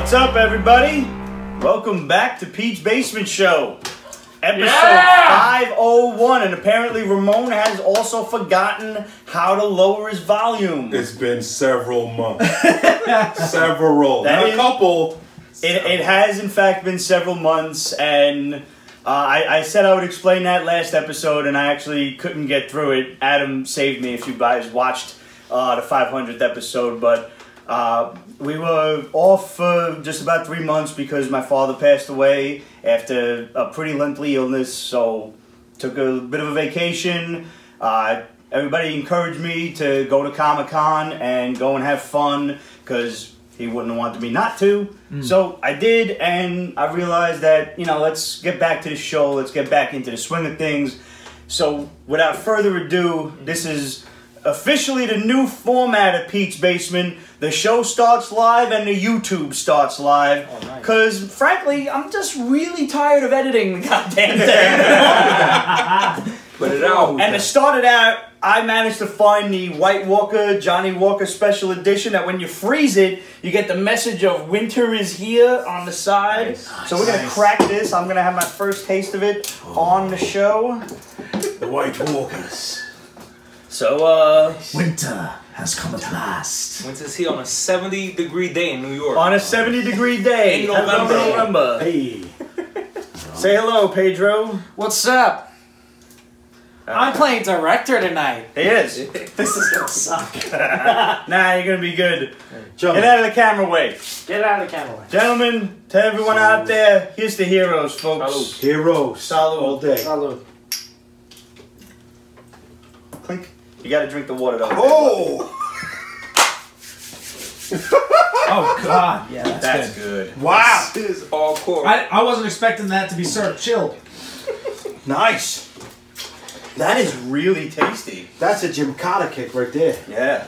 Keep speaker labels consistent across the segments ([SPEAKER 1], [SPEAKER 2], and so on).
[SPEAKER 1] What's up, everybody? Welcome back to Pete's Basement Show, episode 501, and apparently Ramon has also forgotten how to lower his volume.
[SPEAKER 2] It's been several months. Several. Not a couple.
[SPEAKER 1] It has, in fact, been several months, and I said I would explain that last episode, and I actually couldn't get through it. Adam saved me if you guys watched the 500th episode, but we were off for just about 3 months because my father passed away after a pretty lengthy illness, so took a bit of a vacation. Everybody encouraged me to go to Comic-Con and go and have fun because he wouldn't have wanted me not to. So I did, and I realized that, you know, let's get back to the show, let's get back into the swing of things. So without further ado, this is officially the new format of Pete's Basement. The show starts live and the YouTube starts live. Because, frankly, I'm just really tired of editing the goddamn thing.
[SPEAKER 3] Put it out.
[SPEAKER 1] And to start it out, I managed to find the White Walker, Johnny Walker Special Edition that when you freeze it, you get the message of winter is here on the side. Nice. So we're going to crack this. I'm going to have my first taste of it on the show.
[SPEAKER 2] The White Walkers.
[SPEAKER 1] So,
[SPEAKER 4] winter has come at last.
[SPEAKER 3] Winter's here on a 70-degree day in New York.
[SPEAKER 1] On a 70-degree day in November.
[SPEAKER 2] Hey.
[SPEAKER 1] Say hello, Pedro.
[SPEAKER 4] What's up? I'm playing director tonight.
[SPEAKER 1] He is.
[SPEAKER 4] This is gonna suck.
[SPEAKER 1] Nah, you're gonna be good. Get out of the camera way.
[SPEAKER 4] Get out of the camera way.
[SPEAKER 1] Gentlemen, to everyone out there, here's the heroes, folks.
[SPEAKER 2] Salud. Heroes.
[SPEAKER 1] Salud.
[SPEAKER 2] All day.
[SPEAKER 4] Salud.
[SPEAKER 1] Clink. You gotta drink the water, though.
[SPEAKER 2] Oh!
[SPEAKER 4] Oh, God. Yeah,
[SPEAKER 1] that's good.
[SPEAKER 2] Wow.
[SPEAKER 3] This is all core.
[SPEAKER 4] I wasn't expecting that to be served chilled.
[SPEAKER 2] Nice.
[SPEAKER 1] That is really tasty.
[SPEAKER 2] That's a Gymkhana kick right there.
[SPEAKER 1] Yeah.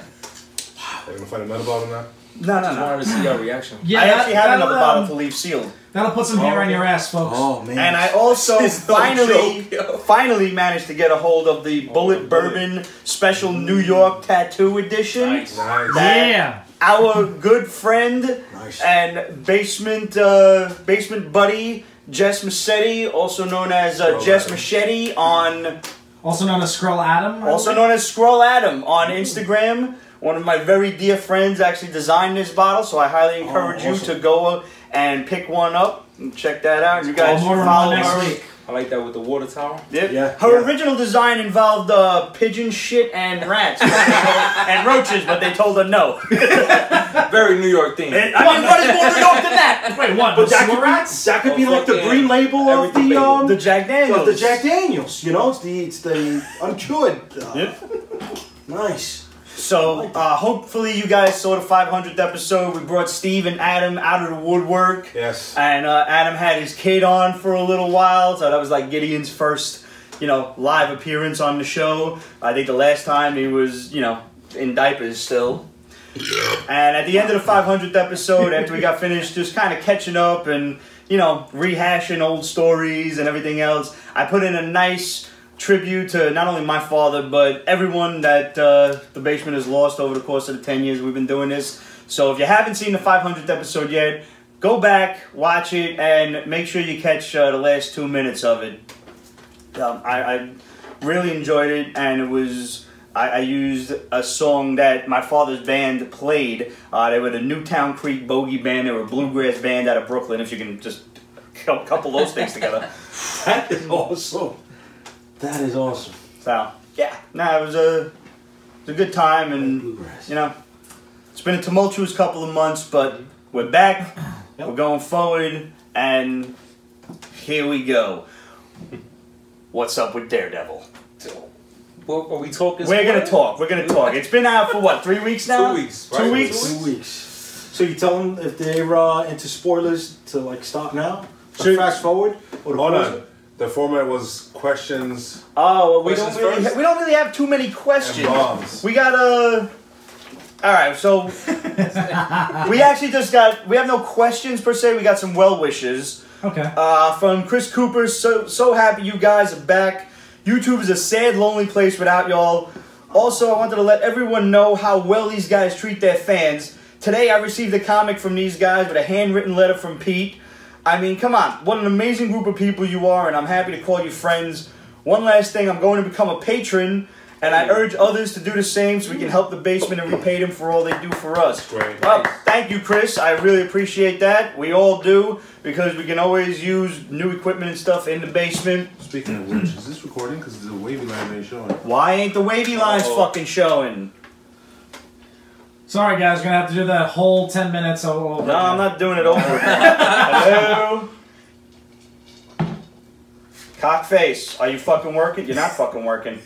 [SPEAKER 2] Wow. Are you gonna find another bottle now?
[SPEAKER 1] No.
[SPEAKER 3] I wanted to see your reaction.
[SPEAKER 4] Yeah,
[SPEAKER 1] I actually have another bottle to leave sealed.
[SPEAKER 4] That'll put some hair on your ass, folks.
[SPEAKER 2] Oh, man.
[SPEAKER 1] And I also finally managed to get a hold of the Bullet Bourbon Special New York Tattoo Edition.
[SPEAKER 3] Nice.
[SPEAKER 4] Yeah.
[SPEAKER 1] Our good friend and basement buddy Jess Massetti, also known as Jess Machete on...
[SPEAKER 4] Also known as Skrull Adam.
[SPEAKER 1] Also known as Skrull Adam on Instagram. One of my very dear friends actually designed this bottle, so I highly encourage you to go and pick one up and check that out. You guys should follow
[SPEAKER 4] next week.
[SPEAKER 3] I like that with the water tower.
[SPEAKER 1] Yep. Yeah. Her original design involved pigeon shit and rats and roaches, but they told her no.
[SPEAKER 3] Very New York theme.
[SPEAKER 1] I mean, what is more New York than that?
[SPEAKER 4] Wait, what?
[SPEAKER 2] But that could be like the green label of
[SPEAKER 1] the Jack Daniels.
[SPEAKER 2] Of the Jack Daniels, you know, it's the uncured.
[SPEAKER 1] Yep.
[SPEAKER 2] Nice.
[SPEAKER 1] So, hopefully you guys saw the 500th episode. We brought Steve and Adam out of the woodwork.
[SPEAKER 2] Yes.
[SPEAKER 1] And Adam had his kid on for a little while, so that was like Gideon's first, you know, live appearance on the show. I think the last time he was, you know, in diapers still. And at the end of the 500th episode, after we got finished just kind of catching up and, you know, rehashing old stories and everything else, I put in a nice tribute to not only my father, but everyone that the basement has lost over the course of the 10 years we've been doing this. So if you haven't seen the 500th episode yet, go back, watch it, and make sure you catch the last 2 minutes of it. I really enjoyed it, and it was... I used a song that my father's band played. They were the Newtown Creek Bogey Band. They were a bluegrass band out of Brooklyn, if you can just couple those things together.
[SPEAKER 2] That is awesome. That is awesome.
[SPEAKER 1] So, yeah. No, it was a good time, and, you know, it's been a tumultuous couple of months, but we're back, we're going forward, and here we go. What's up with Daredevil?
[SPEAKER 3] What are we talking?
[SPEAKER 1] We're going to talk. We're going to talk. It's been out for, what, 3 weeks now?
[SPEAKER 3] 2 weeks.
[SPEAKER 1] Right? 2 weeks?
[SPEAKER 2] 2 weeks. So you tell them if they're into spoilers to, like, stop now? So fast forward? Or
[SPEAKER 5] hold on. The format was questions.
[SPEAKER 1] Oh, well, we don't really have too many questions. We got all right, so we actually just got. We have no questions per se. We got some well wishes.
[SPEAKER 4] Okay.
[SPEAKER 1] From Chris Cooper. So happy you guys are back. YouTube is a sad, lonely place without y'all. Also, I wanted to let everyone know how well these guys treat their fans. today I received a comic from these guys with a handwritten letter from Pete. I mean, come on. What an amazing group of people you are, and I'm happy to call you friends. One last thing, I'm going to become a patron, and I urge others to do the same so we can help the basement and repay them for all they do for us.
[SPEAKER 5] Great.
[SPEAKER 1] Well, thank you, Chris. I really appreciate that. We all do, because we can always use new equipment and stuff in the basement.
[SPEAKER 5] Speaking of which, is this recording? Because the wavy line ain't showing.
[SPEAKER 1] Why ain't the wavy lines fucking showing?
[SPEAKER 4] Sorry, guys. We're going to have to do that whole 10 minutes all over.
[SPEAKER 1] No, I'm not doing it over again. Hello? Cockface, are you fucking working? You're not fucking working.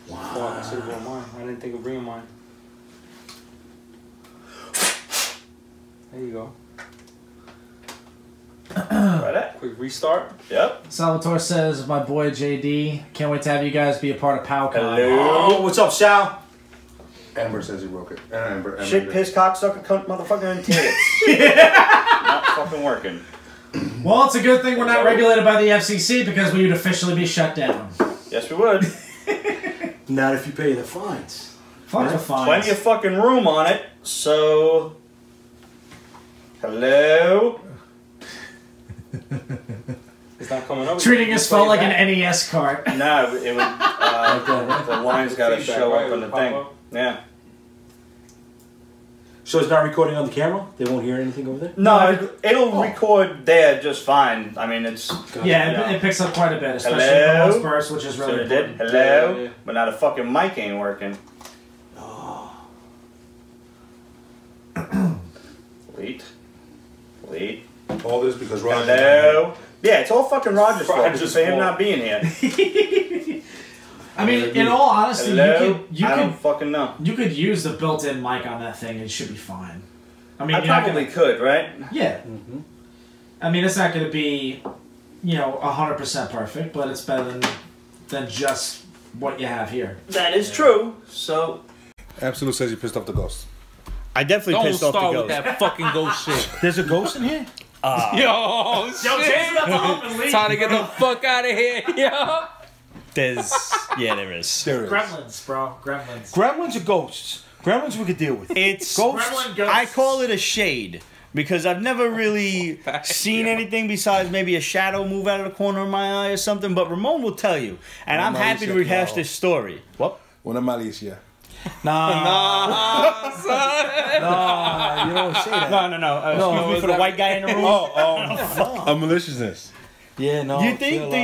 [SPEAKER 3] Wow. I should have brought mine. I didn't think of bringing mine. There you go.
[SPEAKER 1] Right.
[SPEAKER 3] Quick restart.
[SPEAKER 1] Yep.
[SPEAKER 4] Salvatore says, my boy JD, can't wait to have you guys be a part of PowCon.
[SPEAKER 1] Hello?
[SPEAKER 2] Oh, what's up, Sal?
[SPEAKER 5] Amber says he broke it. Amber
[SPEAKER 1] Shit,
[SPEAKER 5] did.
[SPEAKER 1] piss, cocksucker, cunt, motherfucker, and tits. Not fucking working.
[SPEAKER 4] Well, it's a good thing we're not regulated by the FCC because we would officially be shut down.
[SPEAKER 1] Yes, we would.
[SPEAKER 2] Not if you pay the fines.
[SPEAKER 4] Fuck the fines.
[SPEAKER 1] Plenty of fucking room on it, so... Hello?
[SPEAKER 3] It's not coming up.
[SPEAKER 4] Treating his phone like an NES cart.
[SPEAKER 1] No, it would... the line's gotta show up on the thing. Yeah.
[SPEAKER 2] So it's not recording on the camera? They won't hear anything over there?
[SPEAKER 1] No, it'll record there just fine. I mean, it's...
[SPEAKER 4] Yeah, it picks up quite a bit, especially
[SPEAKER 1] Hello?
[SPEAKER 4] the most burst, which is
[SPEAKER 1] So
[SPEAKER 4] really
[SPEAKER 1] it did.
[SPEAKER 4] important.
[SPEAKER 1] Hello?
[SPEAKER 3] Yeah.
[SPEAKER 1] But now the fucking mic ain't working. Wait.
[SPEAKER 5] All this because Roger.
[SPEAKER 1] Hello? Yeah, it's all fucking Roger's fault.
[SPEAKER 3] Roger's
[SPEAKER 1] Just for him
[SPEAKER 3] fault.
[SPEAKER 1] not being here.
[SPEAKER 4] I mean, in all honesty,
[SPEAKER 1] Hello?
[SPEAKER 4] you
[SPEAKER 1] I don't
[SPEAKER 4] could
[SPEAKER 1] fucking know.
[SPEAKER 4] you could use the built-in mic on that thing. It should be fine. I mean,
[SPEAKER 1] I
[SPEAKER 4] you're not
[SPEAKER 1] probably
[SPEAKER 4] gonna,
[SPEAKER 1] could, right?
[SPEAKER 4] yeah. I mean, it's not going to be, 100% perfect, but it's better than just what you have here.
[SPEAKER 1] That is true. So
[SPEAKER 5] Absolute says you pissed off the ghost.
[SPEAKER 1] I definitely
[SPEAKER 3] Don't
[SPEAKER 1] pissed off the
[SPEAKER 3] start with
[SPEAKER 1] ghost.
[SPEAKER 3] that fucking ghost shit.
[SPEAKER 2] There's a ghost in here?
[SPEAKER 3] Yo, shit. Time to get the fuck out of here, yo.
[SPEAKER 1] There is.
[SPEAKER 2] There is.
[SPEAKER 4] Gremlins, bro. Gremlins.
[SPEAKER 2] Gremlins or ghosts? Gremlins we could deal with.
[SPEAKER 1] It's
[SPEAKER 2] Ghosts?
[SPEAKER 4] Gremlin ghosts.
[SPEAKER 1] I call it a shade because I've never really seen anything besides maybe a shadow move out of the corner of my eye or something. But Ramon will tell you, and I'm happy to rehash this story. What?
[SPEAKER 5] Una malicia.
[SPEAKER 2] Nah, you don't say that.
[SPEAKER 1] No. Excuse me for the white guy in the room.
[SPEAKER 5] A maliciousness.
[SPEAKER 2] Yeah, no.
[SPEAKER 1] Do you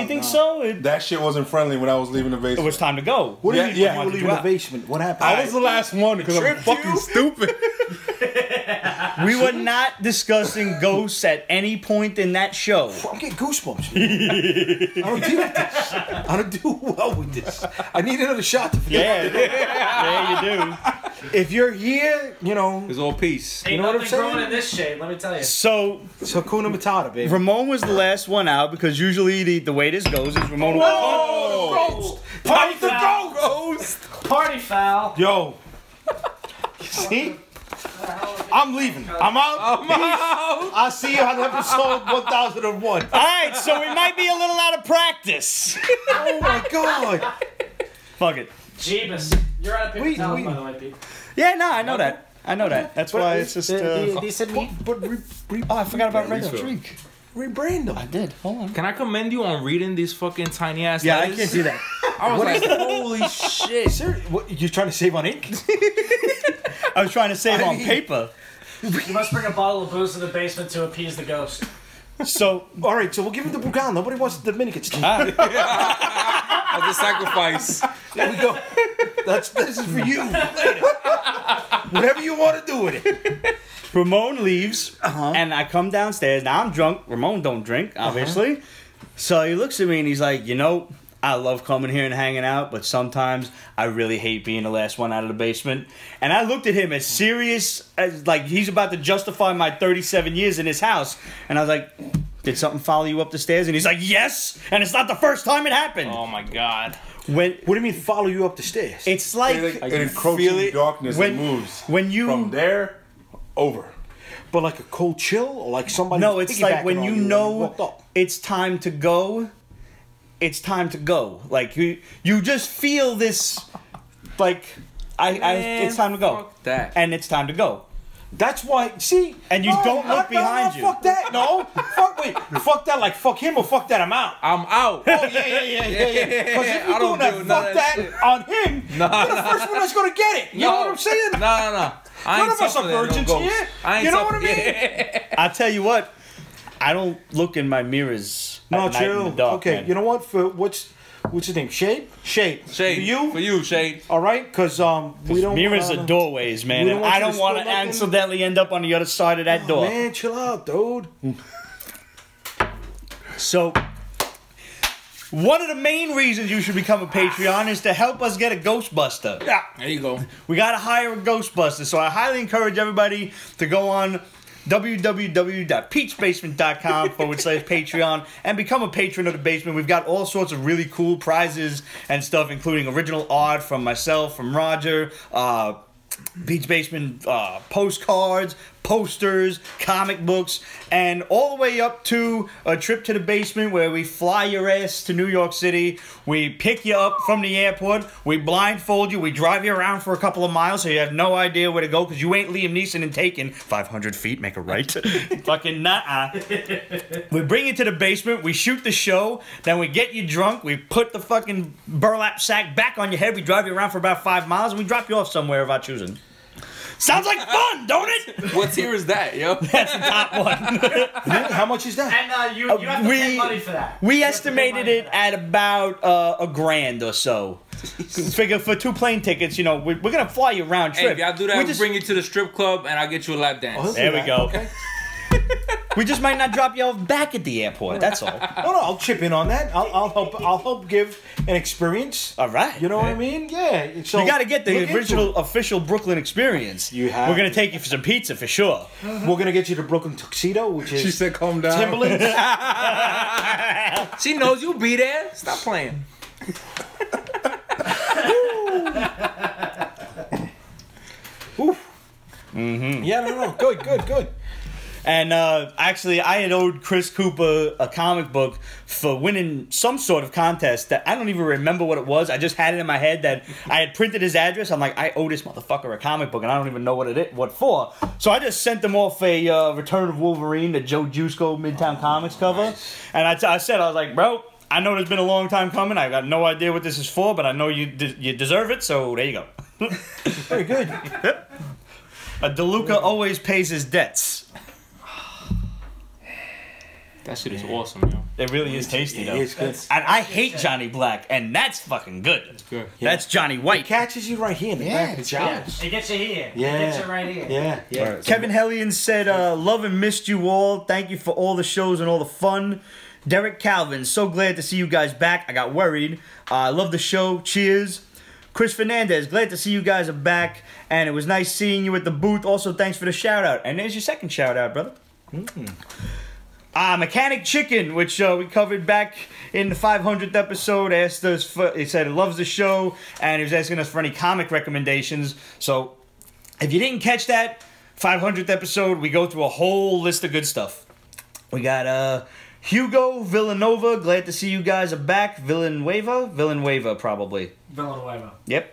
[SPEAKER 1] think so?
[SPEAKER 5] That shit wasn't friendly when I was leaving the
[SPEAKER 1] It
[SPEAKER 5] basement.
[SPEAKER 1] was time to go.
[SPEAKER 2] What do you
[SPEAKER 5] Yeah,
[SPEAKER 2] mean
[SPEAKER 5] yeah.
[SPEAKER 2] you were leaving the basement? What happened?
[SPEAKER 5] I was the last one because I'm
[SPEAKER 3] Tripped
[SPEAKER 5] fucking
[SPEAKER 3] you?
[SPEAKER 5] stupid.
[SPEAKER 1] We were not discussing ghosts at any point in that show.
[SPEAKER 2] I'm getting goosebumps. I don't deal with this. I don't do well with this. I need another shot to forget.
[SPEAKER 1] Yeah, you do.
[SPEAKER 2] If you're here,
[SPEAKER 3] It's all peace.
[SPEAKER 4] Ain't
[SPEAKER 2] know what I'm
[SPEAKER 4] nothing growing
[SPEAKER 2] saying?
[SPEAKER 4] in this shade, let me tell you.
[SPEAKER 1] So
[SPEAKER 2] it's Hakuna Matata, baby.
[SPEAKER 1] Ramon was the last one out because usually the way this goes is Ramon.
[SPEAKER 2] Ghost! Party the
[SPEAKER 4] foul.
[SPEAKER 2] ghost!
[SPEAKER 4] Party foul.
[SPEAKER 2] Yo. See? I'm leaving. I'm out. I'll see you on episode 1001.
[SPEAKER 1] All right, so we might be a little out of practice.
[SPEAKER 2] Oh my god.
[SPEAKER 1] Fuck it.
[SPEAKER 4] Jeebus. You're out of paper
[SPEAKER 2] Wait,
[SPEAKER 4] towels,
[SPEAKER 2] wait.
[SPEAKER 4] by the way, Pete.
[SPEAKER 1] Yeah, no, I know that. I know that. That's why it's just.
[SPEAKER 4] They said me.
[SPEAKER 2] But
[SPEAKER 1] Oh, I forgot about regular drink.
[SPEAKER 2] rebrand them.
[SPEAKER 1] I did. Hold on.
[SPEAKER 3] Can I commend you on reading these fucking tiny ass
[SPEAKER 1] Yeah, I
[SPEAKER 3] letters?
[SPEAKER 1] can't do that.
[SPEAKER 3] I was like, holy shit.
[SPEAKER 2] Sir, what, you trying to save on ink?
[SPEAKER 1] I was trying to save on paper.
[SPEAKER 4] You must bring a bottle of booze to the basement to appease the ghost.
[SPEAKER 1] So,
[SPEAKER 2] All right, so we'll give him the Bugan. Nobody wants the Dominicans.
[SPEAKER 3] As a sacrifice.
[SPEAKER 2] There we go. This is for you. Later. Whatever you want to do with it.
[SPEAKER 1] Ramon leaves, and I come downstairs. Now, I'm drunk. Ramon don't drink, obviously. So he looks at me, and he's like, I love coming here and hanging out, but sometimes I really hate being the last one out of the basement. And I looked at him as serious as, like, he's about to justify my 37 years in his house. And I was like, did something follow you up the stairs? And he's like, yes, and it's not the first time it happened.
[SPEAKER 3] Oh my god.
[SPEAKER 2] What do you mean follow you up the stairs?
[SPEAKER 1] It's like
[SPEAKER 5] An
[SPEAKER 3] feel
[SPEAKER 5] encroaching
[SPEAKER 3] it
[SPEAKER 5] darkness
[SPEAKER 1] when-
[SPEAKER 5] that moves
[SPEAKER 1] when you...
[SPEAKER 5] from there over.
[SPEAKER 2] But like a cold chill or like somebody
[SPEAKER 1] No, it's like
[SPEAKER 2] piggybacking
[SPEAKER 1] when
[SPEAKER 2] on
[SPEAKER 1] you
[SPEAKER 2] when
[SPEAKER 1] know
[SPEAKER 2] walked up?
[SPEAKER 1] it's time to go. It's time to go. Like you just feel this. Like it's time to go,
[SPEAKER 3] Fuck that.
[SPEAKER 1] and it's time to go.
[SPEAKER 2] That's why. See,
[SPEAKER 1] And you don't look behind you.
[SPEAKER 2] Fuck that. No. Fuck that. Like fuck him or fuck that. I'm out.
[SPEAKER 3] I'm out.
[SPEAKER 2] Oh yeah. Because if
[SPEAKER 3] I
[SPEAKER 2] you're
[SPEAKER 3] don't
[SPEAKER 2] doing that,
[SPEAKER 3] do none
[SPEAKER 2] fuck
[SPEAKER 3] of
[SPEAKER 2] that
[SPEAKER 3] shit.
[SPEAKER 2] on him. You're the first one that's gonna get it. You know what I'm saying?
[SPEAKER 3] No. I
[SPEAKER 2] None
[SPEAKER 3] ain't
[SPEAKER 2] of us are
[SPEAKER 3] suffer that, no
[SPEAKER 2] virgins
[SPEAKER 3] ghost.
[SPEAKER 2] here.
[SPEAKER 3] I ain't
[SPEAKER 2] You know
[SPEAKER 3] suffer-
[SPEAKER 2] what I mean?
[SPEAKER 3] Yeah.
[SPEAKER 1] I tell you what, I don't look in my mirrors
[SPEAKER 2] No,
[SPEAKER 1] at night in
[SPEAKER 2] chill.
[SPEAKER 1] the dark,
[SPEAKER 2] Okay,
[SPEAKER 1] man.
[SPEAKER 2] you know what? For what's his name? Shade.
[SPEAKER 3] Shade.
[SPEAKER 2] For you.
[SPEAKER 3] Shade.
[SPEAKER 2] All right, because we don't.
[SPEAKER 1] Mirrors are doorways, man.
[SPEAKER 2] we don't
[SPEAKER 1] And
[SPEAKER 2] want
[SPEAKER 1] I
[SPEAKER 2] you to
[SPEAKER 1] don't want to
[SPEAKER 2] spill nothing.
[SPEAKER 1] accidentally end up on the other side of that door.
[SPEAKER 2] Man, chill out, dude.
[SPEAKER 1] So, one of the main reasons you should become a Patreon is to help us get a Ghostbuster.
[SPEAKER 2] Yeah.
[SPEAKER 3] There you go.
[SPEAKER 1] We got to hire a Ghostbuster. So I highly encourage everybody to go on www.peachbasement.com/Patreon and become a patron of the basement. We've got all sorts of really cool prizes and stuff, including original art from myself, from Roger, Peach Basement postcards, posters, comic books, and all the way up to a trip to the basement where we fly your ass to New York City. We pick you up from the airport. We blindfold you. We drive you around for a couple of miles so you have no idea where to go because you ain't Liam Neeson and Taken. 500 feet, make a right. Fucking nah. We bring you to the basement. We shoot the show. Then we get you drunk. We put the fucking burlap sack back on your head. We drive you around for about 5 miles and we drop you off somewhere of our choosing. Sounds like fun, don't it?
[SPEAKER 3] What tier is that, yo?
[SPEAKER 1] That's the top one.
[SPEAKER 2] How much is that?
[SPEAKER 4] And you have to pay money for that.
[SPEAKER 1] We estimated it at about $1,000 or so. Figure for 2 plane tickets, you know, we're gonna fly you round trip.
[SPEAKER 3] Hey, if y'all do that, we'll bring you to the strip club and I'll get you a lap dance.
[SPEAKER 1] There we go.
[SPEAKER 2] Okay.
[SPEAKER 1] We just might not drop you off back at the airport. That's all.
[SPEAKER 2] No, I'll chip in on that. I'll help. I'll help give an experience.
[SPEAKER 1] All right.
[SPEAKER 2] You know what I mean? Yeah. So
[SPEAKER 1] You got to get the
[SPEAKER 2] look into
[SPEAKER 1] original
[SPEAKER 2] it.
[SPEAKER 1] official Brooklyn experience.
[SPEAKER 2] You have
[SPEAKER 1] We're gonna
[SPEAKER 2] to.
[SPEAKER 1] take you for some pizza for sure.
[SPEAKER 2] We're gonna get you the Brooklyn tuxedo, which is
[SPEAKER 5] She said, "Calm down."
[SPEAKER 2] Timberlands.
[SPEAKER 3] She knows you'll be there. Stop playing.
[SPEAKER 2] Yeah, no. Good.
[SPEAKER 1] And actually, I had owed Chris Cooper a comic book for winning some sort of contest that I don't even remember what it was. I just had it in my head that I had printed his address. I'm like, I owe this motherfucker a comic book, and I don't even know what for. So I just sent him off a Return of Wolverine, the Joe Jusko Midtown Comics cover. And I said, I was like, bro, I know there's been a long time coming. I got no idea what this is for, but I know you deserve it, so there you go.
[SPEAKER 2] Very good.
[SPEAKER 1] A DeLuca always pays his debts.
[SPEAKER 3] That shit is awesome, yo.
[SPEAKER 1] It really is tasty, though.
[SPEAKER 2] It's good.
[SPEAKER 1] And I hate Johnny Black, and that's fucking good.
[SPEAKER 3] Good.
[SPEAKER 1] That's Johnny
[SPEAKER 2] It
[SPEAKER 1] White.
[SPEAKER 2] catches you right here in the back of the jaws.
[SPEAKER 4] It gets you here.
[SPEAKER 2] Yeah.
[SPEAKER 4] It gets you right here.
[SPEAKER 2] Yeah.
[SPEAKER 5] All right, so
[SPEAKER 1] Kevin Hellion said, love and missed you all. Thank you for all the shows and all the fun. Derek Calvin, so glad to see you guys back. I got worried. I love the show. Cheers. Chris Fernandez, glad to see you guys are back. And it was nice seeing you at the booth. Also, thanks for the shout out. And there's your second shout out, brother. Mechanic Chicken, which we covered back in the 500th episode, asked us he said he loves the show, and he was asking us for any comic recommendations. So, if you didn't catch that 500th episode, we go through a whole list of good stuff. We got Hugo Villanova, glad to see you guys are back. Villanueva, probably.
[SPEAKER 4] Villanueva.
[SPEAKER 1] Yep.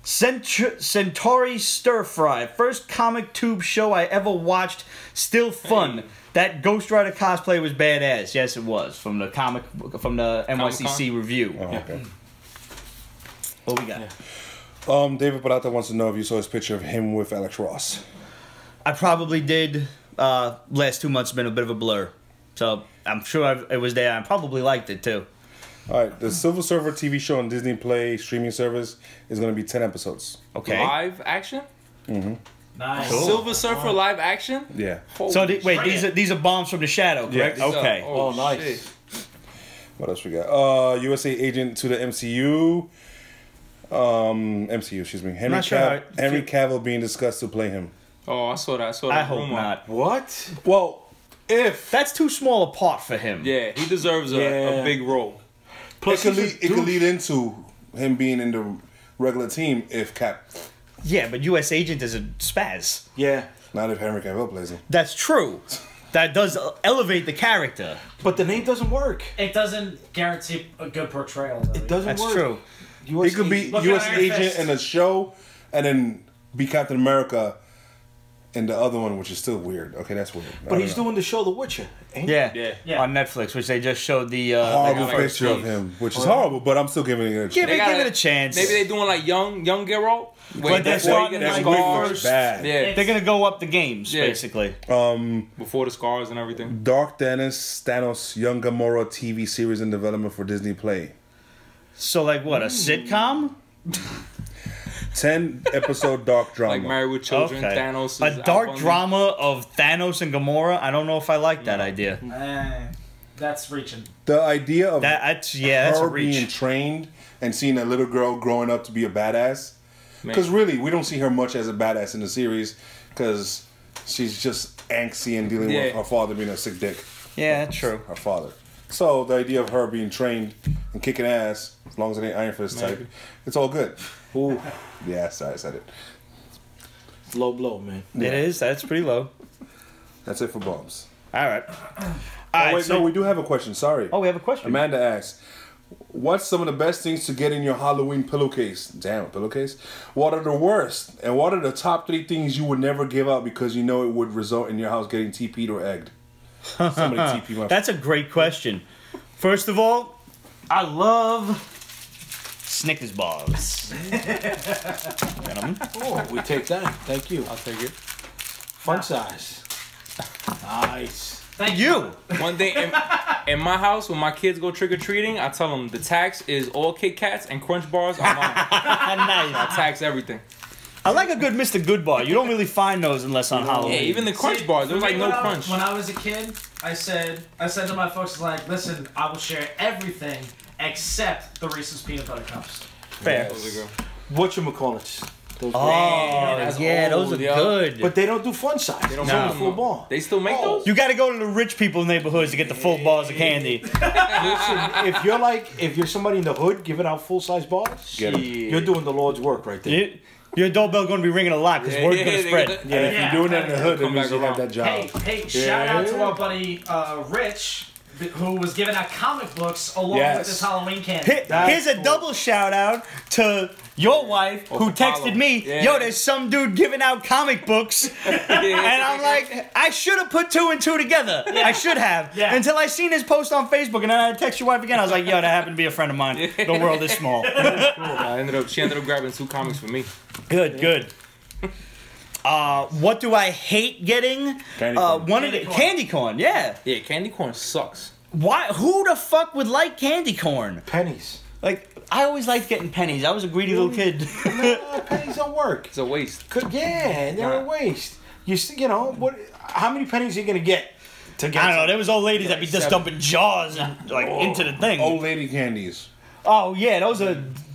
[SPEAKER 1] Centauri Stir Fry, first comic tube show I ever watched. Still fun. Hey. That Ghost Rider cosplay was badass. Yes, it was from the NYCC review.
[SPEAKER 5] Oh, okay.
[SPEAKER 1] What we got?
[SPEAKER 5] Yeah. David Barata wants to know if you saw his picture of him with Alex Ross.
[SPEAKER 1] I probably did. Last 2 months have been a bit of a blur, so I'm sure it was there. I probably liked it too.
[SPEAKER 5] All right, the Silver Surfer TV show on Disney Play streaming service is going to be 10 episodes.
[SPEAKER 1] Okay.
[SPEAKER 3] Live action?
[SPEAKER 5] Mm-hmm.
[SPEAKER 4] Nice.
[SPEAKER 1] Cool.
[SPEAKER 3] Silver Surfer live action?
[SPEAKER 5] Yeah.
[SPEAKER 1] So these are bombs from the shadow, correct?
[SPEAKER 5] Yeah.
[SPEAKER 1] Okay.
[SPEAKER 3] Oh,
[SPEAKER 2] nice.
[SPEAKER 3] Shit.
[SPEAKER 5] What else we got? USA agent to the MCU. MCU, excuse me. Henry Cavill being discussed to play him.
[SPEAKER 3] Oh, I saw that.
[SPEAKER 1] I hope not.
[SPEAKER 2] What?
[SPEAKER 5] Well, if
[SPEAKER 1] That's too small a part for him.
[SPEAKER 3] Yeah, he deserves a big role.
[SPEAKER 5] Plus, it could lead into him being in the regular team if Cap.
[SPEAKER 1] Yeah, but U.S. Agent is a spaz.
[SPEAKER 2] Yeah.
[SPEAKER 5] Not if Henry Cavill plays him.
[SPEAKER 1] That's true. That does elevate the character.
[SPEAKER 2] But the name doesn't work.
[SPEAKER 4] It doesn't guarantee a good portrayal, though.
[SPEAKER 2] It doesn't
[SPEAKER 1] That's
[SPEAKER 2] work.
[SPEAKER 1] true.
[SPEAKER 5] He could be
[SPEAKER 4] Look at
[SPEAKER 5] U.S.
[SPEAKER 4] Iron
[SPEAKER 5] agent
[SPEAKER 4] Fist.
[SPEAKER 5] in a show and then be Captain America and the other one, which is still weird. Okay, that's weird.
[SPEAKER 2] But he's doing the show The Witcher. Ain't he?
[SPEAKER 1] Yeah, on Netflix, which they just showed the
[SPEAKER 5] horrible picture of him, which is horrible. But I'm still giving it a chance.
[SPEAKER 1] Give it a chance.
[SPEAKER 3] Maybe they're doing like young Geralt.
[SPEAKER 1] But they're starting like
[SPEAKER 5] scars. Bad.
[SPEAKER 3] Yeah,
[SPEAKER 1] they're gonna go up the games basically.
[SPEAKER 3] Before the scars and everything.
[SPEAKER 5] Dark Thanos, Young Gamora TV series in development for Disney Play.
[SPEAKER 1] So like what? A sitcom?
[SPEAKER 5] 10-episode dark drama.
[SPEAKER 3] Like Married with Children, Thanos.
[SPEAKER 1] A dark drama of Thanos and Gamora? I don't know if I like that idea.
[SPEAKER 4] That's reaching.
[SPEAKER 5] The idea of
[SPEAKER 1] that's
[SPEAKER 5] her
[SPEAKER 1] a reach.
[SPEAKER 5] being trained and seeing a little girl growing up to be a badass. Because really, we don't see her much as a badass in the series because she's just angsty and dealing with her father being a sick dick.
[SPEAKER 1] Yeah, true.
[SPEAKER 5] Her father. So the idea of her being trained and kicking ass, as long as it ain't Iron Fist type, it's all good. Ooh. Yeah, sorry, I said it.
[SPEAKER 2] Low blow, man.
[SPEAKER 1] Yeah. It is. That's pretty low.
[SPEAKER 5] That's it for bombs.
[SPEAKER 1] All right.
[SPEAKER 5] Wait, no, we do have a question. Sorry.
[SPEAKER 1] Oh, we have a question.
[SPEAKER 5] Amanda asks, what's some of the best things to get in your Halloween pillowcase? Damn, pillowcase. What are the worst? And what are the top 3 things you would never give out because you know it would result in your house getting TP'd or egged? Somebody TP my...
[SPEAKER 1] That's a great question. First of all, I love Snickers bars. Gentlemen.
[SPEAKER 2] Oh, we take that. Thank you.
[SPEAKER 3] I'll take it.
[SPEAKER 2] Fun size. Nice.
[SPEAKER 4] Thank you.
[SPEAKER 3] One thing in my house, when my kids go trick or treating, I tell them the tax is all Kit Kats and Crunch bars are mine.
[SPEAKER 1] Nice.
[SPEAKER 3] I tax everything.
[SPEAKER 1] I like a good Mr. Good bar. You don't really find those unless on Halloween.
[SPEAKER 3] Yeah, even the Crunch bars, there's like no crunch.
[SPEAKER 4] When I was a kid, I said to my folks, like, listen, I will share everything except the Reese's peanut butter cups.
[SPEAKER 1] Fair.
[SPEAKER 2] Whatchamacallits.
[SPEAKER 1] Those are good.
[SPEAKER 2] But they don't do fun size. They don't
[SPEAKER 3] do
[SPEAKER 2] the full bar.
[SPEAKER 3] They still make those?
[SPEAKER 1] You got to go to the rich people neighborhoods to get the full bars of candy.
[SPEAKER 2] Listen, if you're somebody in the hood giving out full size bars, you're doing the Lord's work right there.
[SPEAKER 1] Your doorbell's going to be ringing a lot because word's going to spread.
[SPEAKER 5] If you're doing that in the hood, that means you have that job.
[SPEAKER 4] Hey, shout out to our buddy Rich, who was giving out comic books along with this Halloween candy.
[SPEAKER 1] Here's a double shout out to your wife who texted me, yo, there's some dude giving out comic books. And I'm like, I should have put 2 and 2 together. I should have. Until I seen his post on Facebook and then I text your wife again. I was like, yo, that happened to be a friend of mine. The world is small.
[SPEAKER 3] She ended up grabbing 2 comics for me.
[SPEAKER 1] Good. What do I hate getting? Candy corn, yeah.
[SPEAKER 3] Yeah, candy corn sucks.
[SPEAKER 1] Why? Who the fuck would like candy corn?
[SPEAKER 2] Pennies.
[SPEAKER 1] Like, I always liked getting pennies. I was a greedy little kid.
[SPEAKER 2] No, pennies don't work.
[SPEAKER 3] It's a waste.
[SPEAKER 2] Yeah, they're a waste. You know, what? How many pennies are you going to get?
[SPEAKER 1] I don't know. There was old ladies that be just dumping jars into the thing.
[SPEAKER 5] Old lady candies.
[SPEAKER 1] Oh, yeah.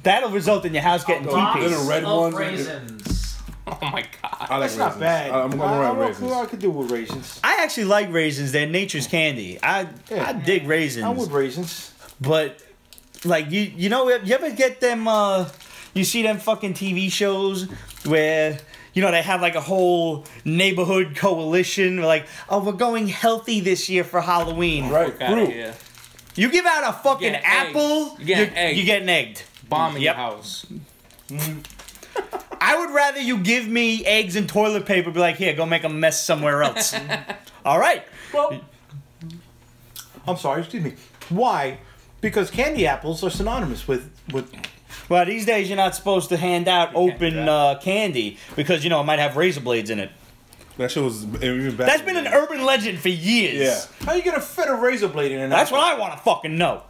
[SPEAKER 1] That'll result in your house getting TPs.
[SPEAKER 5] Little red ones.
[SPEAKER 4] Raisins.
[SPEAKER 3] Oh, my God.
[SPEAKER 5] I like
[SPEAKER 2] That's
[SPEAKER 5] raisins.
[SPEAKER 2] not bad.
[SPEAKER 5] I'm around raisins.
[SPEAKER 2] I could do with raisins.
[SPEAKER 1] I actually like raisins. They're nature's candy. I dig raisins.
[SPEAKER 2] I would raisins.
[SPEAKER 1] But, like, you know, you ever get them, you see them fucking TV shows where, you know, they have like a whole neighborhood coalition. Like, oh, we're going healthy this year for Halloween.
[SPEAKER 5] Right, fruit.
[SPEAKER 1] You give out a fucking apple, you're getting egged.
[SPEAKER 3] Bomb in your house.
[SPEAKER 1] I would rather you give me eggs and toilet paper, be like, here, go make a mess somewhere else. All right.
[SPEAKER 2] Well, I'm sorry, excuse me. Why? Because candy apples are synonymous with...
[SPEAKER 1] Well, these days you're not supposed to hand out open candy because, you know, it might have razor blades in it.
[SPEAKER 5] That shit was even better.
[SPEAKER 1] That's been an urban legend for years.
[SPEAKER 5] Yeah.
[SPEAKER 2] How are you going to fit a razor blade in an
[SPEAKER 1] That's
[SPEAKER 2] apple?
[SPEAKER 1] what I want to fucking know.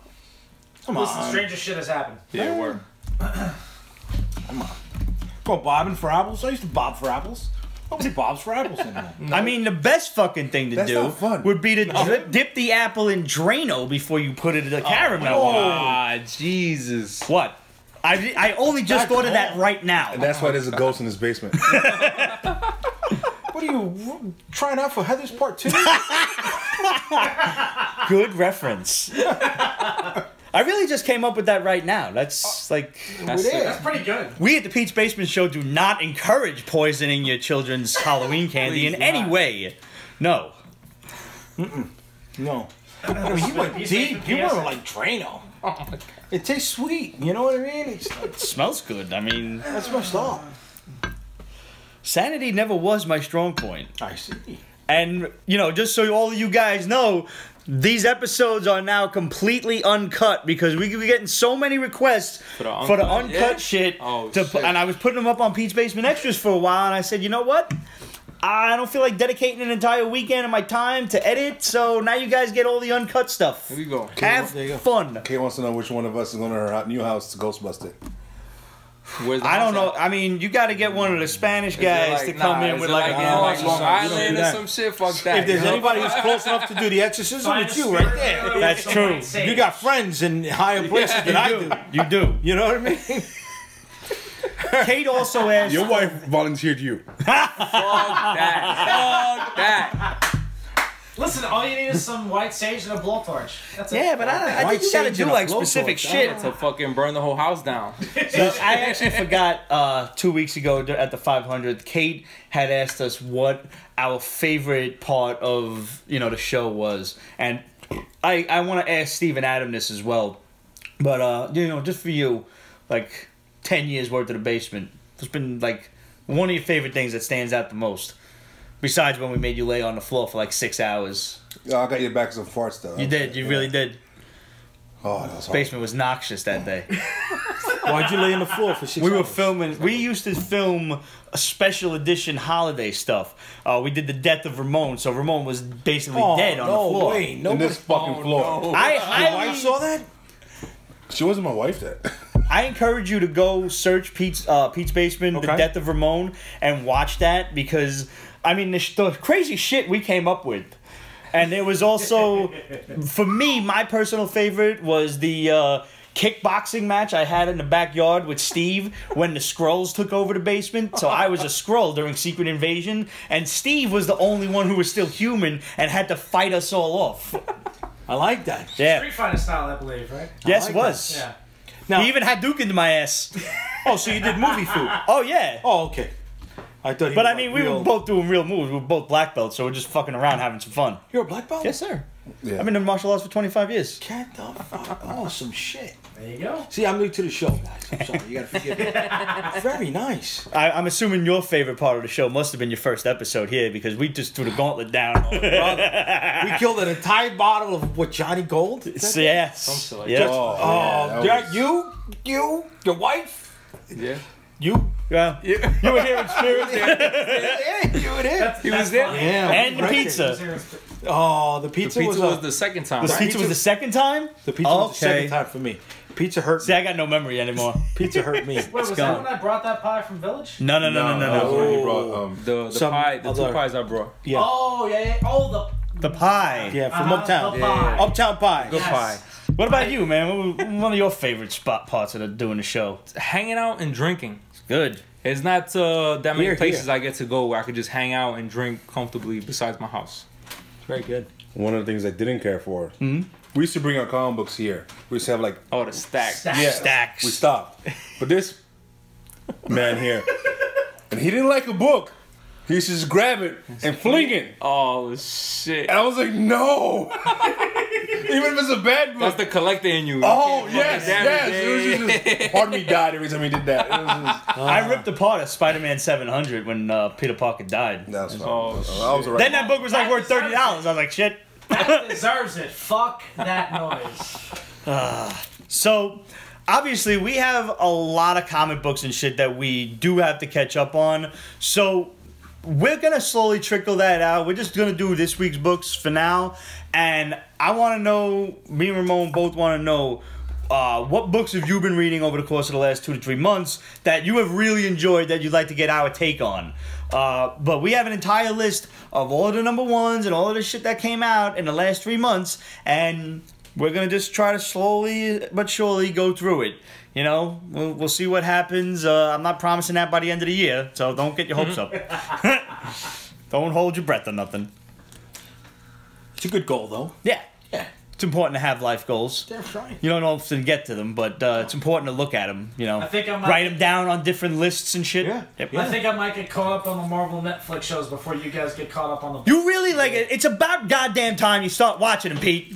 [SPEAKER 2] Come on.
[SPEAKER 4] Listen, stranger shit has happened.
[SPEAKER 3] Yeah, word.
[SPEAKER 2] Come on. Go bobbing for apples? I used to bob for apples. Nobody bobs for apples anymore.
[SPEAKER 1] I mean, the best fucking thing to do would be to dip the apple in Drano before you put it in the caramel.
[SPEAKER 3] Ah, Jesus.
[SPEAKER 1] What? I only just thought of that right now.
[SPEAKER 5] And that's why there's a ghost in his basement.
[SPEAKER 2] What are you trying out for Heather's Part 2?
[SPEAKER 1] Good reference. I really just came up with that right now. That's
[SPEAKER 4] That's pretty good.
[SPEAKER 1] We at the Pete's Basement Show do not encourage poisoning your children's Halloween candy in any way. No.
[SPEAKER 2] No. I mean, you went deep. You went like Drano. Oh my God. It tastes sweet. You know what I mean?
[SPEAKER 1] It smells good. I mean,
[SPEAKER 2] that's messed up.
[SPEAKER 1] sanity never was my strong point.
[SPEAKER 2] I see.
[SPEAKER 1] And, you know, just so all of you guys know, these episodes are now completely uncut because we were getting so many requests for the uncut shit.
[SPEAKER 3] Oh,
[SPEAKER 1] shit. And I was putting them up on Pete's Basement Extras for a while, and I said, you know what? I don't feel like dedicating an entire weekend of my time to edit, so now you guys get all the uncut stuff.
[SPEAKER 3] Here we go.
[SPEAKER 1] Have fun.
[SPEAKER 5] Kate wants to know which one of us is going to her new house to Ghostbust it.
[SPEAKER 1] I don't know. I mean, you got to get one of the Spanish guys to come in with like
[SPEAKER 3] Long Island or some shit. Fuck that.
[SPEAKER 2] If there's anybody who's close enough to do the exorcism, it's you right there.
[SPEAKER 1] That's true.
[SPEAKER 2] You got friends in higher places than I do.
[SPEAKER 1] You do.
[SPEAKER 2] You know what I mean?
[SPEAKER 1] Kate also asked.
[SPEAKER 5] Your wife volunteered you.
[SPEAKER 3] Fuck that. Fuck that.
[SPEAKER 4] Listen, all you need is some white sage and a blowtorch. That's it.
[SPEAKER 1] Yeah, but I think you gotta do like specific shit
[SPEAKER 3] To fucking burn the whole house down.
[SPEAKER 1] So I actually forgot 2 weeks ago at the 500th, Kate had asked us what our favorite part of the show was, and I want to ask Steve and Adam this as well, but just for you, like 10 years worth of the basement, what's been like one of your favorite things that stands out the most? Besides when we made you lay on the floor for like 6 hours.
[SPEAKER 5] Yeah, I got your back some farts though.
[SPEAKER 1] You did. You really did.
[SPEAKER 5] Oh, that's
[SPEAKER 1] Basement was noxious that day.
[SPEAKER 2] Why'd you lay on the floor for 6 hours?
[SPEAKER 1] We were filming. We used to film a special edition holiday stuff. We did the death of Ramon, so Ramon was basically dead on the floor.
[SPEAKER 2] Wait,
[SPEAKER 5] on this fucking floor.
[SPEAKER 3] No.
[SPEAKER 2] Your wife saw that?
[SPEAKER 5] She wasn't my wife then.
[SPEAKER 1] I encourage you to go search Pete's Basement, the death of Ramon, and watch that because I mean the crazy shit we came up with. And there was also, for me, my personal favorite was the kickboxing match I had in the backyard with Steve when the Skrulls took over the basement. So I was a Skrull during Secret Invasion, and Steve was the only one who was still human and had to fight us all off.
[SPEAKER 2] I like that.
[SPEAKER 1] Yeah.
[SPEAKER 4] Street Fighter style, I believe, right?
[SPEAKER 1] Yes,
[SPEAKER 2] like
[SPEAKER 1] it was.
[SPEAKER 4] Yeah.
[SPEAKER 2] Now,
[SPEAKER 1] He even had Duke into my ass.
[SPEAKER 2] oh, so you did movie food?
[SPEAKER 1] Oh, yeah.
[SPEAKER 2] Oh, okay. I thought.
[SPEAKER 1] But I mean, we were both doing real moves. We were both black belts, so we're just fucking around having some fun.
[SPEAKER 2] You're a black belt?
[SPEAKER 1] Yes, sir.
[SPEAKER 5] Yeah.
[SPEAKER 1] I've been in martial arts for 25 years.
[SPEAKER 2] Get the fuck. Oh, some shit.
[SPEAKER 4] There you go.
[SPEAKER 2] See, I'm new to the show, guys. I'm sorry. You gotta forgive me. Very nice.
[SPEAKER 1] I'm assuming your favorite part of the show must have been your first episode here because we just threw the gauntlet down.
[SPEAKER 2] Brother, we killed an entire bottle of what, Johnny Gold?
[SPEAKER 1] Yes.
[SPEAKER 3] Something like
[SPEAKER 1] Yeah.
[SPEAKER 3] that.
[SPEAKER 5] Oh,
[SPEAKER 2] Yeah, you, your wife,
[SPEAKER 3] Yeah.
[SPEAKER 2] you.
[SPEAKER 1] Yeah. You were here in spirit.
[SPEAKER 2] Yeah, you were there.
[SPEAKER 3] He was there.
[SPEAKER 2] Yeah.
[SPEAKER 1] And the
[SPEAKER 2] right
[SPEAKER 1] pizza.
[SPEAKER 2] there. Oh, the pizza,
[SPEAKER 3] The pizza
[SPEAKER 2] was
[SPEAKER 3] was the second time.
[SPEAKER 1] The
[SPEAKER 3] right?
[SPEAKER 1] pizza was the second time?
[SPEAKER 2] the pizza was the
[SPEAKER 1] Okay.
[SPEAKER 2] second time for me. Pizza hurt
[SPEAKER 1] See,
[SPEAKER 2] me.
[SPEAKER 1] I got no memory anymore.
[SPEAKER 2] Pizza hurt me.
[SPEAKER 4] Wait, was
[SPEAKER 1] gone.
[SPEAKER 4] that when I brought that pie from Village?
[SPEAKER 1] No.
[SPEAKER 5] that was when you brought,
[SPEAKER 3] The
[SPEAKER 2] Some
[SPEAKER 3] pie, the
[SPEAKER 2] other-
[SPEAKER 3] two pies I brought.
[SPEAKER 2] Yeah.
[SPEAKER 4] Oh, yeah. Oh,
[SPEAKER 1] The pie.
[SPEAKER 2] Yeah, from Uptown.
[SPEAKER 4] The pie.
[SPEAKER 2] Uptown Pie.
[SPEAKER 3] Good pie.
[SPEAKER 1] What about you, man? What was one of your favorite parts of doing the show?
[SPEAKER 3] Hanging out and drinking.
[SPEAKER 1] Good.
[SPEAKER 3] It's not that many
[SPEAKER 2] Here.
[SPEAKER 3] places I get to go where I could just hang out and drink comfortably besides my house.
[SPEAKER 2] Very good.
[SPEAKER 5] one of the things I didn't care for. We used to bring our comic books here. We used to have like
[SPEAKER 3] Oh, the stack.
[SPEAKER 5] yeah,
[SPEAKER 1] Stacks.
[SPEAKER 5] We stopped, but this man here, and he didn't like a book. He used to just grab it and fling it,
[SPEAKER 3] Oh shit.
[SPEAKER 5] and I was like, no. Even if it's a bad book.
[SPEAKER 3] That's the collector in you.
[SPEAKER 5] Oh
[SPEAKER 3] You
[SPEAKER 5] yes,
[SPEAKER 3] can't fucking
[SPEAKER 5] yes.
[SPEAKER 3] damage
[SPEAKER 5] It was just part of me died every time he did that. It was just,
[SPEAKER 1] I ripped apart a Spider-Man 700 when Peter Parker died.
[SPEAKER 5] that was fun.
[SPEAKER 3] Oh,
[SPEAKER 5] I was alright.
[SPEAKER 1] Then that book was like worth $30. I was like, shit.
[SPEAKER 4] That deserves it. Fuck that noise.
[SPEAKER 1] So, obviously, we have a lot of comic books and shit that we do have to catch up on. So, we're going to slowly trickle that out. We're just going to do this week's books for now. And I want to know, me and Ramon both want to know, what books have you been reading over the course of the last 2 to 3 months that you have really enjoyed that you'd like to get our take on? But we have an entire list of all of the number ones and all of the shit that came out in the last 3 months, and we're gonna just try to slowly but surely go through it. You know, we'll see what happens. I'm not promising that by the end of the year, so don't get your hopes up. Don't hold your breath or nothing.
[SPEAKER 2] It's a good goal, though.
[SPEAKER 1] Yeah.
[SPEAKER 2] Yeah.
[SPEAKER 1] It's important to have life goals.
[SPEAKER 2] They're trying.
[SPEAKER 1] You don't often get to them, but it's important to look at them. You know,
[SPEAKER 4] I think I might-
[SPEAKER 1] write them down on different lists and shit.
[SPEAKER 2] Yeah.
[SPEAKER 1] Yep.
[SPEAKER 2] Yeah.
[SPEAKER 4] I think I might get caught up on the Marvel Netflix shows before you guys get caught up on the.
[SPEAKER 1] You really like it. It's about goddamn time you start watching them, Pete.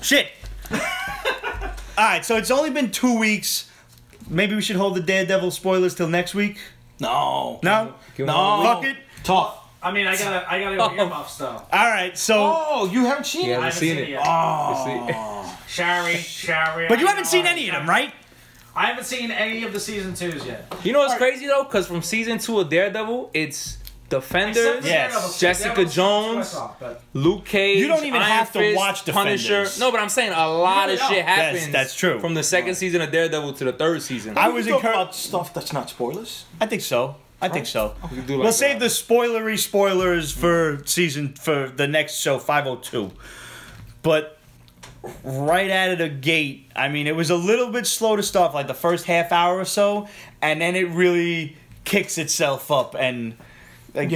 [SPEAKER 1] Shit. All right, so it's only been 2 weeks. Maybe we should hold the Daredevil spoilers till next week.
[SPEAKER 2] No.
[SPEAKER 1] No?
[SPEAKER 2] No.
[SPEAKER 1] Fuck it.
[SPEAKER 2] Tough.
[SPEAKER 4] I mean, I gotta go earmuffs though.
[SPEAKER 1] All right, so...
[SPEAKER 2] Oh, you haven't seen
[SPEAKER 3] He
[SPEAKER 2] it?
[SPEAKER 4] I
[SPEAKER 3] hasn't
[SPEAKER 4] haven't
[SPEAKER 3] seen it.
[SPEAKER 4] yet.
[SPEAKER 2] Oh.
[SPEAKER 4] Shari.
[SPEAKER 1] But you haven't seen any of them, right?
[SPEAKER 4] I haven't seen any of the season 2s yet.
[SPEAKER 3] You know what's crazy though? Because from season 2 of Daredevil, it's Defenders,
[SPEAKER 1] Yes.
[SPEAKER 3] Jessica Jones, Luke Cage.
[SPEAKER 1] You don't even
[SPEAKER 3] Iron
[SPEAKER 1] have to
[SPEAKER 3] Fist,
[SPEAKER 1] watch
[SPEAKER 3] Punisher.
[SPEAKER 1] Defenders.
[SPEAKER 3] No, but I'm saying a lot of shit happens.
[SPEAKER 1] That's true.
[SPEAKER 3] From the second season of Daredevil to the third season.
[SPEAKER 1] I was
[SPEAKER 2] talk
[SPEAKER 1] encouraged...
[SPEAKER 2] about stuff that's not spoilers.
[SPEAKER 1] I think so. I think so.
[SPEAKER 3] We could do like
[SPEAKER 1] We'll save the spoilers for the next show, 502. But right out of the gate, I mean, it was a little bit slow to start, like the first half hour or so, and then it really kicks itself up. And like,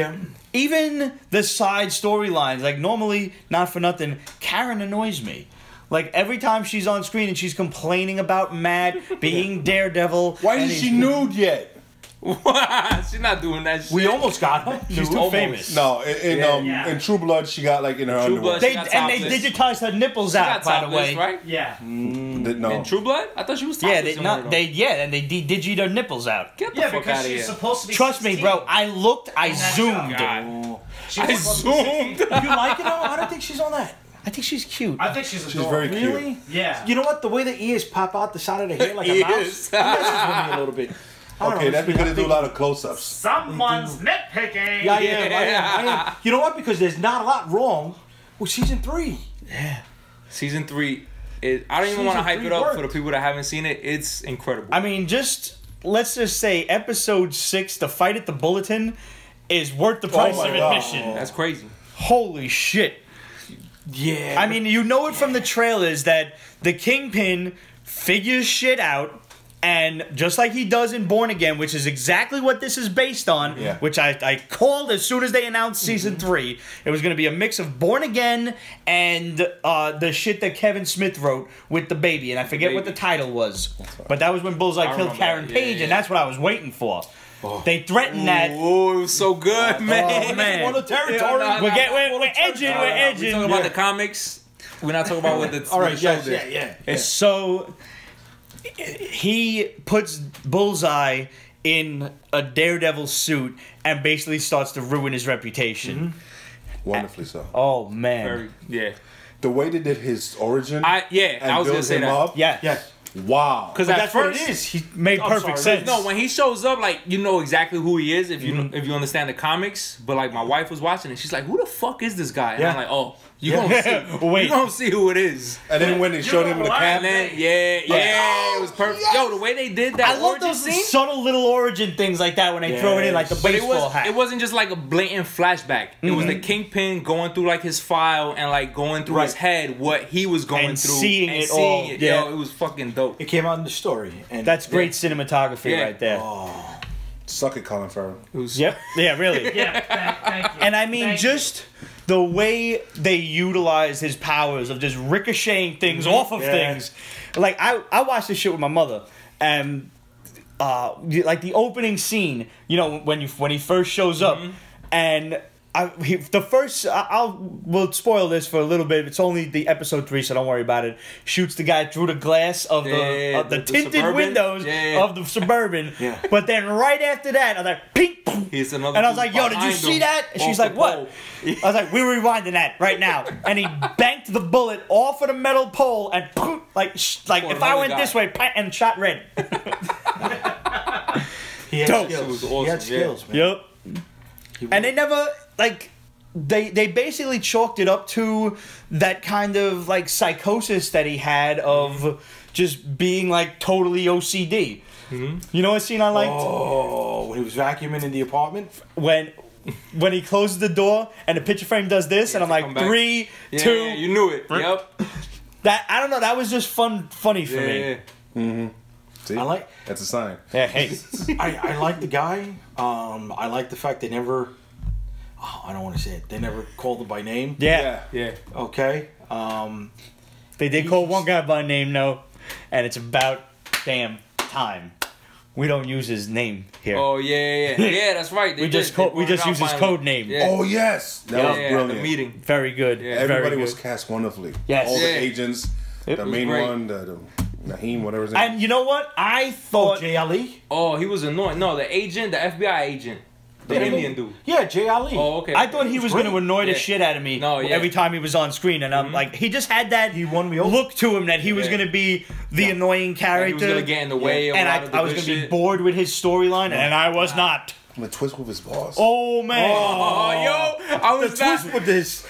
[SPEAKER 1] even the side storylines, like normally, not for nothing, Karen annoys me. Like every time she's on screen and she's complaining about Matt being Daredevil.
[SPEAKER 5] Why isn't she nude yet?
[SPEAKER 3] She's not doing that shit.
[SPEAKER 2] We almost got her.
[SPEAKER 1] She's too famous.
[SPEAKER 5] No, in True Blood, she got like in her
[SPEAKER 3] True
[SPEAKER 5] underwear.
[SPEAKER 3] Blood,
[SPEAKER 1] They
[SPEAKER 3] got
[SPEAKER 1] digitized her nipples out, by the way.
[SPEAKER 3] right?
[SPEAKER 4] Yeah.
[SPEAKER 5] No.
[SPEAKER 3] In True Blood? I thought she was
[SPEAKER 1] Yeah,
[SPEAKER 3] topless.
[SPEAKER 1] and they digited her nipples out.
[SPEAKER 3] Get the
[SPEAKER 4] Yeah,
[SPEAKER 3] fuck
[SPEAKER 4] because
[SPEAKER 3] out of
[SPEAKER 4] she's
[SPEAKER 3] here.
[SPEAKER 4] supposed to be
[SPEAKER 1] Trust me,
[SPEAKER 4] 16.
[SPEAKER 1] bro. I looked, I
[SPEAKER 4] that
[SPEAKER 1] zoomed.
[SPEAKER 3] God.
[SPEAKER 4] She's
[SPEAKER 3] I
[SPEAKER 4] supposed to be 16.
[SPEAKER 3] zoomed.
[SPEAKER 2] You like it? I don't think she's on that.
[SPEAKER 1] I think she's cute.
[SPEAKER 4] I think she's adorable.
[SPEAKER 5] very cute.
[SPEAKER 2] Really?
[SPEAKER 4] Yeah.
[SPEAKER 2] You know what? The way the ears pop out the side of the hair like a mouse
[SPEAKER 3] Ears.
[SPEAKER 2] it messes with me a little bit. I don't
[SPEAKER 5] Okay,
[SPEAKER 2] know,
[SPEAKER 5] that's because they do a lot of close-ups.
[SPEAKER 4] Someone's nitpicking.
[SPEAKER 2] Yeah, I am. You know what? Because there's not a lot wrong with season 3.
[SPEAKER 3] Season 3, I don't even want to hype it up for the people that haven't seen it. It's incredible.
[SPEAKER 1] I mean, let's just say episode 6, the fight at the Bulletin, is worth the price
[SPEAKER 5] my
[SPEAKER 1] of
[SPEAKER 5] God.
[SPEAKER 1] admission.
[SPEAKER 3] That's crazy.
[SPEAKER 1] Holy shit.
[SPEAKER 2] Yeah.
[SPEAKER 1] I mean, you know it from the trailers that the Kingpin figures shit out, and just like he does in Born Again, which is exactly what this is based on,
[SPEAKER 5] Yeah.
[SPEAKER 1] which I called as soon as they announced season 3, it was going to be a mix of Born Again and the shit that Kevin Smith wrote with the baby, and I forget what the title was, but that was when Bullseye killed
[SPEAKER 3] remember
[SPEAKER 1] Karen
[SPEAKER 3] that.
[SPEAKER 1] Page,
[SPEAKER 3] Yeah.
[SPEAKER 1] and that's what I was waiting for. They threatened that.
[SPEAKER 3] Oh, it was so good, man.
[SPEAKER 1] Oh, man.
[SPEAKER 2] One of the territory.
[SPEAKER 1] We're edging, we're
[SPEAKER 3] We're
[SPEAKER 1] edging.
[SPEAKER 3] talking about the comics. We're not talking about what the
[SPEAKER 2] All right,
[SPEAKER 3] what the show
[SPEAKER 2] yes,
[SPEAKER 3] did.
[SPEAKER 2] yeah.
[SPEAKER 1] So he puts Bullseye in a Daredevil suit and basically starts to ruin his reputation.
[SPEAKER 5] Wonderfully so.
[SPEAKER 1] Oh man.
[SPEAKER 3] Very, yeah.
[SPEAKER 5] The way they did his origin
[SPEAKER 3] I was
[SPEAKER 5] build
[SPEAKER 3] gonna say
[SPEAKER 5] him
[SPEAKER 3] that.
[SPEAKER 5] up,
[SPEAKER 1] Yeah.
[SPEAKER 2] Yes.
[SPEAKER 5] wow.
[SPEAKER 3] Because
[SPEAKER 1] But
[SPEAKER 3] at
[SPEAKER 1] that's what
[SPEAKER 3] first,
[SPEAKER 1] it is. He made
[SPEAKER 2] I'm
[SPEAKER 1] perfect
[SPEAKER 2] sorry,
[SPEAKER 1] sense.
[SPEAKER 3] no, when he shows up, like you know exactly who he is if you understand the comics. But like my wife was watching it, she's like, "Who the fuck is this guy?" And I'm like, "Oh, you gonna see?
[SPEAKER 1] Wait.
[SPEAKER 3] You gonna see who it is?"
[SPEAKER 5] And then when they showed him in the
[SPEAKER 4] know what?
[SPEAKER 5] cap,
[SPEAKER 3] And then it was perfect. Yo, the way they did that
[SPEAKER 1] I love
[SPEAKER 3] origin
[SPEAKER 1] those
[SPEAKER 3] scene.
[SPEAKER 1] subtle little origin things like that when they throw it in like the
[SPEAKER 3] But
[SPEAKER 1] baseball hat.
[SPEAKER 3] it wasn't just like a blatant flashback. It was the Kingpin going through like his file and like going through his head what he was going
[SPEAKER 1] And
[SPEAKER 3] through
[SPEAKER 1] seeing it all. Yeah.
[SPEAKER 3] Yo, it was fucking dope.
[SPEAKER 2] It came out in the story. And
[SPEAKER 1] That's great cinematography
[SPEAKER 3] Yeah.
[SPEAKER 1] right there.
[SPEAKER 5] suck it, Colin Farrell.
[SPEAKER 3] It was
[SPEAKER 1] Yep. Yeah, really.
[SPEAKER 4] Yeah, thank you.
[SPEAKER 1] And I mean,
[SPEAKER 4] Thank
[SPEAKER 1] just the way they utilize his powers of just ricocheting things off of things. Like, I watched this shit with my mother, and like the opening scene, you know, when he first shows up, and we'll spoil this for a little bit. It's only the episode 3, so don't worry about it. Shoots the guy through the glass of the tinted
[SPEAKER 3] Suburban.
[SPEAKER 1] windows of the Suburban. But then right after that, I was like, ping,
[SPEAKER 3] Here's another
[SPEAKER 1] and I was
[SPEAKER 3] dude
[SPEAKER 1] like, yo, did you
[SPEAKER 3] behind
[SPEAKER 1] see
[SPEAKER 3] him
[SPEAKER 1] that? And she's
[SPEAKER 3] off
[SPEAKER 1] like,
[SPEAKER 3] the
[SPEAKER 1] what?
[SPEAKER 3] pole.
[SPEAKER 1] I was like, we're rewinding that right now. And he banked the bullet off of the metal pole and like if I
[SPEAKER 3] another
[SPEAKER 1] went
[SPEAKER 3] guy.
[SPEAKER 1] this way, and shot red.
[SPEAKER 2] He had
[SPEAKER 1] Dope.
[SPEAKER 2] skills.
[SPEAKER 3] It was
[SPEAKER 2] He
[SPEAKER 3] awesome,
[SPEAKER 2] had skills, man.
[SPEAKER 1] Yep. And they never like they basically chalked it up to that kind of like psychosis that he had of just being like totally OCD. You know what scene I liked?
[SPEAKER 2] Oh, when he was vacuuming in the apartment.
[SPEAKER 1] When he closes the door and the picture frame does this, and I'm
[SPEAKER 3] come
[SPEAKER 1] like,
[SPEAKER 3] back.
[SPEAKER 1] 3,
[SPEAKER 3] Yeah,
[SPEAKER 1] 2.
[SPEAKER 3] you knew it. Yep.
[SPEAKER 1] That I don't know. That was just funny for me.
[SPEAKER 5] See?
[SPEAKER 2] I like.
[SPEAKER 5] That's a sign.
[SPEAKER 1] Yeah, hey.
[SPEAKER 2] I like the guy. I like the fact they never. Oh, I don't want to say it. They never called him by name.
[SPEAKER 1] Yeah.
[SPEAKER 3] Yeah.
[SPEAKER 2] Okay.
[SPEAKER 1] They did call one guy by name, though, and it's about damn time. We don't use his name here.
[SPEAKER 3] Oh yeah. Yeah, that's right. They
[SPEAKER 1] we just
[SPEAKER 3] did. They
[SPEAKER 1] we just
[SPEAKER 3] brought it
[SPEAKER 1] use
[SPEAKER 3] out
[SPEAKER 1] his
[SPEAKER 3] finally.
[SPEAKER 1] code name.
[SPEAKER 3] Yeah.
[SPEAKER 5] Oh yes, that was
[SPEAKER 3] Yeah,
[SPEAKER 5] brilliant.
[SPEAKER 3] the meeting.
[SPEAKER 1] Very good.
[SPEAKER 3] Yeah.
[SPEAKER 1] Very
[SPEAKER 5] Everybody
[SPEAKER 1] good.
[SPEAKER 5] was cast wonderfully.
[SPEAKER 1] Yes.
[SPEAKER 5] All
[SPEAKER 3] Yeah.
[SPEAKER 5] the agents,
[SPEAKER 1] It
[SPEAKER 5] the
[SPEAKER 1] was
[SPEAKER 5] main
[SPEAKER 3] great.
[SPEAKER 5] one, Naheem, whatever his name.
[SPEAKER 1] And you know what? I thought
[SPEAKER 2] Jay Ali.
[SPEAKER 3] Oh, he was annoying. No, the agent, the FBI agent, the Indian dude.
[SPEAKER 2] Yeah, Jay Ali.
[SPEAKER 3] Oh, okay.
[SPEAKER 1] I thought he was going to annoy the
[SPEAKER 3] Yeah.
[SPEAKER 1] shit out of me
[SPEAKER 3] No, yeah.
[SPEAKER 1] every time he was on screen, and I'm like, he just had that
[SPEAKER 2] He won me over.
[SPEAKER 1] look to him that he was
[SPEAKER 3] Yeah.
[SPEAKER 1] going to be the annoying
[SPEAKER 3] And
[SPEAKER 1] character,
[SPEAKER 3] he was gonna get in the way of a
[SPEAKER 1] and
[SPEAKER 3] lot of the
[SPEAKER 1] I was
[SPEAKER 3] good
[SPEAKER 1] going to be
[SPEAKER 3] shit.
[SPEAKER 1] bored with his storyline, and I was not.
[SPEAKER 5] The twist with his boss.
[SPEAKER 1] Oh man!
[SPEAKER 3] Oh, yo, I was
[SPEAKER 2] Twist with his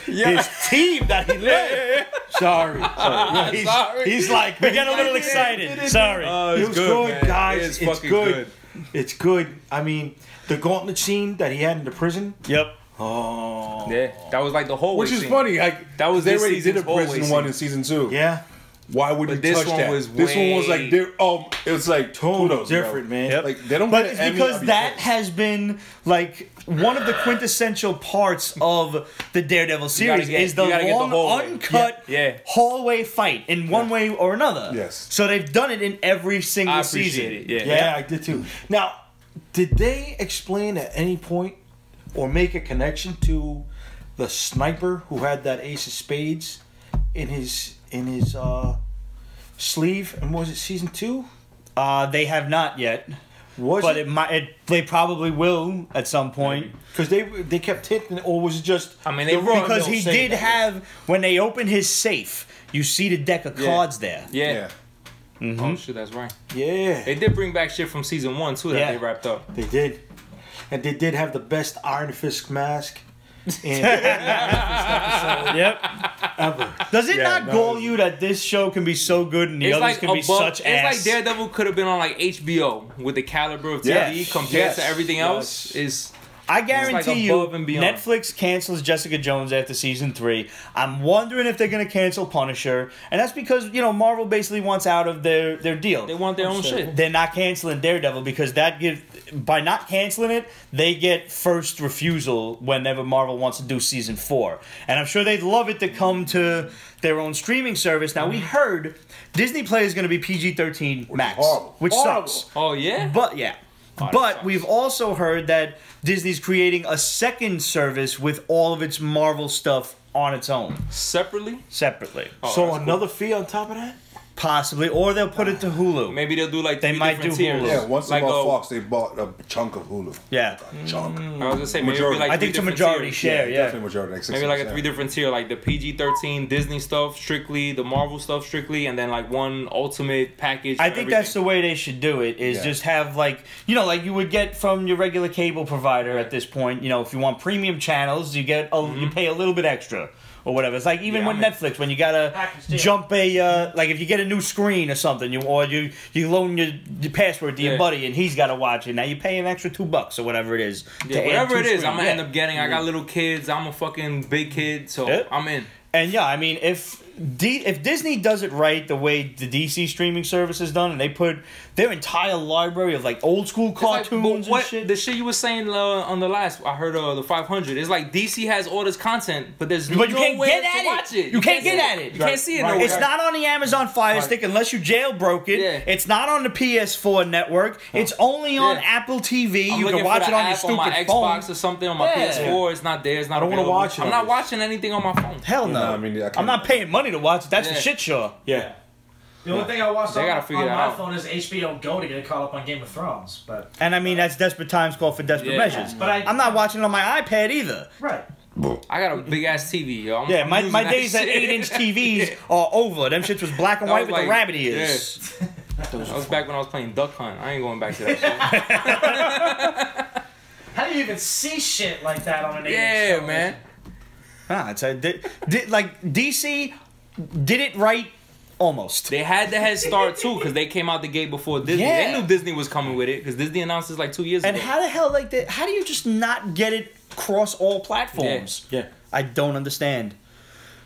[SPEAKER 2] team that he led. Sorry. Yeah, he's,
[SPEAKER 3] Sorry.
[SPEAKER 2] he's like,
[SPEAKER 1] We got a little excited. Sorry.
[SPEAKER 2] It was good,
[SPEAKER 3] man.
[SPEAKER 2] guys.
[SPEAKER 3] It's
[SPEAKER 2] It's
[SPEAKER 3] fucking
[SPEAKER 2] good. It's good. I mean, the gauntlet scene that he had in the prison.
[SPEAKER 1] Yep.
[SPEAKER 2] Oh.
[SPEAKER 3] Yeah, that was like the whole.
[SPEAKER 5] Which is
[SPEAKER 3] scene.
[SPEAKER 5] funny. Like
[SPEAKER 3] That was
[SPEAKER 5] they
[SPEAKER 3] this
[SPEAKER 5] already did a
[SPEAKER 3] season's hallway
[SPEAKER 5] prison
[SPEAKER 3] scene.
[SPEAKER 5] one in season 2.
[SPEAKER 2] Yeah.
[SPEAKER 5] Why would
[SPEAKER 3] But
[SPEAKER 5] you
[SPEAKER 3] this
[SPEAKER 5] touch
[SPEAKER 3] one
[SPEAKER 5] that?
[SPEAKER 3] was
[SPEAKER 5] This one was like
[SPEAKER 3] way-
[SPEAKER 5] it's like kudos,
[SPEAKER 2] different,
[SPEAKER 5] bro.
[SPEAKER 2] man.
[SPEAKER 1] Yep.
[SPEAKER 5] Like they don't
[SPEAKER 1] But
[SPEAKER 5] get
[SPEAKER 1] it's
[SPEAKER 5] an Emmy,
[SPEAKER 1] because
[SPEAKER 5] I'd be
[SPEAKER 1] that
[SPEAKER 5] pissed.
[SPEAKER 1] has been like one of the quintessential parts of the Daredevil series is the
[SPEAKER 3] you gotta get the
[SPEAKER 1] long,
[SPEAKER 3] hallway.
[SPEAKER 1] uncut
[SPEAKER 3] Yeah.
[SPEAKER 1] hallway fight in one way or another.
[SPEAKER 5] Yes.
[SPEAKER 1] So they've done it in every single
[SPEAKER 3] I
[SPEAKER 1] season.
[SPEAKER 3] appreciate it. Yeah.
[SPEAKER 2] Yeah, I did too. Now, did they explain at any point or make a connection to the sniper who had that ace of spades in his sleeve? And was it season 2?
[SPEAKER 1] They have not yet,
[SPEAKER 2] Was
[SPEAKER 1] but
[SPEAKER 2] it?
[SPEAKER 1] they probably will at some point.
[SPEAKER 2] Because they kept hinting, or was it just?
[SPEAKER 3] I mean, they
[SPEAKER 2] the
[SPEAKER 3] wrote-
[SPEAKER 2] rumor
[SPEAKER 1] Because he
[SPEAKER 2] saying
[SPEAKER 1] did
[SPEAKER 2] that?
[SPEAKER 1] have, when they open his safe, you see the deck of
[SPEAKER 3] Yeah.
[SPEAKER 1] cards there.
[SPEAKER 3] Yeah.
[SPEAKER 5] Yeah.
[SPEAKER 3] Oh shit, that's right.
[SPEAKER 2] Yeah,
[SPEAKER 3] They did bring back shit from season 1 too that
[SPEAKER 1] Yeah.
[SPEAKER 3] they wrapped up.
[SPEAKER 2] they did, and they did have the best Iron Fist mask in
[SPEAKER 1] Yep.
[SPEAKER 2] ever.
[SPEAKER 1] Does it
[SPEAKER 5] Yeah,
[SPEAKER 1] not
[SPEAKER 5] no,
[SPEAKER 1] gall you that this show can be so good and the
[SPEAKER 3] It's
[SPEAKER 1] others
[SPEAKER 3] like
[SPEAKER 1] can be
[SPEAKER 3] above.
[SPEAKER 1] such
[SPEAKER 3] It's
[SPEAKER 1] ass?
[SPEAKER 3] like Daredevil could have been on like HBO with the caliber of TV
[SPEAKER 1] Yes.
[SPEAKER 3] compared
[SPEAKER 5] Yes.
[SPEAKER 3] to everything else. Is
[SPEAKER 1] I guarantee you,
[SPEAKER 3] above and beyond.
[SPEAKER 1] Netflix cancels Jessica Jones after season 3. I'm wondering if they're going to cancel Punisher, and that's because Marvel basically wants out of their deal.
[SPEAKER 3] they want their own shit.
[SPEAKER 1] They're not canceling Daredevil because by not canceling it, they get first refusal whenever Marvel wants to do season 4. And I'm sure they'd love it to come to their own streaming service. Now we heard Disney Play is going to be PG-13 max,
[SPEAKER 5] horrible.
[SPEAKER 1] which
[SPEAKER 5] Horrible.
[SPEAKER 1] sucks.
[SPEAKER 3] Oh yeah.
[SPEAKER 1] But yeah.
[SPEAKER 3] that
[SPEAKER 1] But
[SPEAKER 3] sucks.
[SPEAKER 1] we've also heard that Disney's creating a second service with all of its Marvel stuff on its own,
[SPEAKER 3] Separately.
[SPEAKER 1] separately.
[SPEAKER 2] So
[SPEAKER 3] that's
[SPEAKER 2] another fee on top of that?
[SPEAKER 1] Possibly. Or they'll put it to Hulu.
[SPEAKER 3] Maybe they'll do like
[SPEAKER 1] They
[SPEAKER 3] 3
[SPEAKER 1] might
[SPEAKER 3] different
[SPEAKER 1] do
[SPEAKER 3] tiers.
[SPEAKER 1] Hulu.
[SPEAKER 5] Yeah, once they
[SPEAKER 3] like
[SPEAKER 5] bought Fox, they bought a chunk of Hulu.
[SPEAKER 1] Yeah.
[SPEAKER 5] A chunk.
[SPEAKER 3] I was gonna say maybe it'll
[SPEAKER 5] Majority.
[SPEAKER 3] be like
[SPEAKER 1] I
[SPEAKER 3] 3
[SPEAKER 1] think it's a
[SPEAKER 3] different
[SPEAKER 1] majority
[SPEAKER 3] tiers.
[SPEAKER 1] share, yeah.
[SPEAKER 5] Definitely majority. Like
[SPEAKER 3] Maybe like a
[SPEAKER 5] 60%.
[SPEAKER 3] 3 different tier, like the PG-13 Disney stuff strictly, the Marvel stuff strictly, and then like one ultimate package.
[SPEAKER 1] I
[SPEAKER 3] for
[SPEAKER 1] think
[SPEAKER 3] everything.
[SPEAKER 1] that's the way they should do it, is
[SPEAKER 5] Yeah.
[SPEAKER 1] just have like like you would get from your regular cable provider at this point. If you want premium channels, you get you pay a little bit extra. Or whatever. It's like even
[SPEAKER 3] Yeah,
[SPEAKER 1] with
[SPEAKER 3] I mean-
[SPEAKER 1] Netflix, when you gotta
[SPEAKER 4] Package deal.
[SPEAKER 1] jump like if you get a new screen or something, you loan your password to your
[SPEAKER 3] Yeah.
[SPEAKER 1] buddy and he's gotta watch it. Now you pay an extra $2 or whatever it is.
[SPEAKER 3] Yeah,
[SPEAKER 1] to add
[SPEAKER 3] whatever
[SPEAKER 1] two
[SPEAKER 3] it is,
[SPEAKER 1] screens.
[SPEAKER 3] I'm gonna
[SPEAKER 1] Yeah.
[SPEAKER 3] end up getting. I got little kids. I'm a fucking big kid, so
[SPEAKER 1] Yeah.
[SPEAKER 3] I'm in.
[SPEAKER 1] And yeah, I mean, if Disney does it right the way the DC streaming service is done, and they put their entire library of like old school
[SPEAKER 3] It's like,
[SPEAKER 1] cartoons
[SPEAKER 3] but what
[SPEAKER 1] and shit.
[SPEAKER 3] the shit you were saying on the last, I heard the 500. It's like DC has all this content, but there's
[SPEAKER 1] But you can't
[SPEAKER 3] nowhere
[SPEAKER 1] get
[SPEAKER 3] to
[SPEAKER 1] at
[SPEAKER 3] watch
[SPEAKER 1] it.
[SPEAKER 3] it.
[SPEAKER 1] You can't
[SPEAKER 3] see
[SPEAKER 1] get at it.
[SPEAKER 3] You can't see it
[SPEAKER 2] Right.
[SPEAKER 3] nowhere.
[SPEAKER 1] It's not on the Amazon Fire Stick unless you jailbroke it.
[SPEAKER 3] Yeah.
[SPEAKER 1] It's not on the PS4 network. It's only on
[SPEAKER 3] Yeah.
[SPEAKER 1] Apple TV.
[SPEAKER 3] I'm
[SPEAKER 1] You
[SPEAKER 3] looking
[SPEAKER 1] can watch
[SPEAKER 3] for
[SPEAKER 1] it
[SPEAKER 3] the
[SPEAKER 1] on your
[SPEAKER 3] app on my
[SPEAKER 1] stupid
[SPEAKER 3] Xbox
[SPEAKER 1] phone.
[SPEAKER 3] or something on my
[SPEAKER 1] Yeah.
[SPEAKER 3] PS4. It's not there. It's not.
[SPEAKER 2] I don't wanna
[SPEAKER 3] available.
[SPEAKER 2] watch it
[SPEAKER 3] I'm
[SPEAKER 2] on
[SPEAKER 3] not
[SPEAKER 2] this.
[SPEAKER 3] watching anything on my phone.
[SPEAKER 1] Hell no.
[SPEAKER 5] I mean, I can't-
[SPEAKER 1] I'm not paying money to watch it. That's
[SPEAKER 3] Yeah.
[SPEAKER 1] a shit show.
[SPEAKER 2] Yeah.
[SPEAKER 4] The only thing I watched
[SPEAKER 3] They
[SPEAKER 4] on,
[SPEAKER 3] gotta figure
[SPEAKER 4] on
[SPEAKER 3] that
[SPEAKER 4] my
[SPEAKER 3] out.
[SPEAKER 4] phone is HBO Go to get caught up on Game of Thrones. But
[SPEAKER 1] And I mean, that's desperate times call for desperate
[SPEAKER 3] Yeah.
[SPEAKER 1] measures.
[SPEAKER 4] But
[SPEAKER 1] I'm not watching it on my iPad either.
[SPEAKER 4] right.
[SPEAKER 3] I got a big ass TV, yo.
[SPEAKER 1] Yeah,
[SPEAKER 3] I'm
[SPEAKER 1] my
[SPEAKER 3] using that
[SPEAKER 1] days at
[SPEAKER 3] shit.
[SPEAKER 1] 8-inch TVs are over. Them shits was black and
[SPEAKER 3] That
[SPEAKER 1] white
[SPEAKER 3] was
[SPEAKER 1] with the
[SPEAKER 3] like-
[SPEAKER 1] rabbit ears.
[SPEAKER 3] That was back when I was playing Duck Hunt. I ain't going back to that shit.
[SPEAKER 4] How do you even see shit like that on an 8-inch
[SPEAKER 3] Yeah,
[SPEAKER 4] television?
[SPEAKER 3] man.
[SPEAKER 1] It's like DC did it right almost.
[SPEAKER 3] They had the head start too because they came out the gate before Disney.
[SPEAKER 1] Yeah.
[SPEAKER 3] They knew Disney was coming with it because Disney announced this like 2 years
[SPEAKER 1] And
[SPEAKER 3] ago.
[SPEAKER 1] how the hell how do you just not get it across all platforms?
[SPEAKER 2] Yeah.
[SPEAKER 1] I don't understand.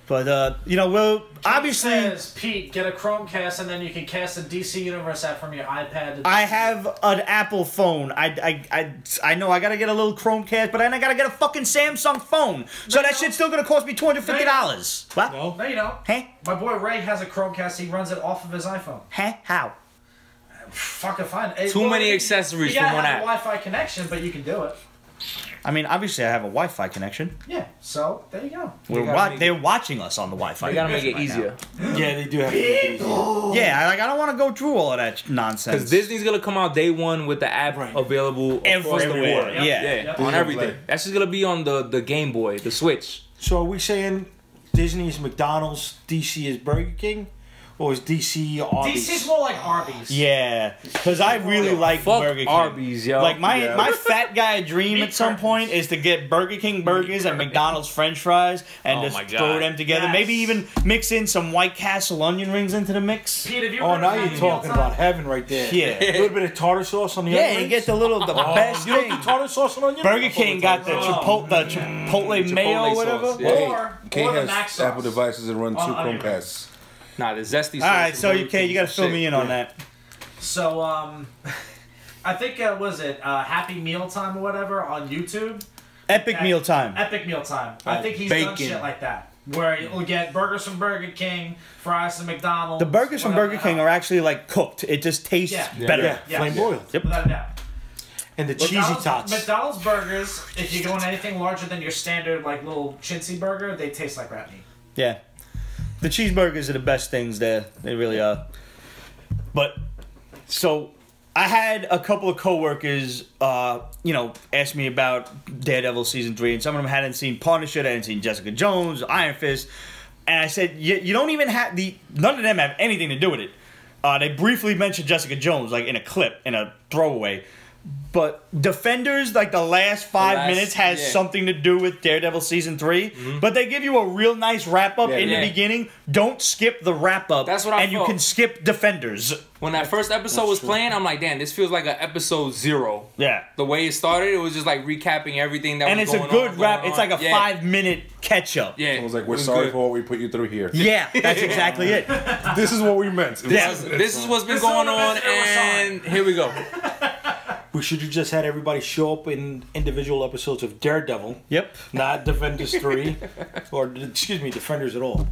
[SPEAKER 1] But well, obviously
[SPEAKER 4] Says, Pete, get a Chromecast and then you can cast the DC Universe app from your iPad.
[SPEAKER 1] I have an Apple phone. I know I gotta get a little Chromecast, but then I gotta get a fucking Samsung phone. So that shit's still gonna cost me $250. What?
[SPEAKER 2] No.
[SPEAKER 4] No, you don't.
[SPEAKER 1] Huh?
[SPEAKER 4] My boy Ray has a Chromecast. He runs it off of his iPhone.
[SPEAKER 1] Huh? How?
[SPEAKER 4] Fucking fine.
[SPEAKER 3] Too many accessories
[SPEAKER 4] you
[SPEAKER 3] for
[SPEAKER 4] gotta
[SPEAKER 3] one
[SPEAKER 4] have
[SPEAKER 3] app.
[SPEAKER 4] a Wi-Fi connection, but you can do it.
[SPEAKER 1] I mean, obviously, I have a Wi-Fi connection.
[SPEAKER 4] Yeah, so there you go.
[SPEAKER 1] They're watching us on the Wi-Fi.
[SPEAKER 3] They gotta make it
[SPEAKER 1] right
[SPEAKER 3] easier.
[SPEAKER 2] Yeah, they do have to make it easy.
[SPEAKER 1] Yeah, I don't want to go through all of that nonsense.
[SPEAKER 3] Because Disney's gonna come out day one with the app available across the
[SPEAKER 1] Everywhere.
[SPEAKER 3] board.
[SPEAKER 1] Yeah.
[SPEAKER 3] On everything. That's just gonna be on the Game Boy, the Switch.
[SPEAKER 2] So are we saying Disney is McDonald's, DC is Burger King? Or is DC Arby's?
[SPEAKER 4] DC's more like Arby's.
[SPEAKER 1] Yeah, because I really like
[SPEAKER 3] Fuck
[SPEAKER 1] Burger King.
[SPEAKER 3] Arby's, yo.
[SPEAKER 1] Like my fat guy dream at some point is to get Burger King burgers and McDonald's French fries and
[SPEAKER 3] Oh
[SPEAKER 1] just
[SPEAKER 3] my God.
[SPEAKER 1] throw them together.
[SPEAKER 4] Yes.
[SPEAKER 1] Maybe even mix in some White Castle onion rings into the mix.
[SPEAKER 4] Pete, have you
[SPEAKER 2] Oh,
[SPEAKER 4] ever
[SPEAKER 2] now
[SPEAKER 4] had
[SPEAKER 2] you're
[SPEAKER 4] Happy
[SPEAKER 2] talking
[SPEAKER 4] Meal
[SPEAKER 2] about
[SPEAKER 4] time?
[SPEAKER 2] heaven right there.
[SPEAKER 1] Yeah.
[SPEAKER 2] A little bit of tartar sauce on the
[SPEAKER 1] Yeah,
[SPEAKER 2] onions.
[SPEAKER 1] you get the best
[SPEAKER 2] You don't
[SPEAKER 1] thing.
[SPEAKER 2] do tartar sauce on onions?
[SPEAKER 1] Burger King got the Chipotle mayo or whatever.
[SPEAKER 3] sauce, yeah.
[SPEAKER 4] Or
[SPEAKER 5] Kate
[SPEAKER 4] the
[SPEAKER 5] has
[SPEAKER 4] Mac sauce.
[SPEAKER 5] Apple devices that run 2
[SPEAKER 4] On onion
[SPEAKER 5] Chromecasts.
[SPEAKER 3] Nah, the zesty sauce.
[SPEAKER 1] All right,
[SPEAKER 3] is
[SPEAKER 1] so
[SPEAKER 3] Burger
[SPEAKER 1] you got to
[SPEAKER 3] King
[SPEAKER 1] fill
[SPEAKER 3] shit.
[SPEAKER 1] me in on that.
[SPEAKER 4] So, I think, was it Happy Meal Time or whatever on YouTube?
[SPEAKER 1] Epic meal time.
[SPEAKER 4] Epic Meal Time. I think he's
[SPEAKER 3] bacon.
[SPEAKER 4] done shit like that. Where you'll get burgers from Burger King, fries from McDonald's.
[SPEAKER 1] The burgers from
[SPEAKER 4] whatever
[SPEAKER 1] Burger
[SPEAKER 4] the
[SPEAKER 1] King
[SPEAKER 4] hell.
[SPEAKER 1] are actually like cooked. It just tastes
[SPEAKER 4] Yeah.
[SPEAKER 1] better.
[SPEAKER 2] Yeah,
[SPEAKER 4] Yeah.
[SPEAKER 2] flame boiled.
[SPEAKER 1] Yep.
[SPEAKER 4] Without a doubt.
[SPEAKER 2] And the cheesy tots.
[SPEAKER 4] McDonald's burgers, if you go in anything larger than your standard, like, little chintzy burger, they taste like rat meat.
[SPEAKER 1] Yeah. The cheeseburgers are the best things there. They really are. But, so, I had a couple of coworkers, ask me about Daredevil Season 3, and some of them hadn't seen Punisher, they hadn't seen Jessica Jones, Iron Fist, and I said, you don't even have, none of them have anything to do with it. They briefly mentioned Jessica Jones, like in a clip, in a throwaway. But Defenders, like the last 5 minutes, has something to do with Daredevil Season 3.
[SPEAKER 3] Mm-hmm.
[SPEAKER 1] But they give you a real nice wrap-up in
[SPEAKER 3] Yeah.
[SPEAKER 1] the beginning. Don't skip the wrap-up.
[SPEAKER 3] That's what I
[SPEAKER 1] And you
[SPEAKER 3] felt.
[SPEAKER 1] can skip Defenders.
[SPEAKER 3] When that first episode was playing, I'm like, damn, this feels like an episode 0.
[SPEAKER 1] Yeah.
[SPEAKER 3] The way it started, it was just like recapping everything that
[SPEAKER 1] And
[SPEAKER 3] was
[SPEAKER 1] it's
[SPEAKER 3] going
[SPEAKER 1] a good
[SPEAKER 3] on,
[SPEAKER 1] wrap.
[SPEAKER 3] going
[SPEAKER 1] It's like a
[SPEAKER 3] on. Yeah.
[SPEAKER 1] 5-minute catch-up.
[SPEAKER 3] Yeah.
[SPEAKER 5] I was like, we're
[SPEAKER 3] It was
[SPEAKER 5] sorry
[SPEAKER 3] good.
[SPEAKER 5] for what we put you through here.
[SPEAKER 1] Yeah, that's exactly it.
[SPEAKER 5] This is what we meant.
[SPEAKER 1] Yeah.
[SPEAKER 3] This is what's been
[SPEAKER 4] This is
[SPEAKER 3] going
[SPEAKER 4] what
[SPEAKER 3] on,
[SPEAKER 4] the best
[SPEAKER 3] and here we go.
[SPEAKER 2] We should have just had everybody show up in individual episodes of Daredevil,
[SPEAKER 1] Yep.
[SPEAKER 2] not Defenders 3, or excuse me, Defenders at all.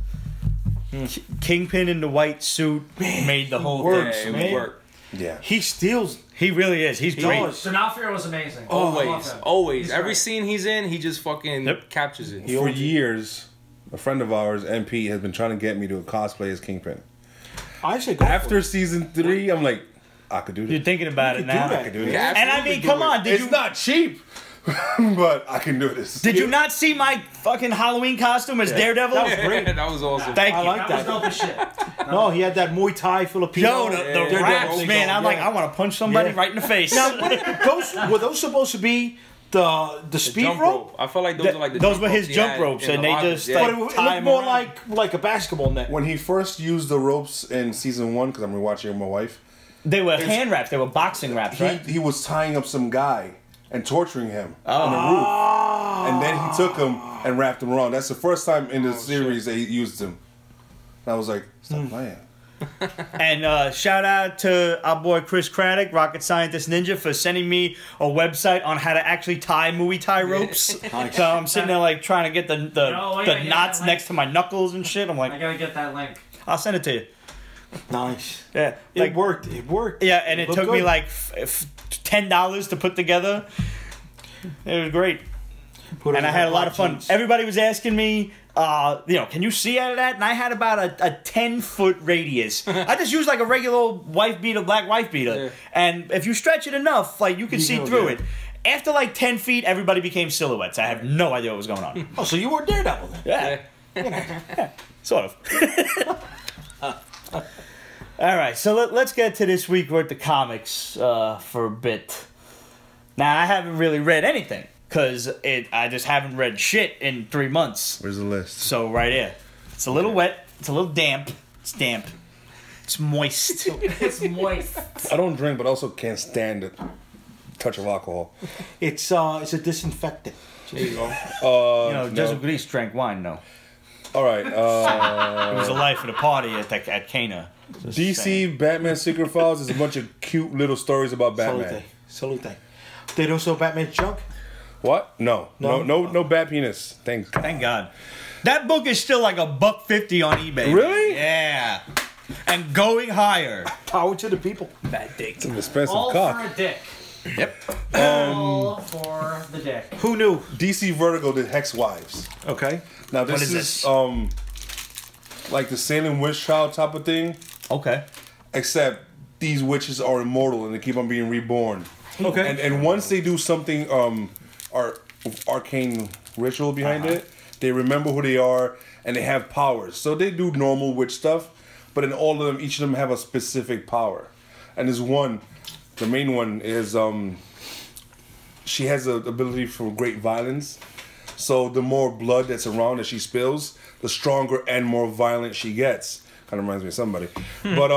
[SPEAKER 1] Kingpin in the white suit made the whole
[SPEAKER 2] works,
[SPEAKER 1] thing.
[SPEAKER 3] Yeah,
[SPEAKER 2] man.
[SPEAKER 3] it worked.
[SPEAKER 5] Yeah.
[SPEAKER 2] He steals.
[SPEAKER 1] He really is. He's great.
[SPEAKER 2] does.
[SPEAKER 4] D'Onofrio was amazing. I love
[SPEAKER 3] Always,
[SPEAKER 4] him.
[SPEAKER 3] always.
[SPEAKER 4] He's
[SPEAKER 3] Every
[SPEAKER 4] great.
[SPEAKER 3] scene he's in, he just fucking
[SPEAKER 1] Yep.
[SPEAKER 3] captures it.
[SPEAKER 5] For years, a friend of ours, MP, has been trying to get me to cosplay as Kingpin.
[SPEAKER 2] I say go
[SPEAKER 5] After season 3, I'm like, I could do
[SPEAKER 1] You're
[SPEAKER 5] this.
[SPEAKER 1] thinking about
[SPEAKER 2] You
[SPEAKER 1] it
[SPEAKER 2] could do
[SPEAKER 1] now.
[SPEAKER 2] that.
[SPEAKER 5] I could do
[SPEAKER 3] You
[SPEAKER 5] this.
[SPEAKER 3] can
[SPEAKER 1] And I
[SPEAKER 3] absolutely
[SPEAKER 1] mean,
[SPEAKER 3] do
[SPEAKER 1] come
[SPEAKER 3] it.
[SPEAKER 1] on. Did
[SPEAKER 5] It's
[SPEAKER 1] you
[SPEAKER 5] not cheap, but I can do this.
[SPEAKER 1] did you not see my fucking Halloween costume as Daredevil?
[SPEAKER 2] That was great.
[SPEAKER 3] That was awesome.
[SPEAKER 1] Thank
[SPEAKER 2] I
[SPEAKER 1] you.
[SPEAKER 2] like
[SPEAKER 4] That was
[SPEAKER 2] that.
[SPEAKER 4] dope as shit.
[SPEAKER 2] No, he had that Muay Thai Filipino.
[SPEAKER 1] Yo, the
[SPEAKER 3] Yeah.
[SPEAKER 1] raps,
[SPEAKER 2] Yeah.
[SPEAKER 1] man. I'm like, I want to punch somebody
[SPEAKER 2] Yeah.
[SPEAKER 1] right in the face.
[SPEAKER 2] Now, were those supposed to be the speed
[SPEAKER 3] Jump
[SPEAKER 2] rope?
[SPEAKER 3] I felt like those are like the
[SPEAKER 1] Those
[SPEAKER 3] jump
[SPEAKER 1] were his
[SPEAKER 3] ropes he
[SPEAKER 1] jump
[SPEAKER 3] had
[SPEAKER 1] ropes,
[SPEAKER 3] in
[SPEAKER 1] and
[SPEAKER 3] the
[SPEAKER 1] they
[SPEAKER 3] locker.
[SPEAKER 1] just,
[SPEAKER 3] Yeah.
[SPEAKER 2] But it
[SPEAKER 1] tie
[SPEAKER 2] looked
[SPEAKER 1] him
[SPEAKER 2] more
[SPEAKER 1] around.
[SPEAKER 2] like a basketball net.
[SPEAKER 5] When he first used the ropes in season 1, because I'm rewatching it with my wife,
[SPEAKER 1] They were hand wraps. They were boxing wraps, right?
[SPEAKER 5] he was tying up some guy and torturing him on the roof. And then he took him and wrapped him around. That's the first time in the series that he used him. And I was like, stop playing.
[SPEAKER 1] And shout out to our boy Chris Craddock, Rocket Scientist Ninja, for sending me a website on how to actually tie Muay Thai ropes. So I'm sitting there like trying to get the
[SPEAKER 4] No, wait, I get
[SPEAKER 1] knots
[SPEAKER 4] that
[SPEAKER 1] next to my knuckles and shit. I'm
[SPEAKER 4] I
[SPEAKER 1] like,
[SPEAKER 4] gotta get that link.
[SPEAKER 1] I'll send it to you.
[SPEAKER 2] Nice.
[SPEAKER 1] Yeah,
[SPEAKER 2] It
[SPEAKER 1] like,
[SPEAKER 2] worked. It worked.
[SPEAKER 1] yeah, and it
[SPEAKER 2] looked
[SPEAKER 1] took me
[SPEAKER 2] good.
[SPEAKER 1] like $10 to put together. It was great.
[SPEAKER 2] Put it
[SPEAKER 1] And I
[SPEAKER 2] in
[SPEAKER 1] had
[SPEAKER 2] my
[SPEAKER 1] a lot of fun.
[SPEAKER 2] jeans.
[SPEAKER 1] Everybody was asking me, can you see out of that? And I had about a 10-foot radius. I just used like a regular old wife beater, black wife beater.
[SPEAKER 3] Yeah.
[SPEAKER 1] And if you stretch it enough, like you can see
[SPEAKER 2] know,
[SPEAKER 1] through
[SPEAKER 2] yeah.
[SPEAKER 1] it. After like 10 feet, everybody became silhouettes. I have no idea what was going on.
[SPEAKER 2] Oh, so you were Daredevil then?
[SPEAKER 1] Yeah, sort of. All right, so let's get to this week worth of comics for a bit. Now, I haven't really read anything because I just haven't read shit in 3 months.
[SPEAKER 5] Where's the list?
[SPEAKER 1] So right here, it's a little wet. It's a little damp. It's damp. It's moist.
[SPEAKER 4] It's moist.
[SPEAKER 5] I don't drink, but also can't stand the touch of alcohol.
[SPEAKER 2] It's a disinfectant.
[SPEAKER 3] There you go.
[SPEAKER 1] Joseph Grease drank wine, though.
[SPEAKER 5] All right.
[SPEAKER 1] It was the life of the party at Cana.
[SPEAKER 5] DC Batman Secret Files is a bunch of cute little stories about Batman.
[SPEAKER 2] Salute. They don't sell Batman junk?
[SPEAKER 5] What? No bat penis. Thank God.
[SPEAKER 1] Thank God. That book is still like $1.50 on eBay.
[SPEAKER 5] Really?
[SPEAKER 1] Yeah. And going higher.
[SPEAKER 2] Power to the people.
[SPEAKER 3] Bad dick.
[SPEAKER 5] It's an expensive
[SPEAKER 4] All
[SPEAKER 5] cock.
[SPEAKER 4] for a dick.
[SPEAKER 1] Yep.
[SPEAKER 4] All for the dick.
[SPEAKER 2] Who knew?
[SPEAKER 5] DC Vertigo did Hex Wives.
[SPEAKER 2] Okay.
[SPEAKER 5] Now this
[SPEAKER 1] What is
[SPEAKER 5] is
[SPEAKER 1] this?
[SPEAKER 5] like the Salem witch trial type of thing,
[SPEAKER 1] Okay.
[SPEAKER 5] except these witches are immortal and they keep on being reborn.
[SPEAKER 2] Okay.
[SPEAKER 5] And once they do something arcane ritual behind it, they remember who they are and they have powers. So they do normal witch stuff, but in all of them, each of them have a specific power. And there's one, the main one is she has the ability for great violence. So the more blood that's around that she spills, the stronger and more violent she gets. Kind of reminds me of somebody. But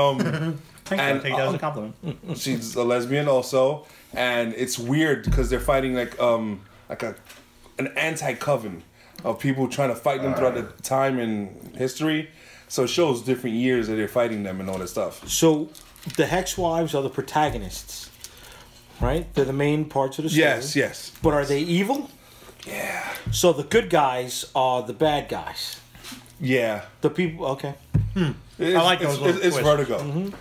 [SPEAKER 1] Thanks,
[SPEAKER 5] and,
[SPEAKER 1] I take that as a compliment.
[SPEAKER 5] she's a lesbian also, and it's weird because they're fighting like an anti-coven of people trying to fight them throughout the time in history. So it shows different years that they're fighting them and all that stuff.
[SPEAKER 2] So the Hex Wives are the protagonists, right? They're the main parts of the story.
[SPEAKER 5] Yes.
[SPEAKER 2] But are they evil?
[SPEAKER 5] Yeah.
[SPEAKER 2] So the good guys are the bad guys.
[SPEAKER 5] Yeah.
[SPEAKER 2] The people. Okay.
[SPEAKER 5] It's,
[SPEAKER 1] I like those little
[SPEAKER 5] It's
[SPEAKER 1] twists.
[SPEAKER 5] Vertigo.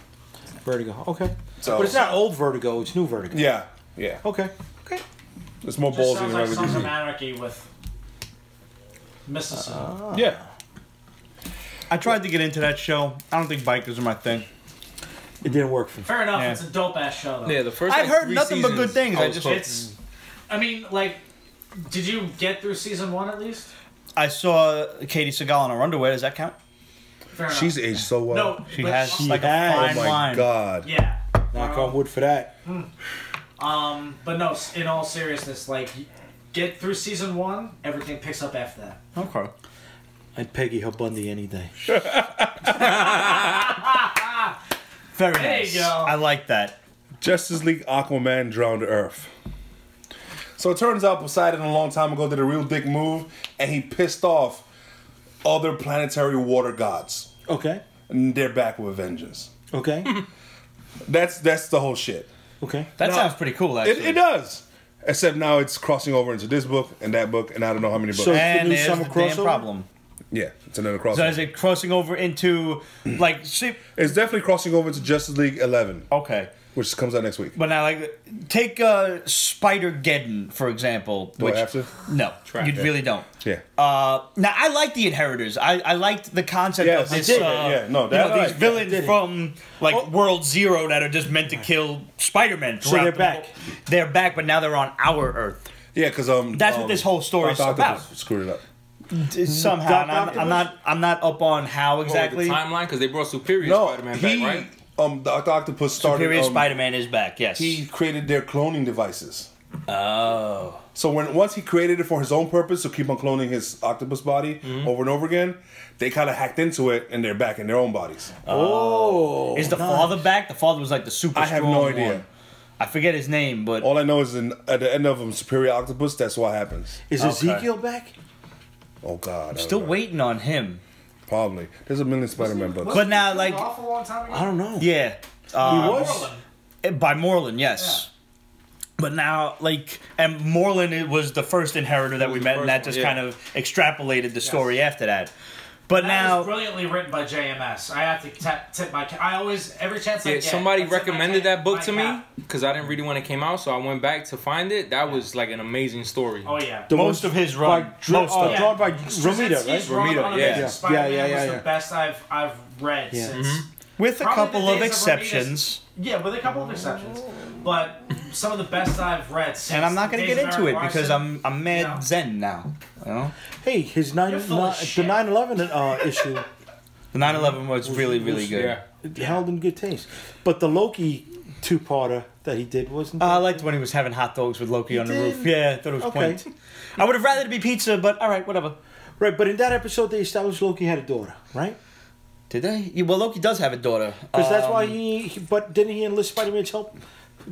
[SPEAKER 2] Vertigo. Okay.
[SPEAKER 5] So,
[SPEAKER 2] But it's not old Vertigo. It's new Vertigo.
[SPEAKER 5] Yeah.
[SPEAKER 2] Okay. Okay.
[SPEAKER 5] It's more
[SPEAKER 4] Just
[SPEAKER 5] ballsy
[SPEAKER 4] sounds
[SPEAKER 5] than
[SPEAKER 4] like
[SPEAKER 5] regular
[SPEAKER 4] Sons of
[SPEAKER 5] DC.
[SPEAKER 4] Anarchy with mysticism.
[SPEAKER 5] Yeah.
[SPEAKER 1] I tried to get into that show. I don't think bikers are my thing.
[SPEAKER 2] It didn't work for me.
[SPEAKER 4] Fair enough.
[SPEAKER 1] Yeah.
[SPEAKER 4] It's a dope ass show though.
[SPEAKER 3] Yeah, the first.
[SPEAKER 1] I've heard
[SPEAKER 3] 3
[SPEAKER 1] nothing but good
[SPEAKER 3] seasons,
[SPEAKER 1] things. I
[SPEAKER 3] was
[SPEAKER 1] just-
[SPEAKER 3] hooked.
[SPEAKER 4] It's. I mean, like, did you get through season 1 at least?
[SPEAKER 1] I saw Katie Seagal in her underwear. Does that count?
[SPEAKER 4] Fair enough.
[SPEAKER 5] She's aged so well.
[SPEAKER 4] No,
[SPEAKER 1] She
[SPEAKER 4] but-
[SPEAKER 1] has like
[SPEAKER 2] has.
[SPEAKER 1] a
[SPEAKER 5] Oh
[SPEAKER 1] fine
[SPEAKER 5] my
[SPEAKER 1] line.
[SPEAKER 5] god.
[SPEAKER 4] Yeah.
[SPEAKER 2] Knock on wood for that.
[SPEAKER 4] But no, in all seriousness, like, get through season 1, everything picks up after that.
[SPEAKER 1] Okay.
[SPEAKER 2] I'd Peggy Hill Bundy any day.
[SPEAKER 1] Very
[SPEAKER 4] There you
[SPEAKER 1] nice.
[SPEAKER 4] go.
[SPEAKER 1] I like that.
[SPEAKER 5] Justice League Aquaman drowned Earth. So it turns out Poseidon a long time ago did a real dick move, and he pissed off other planetary water gods.
[SPEAKER 2] Okay.
[SPEAKER 5] And they're back with a vengeance.
[SPEAKER 2] Okay.
[SPEAKER 5] That's the whole shit.
[SPEAKER 2] Okay.
[SPEAKER 1] That
[SPEAKER 5] No,
[SPEAKER 1] sounds pretty cool, actually.
[SPEAKER 5] It does. Except now it's crossing over into this book and that book, and I don't know how many books.
[SPEAKER 2] So-
[SPEAKER 1] And
[SPEAKER 2] New
[SPEAKER 1] there's
[SPEAKER 2] summer
[SPEAKER 1] the damn
[SPEAKER 2] crossover?
[SPEAKER 1] problem.
[SPEAKER 5] Yeah, it's another
[SPEAKER 1] So
[SPEAKER 5] crossover.
[SPEAKER 1] is it crossing over into, like, see,
[SPEAKER 5] It's definitely crossing over into Justice League 11,
[SPEAKER 1] okay.
[SPEAKER 5] which comes out next week.
[SPEAKER 1] But now, like, take Spider-Geddon, for example.
[SPEAKER 5] Do I have to?
[SPEAKER 1] No, you
[SPEAKER 3] yeah.
[SPEAKER 1] really don't.
[SPEAKER 5] Yeah.
[SPEAKER 1] Now, I like the Inheritors. I liked the concept
[SPEAKER 5] Yes,
[SPEAKER 1] of this.
[SPEAKER 5] I did. Yeah, no,
[SPEAKER 1] you
[SPEAKER 5] that
[SPEAKER 1] know,
[SPEAKER 5] I
[SPEAKER 1] these
[SPEAKER 5] like.
[SPEAKER 1] villains
[SPEAKER 2] did it.
[SPEAKER 1] from like World Zero that are just meant to kill Spider-Man.
[SPEAKER 2] So they're
[SPEAKER 1] throughout the
[SPEAKER 2] back.
[SPEAKER 1] whole- They're back, but now they're on our Earth.
[SPEAKER 5] Yeah, because
[SPEAKER 1] That's what this whole story is
[SPEAKER 5] Dr.
[SPEAKER 1] about.
[SPEAKER 5] Octopus screwed it up.
[SPEAKER 1] Somehow, and I'm not up on how
[SPEAKER 3] Exactly.
[SPEAKER 1] exactly.
[SPEAKER 3] The timeline because they brought Superior
[SPEAKER 5] No,
[SPEAKER 3] Spider-Man
[SPEAKER 5] he
[SPEAKER 3] back, right?
[SPEAKER 5] Dr. Octopus started.
[SPEAKER 1] Superior Spider-Man is back. Yes.
[SPEAKER 5] He created their cloning devices.
[SPEAKER 1] Oh.
[SPEAKER 5] So once he created it for his own purpose to keep on cloning his octopus body over and over again, they kind of hacked into it and they're back in their own bodies.
[SPEAKER 2] Oh.
[SPEAKER 1] Is the father back? The father was like the super
[SPEAKER 5] I have
[SPEAKER 1] strong
[SPEAKER 5] no idea.
[SPEAKER 1] one. I forget his name, but
[SPEAKER 5] All I know is at the end of Superior Octopus, that's what happens.
[SPEAKER 2] Is Ezekiel back?
[SPEAKER 5] Oh God, I don't
[SPEAKER 1] still
[SPEAKER 5] know.
[SPEAKER 1] waiting on him.
[SPEAKER 5] Probably. There's a million Spider-Man books.
[SPEAKER 1] But now, like,
[SPEAKER 4] An awful long time ago.
[SPEAKER 2] I don't know.
[SPEAKER 1] yeah.
[SPEAKER 2] He was?
[SPEAKER 4] Moreland.
[SPEAKER 1] By Moreland, yes. But now, like, and Moreland it was the first inheritor that we
[SPEAKER 3] the
[SPEAKER 1] met, and that
[SPEAKER 3] first
[SPEAKER 1] just
[SPEAKER 3] one,
[SPEAKER 1] kind of extrapolated the story after that. But
[SPEAKER 4] That
[SPEAKER 1] now,
[SPEAKER 4] was brilliantly written by JMS. I have to tip my cap. I always, every chance I
[SPEAKER 3] Yeah,
[SPEAKER 4] get.
[SPEAKER 3] somebody
[SPEAKER 4] I tip my
[SPEAKER 3] recommended
[SPEAKER 4] cap-
[SPEAKER 3] that book
[SPEAKER 4] my
[SPEAKER 3] to me
[SPEAKER 4] cap.
[SPEAKER 3] because I didn't read it when it came out, so I went back to find it. That was like an amazing story.
[SPEAKER 4] Oh yeah.
[SPEAKER 2] The
[SPEAKER 1] most
[SPEAKER 2] one
[SPEAKER 1] of his
[SPEAKER 2] by
[SPEAKER 1] run, most of
[SPEAKER 2] drawn by
[SPEAKER 4] Straczynski's
[SPEAKER 2] Romita,
[SPEAKER 4] run
[SPEAKER 2] right?
[SPEAKER 4] on
[SPEAKER 3] Romita,
[SPEAKER 4] Amazing
[SPEAKER 3] yeah.
[SPEAKER 4] Spider-Man
[SPEAKER 2] Yeah.
[SPEAKER 4] was the best I've read
[SPEAKER 2] Yeah.
[SPEAKER 4] since.
[SPEAKER 1] with a
[SPEAKER 4] Probably
[SPEAKER 1] couple
[SPEAKER 4] the
[SPEAKER 1] of
[SPEAKER 4] days of Romita's-
[SPEAKER 1] exceptions.
[SPEAKER 4] Yeah, with a couple of exceptions, but some of the best I've read. Since
[SPEAKER 1] And I'm not going to
[SPEAKER 4] Days
[SPEAKER 1] get
[SPEAKER 4] of
[SPEAKER 1] into it
[SPEAKER 4] Eric
[SPEAKER 1] because
[SPEAKER 4] Larson.
[SPEAKER 1] I'm mad
[SPEAKER 4] Yeah.
[SPEAKER 1] zen now. You know,
[SPEAKER 2] Hey, his
[SPEAKER 4] You're full of
[SPEAKER 2] the
[SPEAKER 4] shit.
[SPEAKER 2] 9/11 issue
[SPEAKER 1] the 9/11 was really good.
[SPEAKER 3] Yeah.
[SPEAKER 2] it held in good taste, but the Loki two-parter that he did wasn't.
[SPEAKER 1] I liked when he was having hot dogs with Loki on the
[SPEAKER 2] did?
[SPEAKER 1] roof. Yeah, I thought it was
[SPEAKER 2] Okay.
[SPEAKER 1] quaint. I would have rather it be pizza, but all right, whatever.
[SPEAKER 2] right, but in that episode they established Loki had a daughter, right?
[SPEAKER 1] Did they? Yeah, well, Loki does have a daughter.
[SPEAKER 2] Because that's why he. But didn't he enlist Spider-Man's help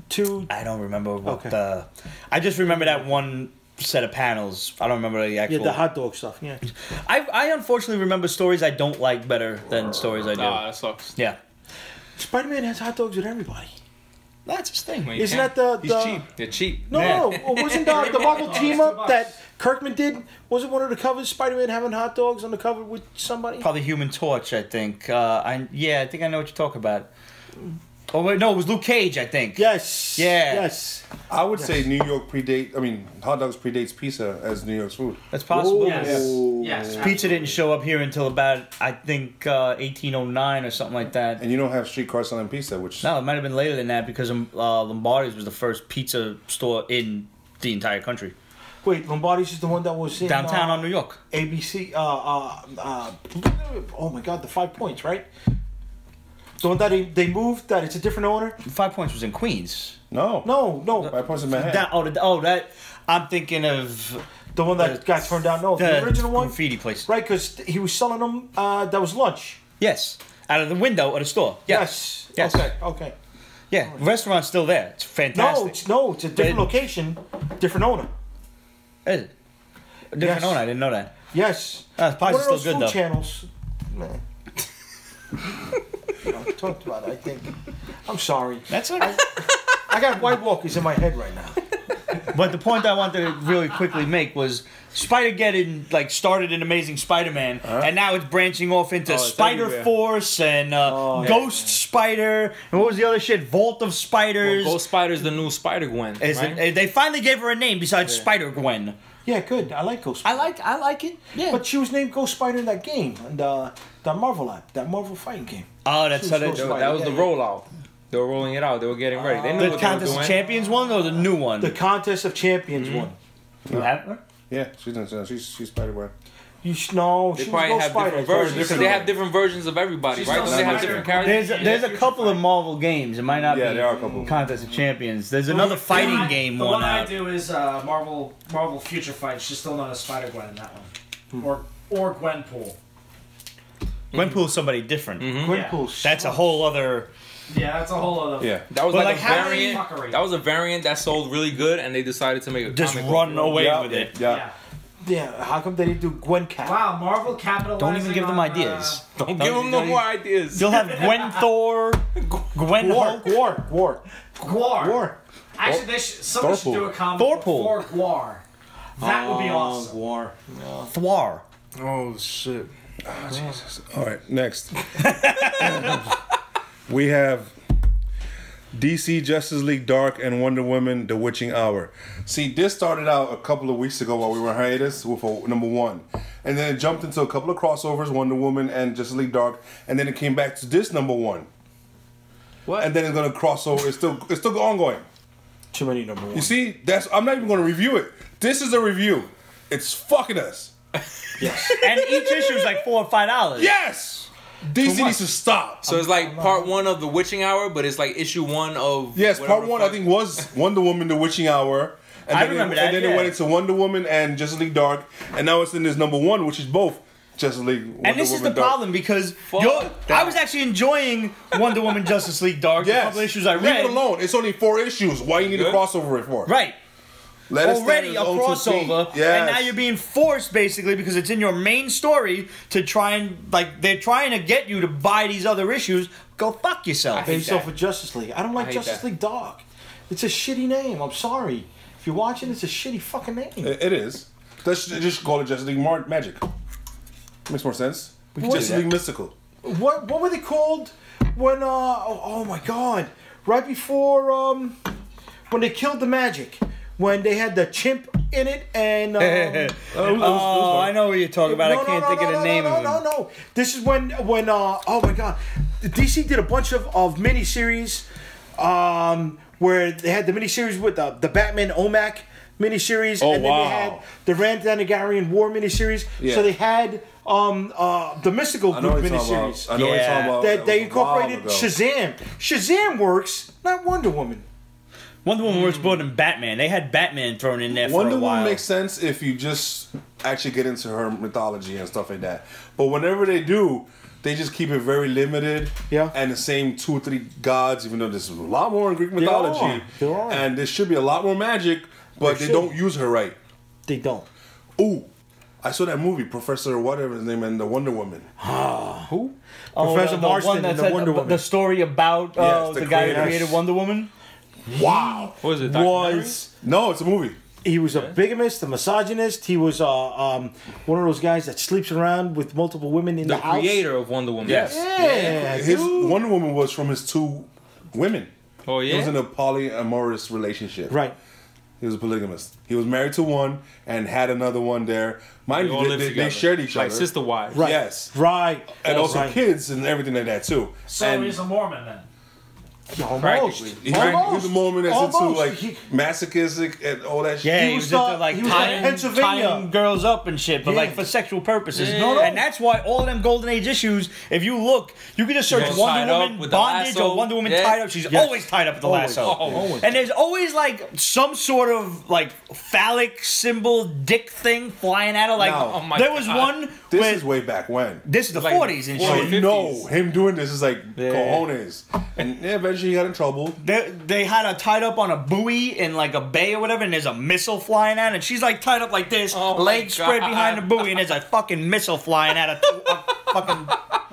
[SPEAKER 2] to?
[SPEAKER 1] I don't remember what
[SPEAKER 2] Okay.
[SPEAKER 1] the. I just remember that one set of panels. I don't remember the actual.
[SPEAKER 2] Yeah, the hot dog stuff. Yeah.
[SPEAKER 1] I unfortunately remember stories I don't like better than stories I do.
[SPEAKER 3] Nah, that sucks.
[SPEAKER 1] Yeah,
[SPEAKER 2] Spider-Man has hot dogs with everybody.
[SPEAKER 1] that's his thing.
[SPEAKER 3] When you
[SPEAKER 2] Isn't
[SPEAKER 3] can't-
[SPEAKER 2] that the-
[SPEAKER 3] He's cheap. They're cheap.
[SPEAKER 2] No,
[SPEAKER 1] Yeah.
[SPEAKER 2] no, wasn't the Marvel team up
[SPEAKER 4] $2.
[SPEAKER 2] that Kirkman did? Wasn't one of the covers Spider-Man having hot dogs on the cover with somebody?
[SPEAKER 1] Probably Human Torch. I think. I think I know what you're talking about. Oh wait, no, it was Luke Cage, I think.
[SPEAKER 2] Yes.
[SPEAKER 1] Yeah.
[SPEAKER 2] Yes.
[SPEAKER 5] I would say New York hot dogs predates pizza as New York's food.
[SPEAKER 1] That's possible.
[SPEAKER 4] Yes.
[SPEAKER 1] Pizza didn't show up here until about, I think, 1809 or something like that.
[SPEAKER 5] And you don't have streetcars selling pizza, which...
[SPEAKER 1] No, it might have been later than that because Lombardi's was the first pizza store in the entire country.
[SPEAKER 2] Wait, Lombardi's is the one that was in
[SPEAKER 1] Downtown on New York.
[SPEAKER 2] ABC. Oh my God, the 5 Points, right? The one that they moved. That it's a different owner.
[SPEAKER 1] 5 Points was in Queens.
[SPEAKER 5] No. 5 Points in Manhattan.
[SPEAKER 1] That I'm thinking of
[SPEAKER 2] The one that got turned down. No, the original one.
[SPEAKER 1] Graffiti place.
[SPEAKER 2] Right, because he was selling them. That was lunch.
[SPEAKER 1] Yes, out of the window of the store.
[SPEAKER 2] Yes.
[SPEAKER 1] Yes.
[SPEAKER 2] Okay.
[SPEAKER 1] Yeah, the restaurant's still there. It's fantastic.
[SPEAKER 2] It's a different location, different owner.
[SPEAKER 1] Is it? A different owner. I didn't know that.
[SPEAKER 2] Yes.
[SPEAKER 1] It's
[SPEAKER 2] One
[SPEAKER 1] probably
[SPEAKER 2] of
[SPEAKER 1] still
[SPEAKER 2] those
[SPEAKER 1] good
[SPEAKER 2] food
[SPEAKER 1] though.
[SPEAKER 2] channels. Man. I talked about it. I think. I'm sorry.
[SPEAKER 1] That's okay.
[SPEAKER 2] I got White Walkers in my head right now.
[SPEAKER 1] But the point I wanted to really quickly make was Spider-Geddon started in Amazing Spider-Man, and now it's branching off into Spider-Force and Ghost Spider, and what was the other shit? Vault of Spiders.
[SPEAKER 3] Well, Ghost Spider's the new Spider-Gwen, right?
[SPEAKER 1] They finally gave her a name besides Spider-Gwen.
[SPEAKER 2] Yeah, good. I like Ghost Spider.
[SPEAKER 1] I like it. Yeah.
[SPEAKER 2] But she was named Ghost Spider in that game, and that Marvel app, that Marvel fighting game.
[SPEAKER 1] Oh, that's how they
[SPEAKER 2] Ghost
[SPEAKER 1] do it.
[SPEAKER 3] That was the rollout. They were rolling it out. They were getting ready. They knew
[SPEAKER 1] The
[SPEAKER 3] what they were
[SPEAKER 1] Contest
[SPEAKER 3] doing.
[SPEAKER 1] of Champions one or the new one?
[SPEAKER 2] The Contest of Champions one.
[SPEAKER 1] You have her?
[SPEAKER 5] Yeah, she's Spider-Man.
[SPEAKER 2] They
[SPEAKER 3] They
[SPEAKER 2] she
[SPEAKER 3] probably
[SPEAKER 2] was Ghost
[SPEAKER 3] have
[SPEAKER 2] Spider.
[SPEAKER 3] different versions. They have different versions of everybody,
[SPEAKER 4] She's
[SPEAKER 3] right? Don't
[SPEAKER 4] still
[SPEAKER 3] they have
[SPEAKER 4] Spider.
[SPEAKER 3] different characters?
[SPEAKER 1] There's a couple of Marvel games. It might not be
[SPEAKER 5] there are a couple.
[SPEAKER 1] Contest of Champions. There's another fighting game
[SPEAKER 4] The
[SPEAKER 1] one
[SPEAKER 4] one I
[SPEAKER 1] out.
[SPEAKER 4] do is Marvel Future Fight. She's still known as Spider-Gwen in that one. Or Gwenpool.
[SPEAKER 1] Gwenpool's somebody different.
[SPEAKER 2] Gwenpool.
[SPEAKER 1] That's a whole other...
[SPEAKER 4] Yeah, that's a whole other...
[SPEAKER 5] Yeah.
[SPEAKER 3] That was
[SPEAKER 1] But
[SPEAKER 3] like a
[SPEAKER 1] how many
[SPEAKER 3] variant.
[SPEAKER 4] fuckery?
[SPEAKER 3] That was a variant that sold really good, and they decided to make a
[SPEAKER 1] Just
[SPEAKER 3] comic
[SPEAKER 1] run
[SPEAKER 3] book.
[SPEAKER 1] away with it.
[SPEAKER 5] Yeah.
[SPEAKER 2] Yeah, how come they didn't do Gwen Cat?
[SPEAKER 4] Wow, Marvel capitalizing
[SPEAKER 1] Don't even give them
[SPEAKER 4] on,
[SPEAKER 1] ideas.
[SPEAKER 3] Don't give them no more ideas.
[SPEAKER 1] You'll have Gwen Thor, Gwen Hulk.
[SPEAKER 2] Gwar.
[SPEAKER 4] Gwar. Actually, somebody should do a comic book for Gwar. That would be awesome.
[SPEAKER 2] Gwar.
[SPEAKER 1] Thwar.
[SPEAKER 5] Oh, shit. Oh, Jesus. All right, next. We have DC Justice League Dark and Wonder Woman The Witching Hour. See, this started out a couple of weeks ago while we were on hiatus with a number one. And then it jumped into a couple of crossovers, Wonder Woman and Justice League Dark. And then it came back to this number one.
[SPEAKER 3] What?
[SPEAKER 5] And then it's going to cross over. It's still ongoing.
[SPEAKER 2] Too many number one.
[SPEAKER 5] You see, I'm not even going to review it. This is a review. It's fucking us.
[SPEAKER 2] Yes.
[SPEAKER 1] And each issue is like $4 or $5.
[SPEAKER 5] Yes! DC needs to stop.
[SPEAKER 3] So it's like part one of the Witching Hour, but it's like issue one of...
[SPEAKER 5] Yes,
[SPEAKER 3] whatever
[SPEAKER 5] part one
[SPEAKER 3] fuck-
[SPEAKER 5] I think was Wonder Woman: The Witching Hour, and
[SPEAKER 1] I
[SPEAKER 5] then
[SPEAKER 1] remember that,
[SPEAKER 5] And then
[SPEAKER 1] yeah.
[SPEAKER 5] it went into Wonder Woman and Justice League Dark, and now it's in this number one, which is both Justice League. Wonder
[SPEAKER 1] And this is the
[SPEAKER 5] Woman, Dark.
[SPEAKER 1] problem because
[SPEAKER 3] that.
[SPEAKER 1] I was actually enjoying Wonder Woman Justice League Dark.
[SPEAKER 5] Yes,
[SPEAKER 1] The couple issues I
[SPEAKER 5] leave
[SPEAKER 1] read.
[SPEAKER 5] it alone. It's only 4 issues. Why you need
[SPEAKER 3] Good.
[SPEAKER 5] a crossover it for?
[SPEAKER 1] Right.
[SPEAKER 5] Let it stand
[SPEAKER 1] Already a
[SPEAKER 5] on its own 2 feet.
[SPEAKER 1] crossover,
[SPEAKER 5] Yes.
[SPEAKER 1] and now you're being forced basically because it's in your main story to try and they're trying to get you to buy these other issues. Go fuck yourself.
[SPEAKER 3] hate
[SPEAKER 2] Based
[SPEAKER 3] that.
[SPEAKER 2] off of Justice League. I don't like
[SPEAKER 3] hate
[SPEAKER 2] Justice
[SPEAKER 3] that.
[SPEAKER 2] League Dark. It's a shitty name. I'm sorry. If you're watching, it's a shitty fucking name.
[SPEAKER 5] It is. Let's just call it Justice League Magic. Makes more sense. Justice League Mystical.
[SPEAKER 2] What were they called when oh my god, right before when they killed the Magic, when they had the chimp in it and
[SPEAKER 1] Oh, I know what you're talking about. I can't think of the name of it.
[SPEAKER 2] No. This is when oh my god, DC did a bunch of miniseries where they had the miniseries with the Batman OMAC miniseries,
[SPEAKER 5] Oh,
[SPEAKER 2] and then
[SPEAKER 5] wow.
[SPEAKER 2] they had the Rand Danagarian War miniseries.
[SPEAKER 5] Yeah.
[SPEAKER 2] So they had the Mystical
[SPEAKER 5] I know
[SPEAKER 2] Group
[SPEAKER 5] what you're talking about.
[SPEAKER 2] miniseries.
[SPEAKER 5] I know what you're talking about.
[SPEAKER 2] That they
[SPEAKER 5] That was a while
[SPEAKER 2] incorporated
[SPEAKER 5] ago.
[SPEAKER 2] Shazam. Shazam works, not Wonder Woman.
[SPEAKER 1] Wonder Woman works more than Batman. They had Batman thrown in there for
[SPEAKER 5] Wonder
[SPEAKER 1] a while.
[SPEAKER 5] Woman makes sense if you just actually get into her mythology and stuff like that. But whenever they do, they just keep it very limited.
[SPEAKER 2] Yeah.
[SPEAKER 5] And the same 2 or 3 gods, even though there's a lot more in Greek mythology.
[SPEAKER 2] There are.
[SPEAKER 5] And there should be a lot more magic, but
[SPEAKER 2] There
[SPEAKER 5] they don't use her right.
[SPEAKER 2] They don't.
[SPEAKER 5] Ooh, I saw that movie, Professor whatever his name, and the Wonder Woman.
[SPEAKER 2] Who?
[SPEAKER 1] Oh,
[SPEAKER 2] Professor
[SPEAKER 1] the
[SPEAKER 2] Marston
[SPEAKER 1] one
[SPEAKER 2] and
[SPEAKER 1] that
[SPEAKER 2] the
[SPEAKER 1] said
[SPEAKER 2] Wonder Woman.
[SPEAKER 1] the story about
[SPEAKER 5] Yes,
[SPEAKER 1] the
[SPEAKER 5] the
[SPEAKER 1] guy who
[SPEAKER 5] creator.
[SPEAKER 1] created Wonder Woman.
[SPEAKER 5] Wow.
[SPEAKER 3] What was it? Documentary?
[SPEAKER 5] No, it's a movie.
[SPEAKER 2] He was a bigamist, a misogynist. He was one of those guys that sleeps around with multiple women in the,
[SPEAKER 3] The
[SPEAKER 2] house.
[SPEAKER 3] creator of Wonder Woman.
[SPEAKER 1] Yes.
[SPEAKER 2] Yeah,
[SPEAKER 5] His
[SPEAKER 2] dude.
[SPEAKER 5] Wonder Woman was from his 2 women.
[SPEAKER 3] Oh yeah.
[SPEAKER 5] He was in a polyamorous relationship.
[SPEAKER 2] Right.
[SPEAKER 5] He was a polygamist. He was married to one and had another one there. Mind
[SPEAKER 3] They all
[SPEAKER 5] you,
[SPEAKER 3] live
[SPEAKER 5] they
[SPEAKER 3] together.
[SPEAKER 5] shared each
[SPEAKER 3] Like
[SPEAKER 5] other.
[SPEAKER 3] sister wives.
[SPEAKER 2] Right.
[SPEAKER 5] Yes.
[SPEAKER 2] Right.
[SPEAKER 5] And also
[SPEAKER 2] right.
[SPEAKER 5] kids and everything like that too.
[SPEAKER 4] So
[SPEAKER 5] and
[SPEAKER 4] he's a Mormon then.
[SPEAKER 2] Almost.
[SPEAKER 3] Practically.
[SPEAKER 5] he's a Mormon that's into
[SPEAKER 2] Almost.
[SPEAKER 5] like masochistic and all that shit.
[SPEAKER 1] Yeah,
[SPEAKER 2] He
[SPEAKER 1] he
[SPEAKER 2] was
[SPEAKER 1] was into
[SPEAKER 2] the-
[SPEAKER 1] like
[SPEAKER 2] he was in
[SPEAKER 1] tying,
[SPEAKER 2] Pennsylvania.
[SPEAKER 1] tying girls up and shit, but
[SPEAKER 2] Yeah.
[SPEAKER 1] like for sexual purposes.
[SPEAKER 3] Yeah. No.
[SPEAKER 1] And that's why all them Golden Age issues, if you look, you can just search
[SPEAKER 3] Tied
[SPEAKER 1] Wonder
[SPEAKER 3] up
[SPEAKER 1] Woman
[SPEAKER 3] with the
[SPEAKER 1] bondage
[SPEAKER 3] lasso.
[SPEAKER 1] or Wonder Woman
[SPEAKER 3] Yeah.
[SPEAKER 1] tied up. She's
[SPEAKER 2] Yes.
[SPEAKER 1] always tied up with the
[SPEAKER 2] Always.
[SPEAKER 1] lasso.
[SPEAKER 3] Always.
[SPEAKER 1] And there's always like some sort of like phallic symbol dick thing flying at her. Like
[SPEAKER 5] No.
[SPEAKER 3] Oh my
[SPEAKER 1] there was
[SPEAKER 3] God.
[SPEAKER 1] one
[SPEAKER 5] This
[SPEAKER 1] where
[SPEAKER 5] is way back when.
[SPEAKER 1] this is the
[SPEAKER 3] Like
[SPEAKER 1] 40s and
[SPEAKER 3] 40s.
[SPEAKER 1] shit.
[SPEAKER 5] You know,
[SPEAKER 3] 50s.
[SPEAKER 5] him doing this is like
[SPEAKER 3] Yeah.
[SPEAKER 5] cojones. And eventually he got in trouble.
[SPEAKER 1] They had her tied up on a buoy in like a bay or whatever, and there's a missile flying at her, and she's like tied up like this,
[SPEAKER 3] Oh my
[SPEAKER 1] legs spread
[SPEAKER 3] God.
[SPEAKER 1] behind the buoy, and there's a fucking missile flying at a fucking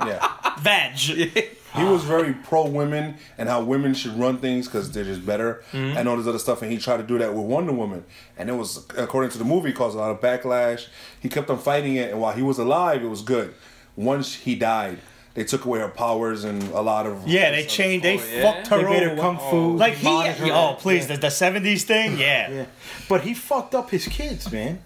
[SPEAKER 5] Yeah.
[SPEAKER 1] vag.
[SPEAKER 5] He was very pro women and how women should run things because they're just better and all this other stuff. And he tried to do that with Wonder Woman. And it was, according to the movie, caused a lot of backlash. He kept on fighting it. And while he was alive, it was good. Once he died, they took away her powers and a lot of...
[SPEAKER 1] Yeah, they changed. They
[SPEAKER 3] yeah?
[SPEAKER 1] fucked her
[SPEAKER 2] They made her
[SPEAKER 1] over.
[SPEAKER 2] kung fu.
[SPEAKER 1] Like he,
[SPEAKER 2] monitor her.
[SPEAKER 1] oh please, the 70s thing, yeah.
[SPEAKER 2] Yeah. But he fucked up his kids, man.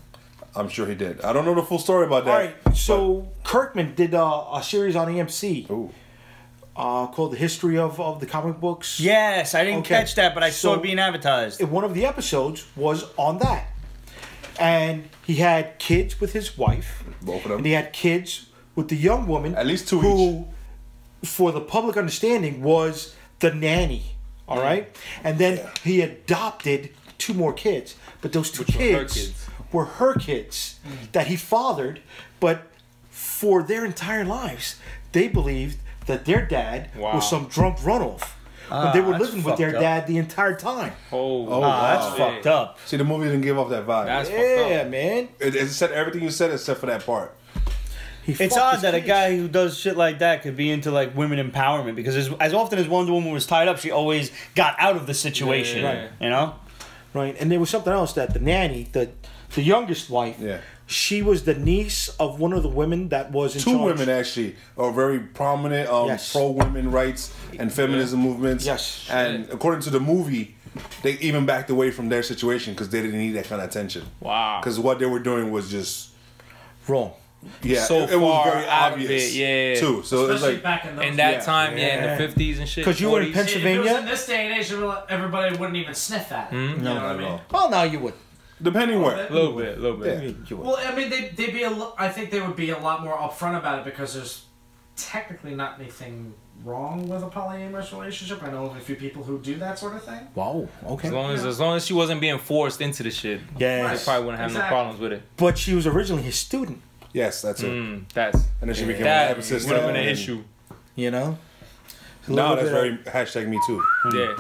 [SPEAKER 5] I'm sure he did. I don't know the full story about that.
[SPEAKER 2] All right. So Kirkman did a series on AMC
[SPEAKER 5] Ooh.
[SPEAKER 2] called The History of the Comic Books.
[SPEAKER 1] Yes, I didn't
[SPEAKER 2] Okay.
[SPEAKER 1] catch that, but I saw
[SPEAKER 2] So-
[SPEAKER 1] it being advertised.
[SPEAKER 2] One of the episodes was on that. And he had kids with his wife.
[SPEAKER 5] Both of them.
[SPEAKER 2] And he had kids with the young woman.
[SPEAKER 5] At least two
[SPEAKER 2] who, for the public understanding, was the nanny. All right? And then he adopted 2 more kids. But those 2
[SPEAKER 3] Which were her
[SPEAKER 2] kids
[SPEAKER 3] kids.
[SPEAKER 2] were her kids that he fathered. But for their entire lives, they believed that their dad
[SPEAKER 3] Wow.
[SPEAKER 2] was some drunk runoff. But they were
[SPEAKER 1] that's
[SPEAKER 2] living with their
[SPEAKER 1] fucked up.
[SPEAKER 2] dad the entire time.
[SPEAKER 3] Oh,
[SPEAKER 1] That's
[SPEAKER 3] wow.
[SPEAKER 1] fucked up.
[SPEAKER 5] See, the movie didn't give off that vibe.
[SPEAKER 3] That's fucked
[SPEAKER 2] Yeah,
[SPEAKER 3] up.
[SPEAKER 2] man.
[SPEAKER 5] It said everything you said except for that part.
[SPEAKER 2] He
[SPEAKER 1] It's
[SPEAKER 2] fucked
[SPEAKER 1] odd
[SPEAKER 2] his
[SPEAKER 1] that a
[SPEAKER 2] kids.
[SPEAKER 1] guy who does shit like that could be into like women empowerment because as often as Wonder Woman was tied up, she always got out of the situation.
[SPEAKER 3] Yeah, yeah, yeah.
[SPEAKER 1] You know?
[SPEAKER 2] Right, and there was something else that the nanny, the youngest wife,
[SPEAKER 5] Yeah.
[SPEAKER 2] she was the niece of one of the women that was in
[SPEAKER 5] 2
[SPEAKER 2] charge.
[SPEAKER 5] women actually are very prominent
[SPEAKER 2] Yes.
[SPEAKER 5] pro women rights and feminism movements.
[SPEAKER 2] Yes.
[SPEAKER 5] And according to the movie, they even backed away from their situation because they didn't need that kind of attention.
[SPEAKER 3] Wow.
[SPEAKER 5] Because what they were doing was just
[SPEAKER 2] Wrong.
[SPEAKER 3] So
[SPEAKER 5] it was
[SPEAKER 3] far
[SPEAKER 5] very
[SPEAKER 3] out of
[SPEAKER 5] obvious.
[SPEAKER 3] it, yeah.
[SPEAKER 5] Too. So it was
[SPEAKER 4] Especially
[SPEAKER 5] like
[SPEAKER 4] back in those
[SPEAKER 3] In that
[SPEAKER 5] Yeah.
[SPEAKER 3] time, yeah, in
[SPEAKER 2] Yeah.
[SPEAKER 3] the 50s and shit.
[SPEAKER 2] 'Cause you were in
[SPEAKER 3] 40s.
[SPEAKER 2] Pennsylvania.
[SPEAKER 4] If it was in this day and age, everybody wouldn't even sniff at it. You know what I mean?
[SPEAKER 2] Well, now you would.
[SPEAKER 5] depending where.
[SPEAKER 3] A little bit, a little bit.
[SPEAKER 5] Yeah.
[SPEAKER 2] You would.
[SPEAKER 4] Well, I mean, they'd be. I think they would be a lot more upfront about it because there's technically not anything wrong with a polyamorous relationship. I know of a few people who do that sort of thing.
[SPEAKER 2] Wow. Okay.
[SPEAKER 3] As long as she wasn't being forced into the shit,
[SPEAKER 2] Yeah.
[SPEAKER 3] they probably wouldn't have no
[SPEAKER 4] Exactly.
[SPEAKER 3] problems with it.
[SPEAKER 2] But she was originally his student.
[SPEAKER 5] Yes, that's it.
[SPEAKER 3] That's
[SPEAKER 5] And then she became
[SPEAKER 3] that
[SPEAKER 5] an episode.
[SPEAKER 3] would have been an issue.
[SPEAKER 2] You know. A
[SPEAKER 5] No,
[SPEAKER 2] little
[SPEAKER 5] that's
[SPEAKER 2] bit
[SPEAKER 5] very hashtag me too.
[SPEAKER 3] Yeah.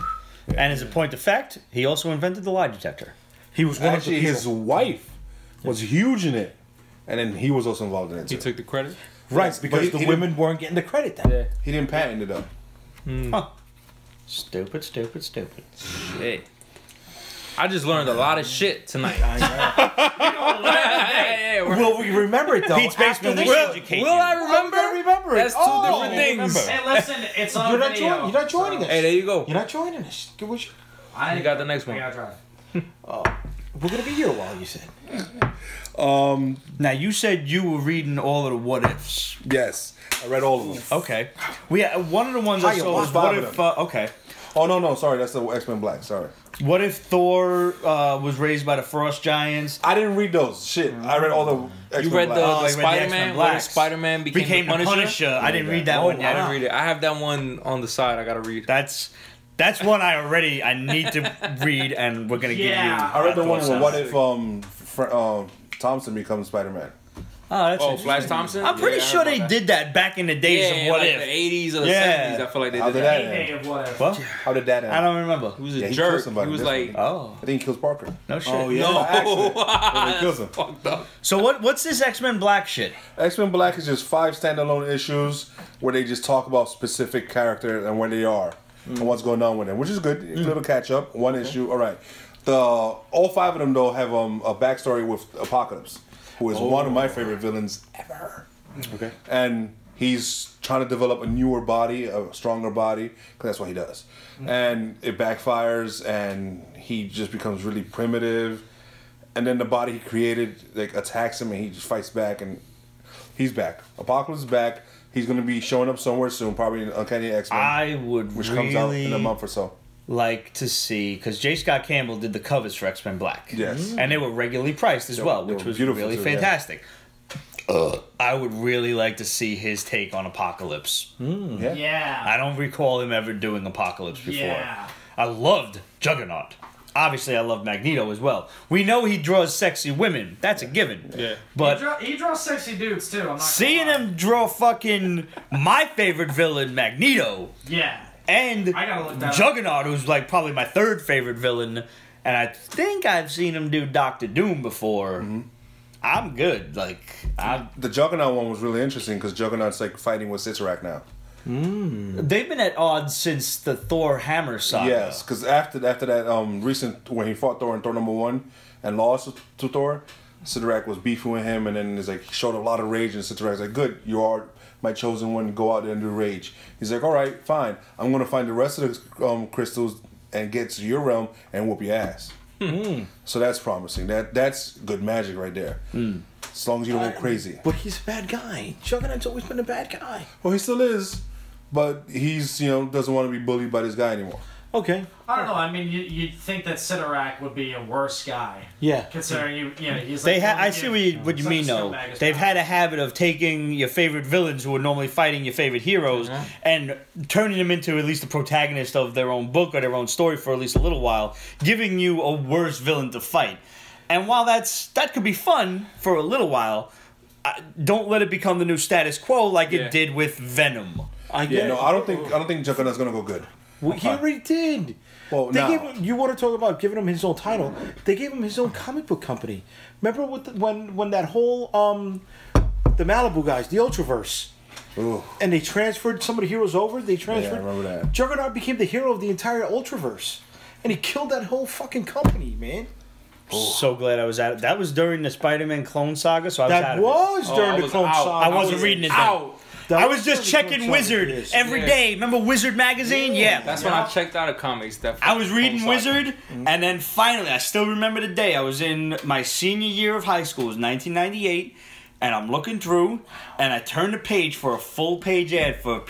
[SPEAKER 1] And as a point of fact, he also invented the lie detector.
[SPEAKER 2] He was one
[SPEAKER 5] Actually,
[SPEAKER 2] of the
[SPEAKER 5] his
[SPEAKER 2] people.
[SPEAKER 5] wife was huge in it, and then he was also involved in it too.
[SPEAKER 3] He took the credit.
[SPEAKER 2] Right,
[SPEAKER 5] Yes, but
[SPEAKER 2] because
[SPEAKER 5] he
[SPEAKER 2] the
[SPEAKER 5] didn't-
[SPEAKER 2] women weren't getting the credit then.
[SPEAKER 3] Yeah.
[SPEAKER 5] He didn't patent it though.
[SPEAKER 1] Stupid, stupid, stupid.
[SPEAKER 3] Shit. I just learned a lot of shit tonight.
[SPEAKER 2] I know.
[SPEAKER 3] Yeah, we're-
[SPEAKER 2] Will we remember it though?
[SPEAKER 1] Pete's
[SPEAKER 2] after
[SPEAKER 1] Basement
[SPEAKER 2] this
[SPEAKER 1] will
[SPEAKER 2] show?
[SPEAKER 1] educate
[SPEAKER 3] Will
[SPEAKER 1] you.
[SPEAKER 3] I remember?
[SPEAKER 2] I remember it.
[SPEAKER 3] That's two
[SPEAKER 2] Oh,
[SPEAKER 3] different things.
[SPEAKER 4] Hey, listen, it's on
[SPEAKER 2] You're not
[SPEAKER 4] video.
[SPEAKER 2] joining. You're not joining us.
[SPEAKER 3] Hey, there you go.
[SPEAKER 2] You're not joining us. Give us-
[SPEAKER 4] I
[SPEAKER 3] You got the next one.
[SPEAKER 4] I gotta try.
[SPEAKER 2] We're gonna be here a while. You said.
[SPEAKER 1] Now you said you were reading all of the what ifs.
[SPEAKER 5] Yes, I read all of them.
[SPEAKER 1] Okay. One of the ones I
[SPEAKER 2] Hiya,
[SPEAKER 1] saw was
[SPEAKER 5] five
[SPEAKER 1] what
[SPEAKER 5] of
[SPEAKER 1] if
[SPEAKER 5] them.
[SPEAKER 1] okay.
[SPEAKER 5] Oh no, sorry, that's the X-Men Black. Sorry,
[SPEAKER 1] What if Thor was raised by the frost giants?
[SPEAKER 5] I didn't read those. Shit, I read all the X-Men
[SPEAKER 3] You read
[SPEAKER 5] Black.
[SPEAKER 3] the,
[SPEAKER 1] Oh,
[SPEAKER 3] the
[SPEAKER 1] you read the
[SPEAKER 3] Spider-Man?
[SPEAKER 1] X-Men
[SPEAKER 3] Where
[SPEAKER 1] Blacks.
[SPEAKER 3] Spider-Man became the Punisher?
[SPEAKER 1] I didn't read that
[SPEAKER 2] Oh,
[SPEAKER 1] one
[SPEAKER 3] I
[SPEAKER 1] yet.
[SPEAKER 3] didn't read it. I have that one on the side. I gotta read.
[SPEAKER 1] That's one I need to read, and we're gonna
[SPEAKER 4] Yeah.
[SPEAKER 1] give you.
[SPEAKER 5] I read the one
[SPEAKER 1] thoughts
[SPEAKER 5] where
[SPEAKER 1] on
[SPEAKER 5] what
[SPEAKER 1] it.
[SPEAKER 5] if Thompson becomes Spider-Man.
[SPEAKER 1] Oh, that's
[SPEAKER 3] Oh,
[SPEAKER 1] interesting.
[SPEAKER 3] Flash Thompson?
[SPEAKER 1] I'm pretty
[SPEAKER 3] Yeah, I
[SPEAKER 1] sure
[SPEAKER 3] heard
[SPEAKER 1] they
[SPEAKER 3] about
[SPEAKER 1] did that back in the
[SPEAKER 3] that.
[SPEAKER 1] days
[SPEAKER 3] Yeah,
[SPEAKER 1] of what
[SPEAKER 3] like
[SPEAKER 1] if.
[SPEAKER 3] the 80s or the
[SPEAKER 1] Yeah.
[SPEAKER 3] 70s. I feel like they
[SPEAKER 5] How
[SPEAKER 3] did
[SPEAKER 5] did
[SPEAKER 3] that.
[SPEAKER 5] that
[SPEAKER 4] Day
[SPEAKER 5] end?
[SPEAKER 4] of whatever.
[SPEAKER 1] What?
[SPEAKER 5] How did that end?
[SPEAKER 1] I don't remember.
[SPEAKER 3] He was a
[SPEAKER 5] Yeah, he
[SPEAKER 3] jerk.
[SPEAKER 5] killed somebody
[SPEAKER 3] He was
[SPEAKER 5] in this
[SPEAKER 3] like,
[SPEAKER 5] one.
[SPEAKER 1] Oh,
[SPEAKER 5] I think he kills Parker.
[SPEAKER 1] no shit.
[SPEAKER 2] Oh, yeah.
[SPEAKER 3] no.
[SPEAKER 5] When he kills him.
[SPEAKER 3] Fucked up.
[SPEAKER 1] So what's this X-Men Black shit?
[SPEAKER 5] X-Men Black is just 5 standalone issues where they just talk about specific characters and where they are and what's going on with them, which is good. A little catch up. One issue. All right. All 5 of them though have a backstory with Apocalypse, who is one of my favorite villains ever.
[SPEAKER 2] Okay.
[SPEAKER 5] And he's trying to develop a newer body, a stronger body, because that's what he does. And it backfires, and he just becomes really primitive. And then the body he created like attacks him, and he just fights back, and he's back. Apocalypse is back. He's going to be showing up somewhere soon, probably in Uncanny X-Men.
[SPEAKER 1] I would
[SPEAKER 5] which comes out in a month or so.
[SPEAKER 1] Like to see, because J. Scott Campbell did the covers for X-Men Black.
[SPEAKER 5] Yes.
[SPEAKER 1] And they were regularly priced as well, which was really fantastic. I would really like to see his take on Apocalypse.
[SPEAKER 4] Yeah.
[SPEAKER 1] I don't recall him ever doing Apocalypse before.
[SPEAKER 4] Yeah.
[SPEAKER 1] I loved Juggernaut. Obviously, I love Magneto as well. We know he draws sexy women. That's a given.
[SPEAKER 3] Yeah.
[SPEAKER 1] But
[SPEAKER 4] he draws sexy dudes too. I'm not
[SPEAKER 1] seeing him draw fucking my favorite villain, Magneto,
[SPEAKER 4] Yeah.
[SPEAKER 1] and
[SPEAKER 4] I gotta look that up.
[SPEAKER 1] Juggernaut, who's like probably my third favorite villain, and I think I've seen him do Doctor Doom before. I'm good. Like,
[SPEAKER 5] The Juggernaut one was really interesting because Juggernaut's like fighting with Cyttorak now.
[SPEAKER 1] they've been at odds since the Thor Hammer saga.
[SPEAKER 5] Yes, because after that recent when he fought Thor in Thor #1 and lost to Thor, Cyttorak was beefing with him, and then he's like he showed a lot of rage, and Cyttorak's like, "Good, you are my chosen one. Go out there and do rage." He's like, "All right, fine. I'm gonna find the rest of the crystals and get to your realm and whoop your ass." So that's promising. That's good magic right there. As long as you don't go crazy.
[SPEAKER 2] But he's a bad guy. Juggernaut's always been a bad guy.
[SPEAKER 5] Well, he still is, but he's doesn't want to be bullied by this guy anymore.
[SPEAKER 2] Okay.
[SPEAKER 4] I don't know. I mean, you'd think that Cyttorak would be a worse guy.
[SPEAKER 2] Yeah.
[SPEAKER 4] Considering he's
[SPEAKER 1] They
[SPEAKER 4] like.
[SPEAKER 1] I see what you mean, though. They've had a habit of taking your favorite villains who are normally fighting your favorite heroes and turning them into at least the protagonist of their own book or their own story for at least a little while, giving you a worse villain to fight. And while that could be fun for a little while, don't let it become the new status quo like it did with Venom.
[SPEAKER 5] I don't think Juggernaut's gonna go good.
[SPEAKER 2] Well, he already did.
[SPEAKER 5] Well,
[SPEAKER 2] They
[SPEAKER 5] now
[SPEAKER 2] gave him, you want to talk about giving him his own title? They gave him his own comic book company. Remember when that whole the Malibu guys, the Ultraverse, and they transferred some of the heroes over. They transferred.
[SPEAKER 5] Yeah, I remember that.
[SPEAKER 2] Juggernaut became the hero of the entire Ultraverse, and he killed that whole fucking company, man.
[SPEAKER 1] So glad I was at it. That was during the Spider-Man clone saga, so I was out
[SPEAKER 2] That
[SPEAKER 1] of it.
[SPEAKER 2] was during
[SPEAKER 3] I
[SPEAKER 2] the
[SPEAKER 3] was
[SPEAKER 2] Clone
[SPEAKER 3] out.
[SPEAKER 2] Saga.
[SPEAKER 1] I wasn't reading it then.
[SPEAKER 3] Out.
[SPEAKER 2] That
[SPEAKER 1] I was just
[SPEAKER 2] during the
[SPEAKER 1] checking
[SPEAKER 2] Clone Saga,
[SPEAKER 1] Wizard
[SPEAKER 2] yes.
[SPEAKER 1] every day. Remember Wizard magazine? Yeah.
[SPEAKER 3] That's when I checked out of comics.
[SPEAKER 1] I was reading Wizard, and then finally, I still remember the day. I was in my senior year of high school. It was 1998, and I'm looking through, and I turned the page for a full-page ad for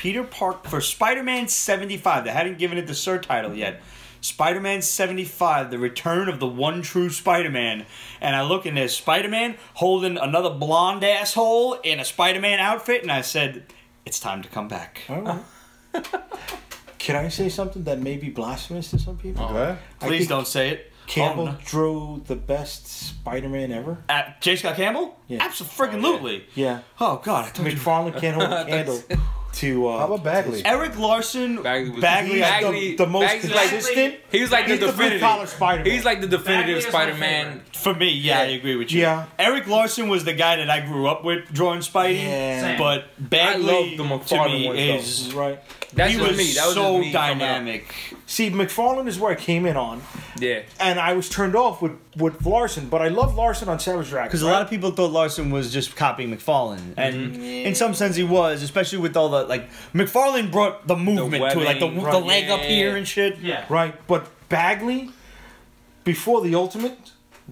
[SPEAKER 1] for Spider-Man 75. They hadn't given it the Sir title yet. Spider-Man 75, the return of the one true Spider-Man. And I look, and there's Spider-Man holding another blonde asshole in a Spider-Man outfit, and I said, it's time to come back.
[SPEAKER 2] All right. Can I say something that may be blasphemous to some people?
[SPEAKER 5] Okay.
[SPEAKER 1] Please don't say it.
[SPEAKER 2] Campbell
[SPEAKER 1] Oh, no.
[SPEAKER 2] drew the best Spider-Man ever.
[SPEAKER 1] J. Scott Campbell?
[SPEAKER 2] Yeah.
[SPEAKER 1] Absolutely.
[SPEAKER 2] Yeah.
[SPEAKER 1] Oh, God. I told you.
[SPEAKER 2] McFarlane can't hold a candle to.
[SPEAKER 5] How about Bagley?
[SPEAKER 1] Eric Larson,
[SPEAKER 3] Bagley
[SPEAKER 1] Bagley,
[SPEAKER 2] the most
[SPEAKER 3] Bagley's like-
[SPEAKER 2] consistent.
[SPEAKER 3] He was like
[SPEAKER 2] He's
[SPEAKER 3] the
[SPEAKER 2] the blue-collar
[SPEAKER 3] definitive.
[SPEAKER 2] Spider-Man.
[SPEAKER 3] He's like the definitive
[SPEAKER 4] Bagley is my
[SPEAKER 3] Spider-Man.
[SPEAKER 1] for me, yeah, I agree with you.
[SPEAKER 2] Yeah.
[SPEAKER 1] Eric Larson was the guy that I grew up with drawing Spidey,
[SPEAKER 2] Yeah.
[SPEAKER 4] Same.
[SPEAKER 1] but Bagley
[SPEAKER 3] love the
[SPEAKER 1] to
[SPEAKER 3] McFarlane
[SPEAKER 1] me
[SPEAKER 3] ones,
[SPEAKER 1] is
[SPEAKER 2] Right.
[SPEAKER 3] That's
[SPEAKER 1] he
[SPEAKER 3] just
[SPEAKER 1] was
[SPEAKER 3] me. That was
[SPEAKER 1] so
[SPEAKER 3] just me coming up.
[SPEAKER 1] dynamic.
[SPEAKER 2] See, McFarlane is where I came in on,
[SPEAKER 3] Yeah.
[SPEAKER 2] and I was turned off with Larson, but I love Larson on Savage Dragon.
[SPEAKER 1] Because a lot of people thought Larson was just copying McFarlane, and in some sense he was, especially with all the McFarlane brought the movement to it, like the
[SPEAKER 3] webbing,
[SPEAKER 1] leg up
[SPEAKER 3] yeah.
[SPEAKER 1] here and shit.
[SPEAKER 4] Yeah.
[SPEAKER 2] Right, but Bagley, before the Ultimate,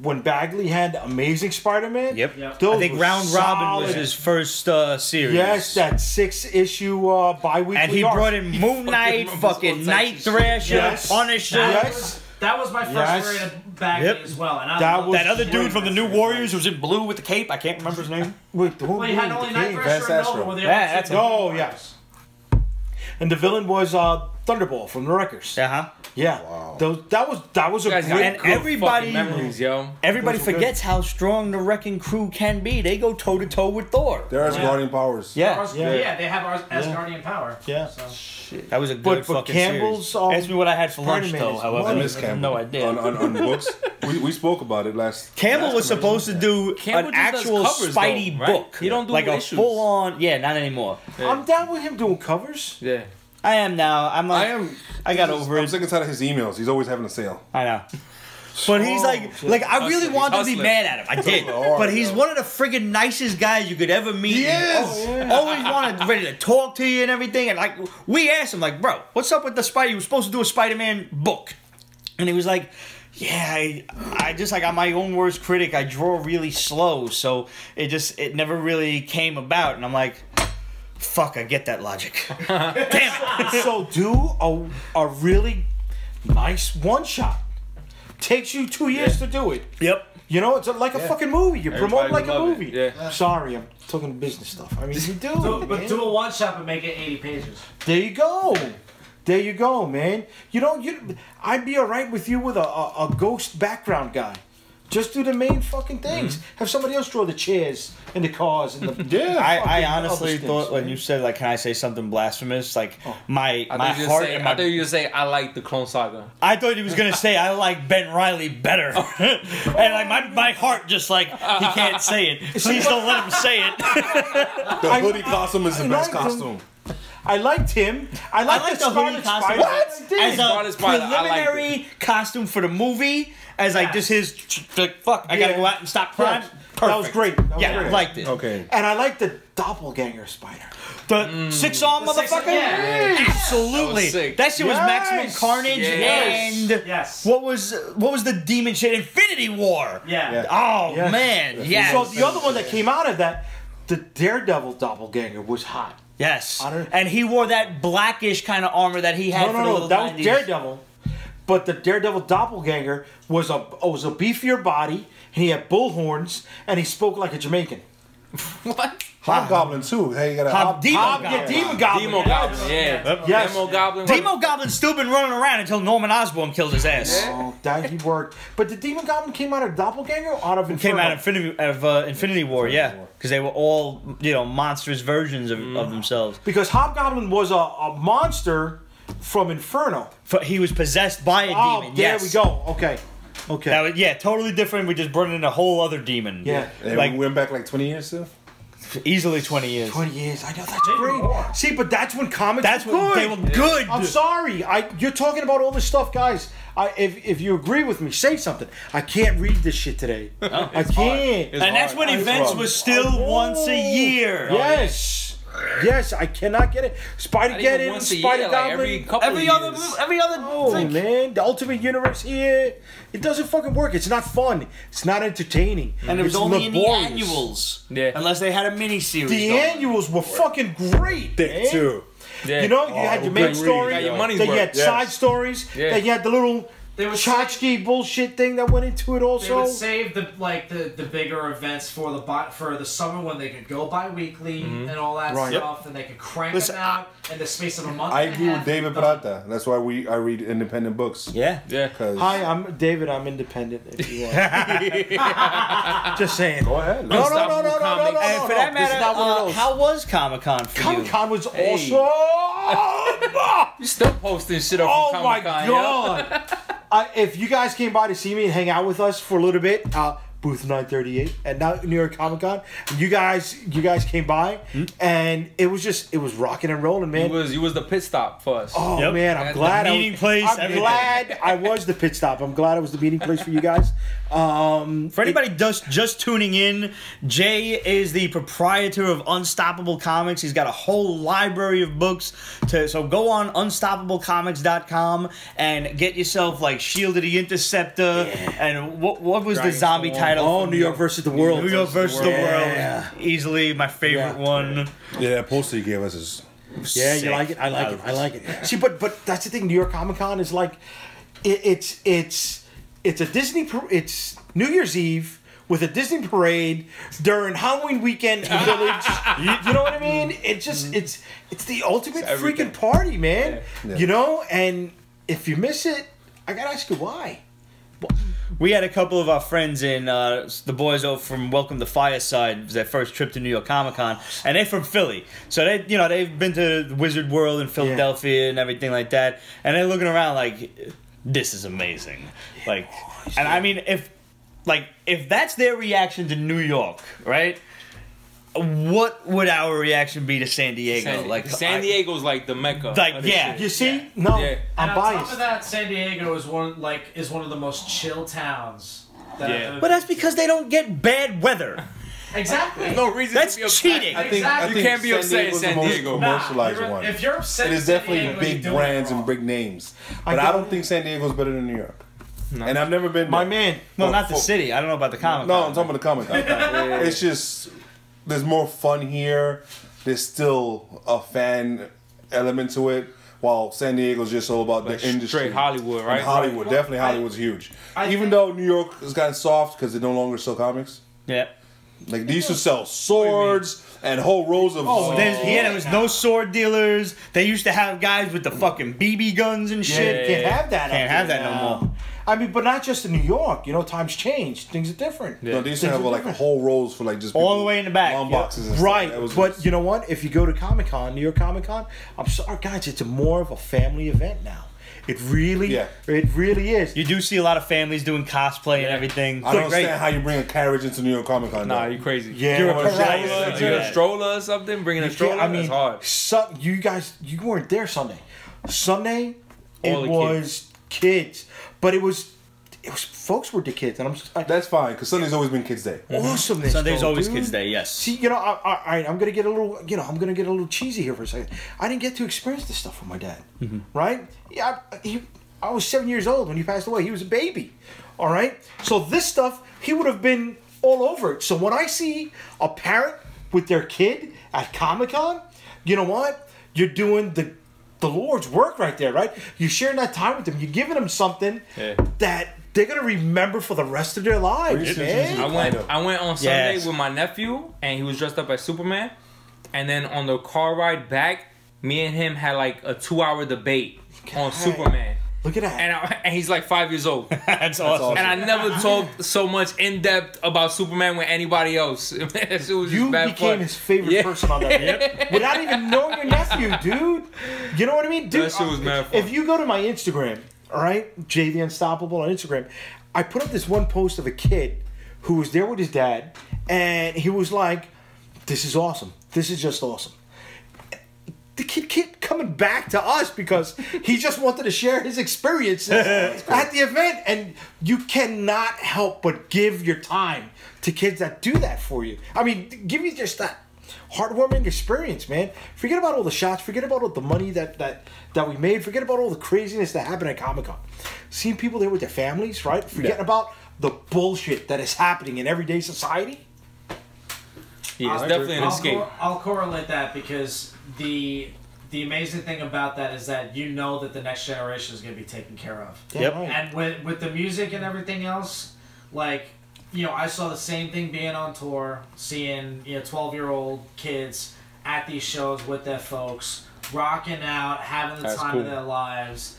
[SPEAKER 2] when Bagley had Amazing Spider-Man.
[SPEAKER 1] Yep.
[SPEAKER 4] Yep.
[SPEAKER 2] those
[SPEAKER 1] I think
[SPEAKER 2] were
[SPEAKER 1] Round Robin was
[SPEAKER 2] solid.
[SPEAKER 1] his first series.
[SPEAKER 2] Yes, that 6-issue bi-weekly
[SPEAKER 1] and he
[SPEAKER 2] arc.
[SPEAKER 1] brought in Moon Knight,
[SPEAKER 3] remembers all
[SPEAKER 1] fucking
[SPEAKER 3] types
[SPEAKER 1] Night
[SPEAKER 3] of
[SPEAKER 1] Thrasher,
[SPEAKER 2] Yes.
[SPEAKER 1] Punisher.
[SPEAKER 2] Yes.
[SPEAKER 4] That was my first
[SPEAKER 2] Yes.
[SPEAKER 4] grade of Bagley
[SPEAKER 1] Yep.
[SPEAKER 4] as well. And I
[SPEAKER 2] That
[SPEAKER 4] loved
[SPEAKER 2] was-
[SPEAKER 1] That other dude from the New Warriors who was in blue with the cape. I can't remember his name.
[SPEAKER 2] Wait, who
[SPEAKER 4] Well, you had only Night
[SPEAKER 2] King?
[SPEAKER 4] Thrasher and
[SPEAKER 5] Astro.
[SPEAKER 4] Nova were the
[SPEAKER 1] Yeah,
[SPEAKER 4] only
[SPEAKER 1] that's
[SPEAKER 4] two.
[SPEAKER 1] it.
[SPEAKER 2] Oh, yes. And the villain was Thunderball from the Wreckers.
[SPEAKER 1] Uh-huh.
[SPEAKER 2] Yeah.
[SPEAKER 5] Wow.
[SPEAKER 2] That was a
[SPEAKER 3] You guys got
[SPEAKER 2] great.
[SPEAKER 1] And
[SPEAKER 3] good
[SPEAKER 1] everybody-
[SPEAKER 3] fucking memories, yo.
[SPEAKER 1] Everybody
[SPEAKER 2] Those were
[SPEAKER 1] forgets how strong the Wrecking Crew can be. They go toe-to-toe with Thor.
[SPEAKER 5] There is
[SPEAKER 4] Yeah.
[SPEAKER 5] Guardian powers.
[SPEAKER 1] Yeah.
[SPEAKER 4] Yeah, they have Asgardian power.
[SPEAKER 2] Yeah.
[SPEAKER 4] So.
[SPEAKER 1] That was a good
[SPEAKER 2] But
[SPEAKER 1] fucking
[SPEAKER 2] Campbell's,
[SPEAKER 1] series. Ask me what I had for lunch,
[SPEAKER 2] Spider-Man
[SPEAKER 1] though,
[SPEAKER 2] is
[SPEAKER 1] however.
[SPEAKER 5] I
[SPEAKER 2] money.
[SPEAKER 5] miss Campbell.
[SPEAKER 1] No idea.
[SPEAKER 5] On books. We spoke about it last.
[SPEAKER 1] Campbell
[SPEAKER 5] last
[SPEAKER 1] was supposed to do
[SPEAKER 3] Campbell
[SPEAKER 1] an
[SPEAKER 3] just does
[SPEAKER 1] actual
[SPEAKER 3] covers,
[SPEAKER 1] Spidey
[SPEAKER 3] though, right?
[SPEAKER 1] book.
[SPEAKER 3] He don't do
[SPEAKER 1] like a
[SPEAKER 3] issues.
[SPEAKER 1] full-on... Yeah, not anymore.
[SPEAKER 2] I'm down with him doing covers.
[SPEAKER 3] Yeah.
[SPEAKER 1] I am now. I'm like...
[SPEAKER 5] I am.
[SPEAKER 1] I got over
[SPEAKER 5] I'm
[SPEAKER 1] it.
[SPEAKER 5] sick and tired of his emails. He's always having a sale.
[SPEAKER 1] I know. But he's like I really wanted to be
[SPEAKER 3] hustling.
[SPEAKER 1] mad at him. I did. But he's one of the friggin' nicest guys you could ever meet.
[SPEAKER 5] Yes.
[SPEAKER 1] Always wanted ready to talk to you and everything. And like we asked him, like, bro, what's up with the Spider? You were supposed to do a Spider-Man book. And he was like, yeah, I just like I'm my own worst critic. I draw really slow, so it never really came about. And I'm like, fuck, I get that logic. Damn it.
[SPEAKER 2] So do a really nice one shot. Takes you 2 years to do it.
[SPEAKER 1] Yep.
[SPEAKER 2] You know, it's like a fucking movie. You promote
[SPEAKER 3] Everybody
[SPEAKER 2] like a
[SPEAKER 3] would love
[SPEAKER 2] movie.
[SPEAKER 3] it. Yeah.
[SPEAKER 2] Sorry, I'm talking business stuff. I mean, you do.
[SPEAKER 4] But
[SPEAKER 2] man.
[SPEAKER 4] do a one shot and make it 80 pages.
[SPEAKER 2] There you go. There you go, man. I'd be all right with you with a ghost background guy. Just do the main fucking things. Have somebody else draw the chairs and the cars and the
[SPEAKER 1] I honestly
[SPEAKER 2] other
[SPEAKER 1] thought
[SPEAKER 2] things,
[SPEAKER 1] when
[SPEAKER 2] man.
[SPEAKER 1] you said like, can I say something blasphemous? Like my
[SPEAKER 3] I thought you
[SPEAKER 1] heart.
[SPEAKER 3] say,
[SPEAKER 1] And
[SPEAKER 3] I thought
[SPEAKER 1] my,
[SPEAKER 3] you were say I like the Clone Saga.
[SPEAKER 1] I thought he was gonna say I like Ben Riley better, and like my heart just like he can't say it. Please don't let him say it.
[SPEAKER 5] The hoodie costume is the best
[SPEAKER 2] liked him.
[SPEAKER 5] costume.
[SPEAKER 2] I liked him. I liked the
[SPEAKER 1] hoodie
[SPEAKER 2] Scarlet
[SPEAKER 1] costume
[SPEAKER 2] Spider.
[SPEAKER 1] as a
[SPEAKER 3] Scarlet Spider, I liked
[SPEAKER 1] preliminary costume for the movie. As like this is like fuck, I gotta
[SPEAKER 2] Yeah.
[SPEAKER 1] go out and stop crime.
[SPEAKER 2] Yeah.
[SPEAKER 1] Perfect.
[SPEAKER 2] That was great. That was
[SPEAKER 1] Yeah,
[SPEAKER 2] great.
[SPEAKER 1] I liked it.
[SPEAKER 5] Okay.
[SPEAKER 2] And I liked the doppelganger spider.
[SPEAKER 1] The six-arm
[SPEAKER 4] The six-
[SPEAKER 1] motherfucker?
[SPEAKER 4] yeah.
[SPEAKER 1] Absolutely.
[SPEAKER 3] That was sick.
[SPEAKER 1] That shit was
[SPEAKER 2] Yes.
[SPEAKER 1] Maximum Carnage
[SPEAKER 3] Yes.
[SPEAKER 1] and
[SPEAKER 4] Yes.
[SPEAKER 1] what was the demon shit? Infinity War.
[SPEAKER 4] Yeah.
[SPEAKER 1] Oh
[SPEAKER 2] Yes.
[SPEAKER 1] man, yes.
[SPEAKER 2] So the other one that came out of that, the Daredevil doppelganger was hot.
[SPEAKER 1] Yes.
[SPEAKER 2] I don't-
[SPEAKER 1] And he wore that blackish kind of armor that he had for the
[SPEAKER 2] No.
[SPEAKER 1] little
[SPEAKER 2] That was
[SPEAKER 1] 90s.
[SPEAKER 2] Daredevil. But the Daredevil doppelganger was a beefier body, and he had bull horns, and he spoke like a Jamaican.
[SPEAKER 3] What?
[SPEAKER 5] Hobgoblin too. Hey, you got a
[SPEAKER 1] Demon
[SPEAKER 2] Yeah,
[SPEAKER 1] Goblin.
[SPEAKER 2] Demon Goblin.
[SPEAKER 3] Demo Goblin, yeah.
[SPEAKER 2] Yes.
[SPEAKER 3] Demo Goblin.
[SPEAKER 1] Demo Goblin's still been running around until Norman Osborn killed his ass.
[SPEAKER 2] Oh, that he worked. But the Demon Goblin came out of doppelganger or out of Inferno?
[SPEAKER 1] Came out of Infinity War, yeah, because they were all monstrous versions of themselves.
[SPEAKER 2] Because Hobgoblin was a monster from Inferno.
[SPEAKER 1] He was possessed by a
[SPEAKER 2] Oh,
[SPEAKER 1] demon.
[SPEAKER 2] there
[SPEAKER 1] Yes.
[SPEAKER 2] we go. Okay.
[SPEAKER 1] That was, totally different. We just brought in a whole other demon.
[SPEAKER 2] Yeah.
[SPEAKER 5] And
[SPEAKER 1] Like-
[SPEAKER 5] we went back like 20 years too.
[SPEAKER 1] Easily 20 years.
[SPEAKER 2] 20 years. I know, that's great. See, but that's when comics
[SPEAKER 1] That's
[SPEAKER 2] were
[SPEAKER 1] when
[SPEAKER 2] good.
[SPEAKER 1] they were good.
[SPEAKER 2] I'm sorry. You're talking about all this stuff, guys. If you agree with me, say something. I can't read this shit today. I can't.
[SPEAKER 1] And that's when events
[SPEAKER 5] hard.
[SPEAKER 1] was still once a year.
[SPEAKER 2] Yes. Yes, I cannot get it. Spider Get in,
[SPEAKER 3] once a
[SPEAKER 2] Spider
[SPEAKER 3] year, like
[SPEAKER 2] Goblin.
[SPEAKER 3] every couple
[SPEAKER 1] Every
[SPEAKER 3] of
[SPEAKER 1] other,
[SPEAKER 3] years.
[SPEAKER 1] every other.
[SPEAKER 2] Oh man, the Ultimate Universe here. It doesn't fucking work. It's not fun. It's not entertaining.
[SPEAKER 1] And it was
[SPEAKER 2] It's
[SPEAKER 1] only in the
[SPEAKER 2] laborious.
[SPEAKER 1] annuals.
[SPEAKER 3] Yeah.
[SPEAKER 1] Unless they had a mini series.
[SPEAKER 2] The annuals were fucking great.
[SPEAKER 5] Thick
[SPEAKER 2] man.
[SPEAKER 5] too.
[SPEAKER 3] Yeah.
[SPEAKER 2] You know, you had your main
[SPEAKER 5] good read.
[SPEAKER 2] story,
[SPEAKER 3] Got your money's
[SPEAKER 2] then you
[SPEAKER 3] worth.
[SPEAKER 2] had
[SPEAKER 5] Yes.
[SPEAKER 2] side stories,
[SPEAKER 3] Yeah.
[SPEAKER 2] then you had the little
[SPEAKER 4] They would
[SPEAKER 2] tchotchke bullshit thing that went into it
[SPEAKER 4] They
[SPEAKER 2] also.
[SPEAKER 4] would save the bigger events for the summer when they could go bi-weekly and all that
[SPEAKER 2] Right.
[SPEAKER 4] stuff, and they could crank
[SPEAKER 1] Listen,
[SPEAKER 4] them out in the space of a month.
[SPEAKER 5] I
[SPEAKER 4] and a
[SPEAKER 5] agree with
[SPEAKER 4] half,
[SPEAKER 5] David
[SPEAKER 4] done.
[SPEAKER 5] Prata. That's why I read independent books.
[SPEAKER 1] Yeah.
[SPEAKER 3] Yeah.
[SPEAKER 5] Cause
[SPEAKER 2] Hi, I'm David. I'm independent. If you want. Just saying.
[SPEAKER 5] go ahead.
[SPEAKER 2] No.
[SPEAKER 1] And for that
[SPEAKER 2] This is
[SPEAKER 1] matter,
[SPEAKER 2] not one of those.
[SPEAKER 1] how was Comic-Con for
[SPEAKER 2] Comic
[SPEAKER 1] you?
[SPEAKER 2] Con was
[SPEAKER 3] Hey.
[SPEAKER 2] awesome.
[SPEAKER 3] You still posting shit up
[SPEAKER 2] Oh
[SPEAKER 3] from
[SPEAKER 2] my
[SPEAKER 3] Comic-Con,
[SPEAKER 2] god! If you guys came by to see me and hang out with us for a little bit, booth 938 at New York Comic Con, you guys came by, and it was rocking and rolling, man.
[SPEAKER 3] You was the pit stop for us.
[SPEAKER 2] Oh
[SPEAKER 1] Yep.
[SPEAKER 2] man, I'm
[SPEAKER 3] And the
[SPEAKER 2] glad
[SPEAKER 1] meeting place,
[SPEAKER 2] I'm
[SPEAKER 1] everything.
[SPEAKER 2] glad I was the pit stop. I'm glad I was the meeting place for you guys.
[SPEAKER 1] For anybody just tuning in, Jay is the proprietor of Unstoppable Comics. He's got a whole library of books. So go on unstoppablecomics.com and get yourself like Shield of the Interceptor and what was the
[SPEAKER 3] Dragon
[SPEAKER 1] zombie
[SPEAKER 3] Storm.
[SPEAKER 1] title?
[SPEAKER 2] Oh,
[SPEAKER 1] from
[SPEAKER 2] New York versus the World.
[SPEAKER 1] New York versus the
[SPEAKER 2] Yeah.
[SPEAKER 1] World. Easily my favorite
[SPEAKER 2] Yeah.
[SPEAKER 1] one.
[SPEAKER 5] Yeah, that poster you gave us is.
[SPEAKER 2] Yeah,
[SPEAKER 1] Sick.
[SPEAKER 2] you like it. I like it. See, but that's the thing. New York Comic Con is like, it's a Disney. It's New Year's Eve with a Disney parade during Halloween weekend in Village. You know what I mean? It's just it's the ultimate
[SPEAKER 3] It's everything.
[SPEAKER 2] freaking party, man.
[SPEAKER 5] Yeah.
[SPEAKER 2] You know, and if you miss it, I gotta ask you why.
[SPEAKER 1] We had a couple of our friends in the boys over from Welcome to Fireside. It was their first trip to New York Comic Con, and they're from Philly, so they've been to the Wizard World in Philadelphia and everything like that, and they're looking around like, this is amazing, like, and I mean if that's their reaction to New York, right? what would our reaction be to San Diego?
[SPEAKER 3] San Diego's like the mecca.
[SPEAKER 1] Like, yeah.
[SPEAKER 2] You see? No,
[SPEAKER 3] Yeah.
[SPEAKER 2] I'm
[SPEAKER 4] And on
[SPEAKER 2] biased.
[SPEAKER 4] top of that, San Diego is one of the most chill towns.
[SPEAKER 1] But that's because they don't get bad weather.
[SPEAKER 4] Exactly.
[SPEAKER 3] no reason
[SPEAKER 1] That's
[SPEAKER 3] to be upset.
[SPEAKER 1] cheating.
[SPEAKER 5] I think,
[SPEAKER 4] Exactly.
[SPEAKER 5] I think
[SPEAKER 3] You can't be upset in
[SPEAKER 5] Diego's
[SPEAKER 3] San
[SPEAKER 5] the most
[SPEAKER 3] Diego.
[SPEAKER 5] commercialized
[SPEAKER 4] Nah,
[SPEAKER 5] one.
[SPEAKER 4] if you're upset
[SPEAKER 5] It
[SPEAKER 4] in
[SPEAKER 5] is
[SPEAKER 4] San
[SPEAKER 5] definitely
[SPEAKER 4] Diego,
[SPEAKER 5] big
[SPEAKER 4] you're doing it
[SPEAKER 5] brands and
[SPEAKER 4] wrong.
[SPEAKER 5] big names.
[SPEAKER 2] I
[SPEAKER 5] But I
[SPEAKER 2] got
[SPEAKER 5] don't
[SPEAKER 2] it.
[SPEAKER 5] think San Diego's better than New York.
[SPEAKER 3] No.
[SPEAKER 5] And I've never been
[SPEAKER 2] My
[SPEAKER 5] there.
[SPEAKER 2] man.
[SPEAKER 1] Well,
[SPEAKER 5] Oh,
[SPEAKER 1] not the
[SPEAKER 5] fuck.
[SPEAKER 1] city. I don't know about the Comic
[SPEAKER 5] No,
[SPEAKER 1] Con.
[SPEAKER 5] I'm talking about the comic. It's just there's more fun here. There's still a fan element to it, while San Diego's just all about
[SPEAKER 3] Like
[SPEAKER 5] the industry.
[SPEAKER 3] straight Hollywood, right?
[SPEAKER 5] And Hollywood,
[SPEAKER 4] Right.
[SPEAKER 5] definitely
[SPEAKER 4] Well,
[SPEAKER 5] Hollywood's huge.
[SPEAKER 4] I
[SPEAKER 5] Even
[SPEAKER 4] think-
[SPEAKER 5] though New York has gotten soft because they no longer sell comics.
[SPEAKER 1] Yeah.
[SPEAKER 5] Like they used to sell swords and whole rows of.
[SPEAKER 1] There was no sword dealers. They used to have guys with the fucking BB guns and shit.
[SPEAKER 2] Can't have that.
[SPEAKER 1] Can't
[SPEAKER 2] up
[SPEAKER 1] have
[SPEAKER 2] there
[SPEAKER 1] that no
[SPEAKER 2] now.
[SPEAKER 1] more.
[SPEAKER 2] I mean, but not just in New York. You know, times change. Things are different.
[SPEAKER 5] No, they used to
[SPEAKER 2] Things
[SPEAKER 5] have
[SPEAKER 2] are
[SPEAKER 5] like
[SPEAKER 2] different.
[SPEAKER 5] whole rows for like just
[SPEAKER 1] All
[SPEAKER 5] people-
[SPEAKER 1] the way in the back.
[SPEAKER 5] long
[SPEAKER 1] Yeah.
[SPEAKER 5] boxes and stuff.
[SPEAKER 2] Right,
[SPEAKER 5] That was
[SPEAKER 2] but
[SPEAKER 5] just-
[SPEAKER 2] you know what? If you go to Comic Con, New York Comic Con, I'm sorry, guys, it's more of a family event now. It really is.
[SPEAKER 1] You do see a lot of families doing cosplay and everything.
[SPEAKER 5] I don't understand how you bring a carriage into New York Comic Con.
[SPEAKER 3] Nah, you crazy.
[SPEAKER 2] Yeah,
[SPEAKER 1] You're a
[SPEAKER 2] well,
[SPEAKER 1] pariah.
[SPEAKER 2] it's-
[SPEAKER 3] You're
[SPEAKER 1] Yeah.
[SPEAKER 3] a stroller or something, bringing a
[SPEAKER 2] you
[SPEAKER 3] stroller,
[SPEAKER 2] can't- I mean,
[SPEAKER 3] that's hard.
[SPEAKER 2] You guys, you weren't there Sunday. Sunday,
[SPEAKER 3] All
[SPEAKER 2] it
[SPEAKER 3] the
[SPEAKER 2] was kids, but it was folks were the kids, and
[SPEAKER 5] That's fine because Sunday's always been Kids Day.
[SPEAKER 2] awesomeness.
[SPEAKER 1] Sunday's
[SPEAKER 2] though,
[SPEAKER 1] always
[SPEAKER 2] dude.
[SPEAKER 1] Kids Day, yes.
[SPEAKER 2] See, I'm gonna get a little, I'm gonna get a little cheesy here for a second. I didn't get to experience this stuff with my dad, right? Yeah, I was 7 years old when he passed away. He was a baby, all right. So this stuff, he would have been all over it. So when I see a parent with their kid at Comic-Con, you know what? You're doing the Lord's work right there, right? You're sharing that time with them. You're giving them something that they're gonna remember for the rest of their lives, man.
[SPEAKER 3] I went on Sunday
[SPEAKER 1] Yes.
[SPEAKER 3] with my nephew, and he was dressed up as Superman. And then on the car ride back, me and him had like a 2-hour debate on Superman.
[SPEAKER 2] Look at that.
[SPEAKER 3] And he's like 5 years old.
[SPEAKER 1] That's awesome.
[SPEAKER 3] And I never talked so much in depth about Superman with anybody else. It was just
[SPEAKER 2] You
[SPEAKER 3] bad
[SPEAKER 2] became
[SPEAKER 3] fun.
[SPEAKER 2] his favorite person on that without even knowing your nephew, dude. You know what I mean, dude?
[SPEAKER 3] That shit was mad fun.
[SPEAKER 2] If you go to my Instagram, all right, Jay the Unstoppable on Instagram, I put up this one post of a kid who was there with his dad, and he was like, "This is awesome. This is just awesome." The kid kept coming back to us because he just wanted to share his experiences at the event. And you cannot help but give your time to kids that do that for you. I mean, give you just that heartwarming experience, man. Forget about all the shots. Forget about all the money that we made. Forget about all the craziness that happened at Comic-Con. Seeing people there with their families, right? Forgetting about the bullshit that is happening in everyday society.
[SPEAKER 3] Yeah, it's definitely an escape.
[SPEAKER 4] I'll correlate that because the amazing thing about that is that you know that the next generation is going to be taken care of.
[SPEAKER 2] Damn right.
[SPEAKER 4] And with the music and everything else, like, I saw the same thing being on tour, seeing 12-year-old kids at these shows with their folks, rocking out, having the
[SPEAKER 3] That's
[SPEAKER 4] time
[SPEAKER 3] cool.
[SPEAKER 4] of their lives.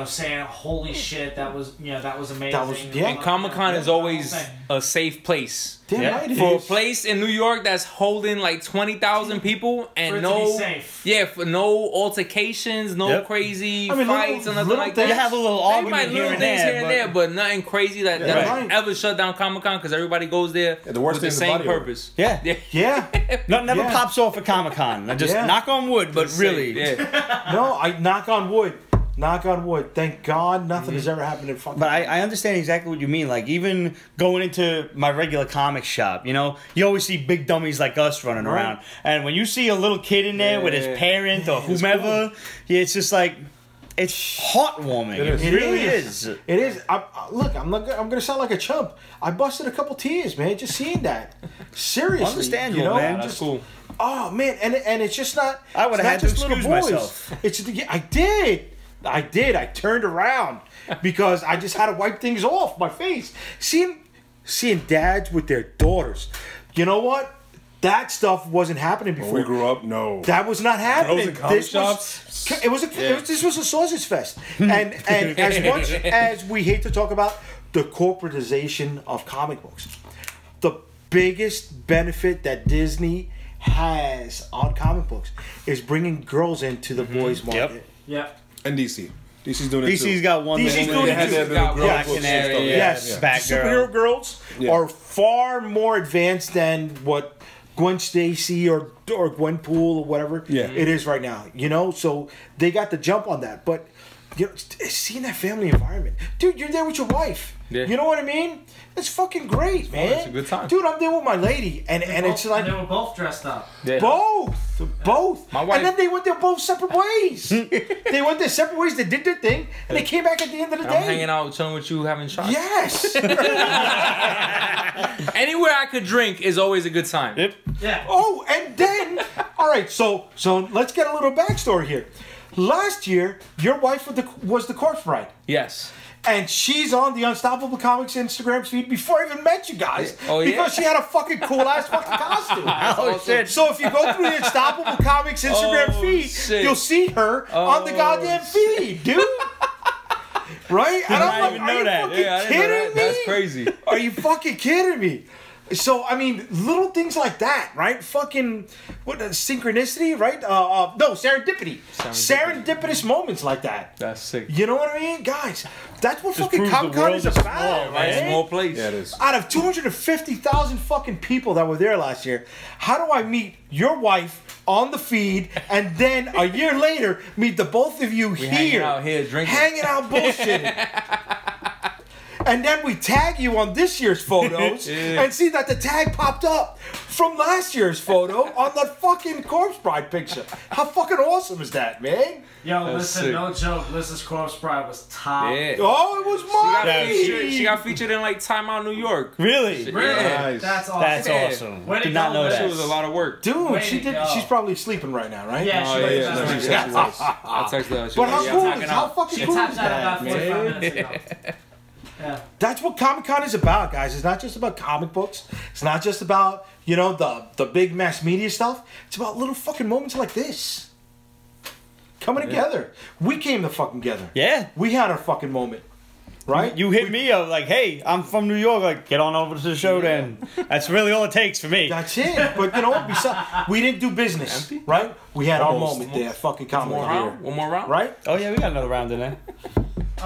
[SPEAKER 4] Saying, "Holy shit, that was that was amazing."
[SPEAKER 2] That was- yeah.
[SPEAKER 3] And Comic-Con is always a safe place.
[SPEAKER 2] Damn right it
[SPEAKER 3] For a
[SPEAKER 2] is.
[SPEAKER 3] place in New York that's holding like 20,000 people and
[SPEAKER 4] For it to
[SPEAKER 3] no,
[SPEAKER 4] be safe.
[SPEAKER 3] yeah, for no altercations, no
[SPEAKER 1] Yep.
[SPEAKER 3] crazy
[SPEAKER 2] I mean,
[SPEAKER 3] fights or nothing
[SPEAKER 2] little
[SPEAKER 3] like
[SPEAKER 2] things.
[SPEAKER 3] that.
[SPEAKER 1] You have a little
[SPEAKER 3] They
[SPEAKER 1] argument
[SPEAKER 3] might
[SPEAKER 1] here
[SPEAKER 3] little
[SPEAKER 1] and
[SPEAKER 3] things here and there,
[SPEAKER 1] but
[SPEAKER 3] but nothing crazy that
[SPEAKER 2] right.
[SPEAKER 3] ever shut down Comic-Con because everybody goes there
[SPEAKER 5] the worst
[SPEAKER 3] with the
[SPEAKER 5] thing is the
[SPEAKER 3] same
[SPEAKER 5] body odor.
[SPEAKER 3] purpose.
[SPEAKER 1] yeah.
[SPEAKER 2] Yeah.
[SPEAKER 1] Nothing ever
[SPEAKER 2] Yeah.
[SPEAKER 1] pops off at Comic Con. Just
[SPEAKER 2] Yeah.
[SPEAKER 1] knock on wood, but really.
[SPEAKER 3] Yeah.
[SPEAKER 2] No, I knock on wood. Knock on wood. Thank God nothing has ever happened in fucking.
[SPEAKER 1] But I understand exactly what you mean. Like, even going into my regular comic shop, you always see big dummies like us running around. And when you see a little kid in there with his parent or whomever, it's just like, it's heartwarming. It,
[SPEAKER 5] is.
[SPEAKER 1] really is.
[SPEAKER 2] It is. Look, I'm gonna sound like a chump. I busted a couple tears, man, just seeing that. Seriously,
[SPEAKER 1] Understandable, man.
[SPEAKER 3] That's cool.
[SPEAKER 2] Oh man, and it's just not.
[SPEAKER 1] I would've
[SPEAKER 2] it's not
[SPEAKER 1] had to
[SPEAKER 2] just little
[SPEAKER 1] excuse
[SPEAKER 2] boys.
[SPEAKER 1] myself.
[SPEAKER 2] I did. I turned around because I just had to wipe things off my face. Seeing dads with their daughters. You know what? That stuff wasn't happening before.
[SPEAKER 5] When we grew up, no.
[SPEAKER 2] That was not happening.
[SPEAKER 5] Girls in comic
[SPEAKER 2] This
[SPEAKER 5] shops?
[SPEAKER 2] this was a sausage fest, and as much as we hate to talk about the corporatization of comic books, the biggest benefit that Disney has on comic books is bringing girls into the boys market.
[SPEAKER 4] Yep.
[SPEAKER 5] And DC. DC's doing it
[SPEAKER 1] DC's
[SPEAKER 5] too.
[SPEAKER 1] got one.
[SPEAKER 2] DC's
[SPEAKER 1] thing.
[SPEAKER 2] doing
[SPEAKER 5] They
[SPEAKER 2] it
[SPEAKER 5] had
[SPEAKER 2] too.
[SPEAKER 5] that little girl
[SPEAKER 1] Black
[SPEAKER 5] books and
[SPEAKER 1] Canary,
[SPEAKER 5] stuff.
[SPEAKER 1] yeah.
[SPEAKER 2] Yes,
[SPEAKER 1] Batgirl.
[SPEAKER 2] superhero girls
[SPEAKER 5] Yeah.
[SPEAKER 2] are far more advanced than what Gwen Stacy or Gwen Poole or whatever it is right now. You know, so they got the jump on that. But you know, seeing that family environment, dude, you're there with your wife. Yeah. You know what I mean? It's fucking great, man.
[SPEAKER 3] It's a good time,
[SPEAKER 2] dude. I'm there with my lady, and it's like
[SPEAKER 4] they were both dressed up.
[SPEAKER 2] Yeah. Both.
[SPEAKER 3] My wife,
[SPEAKER 2] and then they went their both separate ways. They went their separate ways. They did their thing, and they came back at the end of the day.
[SPEAKER 3] I'm hanging out, chilling with you, having shots.
[SPEAKER 2] Yes.
[SPEAKER 3] Anywhere I could drink is always a good time.
[SPEAKER 2] Yep. Yeah. Oh, and then all right. So let's get a little backstory here. Last year, your wife was the corpse bride.
[SPEAKER 3] Yes.
[SPEAKER 2] And she's on the Unstoppable Comics Instagram feed before I even met you guys.
[SPEAKER 3] Oh, yeah?
[SPEAKER 2] Because she had a fucking cool ass fucking costume.
[SPEAKER 1] Oh, shit.
[SPEAKER 2] So if you go through the Unstoppable Comics Instagram feed, you'll see her on the goddamn feed, dude. Right? And I'm like, are you fucking kidding me?
[SPEAKER 3] That's crazy.
[SPEAKER 2] Are you fucking kidding me? So, I mean, little things like that, right? Fucking, synchronicity, right? No, serendipity. Serendipitous moments like that.
[SPEAKER 3] That's sick.
[SPEAKER 2] You know what I mean? Guys, that's what fucking Comic-Con is about,
[SPEAKER 3] right?
[SPEAKER 2] Right?
[SPEAKER 3] Small place.
[SPEAKER 5] Yeah, it is.
[SPEAKER 2] Out of 250,000 fucking people that were there last year, how do I meet your wife on the feed and then a year later meet the both of you
[SPEAKER 3] hanging out here drinking.
[SPEAKER 2] Hanging out bullshitting. And then we tag you on this year's photos and see that the tag popped up from last year's photo on that fucking corpse bride picture. How fucking awesome is that, man?
[SPEAKER 4] Yo, listen, no joke. Liz's corpse bride was top.
[SPEAKER 3] Yeah.
[SPEAKER 2] Oh, it was mine.
[SPEAKER 3] She got featured in like Time Out New York.
[SPEAKER 1] Really?
[SPEAKER 4] Really?
[SPEAKER 3] Yeah.
[SPEAKER 5] Nice.
[SPEAKER 4] That's awesome.
[SPEAKER 1] That's awesome.
[SPEAKER 4] Way to
[SPEAKER 1] Did not
[SPEAKER 4] go,
[SPEAKER 1] know
[SPEAKER 4] Liz.
[SPEAKER 1] that.
[SPEAKER 3] It was a lot of work.
[SPEAKER 2] Dude, she's probably sleeping right now, right?
[SPEAKER 4] Yeah,
[SPEAKER 3] Oh,
[SPEAKER 4] she
[SPEAKER 3] yeah,
[SPEAKER 4] was.
[SPEAKER 3] no,
[SPEAKER 5] She said she was.
[SPEAKER 3] I texted her. She
[SPEAKER 2] But
[SPEAKER 3] was
[SPEAKER 2] how
[SPEAKER 3] like,
[SPEAKER 2] cool
[SPEAKER 3] yeah,
[SPEAKER 2] is how fucking
[SPEAKER 4] She
[SPEAKER 2] cool
[SPEAKER 4] tapped
[SPEAKER 2] is
[SPEAKER 4] out
[SPEAKER 2] that,
[SPEAKER 4] about 45
[SPEAKER 2] man?
[SPEAKER 4] minutes ago. Yeah.
[SPEAKER 2] That's what Comic-Con is about, guys. It's not just about comic books. It's not just about, you know, the big mass media stuff. It's about little fucking moments like this. Coming together. We came the fucking together.
[SPEAKER 1] Yeah.
[SPEAKER 2] We had our fucking moment. Right?
[SPEAKER 1] You hit me up like, hey, I'm from New York. Like, get on over to the show then. That's really all it takes for me.
[SPEAKER 2] That's it. But you know what? We didn't do business. Right? We had our moment there. Fucking Comic-Con.
[SPEAKER 3] One more round?
[SPEAKER 2] Right?
[SPEAKER 1] Oh, yeah, we got another round in there.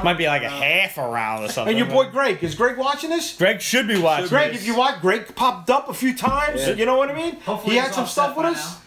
[SPEAKER 1] Might be like a half a round or something.
[SPEAKER 2] And your boy Greg. Is Greg watching this?
[SPEAKER 1] Greg should be watching.
[SPEAKER 2] Greg, if you watch, Greg popped up a few times.
[SPEAKER 1] Yeah.
[SPEAKER 2] You know what I mean?
[SPEAKER 4] Hopefully
[SPEAKER 2] He had
[SPEAKER 4] he's
[SPEAKER 2] some
[SPEAKER 4] all
[SPEAKER 2] stuff
[SPEAKER 4] set
[SPEAKER 2] with
[SPEAKER 4] by
[SPEAKER 2] us.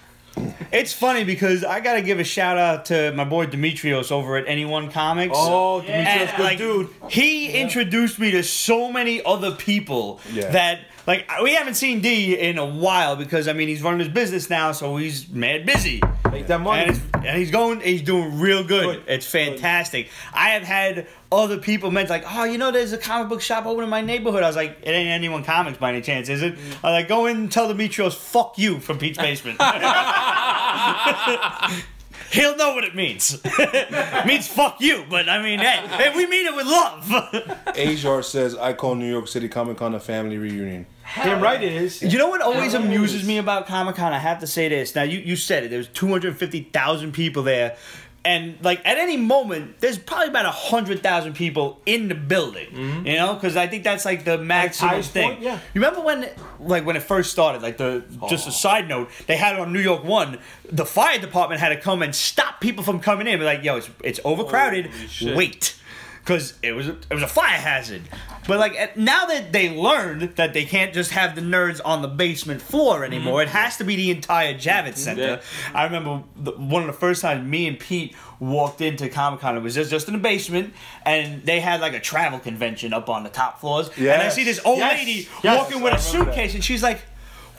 [SPEAKER 1] It's funny because I gotta give a shout out to my boy Demetrios over at Anyone Comics.
[SPEAKER 2] Oh,
[SPEAKER 4] Yeah.
[SPEAKER 2] Demetrius,
[SPEAKER 1] And,
[SPEAKER 2] good
[SPEAKER 1] like,
[SPEAKER 2] dude.
[SPEAKER 1] he introduced me to so many other people that, like, we haven't seen D in a while because, I mean, he's running his business now, so he's mad busy.
[SPEAKER 2] Make that money.
[SPEAKER 1] And he's doing real good.
[SPEAKER 2] Good.
[SPEAKER 1] It's fantastic. I have had other people mention, like, oh, you know, there's a comic book shop open in my neighborhood. I was like, it ain't Anyone Comics by any chance, is it? I was like, go in and tell Demetrios, fuck you from Pete's Basement. He'll know what it means. It means fuck you, but I mean, hey, we mean it with love.
[SPEAKER 5] Ajar says, I call New York City Comic Con a family reunion.
[SPEAKER 2] Damn right it is.
[SPEAKER 1] You know what always amuses me about Comic-Con? I have to say this. Now, you said it. There's 250,000 people there. And, like, at any moment, there's probably about 100,000 people in the building. Mm-hmm. You know? Because I think that's, like, the maximum
[SPEAKER 2] highest
[SPEAKER 1] thing.
[SPEAKER 2] point, yeah.
[SPEAKER 1] You remember when it first started? Like, just a side note, they had it on New York 1. The fire department had to come and stop people from coming in. Be like, yo, it's overcrowded. Wait. Because it was a fire hazard. But like now that they learned that they can't just have the nerds on the basement floor anymore, it has to be the entire Javits Center. Yeah. I remember one of the first times me and Pete walked into Comic-Con. It was just in the basement, and they had like a travel convention up on the top floors.
[SPEAKER 5] Yes.
[SPEAKER 1] And I see this old lady walking with a suitcase, and she's like,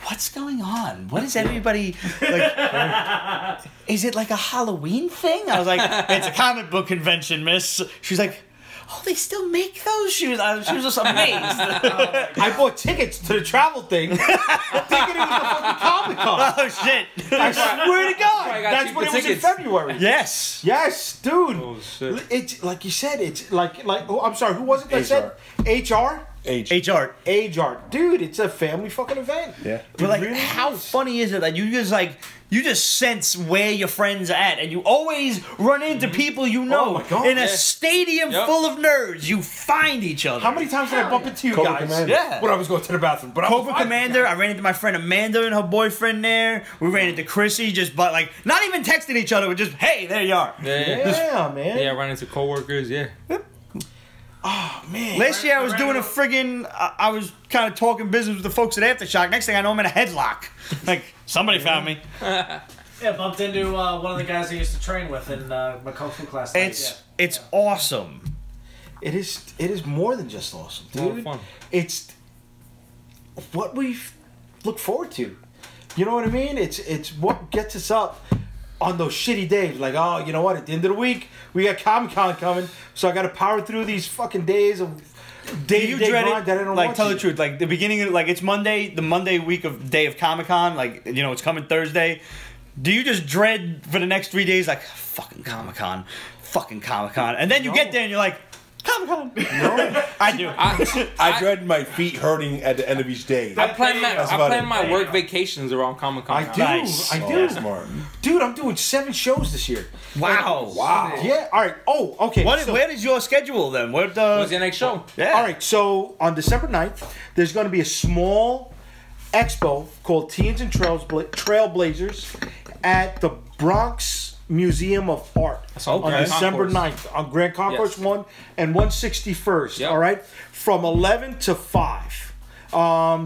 [SPEAKER 1] what's going on? What is everybody like? Is it like a Halloween thing? I was like, it's a comic book convention, miss. She's like, oh, they still make those? She was just amazed.
[SPEAKER 2] I bought tickets to the travel thing, thinking it was a fucking Comic-Con.
[SPEAKER 1] Oh shit!
[SPEAKER 2] I swear to God, that's when it was in February.
[SPEAKER 1] Yes.
[SPEAKER 2] Yes, dude.
[SPEAKER 3] Oh shit!
[SPEAKER 2] It's like you said. It's like oh, I'm sorry. Who was it that said HR?
[SPEAKER 1] HR.
[SPEAKER 2] HR. Dude, it's a family fucking event.
[SPEAKER 5] Yeah.
[SPEAKER 1] But like,
[SPEAKER 2] really
[SPEAKER 1] how
[SPEAKER 2] is.
[SPEAKER 1] funny is it that you just sense where your friends are at, and you always run into people you know
[SPEAKER 2] Oh my God.
[SPEAKER 1] in a stadium full of nerds. You find each other.
[SPEAKER 2] How many times did I bump into you
[SPEAKER 5] Cobra
[SPEAKER 2] guys?
[SPEAKER 5] Commander.
[SPEAKER 1] Yeah.
[SPEAKER 2] When I was going to the bathroom. But
[SPEAKER 1] Cobra Commander, I ran into my friend Amanda and her boyfriend there. We ran into Chrissy, just but like not even texting each other. We're just, hey, there you are.
[SPEAKER 3] Yeah,
[SPEAKER 2] Yeah, man.
[SPEAKER 3] Yeah, I ran into coworkers. Yeah.
[SPEAKER 2] Oh man.
[SPEAKER 1] Last year I was doing a friggin'. I was kind of talking business with the folks at Aftershock. Next thing I know, I'm in a headlock. Like somebody found me.
[SPEAKER 4] Yeah, bumped into one of the guys I used to train with in my kung fu class.
[SPEAKER 1] It's awesome.
[SPEAKER 2] It is more than just awesome, dude.
[SPEAKER 3] A lot of fun.
[SPEAKER 2] It's what we look forward to. You know what I mean? It's what gets us up on those shitty days. Like, oh, you know what? At the end of the week, we got Comic-Con coming, so I got to power through these fucking days of day-to-day grind that I don't
[SPEAKER 1] like,
[SPEAKER 2] want
[SPEAKER 1] tell
[SPEAKER 2] to.
[SPEAKER 1] the truth. Like, the beginning of, like, it's Monday, the Monday week of day of Comic-Con. Like, you know, it's coming Thursday. Do you just dread for the next 3 days, like, fucking Comic-Con, and then you get there and you're like, Comic-Con.
[SPEAKER 2] No,
[SPEAKER 1] I do.
[SPEAKER 5] I dread my feet hurting at the end of each day.
[SPEAKER 3] I plan
[SPEAKER 5] it.
[SPEAKER 3] my work vacations around Comic-Con.
[SPEAKER 2] I do.
[SPEAKER 1] Nice.
[SPEAKER 2] I do.
[SPEAKER 5] Smart.
[SPEAKER 2] Dude, I'm doing 7 shows this year.
[SPEAKER 1] Wow.
[SPEAKER 2] Yeah. All right. Oh, okay.
[SPEAKER 1] Where is your schedule then?
[SPEAKER 3] What's your next show?
[SPEAKER 1] Yeah.
[SPEAKER 2] All right. So on December 9th, there's going to be a small expo called Teens and Trailblazers at the Bronx Museum of Art
[SPEAKER 3] on
[SPEAKER 2] December 9th on Grand Concourse 1 and 161st.
[SPEAKER 3] Yep.
[SPEAKER 2] All right, from 11 to 5.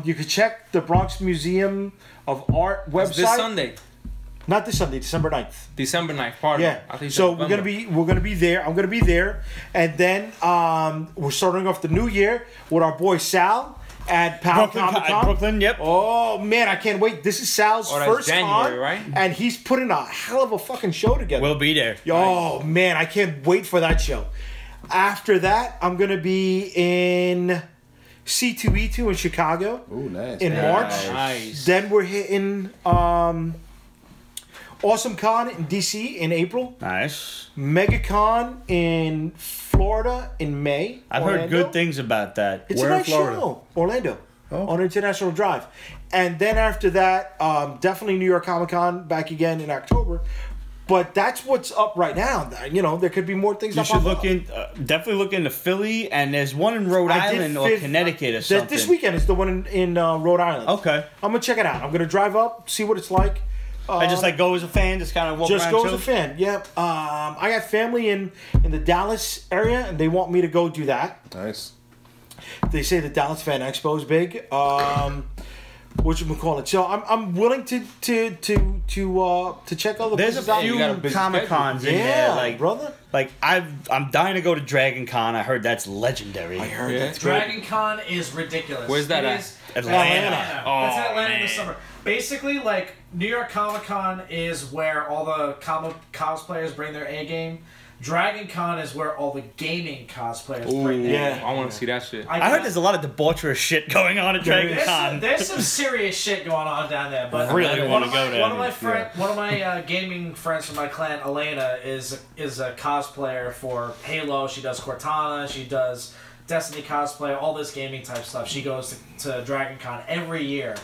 [SPEAKER 2] You can check the Bronx Museum of Art website.
[SPEAKER 3] This Sunday.
[SPEAKER 2] Not this Sunday, December 9th.
[SPEAKER 3] December 9th, pardon.
[SPEAKER 2] Yeah.
[SPEAKER 3] I think you
[SPEAKER 2] So
[SPEAKER 3] said
[SPEAKER 2] we're gonna be there. I'm gonna be there, and then we're starting off the new year with our boy Sal at Pound Comic-Con.
[SPEAKER 1] Brooklyn, yep.
[SPEAKER 2] Oh man, I can't wait. This is Sal's
[SPEAKER 3] that's
[SPEAKER 2] first
[SPEAKER 3] January,
[SPEAKER 2] con,
[SPEAKER 3] right?
[SPEAKER 2] and he's putting a hell of a fucking show together.
[SPEAKER 1] We'll be there.
[SPEAKER 2] Oh man, I can't wait for that show. After that, I'm gonna be in C2E2 in Chicago.
[SPEAKER 5] Ooh, nice.
[SPEAKER 2] In March.
[SPEAKER 3] Nice.
[SPEAKER 2] Then we're hitting Awesome Con in DC in April.
[SPEAKER 1] Nice.
[SPEAKER 2] MegaCon in Florida in May.
[SPEAKER 1] I've heard good things about that.
[SPEAKER 2] It's
[SPEAKER 5] Where
[SPEAKER 2] a
[SPEAKER 5] in
[SPEAKER 2] nice
[SPEAKER 5] Florida?
[SPEAKER 2] show. Orlando.
[SPEAKER 5] Oh.
[SPEAKER 2] On International Drive. And then after that, definitely New York Comic Con back again in October. But that's what's up right now. You know, there could be more things.
[SPEAKER 1] You should definitely look into Philly, and there's one in Rhode Island or Connecticut or something.
[SPEAKER 2] This weekend is the one in Rhode Island.
[SPEAKER 1] Okay.
[SPEAKER 2] I'm going to check it out. I'm going to drive up, see what it's like.
[SPEAKER 1] I just like go as a fan, just kind of walk around.
[SPEAKER 2] Just go as a fan. Yep. I got family in the Dallas area, and they want me to go do that.
[SPEAKER 5] Nice.
[SPEAKER 2] They say the Dallas Fan Expo is big. Whatchamacallit. So I'm willing to check all the
[SPEAKER 1] There's a
[SPEAKER 2] places out.
[SPEAKER 1] few Comic Cons in there, like
[SPEAKER 2] brother.
[SPEAKER 1] Like I'm dying to go to Dragon Con. I heard that's legendary.
[SPEAKER 2] I heard
[SPEAKER 3] Yeah.
[SPEAKER 2] that's good.
[SPEAKER 4] Dragon Con is ridiculous.
[SPEAKER 3] Where's that
[SPEAKER 4] It
[SPEAKER 3] at?
[SPEAKER 4] is
[SPEAKER 1] Atlanta.
[SPEAKER 4] Oh, it's Atlanta in the
[SPEAKER 1] man.
[SPEAKER 4] summer. Basically, like New York Comic Con is where all the cosplayers bring their A game. Dragon Con is where all the gaming cosplayers bring their A game.
[SPEAKER 3] I want to see that shit.
[SPEAKER 1] I heard there's a lot of debaucherous shit going on at Dragon Con.
[SPEAKER 4] There's some serious shit going on down there, but
[SPEAKER 1] Really wanna go down
[SPEAKER 4] One of my
[SPEAKER 1] there.
[SPEAKER 4] one of my gaming friends from my clan, Elena, is a cosplayer for Halo. She does Cortana. She does Destiny cosplay, all this gaming type stuff. She goes to Dragon Con every year,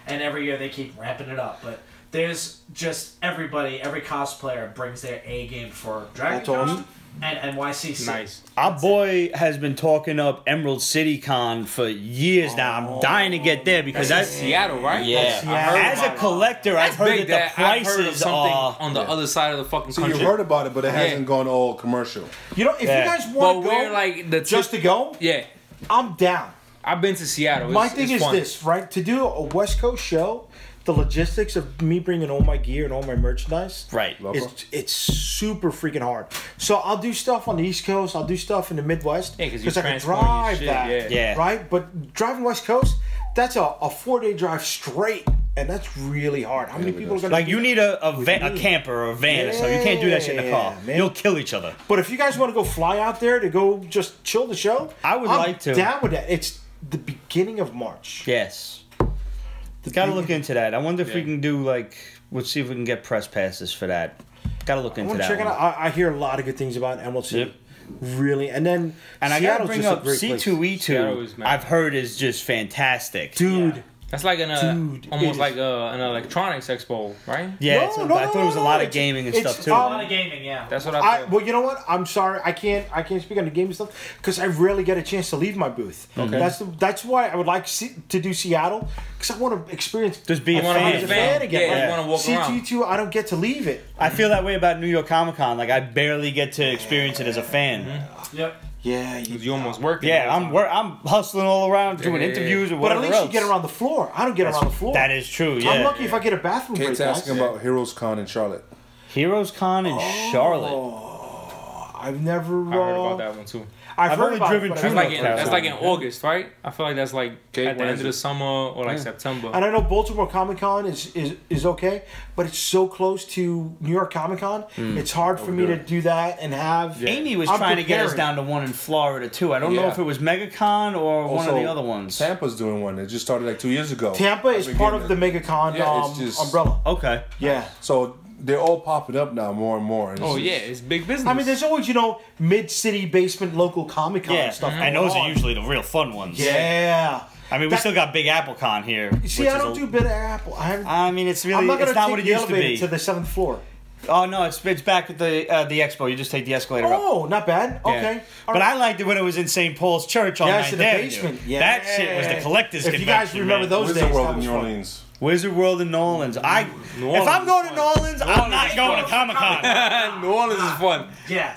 [SPEAKER 4] and every year they keep ramping it up. But there's just every cosplayer brings their A game for Dragon
[SPEAKER 2] That's
[SPEAKER 4] Con
[SPEAKER 2] awesome.
[SPEAKER 4] and NYCC.
[SPEAKER 3] Nice.
[SPEAKER 1] Our boy has been talking up Emerald City Con for years now. I'm dying to get there because
[SPEAKER 3] That's
[SPEAKER 1] that's
[SPEAKER 3] in Seattle, right?
[SPEAKER 1] yeah.
[SPEAKER 2] Seattle.
[SPEAKER 1] As a collector, I've heard
[SPEAKER 3] Big
[SPEAKER 1] that the
[SPEAKER 3] I've heard of
[SPEAKER 1] prices
[SPEAKER 3] something
[SPEAKER 1] are.
[SPEAKER 3] on the other side of the fucking
[SPEAKER 5] So
[SPEAKER 3] country.
[SPEAKER 5] you heard about it, but it hasn't gone all commercial.
[SPEAKER 2] You know, if
[SPEAKER 1] Yeah.
[SPEAKER 2] you guys
[SPEAKER 3] but
[SPEAKER 2] want to
[SPEAKER 3] we're
[SPEAKER 2] go
[SPEAKER 3] like the
[SPEAKER 2] just to go,
[SPEAKER 3] yeah.
[SPEAKER 2] I'm down.
[SPEAKER 3] I've been to Seattle.
[SPEAKER 2] My
[SPEAKER 3] It's
[SPEAKER 2] thing is
[SPEAKER 3] fun.
[SPEAKER 2] this, right? To do a West Coast show, the logistics of me bringing all my gear and all my merchandise,
[SPEAKER 1] Right.
[SPEAKER 5] Local.
[SPEAKER 2] it's super freaking hard. So I'll do stuff on the East Coast. I'll do stuff in the Midwest
[SPEAKER 3] Yeah, 'cause you
[SPEAKER 2] I can
[SPEAKER 3] transport your
[SPEAKER 2] drive
[SPEAKER 3] shit,
[SPEAKER 2] that.
[SPEAKER 3] yeah.
[SPEAKER 1] Yeah.
[SPEAKER 2] Right, but driving West Coast, that's a 4-day drive straight, and that's really hard. How many people are gonna
[SPEAKER 1] Like
[SPEAKER 2] do
[SPEAKER 1] you
[SPEAKER 2] that?
[SPEAKER 1] need a camper or a van or something. You can't do that shit in a car.
[SPEAKER 2] Yeah, man.
[SPEAKER 1] You'll kill each other.
[SPEAKER 2] But if you guys want to go fly out there to go just chill the show,
[SPEAKER 1] I would
[SPEAKER 2] I'm
[SPEAKER 1] like to.
[SPEAKER 2] Down with that. It's the beginning of March.
[SPEAKER 1] Yes. Gotta
[SPEAKER 2] big-
[SPEAKER 1] look into that. I wonder if we
[SPEAKER 3] Yeah.
[SPEAKER 1] can do like. Let's see if we can get press passes for that. Gotta look
[SPEAKER 2] I
[SPEAKER 1] into
[SPEAKER 2] want to
[SPEAKER 1] that.
[SPEAKER 2] check it
[SPEAKER 1] one.
[SPEAKER 2] out. I hear a lot of good things about Emerald City.
[SPEAKER 1] Yep.
[SPEAKER 2] Really, and then
[SPEAKER 1] And I gotta
[SPEAKER 2] Seattle's
[SPEAKER 1] bring
[SPEAKER 2] just a
[SPEAKER 1] up
[SPEAKER 2] great place.
[SPEAKER 3] Seattle
[SPEAKER 1] C2E2.
[SPEAKER 3] is mad.
[SPEAKER 1] I've heard is just fantastic.
[SPEAKER 2] Dude.
[SPEAKER 3] That's like
[SPEAKER 2] Dude, it
[SPEAKER 3] almost
[SPEAKER 2] is.
[SPEAKER 3] like an electronics expo, right?
[SPEAKER 1] Yeah,
[SPEAKER 2] No,
[SPEAKER 1] it's-
[SPEAKER 2] no,
[SPEAKER 1] I thought it was a
[SPEAKER 2] no,
[SPEAKER 1] lot
[SPEAKER 2] no,
[SPEAKER 1] of gaming and
[SPEAKER 2] it's-
[SPEAKER 1] stuff too.
[SPEAKER 4] A lot of gaming, yeah.
[SPEAKER 3] That's what I thought.
[SPEAKER 2] Well, you know what? I'm sorry. I can't speak on the gaming stuff because I rarely get a chance to leave my booth.
[SPEAKER 3] Okay.
[SPEAKER 2] That's why I would like to do Seattle because I want to experience.
[SPEAKER 1] Just be
[SPEAKER 3] I
[SPEAKER 1] a
[SPEAKER 3] wanna be
[SPEAKER 1] fan.
[SPEAKER 2] as a fan again.
[SPEAKER 3] Yeah,
[SPEAKER 2] right?
[SPEAKER 3] you wanna walk around.
[SPEAKER 2] C2E2, I don't get to leave it.
[SPEAKER 1] I feel that way about New York Comic Con. Like I barely get to experience it as a fan.
[SPEAKER 4] Yep.
[SPEAKER 2] Yeah,
[SPEAKER 3] You almost working.
[SPEAKER 1] Yeah,
[SPEAKER 3] all the time.
[SPEAKER 1] I'm hustling all around doing interviews or
[SPEAKER 2] but
[SPEAKER 1] whatever
[SPEAKER 2] at least
[SPEAKER 1] else.
[SPEAKER 2] you get around the floor. I don't get around the floor.
[SPEAKER 1] That is true. Yeah,
[SPEAKER 2] I'm lucky if I get a bathroom break.
[SPEAKER 5] Kate's asking about Heroes Con in Charlotte.
[SPEAKER 1] Heroes Con in Charlotte.
[SPEAKER 2] I've never.
[SPEAKER 3] I heard about that one too.
[SPEAKER 2] I've heard
[SPEAKER 1] only
[SPEAKER 2] about
[SPEAKER 1] driven
[SPEAKER 2] it, but
[SPEAKER 1] through
[SPEAKER 2] I
[SPEAKER 3] That's
[SPEAKER 2] haven't-
[SPEAKER 3] like in August, right? I feel like that's like
[SPEAKER 5] Okay,
[SPEAKER 3] at the
[SPEAKER 5] when
[SPEAKER 3] end
[SPEAKER 5] is
[SPEAKER 3] of the
[SPEAKER 5] it?
[SPEAKER 3] summer or like September.
[SPEAKER 2] And I know Baltimore Comic Con is okay, but it's so close to New York Comic Con. It's hard for me to do that and have.
[SPEAKER 1] Amy was
[SPEAKER 2] I'm
[SPEAKER 1] trying to get us
[SPEAKER 2] preparing.
[SPEAKER 1] down to one in Florida too. I don't know
[SPEAKER 5] Yeah.
[SPEAKER 1] if it was MegaCon or one of
[SPEAKER 5] Also,
[SPEAKER 1] the other ones.
[SPEAKER 5] Tampa's doing one. It just started like 2 years ago.
[SPEAKER 2] Tampa is
[SPEAKER 5] I've been
[SPEAKER 2] part of the
[SPEAKER 5] getting
[SPEAKER 2] MegaCon
[SPEAKER 5] Yeah, it's just-
[SPEAKER 2] umbrella.
[SPEAKER 1] Okay.
[SPEAKER 2] Yeah.
[SPEAKER 5] So they're all popping up now more and more. And
[SPEAKER 3] Oh
[SPEAKER 5] it's
[SPEAKER 3] yeah,
[SPEAKER 5] just-
[SPEAKER 3] it's big business.
[SPEAKER 2] I mean, there's always, mid-city basement local Comic Con
[SPEAKER 1] Yeah,
[SPEAKER 2] and stuff.
[SPEAKER 1] and
[SPEAKER 2] going
[SPEAKER 1] those are
[SPEAKER 2] on.
[SPEAKER 1] usually the real fun ones.
[SPEAKER 2] Yeah.
[SPEAKER 1] I mean, we
[SPEAKER 2] That-
[SPEAKER 1] still got Big Apple Con here.
[SPEAKER 2] See,
[SPEAKER 1] which
[SPEAKER 2] I
[SPEAKER 1] is
[SPEAKER 2] don't do Big Apple.
[SPEAKER 1] I mean, it's really
[SPEAKER 2] I'm not
[SPEAKER 1] it's
[SPEAKER 2] going to
[SPEAKER 1] not
[SPEAKER 2] take
[SPEAKER 1] what it
[SPEAKER 2] the
[SPEAKER 1] used to
[SPEAKER 2] elevator
[SPEAKER 1] be.
[SPEAKER 2] to the 7th floor.
[SPEAKER 1] Oh no, it's back at the expo. You just take the escalator up.
[SPEAKER 2] Oh, not bad.
[SPEAKER 1] Yeah.
[SPEAKER 2] Okay. All
[SPEAKER 1] But
[SPEAKER 2] right.
[SPEAKER 1] I liked it when it was in St. Paul's Church on
[SPEAKER 2] Yes,
[SPEAKER 1] 9th
[SPEAKER 2] in the
[SPEAKER 1] Avenue.
[SPEAKER 2] basement. Yeah.
[SPEAKER 1] That shit was the collector's
[SPEAKER 2] If you
[SPEAKER 1] convention.
[SPEAKER 2] guys remember
[SPEAKER 1] man.
[SPEAKER 2] those
[SPEAKER 5] Wizard
[SPEAKER 2] days,
[SPEAKER 5] World
[SPEAKER 2] that
[SPEAKER 5] in
[SPEAKER 2] was
[SPEAKER 5] New
[SPEAKER 2] fun.
[SPEAKER 5] Orleans.
[SPEAKER 1] Wizard World in New Orleans.
[SPEAKER 3] New
[SPEAKER 1] If
[SPEAKER 3] Orleans
[SPEAKER 1] I'm going to
[SPEAKER 3] is
[SPEAKER 1] New Orleans, I'm not going to Comic Con.
[SPEAKER 3] New Orleans is fun.
[SPEAKER 4] Yeah.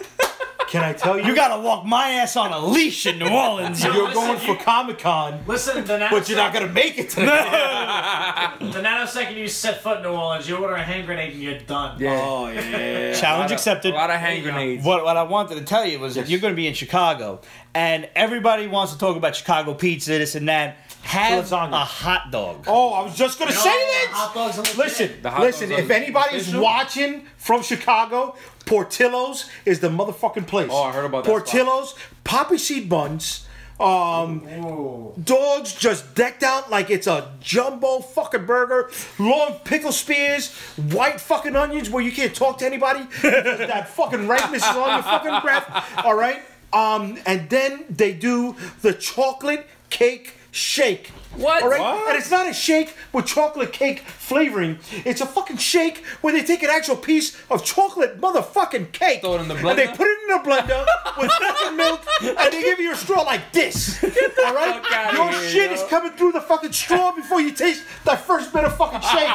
[SPEAKER 2] Can I tell you?
[SPEAKER 1] You gotta walk my ass on a leash in New Orleans.
[SPEAKER 2] You're going for Comic Con,
[SPEAKER 4] Listen, the
[SPEAKER 2] but you're not going to make it to
[SPEAKER 4] The nanosecond you set foot in New Orleans, you order a hand grenade and you're done.
[SPEAKER 2] Oh, yeah.
[SPEAKER 1] Challenge accepted.
[SPEAKER 3] A lot of hand grenades.
[SPEAKER 1] What I wanted to tell you was that you're going to be in Chicago, and everybody wants to talk about Chicago pizza, this and that. Have
[SPEAKER 2] Lasagna.
[SPEAKER 1] a hot dog.
[SPEAKER 2] Oh, I was just going to say this.
[SPEAKER 4] Hot dogs are legit.
[SPEAKER 2] Listen,
[SPEAKER 3] The hot
[SPEAKER 2] listen.
[SPEAKER 3] dogs
[SPEAKER 2] If
[SPEAKER 3] are
[SPEAKER 2] anybody's
[SPEAKER 3] official?
[SPEAKER 2] watching from Chicago, Portillo's is the motherfucking place.
[SPEAKER 3] Oh, I heard about that
[SPEAKER 2] Portillo's, poppy seed buns, dogs just decked out like it's a jumbo fucking burger, long pickle spears, white fucking onions where you can't talk to anybody because that fucking ripeness is on your fucking breath. All right, and then they do the chocolate cake shake.
[SPEAKER 3] What?
[SPEAKER 2] All right?
[SPEAKER 3] What?
[SPEAKER 2] And it's not a shake with chocolate cake flavoring. It's a fucking shake where they take an actual piece of chocolate motherfucking cake.
[SPEAKER 3] Throw it in the
[SPEAKER 2] And they
[SPEAKER 3] blender?
[SPEAKER 2] put it in a blender with fucking milk and they give you a straw like this. All right?
[SPEAKER 3] fuck outta
[SPEAKER 2] Your
[SPEAKER 3] here,
[SPEAKER 2] shit
[SPEAKER 3] yo.
[SPEAKER 2] is coming through the fucking straw before you taste that first bit of fucking shake.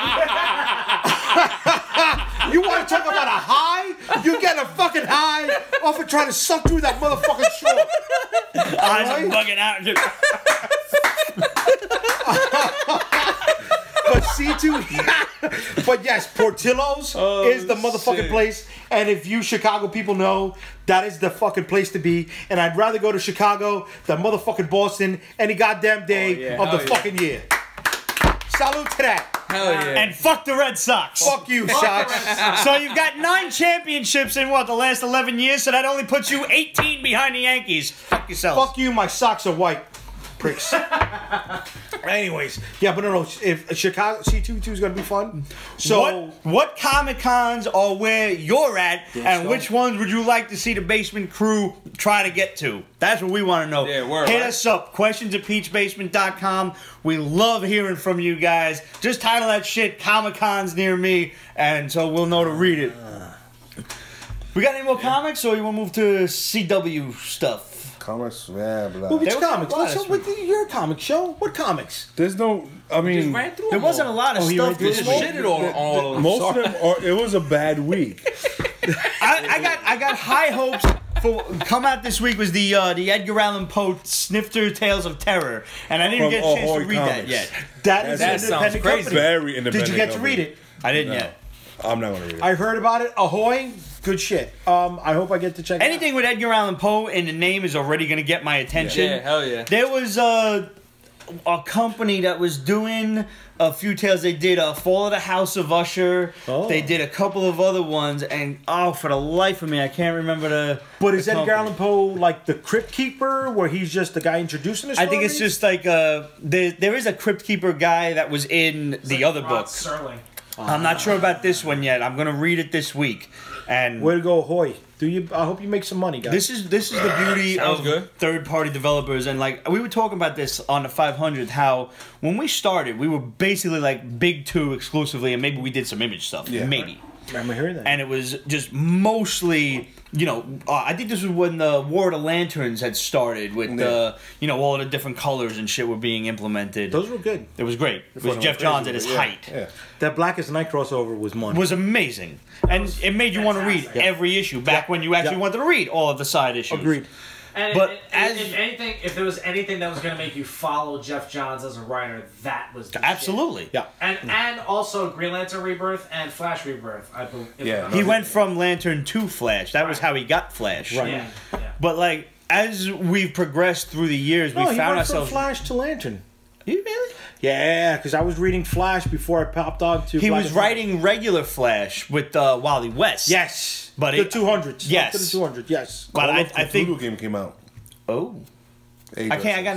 [SPEAKER 2] You want to talk about a high? You get a fucking high off of trying to suck through that motherfucking straw.
[SPEAKER 1] Eyes are
[SPEAKER 2] right.
[SPEAKER 1] bugging out.
[SPEAKER 2] But C2, but yes, Portillo's is the motherfucking
[SPEAKER 3] shit.
[SPEAKER 2] place. And if you Chicago people know, that is the fucking place to be. And I'd rather go to Chicago than motherfucking Boston any goddamn day
[SPEAKER 3] yeah.
[SPEAKER 2] of the
[SPEAKER 3] Hell yeah.
[SPEAKER 2] fucking year. Salute to that.
[SPEAKER 3] Hell yeah.
[SPEAKER 1] And fuck the Red Sox.
[SPEAKER 2] Fuck you, Sox.
[SPEAKER 1] So you've got 9 championships in the last 11 years, so that only puts you 18 behind the Yankees. Fuck yourself.
[SPEAKER 2] Fuck you, my socks are white. Pricks. Anyways, yeah, but no, if Chicago C22 is gonna be fun. So
[SPEAKER 1] what Comic Cons are where you're at, and
[SPEAKER 2] so-
[SPEAKER 1] which ones would you like to see the basement crew try to get to? That's what we want to know.
[SPEAKER 3] Yeah, word,
[SPEAKER 1] Hit
[SPEAKER 3] right?
[SPEAKER 1] us up, questions@peachbasement.com. We love hearing from you guys. Just title that shit Comic Cons near me, and so we'll know to read it. We got any more comics, or you want to move to CW stuff?
[SPEAKER 5] Comics, yeah, blah.
[SPEAKER 2] which
[SPEAKER 1] They were
[SPEAKER 2] comics?
[SPEAKER 1] kinda
[SPEAKER 2] What's up with your comic show? What comics?
[SPEAKER 5] There's no, I
[SPEAKER 3] Just
[SPEAKER 5] mean,
[SPEAKER 3] ran through
[SPEAKER 1] There
[SPEAKER 3] them
[SPEAKER 1] wasn't a
[SPEAKER 3] all.
[SPEAKER 1] lot of
[SPEAKER 2] Oh, you
[SPEAKER 1] stuff
[SPEAKER 2] ran through
[SPEAKER 1] this
[SPEAKER 2] them all?
[SPEAKER 1] week.
[SPEAKER 3] Shitted on all of them.
[SPEAKER 5] most
[SPEAKER 3] Sorry.
[SPEAKER 5] of them are, it was a bad week.
[SPEAKER 1] I got high hopes for come out this week was the Edgar Allan Poe Snifter Tales of Terror, and I didn't
[SPEAKER 5] From
[SPEAKER 1] get a chance to
[SPEAKER 5] Ahoy
[SPEAKER 1] read that
[SPEAKER 5] Comics.
[SPEAKER 1] yet.
[SPEAKER 2] That is
[SPEAKER 3] That
[SPEAKER 2] an
[SPEAKER 3] sounds
[SPEAKER 2] independent
[SPEAKER 3] crazy.
[SPEAKER 2] company.
[SPEAKER 5] Very independent.
[SPEAKER 2] Did you get to
[SPEAKER 5] company.
[SPEAKER 2] read it?
[SPEAKER 1] I didn't
[SPEAKER 5] No.
[SPEAKER 1] yet.
[SPEAKER 5] I'm not gonna read it.
[SPEAKER 2] I heard about it. Ahoy, good shit. I hope I get to check
[SPEAKER 1] Anything with Edgar Allan Poe in the name is already going to get my attention.
[SPEAKER 3] Yeah, hell yeah.
[SPEAKER 1] There was a company that was doing a few tales. They did Fall of the House of Usher.
[SPEAKER 2] Oh.
[SPEAKER 1] They did a couple of other ones, and for the life of me, I can't remember the.
[SPEAKER 2] But is
[SPEAKER 1] the
[SPEAKER 2] Edgar
[SPEAKER 1] company.
[SPEAKER 2] Allan Poe like the Crypt Keeper, where he's just the guy introducing the
[SPEAKER 1] I
[SPEAKER 2] stories?
[SPEAKER 1] think it's just like there is a Crypt Keeper guy that was in the other
[SPEAKER 4] Rod
[SPEAKER 1] book.
[SPEAKER 4] Serling.
[SPEAKER 1] I'm not sure about this one yet. I'm gonna read it this week, and
[SPEAKER 2] Way to go, Ahoy! I hope you make some money, guys.
[SPEAKER 1] this is the beauty
[SPEAKER 3] Sounds
[SPEAKER 1] of
[SPEAKER 3] good.
[SPEAKER 1] third-party developers. And like we were talking about this on the 500, how when we started, we were basically like Big 2 exclusively, and maybe we did some image stuff,
[SPEAKER 5] Yeah.
[SPEAKER 1] maybe.
[SPEAKER 2] I'm hearing that.
[SPEAKER 1] And it was just mostly, I think this was when the War of the Lanterns had started with all the different colors and shit were being implemented.
[SPEAKER 2] Those were good.
[SPEAKER 1] It was great. It was
[SPEAKER 2] Fucking
[SPEAKER 1] Jeff
[SPEAKER 2] crazy,
[SPEAKER 1] Johns at his
[SPEAKER 2] yeah.
[SPEAKER 1] height.
[SPEAKER 5] Yeah.
[SPEAKER 2] That Blackest Night crossover was money.
[SPEAKER 1] Was amazing, and it made you want to read
[SPEAKER 4] fantastic.
[SPEAKER 1] every issue back when you actually wanted to read all of the side issues.
[SPEAKER 2] Agreed.
[SPEAKER 4] And
[SPEAKER 1] But
[SPEAKER 4] if there was anything that was going to make you follow Jeff Johns as a writer, that was the
[SPEAKER 1] absolutely.
[SPEAKER 4] shit.
[SPEAKER 2] Yeah.
[SPEAKER 4] And also Green Lantern Rebirth and Flash Rebirth. I believe.
[SPEAKER 5] Yeah.
[SPEAKER 1] He went from Lantern to Flash. That was how he got Flash.
[SPEAKER 2] Right.
[SPEAKER 4] Yeah.
[SPEAKER 1] But like as we've progressed through the years, we
[SPEAKER 2] he
[SPEAKER 1] found
[SPEAKER 2] went
[SPEAKER 1] ourselves.
[SPEAKER 2] from Flash to Lantern.
[SPEAKER 1] You really?
[SPEAKER 2] Yeah, because I was reading Flash before I popped on to.
[SPEAKER 1] He
[SPEAKER 2] Black
[SPEAKER 1] was
[SPEAKER 2] and White.
[SPEAKER 1] writing regular Flash with Wally West.
[SPEAKER 2] Yes,
[SPEAKER 1] but
[SPEAKER 2] the 200s.
[SPEAKER 1] Yes,
[SPEAKER 2] to the 200. Yes,
[SPEAKER 1] but I
[SPEAKER 5] Cthulhu
[SPEAKER 1] think.
[SPEAKER 5] game came out.
[SPEAKER 1] Oh. I can't. I got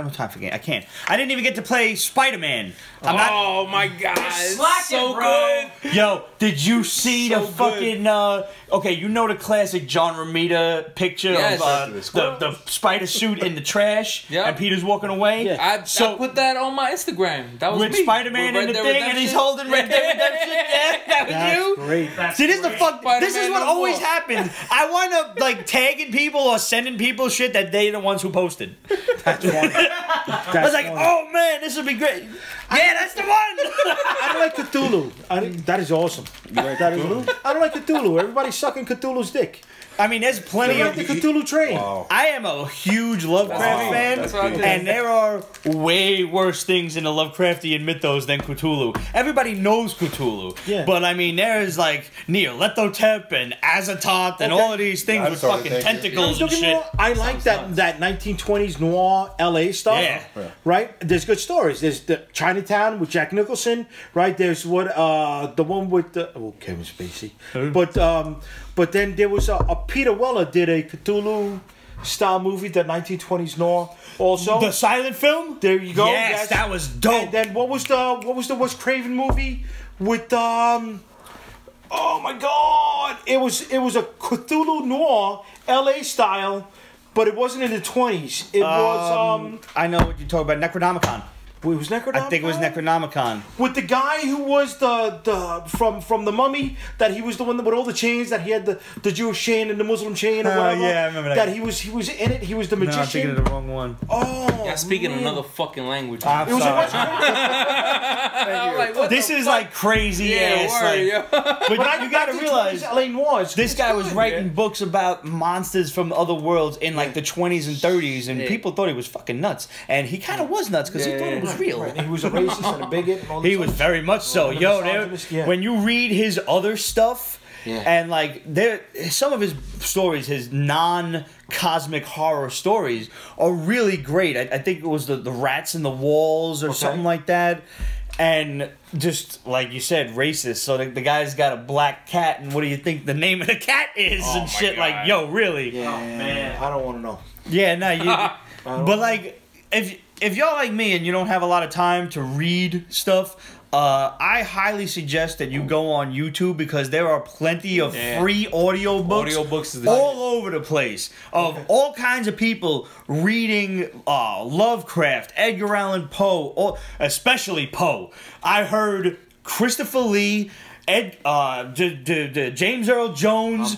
[SPEAKER 1] no time for game. I can't. I didn't even get to play Spider-Man.
[SPEAKER 3] Oh my god,
[SPEAKER 4] slacking,
[SPEAKER 3] so
[SPEAKER 4] bro.
[SPEAKER 3] good.
[SPEAKER 1] Yo, did you see
[SPEAKER 3] So
[SPEAKER 1] the fucking? Okay, you know the classic John Romita picture
[SPEAKER 3] Yes.
[SPEAKER 1] of the spider suit in the trash,
[SPEAKER 3] Yep.
[SPEAKER 1] and Peter's walking away.
[SPEAKER 2] Yeah.
[SPEAKER 3] I put that on my Instagram. That was
[SPEAKER 1] With
[SPEAKER 3] me.
[SPEAKER 1] Spider-Man
[SPEAKER 3] With
[SPEAKER 1] in the
[SPEAKER 3] Red Dead
[SPEAKER 1] thing, and he's
[SPEAKER 3] Redemption.
[SPEAKER 1] holding Red Dead Redemption. Yeah, that was
[SPEAKER 2] that's
[SPEAKER 1] you.
[SPEAKER 2] great.
[SPEAKER 4] That's
[SPEAKER 1] See, this is the
[SPEAKER 4] great.
[SPEAKER 1] fuck. This is
[SPEAKER 3] Spider-Man
[SPEAKER 1] what
[SPEAKER 3] no
[SPEAKER 1] always
[SPEAKER 3] more.
[SPEAKER 1] happens. I wind up like tagging people or sending people shit that they're the ones who posted.
[SPEAKER 2] That's funny.
[SPEAKER 1] I was like, oh man, this would be great. Yeah, that's the one.
[SPEAKER 2] I don't like Cthulhu. That is awesome. That is, I don't like Cthulhu. Everybody's sucking Cthulhu's dick.
[SPEAKER 1] I mean, there's plenty
[SPEAKER 2] They
[SPEAKER 1] of.
[SPEAKER 2] like the Cthulhu train.
[SPEAKER 5] Wow.
[SPEAKER 1] I am a huge Lovecraft
[SPEAKER 3] Wow.
[SPEAKER 1] fan,
[SPEAKER 3] That's what I did.
[SPEAKER 1] and there are way worse things in the Lovecraftian mythos than Cthulhu. Everybody knows Cthulhu,
[SPEAKER 2] Yeah.
[SPEAKER 1] but I mean, there's like Nyarlathotep and Azathoth and all of these things
[SPEAKER 5] I'm
[SPEAKER 1] with
[SPEAKER 5] sorry,
[SPEAKER 1] fucking
[SPEAKER 5] thank you.
[SPEAKER 1] tentacles and
[SPEAKER 2] Don't get me
[SPEAKER 1] shit.
[SPEAKER 2] wrong, I like that 1920s noir LA stuff.
[SPEAKER 1] Yeah.
[SPEAKER 2] Right? There's good stories. There's the Chinatown with Jack Nicholson, right? There's the one with Kevin Spacey. But then there was a Peter Weller did a Cthulhu style movie, the 1920s noir also.
[SPEAKER 1] The silent film?
[SPEAKER 2] There you go.
[SPEAKER 1] Yes, that was dope.
[SPEAKER 2] And then what was the Wes Craven movie with oh my god, it was a Cthulhu noir LA style, but it wasn't in the 20s. It was
[SPEAKER 1] I know what you're talking about. Necronomicon.
[SPEAKER 2] it was Necronomicon.
[SPEAKER 1] I think it was Necronomicon.
[SPEAKER 2] With the guy who was the from the Mummy, that he was the one with all the chains, that he had the Jewish chain and the Muslim chain or whatever.
[SPEAKER 1] Yeah, I remember that.
[SPEAKER 2] That he was in it. He was the
[SPEAKER 1] No, I'm
[SPEAKER 2] magician.
[SPEAKER 1] thinking of the wrong one.
[SPEAKER 2] Oh,
[SPEAKER 3] Yeah, speaking
[SPEAKER 2] man.
[SPEAKER 3] another fucking language.
[SPEAKER 1] I'm
[SPEAKER 2] It was a
[SPEAKER 1] sorry.
[SPEAKER 2] Wes Craven.
[SPEAKER 3] I'm like, what
[SPEAKER 1] This
[SPEAKER 3] the
[SPEAKER 1] is
[SPEAKER 3] fuck?
[SPEAKER 1] like crazy ass.
[SPEAKER 3] word,
[SPEAKER 1] Like,
[SPEAKER 3] yo.
[SPEAKER 1] but you gotta
[SPEAKER 2] 1920s
[SPEAKER 1] realize.
[SPEAKER 2] LA noirs.
[SPEAKER 1] This
[SPEAKER 2] It's
[SPEAKER 1] guy was
[SPEAKER 2] good.
[SPEAKER 1] writing books about monsters from other worlds in like the 20s and 30s, and
[SPEAKER 3] Yeah.
[SPEAKER 1] people thought he was fucking nuts. And he kind of was nuts because he
[SPEAKER 3] Yeah,
[SPEAKER 1] thought it was real.
[SPEAKER 2] Right, he was a racist and a bigot and all this
[SPEAKER 1] He was
[SPEAKER 2] stuff.
[SPEAKER 1] very much so.
[SPEAKER 2] And a
[SPEAKER 1] Yo,
[SPEAKER 2] misogynist, yeah.
[SPEAKER 1] when you read his other stuff,
[SPEAKER 3] Yeah.
[SPEAKER 1] and like some of his stories, his non-cosmic horror stories, are really great. I think it was the rats in the walls or something like that. And just like you said, racist. So the guy's got a black cat, and what do you think the name of the cat is
[SPEAKER 3] Oh
[SPEAKER 1] and
[SPEAKER 3] my
[SPEAKER 1] shit?
[SPEAKER 3] God.
[SPEAKER 1] Like, yo, really?
[SPEAKER 2] Yeah,
[SPEAKER 4] man.
[SPEAKER 2] I don't want to know.
[SPEAKER 1] Yeah, no, you. But like, if y'all like me and you don't have a lot of time to read stuff, I highly suggest that you go on YouTube, because there are plenty of free audiobooks.
[SPEAKER 3] Audiobooks is the
[SPEAKER 1] all over the place of all kinds of people reading Lovecraft, Edgar Allan Poe, especially Poe. I heard Christopher Lee, James Earl Jones,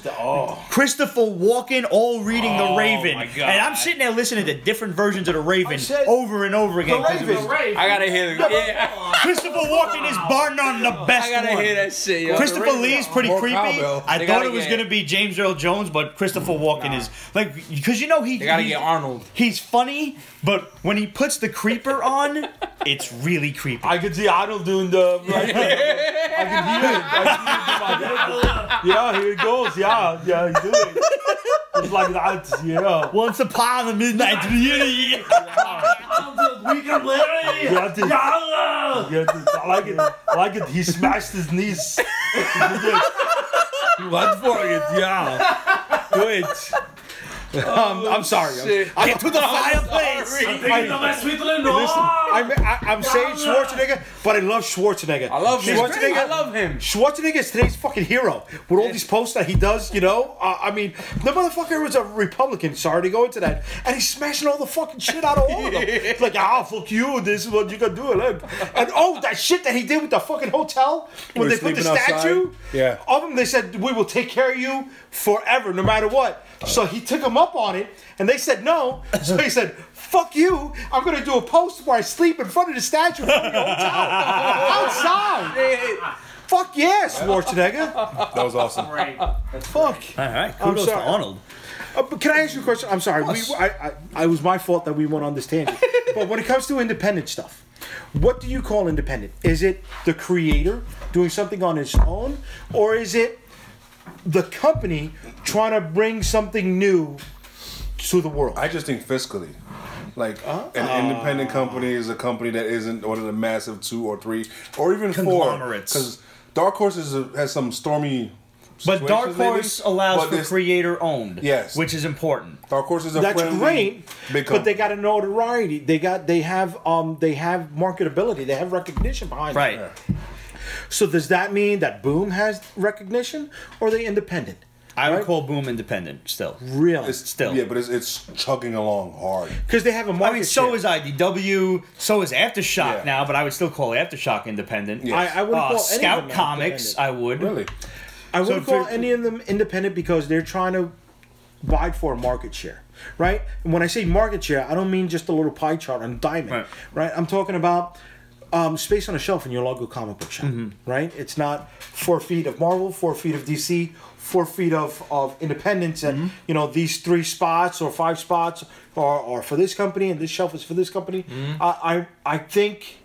[SPEAKER 1] Christopher Walken, all reading The Raven.
[SPEAKER 3] my God.
[SPEAKER 1] And I'm sitting there listening to different versions of The Raven
[SPEAKER 2] said
[SPEAKER 1] over and over again.
[SPEAKER 2] The
[SPEAKER 1] 'cause it was-
[SPEAKER 2] Raven.
[SPEAKER 3] I gotta hear it. Yeah.
[SPEAKER 1] Christopher Walken is bar none the best
[SPEAKER 3] I gotta
[SPEAKER 1] one.
[SPEAKER 3] hear that shit, yo.
[SPEAKER 1] Christopher Lee's pretty
[SPEAKER 5] More
[SPEAKER 1] creepy.
[SPEAKER 5] cowbell.
[SPEAKER 1] I
[SPEAKER 3] They
[SPEAKER 1] thought
[SPEAKER 3] gotta
[SPEAKER 1] it was
[SPEAKER 3] get-
[SPEAKER 1] gonna be James Earl Jones, but Christopher Walken is like, because you know
[SPEAKER 3] They gotta
[SPEAKER 1] he's
[SPEAKER 3] get Arnold.
[SPEAKER 1] he's funny, but when he puts the creeper on, it's really creepy.
[SPEAKER 2] I could see Arnold doing the right there. I can hear it. Yeah, here it goes. Yeah, he's doing it. It's like that. Yeah.
[SPEAKER 1] Once upon a midnight dream.
[SPEAKER 4] Weekend Larry.
[SPEAKER 2] Yeah, I like it. I like it. He smashed his knees. He went for it. Yeah. Good. I'm sorry.
[SPEAKER 3] Shit.
[SPEAKER 1] Get to the fireplace.
[SPEAKER 2] I'm saying Schwarzenegger, but I love Schwarzenegger.
[SPEAKER 3] I love him.
[SPEAKER 2] Schwarzenegger.
[SPEAKER 3] I love him.
[SPEAKER 2] Schwarzenegger is today's fucking hero with all these posts that he does. You know, I mean, the motherfucker was a Republican. Sorry to go into that, and he's smashing all the fucking shit out of all of them. It's like, fuck you. This is what you gotta do. Look. And that shit that he did with the fucking hotel when
[SPEAKER 5] We're
[SPEAKER 2] they put the
[SPEAKER 5] sleeping outside.
[SPEAKER 2] statue.
[SPEAKER 5] Yeah.
[SPEAKER 2] Of him, they said we will take care of you forever, no matter what. So he took him up on it, and they said no. So he said, fuck you, I'm going to do a post where I sleep in front of the statue from the hotel. Outside. Fuck yes, Schwarzenegger.
[SPEAKER 5] That was awesome.
[SPEAKER 4] Right.
[SPEAKER 2] Fuck.
[SPEAKER 1] All right, kudos to
[SPEAKER 2] sorry.
[SPEAKER 1] Arnold.
[SPEAKER 2] But can I ask you a question? I'm sorry. I was my fault that we went on this tangent. But when it comes to independent stuff, what do you call independent? Is it the creator doing something on his own, or is it the company trying to bring something new to the world?
[SPEAKER 5] I just think fiscally. Like, an independent company is a company that isn't one of the massive 2 or 3 or even 4.
[SPEAKER 1] Conglomerates.
[SPEAKER 5] Because Dark Horse has some stormy
[SPEAKER 1] But Dark
[SPEAKER 5] situations lately,
[SPEAKER 1] Horse allows
[SPEAKER 5] but
[SPEAKER 1] for
[SPEAKER 5] this-
[SPEAKER 1] creator owned.
[SPEAKER 5] Yes.
[SPEAKER 1] Which is important.
[SPEAKER 5] Dark Horse is a
[SPEAKER 2] That's
[SPEAKER 5] friendly,
[SPEAKER 2] great,
[SPEAKER 5] big
[SPEAKER 2] but they
[SPEAKER 5] company.
[SPEAKER 2] got a notoriety. They have marketability. They have recognition behind
[SPEAKER 1] Right.
[SPEAKER 2] it. So does that mean that Boom has recognition, or are they independent?
[SPEAKER 1] I would
[SPEAKER 2] Right?
[SPEAKER 1] call Boom independent still.
[SPEAKER 2] Really?
[SPEAKER 5] It's
[SPEAKER 1] Still.
[SPEAKER 5] Yeah, but it's chugging along hard.
[SPEAKER 2] Because they have a market
[SPEAKER 1] I mean, so
[SPEAKER 2] share.
[SPEAKER 1] is IDW, so is Aftershock
[SPEAKER 5] Yeah.
[SPEAKER 1] now, but I would still call Aftershock independent.
[SPEAKER 5] Yeah.
[SPEAKER 2] I wouldn't call any of
[SPEAKER 1] Scout
[SPEAKER 2] them
[SPEAKER 1] Comics,
[SPEAKER 2] independent.
[SPEAKER 1] I would.
[SPEAKER 5] Really?
[SPEAKER 2] I wouldn't
[SPEAKER 1] So
[SPEAKER 2] call
[SPEAKER 1] for-
[SPEAKER 2] any of them independent because they're trying to vie for a market share, right? And when I say market share, I don't mean just a little pie chart on Diamond, right? I'm talking about space on a shelf in your local comic book shop, right? It's not 4 feet of Marvel, 4 feet of DC, 4 feet of independence, and you know these 3 spots or 5 spots are for this company, and this shelf is for this company. I think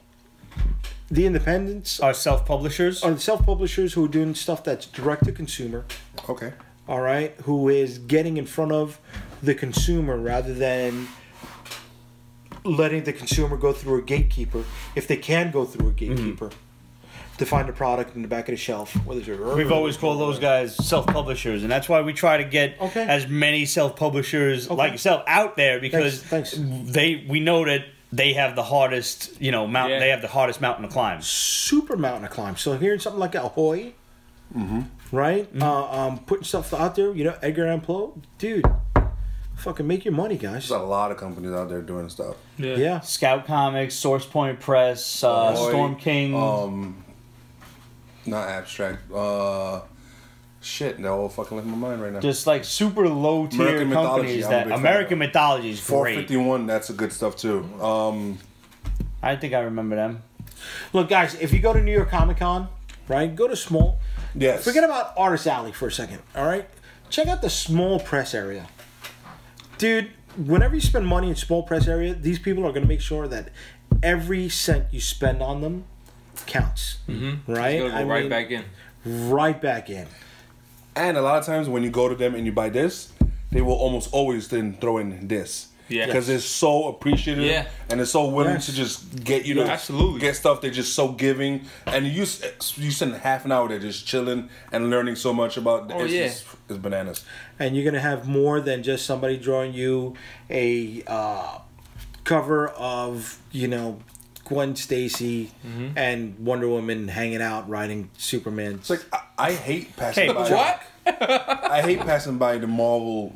[SPEAKER 2] the independents
[SPEAKER 1] Are self-publishers.
[SPEAKER 2] are the self-publishers who are doing stuff that's direct to consumer.
[SPEAKER 5] Okay.
[SPEAKER 2] All right, who is getting in front of the consumer rather than letting the consumer go through a gatekeeper, if they can go through a gatekeeper, to find a product in the back of the shelf. Whether it's
[SPEAKER 1] We've always called those guys self-publishers, and that's why we try to get
[SPEAKER 2] Okay.
[SPEAKER 1] as many self-publishers
[SPEAKER 2] Okay.
[SPEAKER 1] like yourself out there, because
[SPEAKER 2] Thanks.
[SPEAKER 1] we know that they have the hardest, mountain.
[SPEAKER 3] Yeah.
[SPEAKER 1] They have the hardest mountain to climb.
[SPEAKER 2] super mountain to climb. So hearing something like Ahoy, right? Putting stuff out there, Edgar Allan Poe, dude, fucking make your money, guys.
[SPEAKER 5] There's a lot of companies out there doing stuff.
[SPEAKER 2] Yeah.
[SPEAKER 1] Scout Comics, Source Point Press, Storm King.
[SPEAKER 5] Not abstract. Shit, that all fucking left my mind right now.
[SPEAKER 1] Just like super low tier
[SPEAKER 5] American Mythology,
[SPEAKER 1] companies
[SPEAKER 5] I'm a
[SPEAKER 1] that
[SPEAKER 5] big fan
[SPEAKER 1] American
[SPEAKER 5] of.
[SPEAKER 1] Mythology is great.
[SPEAKER 5] 451, that's a good stuff too.
[SPEAKER 1] I think I remember them.
[SPEAKER 2] Look, guys, if you go to New York Comic Con, right, go to small.
[SPEAKER 5] Yes.
[SPEAKER 2] Forget about Artist Alley for a second, all right? Check out the small press area. Dude, whenever you spend money in small press area, these people are going to make sure that every cent you spend on them counts. Right?
[SPEAKER 3] Go right back in.
[SPEAKER 2] Right back in.
[SPEAKER 5] And a lot of times when you go to them and you buy this, they will almost always then throw in this.
[SPEAKER 3] Yeah.
[SPEAKER 5] Because they're so appreciative and they're so willing
[SPEAKER 2] Yes.
[SPEAKER 5] to just get you to
[SPEAKER 3] Absolutely.
[SPEAKER 5] get stuff. They're just so giving. And you spend half an hour there just chilling and learning so much about it's bananas.
[SPEAKER 2] And you're going to have more than just somebody drawing you a cover of, Gwen Stacy and Wonder Woman hanging out riding Superman.
[SPEAKER 5] It's like I hate passing by.
[SPEAKER 3] What?
[SPEAKER 5] I hate passing by the Marvel.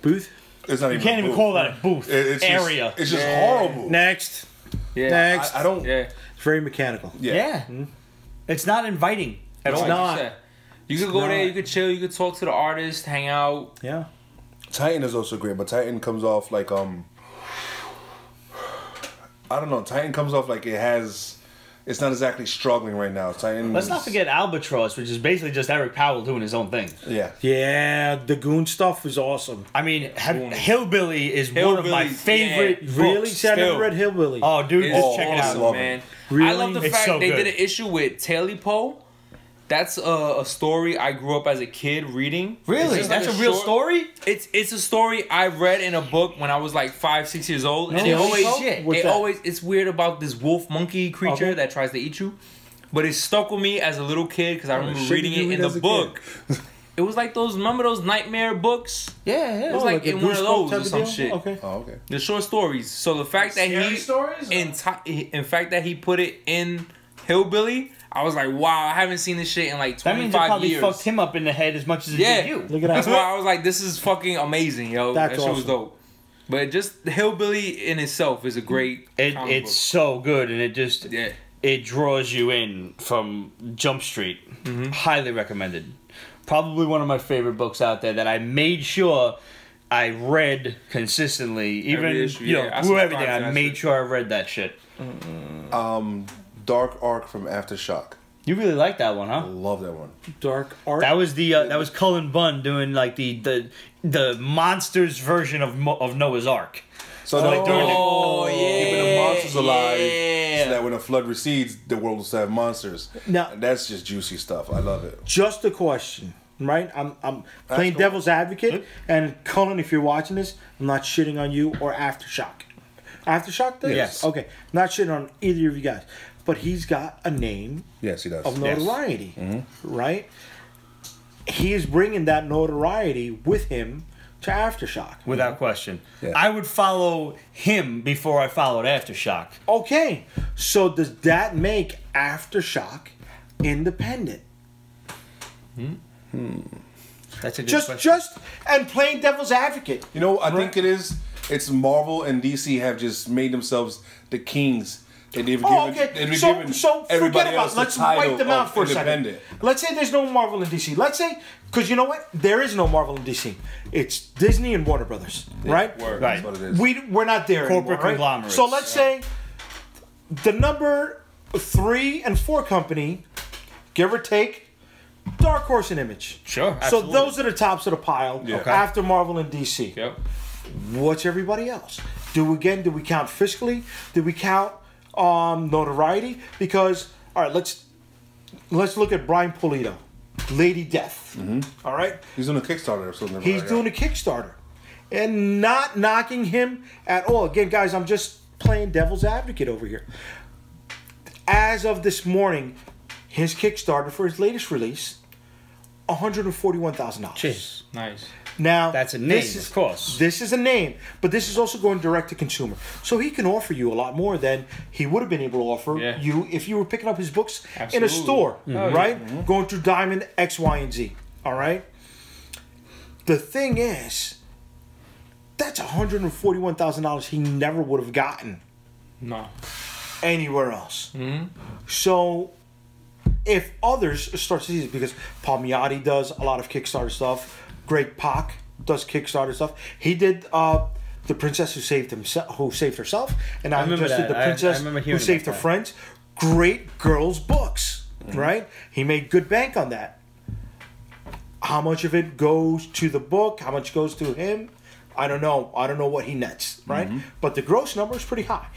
[SPEAKER 2] Booth?
[SPEAKER 5] It's not
[SPEAKER 1] You
[SPEAKER 5] even
[SPEAKER 1] can't
[SPEAKER 5] a
[SPEAKER 1] even
[SPEAKER 5] booth.
[SPEAKER 1] call that a booth
[SPEAKER 5] It's
[SPEAKER 1] area.
[SPEAKER 5] Just, it's just horrible.
[SPEAKER 2] Next.
[SPEAKER 3] Yeah.
[SPEAKER 2] Next.
[SPEAKER 5] I don't.
[SPEAKER 3] Yeah.
[SPEAKER 2] It's very mechanical.
[SPEAKER 1] Yeah. It's not inviting at
[SPEAKER 2] It's
[SPEAKER 1] all.
[SPEAKER 2] not.
[SPEAKER 3] You could go
[SPEAKER 2] not.
[SPEAKER 3] there, you could chill, you could talk to the artist, hang out.
[SPEAKER 2] Yeah.
[SPEAKER 5] Titan is also great, but Titan comes off like I don't know. Titan comes off like it's not exactly struggling right now. Titan.
[SPEAKER 1] Let's not forget Albatross, which is basically just Eric Powell doing his own thing.
[SPEAKER 5] Yeah.
[SPEAKER 2] Yeah, the Goon stuff is awesome.
[SPEAKER 1] I mean, Hillbilly is one of my
[SPEAKER 3] Hillbilly,
[SPEAKER 1] favorite
[SPEAKER 3] yeah.
[SPEAKER 1] books.
[SPEAKER 2] Really? See, I never
[SPEAKER 3] still.
[SPEAKER 2] read Hillbilly.
[SPEAKER 1] Oh, dude,
[SPEAKER 3] It's
[SPEAKER 1] just check it
[SPEAKER 3] awesome,
[SPEAKER 1] out.
[SPEAKER 3] man.
[SPEAKER 2] Really?
[SPEAKER 3] I love the
[SPEAKER 1] It's
[SPEAKER 3] fact
[SPEAKER 1] so
[SPEAKER 3] they
[SPEAKER 1] good.
[SPEAKER 3] did an issue with Taily Poe. That's a story I grew up as a kid reading. It's
[SPEAKER 1] Really?
[SPEAKER 3] just
[SPEAKER 1] That's
[SPEAKER 3] like
[SPEAKER 1] a real
[SPEAKER 3] short-
[SPEAKER 1] story?
[SPEAKER 3] It's a story I read in a book when I was like 5-6 years old, and
[SPEAKER 2] No
[SPEAKER 3] it always
[SPEAKER 2] shit. What's that?
[SPEAKER 3] it's weird about this wolf monkey creature
[SPEAKER 2] Okay.
[SPEAKER 3] that tries to eat you, but it stuck with me as a little kid because I remember
[SPEAKER 5] shit
[SPEAKER 3] reading
[SPEAKER 5] did you
[SPEAKER 3] it in
[SPEAKER 5] read as
[SPEAKER 3] the
[SPEAKER 5] a
[SPEAKER 3] book. It was like remember those nightmare books?
[SPEAKER 1] Yeah,
[SPEAKER 3] It was like
[SPEAKER 2] a
[SPEAKER 3] in one of
[SPEAKER 2] Goosebumps
[SPEAKER 3] those
[SPEAKER 2] type
[SPEAKER 3] or
[SPEAKER 2] of
[SPEAKER 3] some
[SPEAKER 2] deal?
[SPEAKER 3] shit.
[SPEAKER 2] Okay.
[SPEAKER 5] Oh, okay.
[SPEAKER 3] The short stories. So the fact that
[SPEAKER 4] Scary
[SPEAKER 3] he
[SPEAKER 4] stories?
[SPEAKER 3] in fact that he put it in Hillbilly, I was like, wow, I haven't seen this shit in like
[SPEAKER 1] That means it
[SPEAKER 3] 25
[SPEAKER 1] probably
[SPEAKER 3] years.
[SPEAKER 1] fucked him up in the head as much as it did you.
[SPEAKER 2] Look at
[SPEAKER 3] That's
[SPEAKER 2] that.
[SPEAKER 3] why I was like, this is fucking amazing, yo.
[SPEAKER 2] That's
[SPEAKER 3] that shit was
[SPEAKER 2] awesome.
[SPEAKER 3] dope. But just the Hillbilly in itself is a great comic
[SPEAKER 1] It's
[SPEAKER 3] book.
[SPEAKER 1] so good, and it
[SPEAKER 3] Yeah.
[SPEAKER 1] it draws you in from Jump Street. Highly recommended. Probably one of my favorite books out there that I made sure I read consistently. Even
[SPEAKER 3] Every issue,
[SPEAKER 1] you know,
[SPEAKER 3] yeah. I
[SPEAKER 1] through
[SPEAKER 3] subscribe
[SPEAKER 1] everything,
[SPEAKER 3] to
[SPEAKER 1] I
[SPEAKER 3] that
[SPEAKER 1] made
[SPEAKER 3] shit.
[SPEAKER 1] sure I read that shit.
[SPEAKER 5] Dark Arc from Aftershock.
[SPEAKER 1] You really like that one,
[SPEAKER 5] I
[SPEAKER 1] huh?
[SPEAKER 5] love that one.
[SPEAKER 2] Dark art.
[SPEAKER 1] That was Cullen Bunn doing like the monsters version of Noah's Ark.
[SPEAKER 5] So they're keeping the monsters alive,
[SPEAKER 3] Yeah.
[SPEAKER 5] so that when a flood recedes, the world will still have monsters.
[SPEAKER 2] Now-
[SPEAKER 5] And that's just juicy stuff. I love it.
[SPEAKER 2] Just a question, right? I'm playing
[SPEAKER 5] cool.
[SPEAKER 2] devil's advocate, and Cullen, if you're watching this, I'm not shitting on you or Aftershock. Aftershock does?
[SPEAKER 1] Yes.
[SPEAKER 2] Okay, not shitting on either of you guys, but he's got a name
[SPEAKER 5] Yes, he does.
[SPEAKER 2] of notoriety, right? He is bringing that notoriety with him to Aftershock.
[SPEAKER 1] Without question.
[SPEAKER 5] Yeah.
[SPEAKER 1] I would follow him before I followed Aftershock.
[SPEAKER 2] Okay, so does that make Aftershock independent?
[SPEAKER 1] That's a good question.
[SPEAKER 2] Just and playing devil's advocate.
[SPEAKER 5] You know, I think it is. It's Marvel and DC have just made themselves the kings. And they've
[SPEAKER 2] Oh,
[SPEAKER 5] given,
[SPEAKER 2] okay.
[SPEAKER 5] they've
[SPEAKER 2] So
[SPEAKER 5] given
[SPEAKER 2] forget
[SPEAKER 5] everybody
[SPEAKER 2] about.
[SPEAKER 5] else the
[SPEAKER 2] Let's
[SPEAKER 5] title
[SPEAKER 2] wipe them out
[SPEAKER 5] of
[SPEAKER 2] for a second.
[SPEAKER 5] independent.
[SPEAKER 2] Let's say there's no Marvel and DC. Let's say because you know what, there is no Marvel and DC. It's Disney and Warner Brothers, right?
[SPEAKER 5] Word,
[SPEAKER 1] Right.
[SPEAKER 5] That's what it is.
[SPEAKER 2] We're not there
[SPEAKER 1] Corporate
[SPEAKER 2] anymore, right?
[SPEAKER 1] conglomerates.
[SPEAKER 2] So let's say the number 3 and 4 company, give or take, Dark Horse and Image.
[SPEAKER 1] Sure,
[SPEAKER 2] So
[SPEAKER 1] absolutely.
[SPEAKER 2] those are the tops of the pile
[SPEAKER 5] Okay.
[SPEAKER 2] after Marvel and DC.
[SPEAKER 3] Yep.
[SPEAKER 2] What's everybody else? Do we count fiscally? Do we count notoriety? Because all right, let's look at Brian Pulido, Lady Death. All right,
[SPEAKER 5] He's doing a Kickstarter or something.
[SPEAKER 2] he's doing a Kickstarter, and not knocking him at all. Again, guys, I'm just playing devil's advocate over here. As of this morning, his Kickstarter for his latest release, $141,000.
[SPEAKER 1] Jeez.
[SPEAKER 3] Nice.
[SPEAKER 2] Now
[SPEAKER 1] That's a name,
[SPEAKER 2] this is-
[SPEAKER 1] of course.
[SPEAKER 2] This is a name, but this is also going direct to consumer, so he can offer you a lot more than he would have been able to offer
[SPEAKER 3] Yeah.
[SPEAKER 2] you if you were picking up his books in a
[SPEAKER 3] Absolutely.
[SPEAKER 2] store,
[SPEAKER 3] Oh, yeah.
[SPEAKER 2] right? Going through Diamond X, Y, and Z. All right. The thing is, that's $141,000 he never would have gotten
[SPEAKER 3] No.
[SPEAKER 2] anywhere else. So if others start to see this, because Palmiotti does a lot of Kickstarter stuff, Greg Pak does Kickstarter stuff. He did the Princess Who Saved Herself, and I
[SPEAKER 1] remember
[SPEAKER 2] just did
[SPEAKER 1] that.
[SPEAKER 2] the
[SPEAKER 1] I
[SPEAKER 2] Princess
[SPEAKER 1] remember
[SPEAKER 2] Who
[SPEAKER 1] hearing
[SPEAKER 2] Saved Her
[SPEAKER 1] about that.
[SPEAKER 2] Friends. Great girls' books, right? He made good bank on that. How much of it goes to the book? How much goes to him? I don't know. I don't know what he nets, right? But the gross number is pretty high.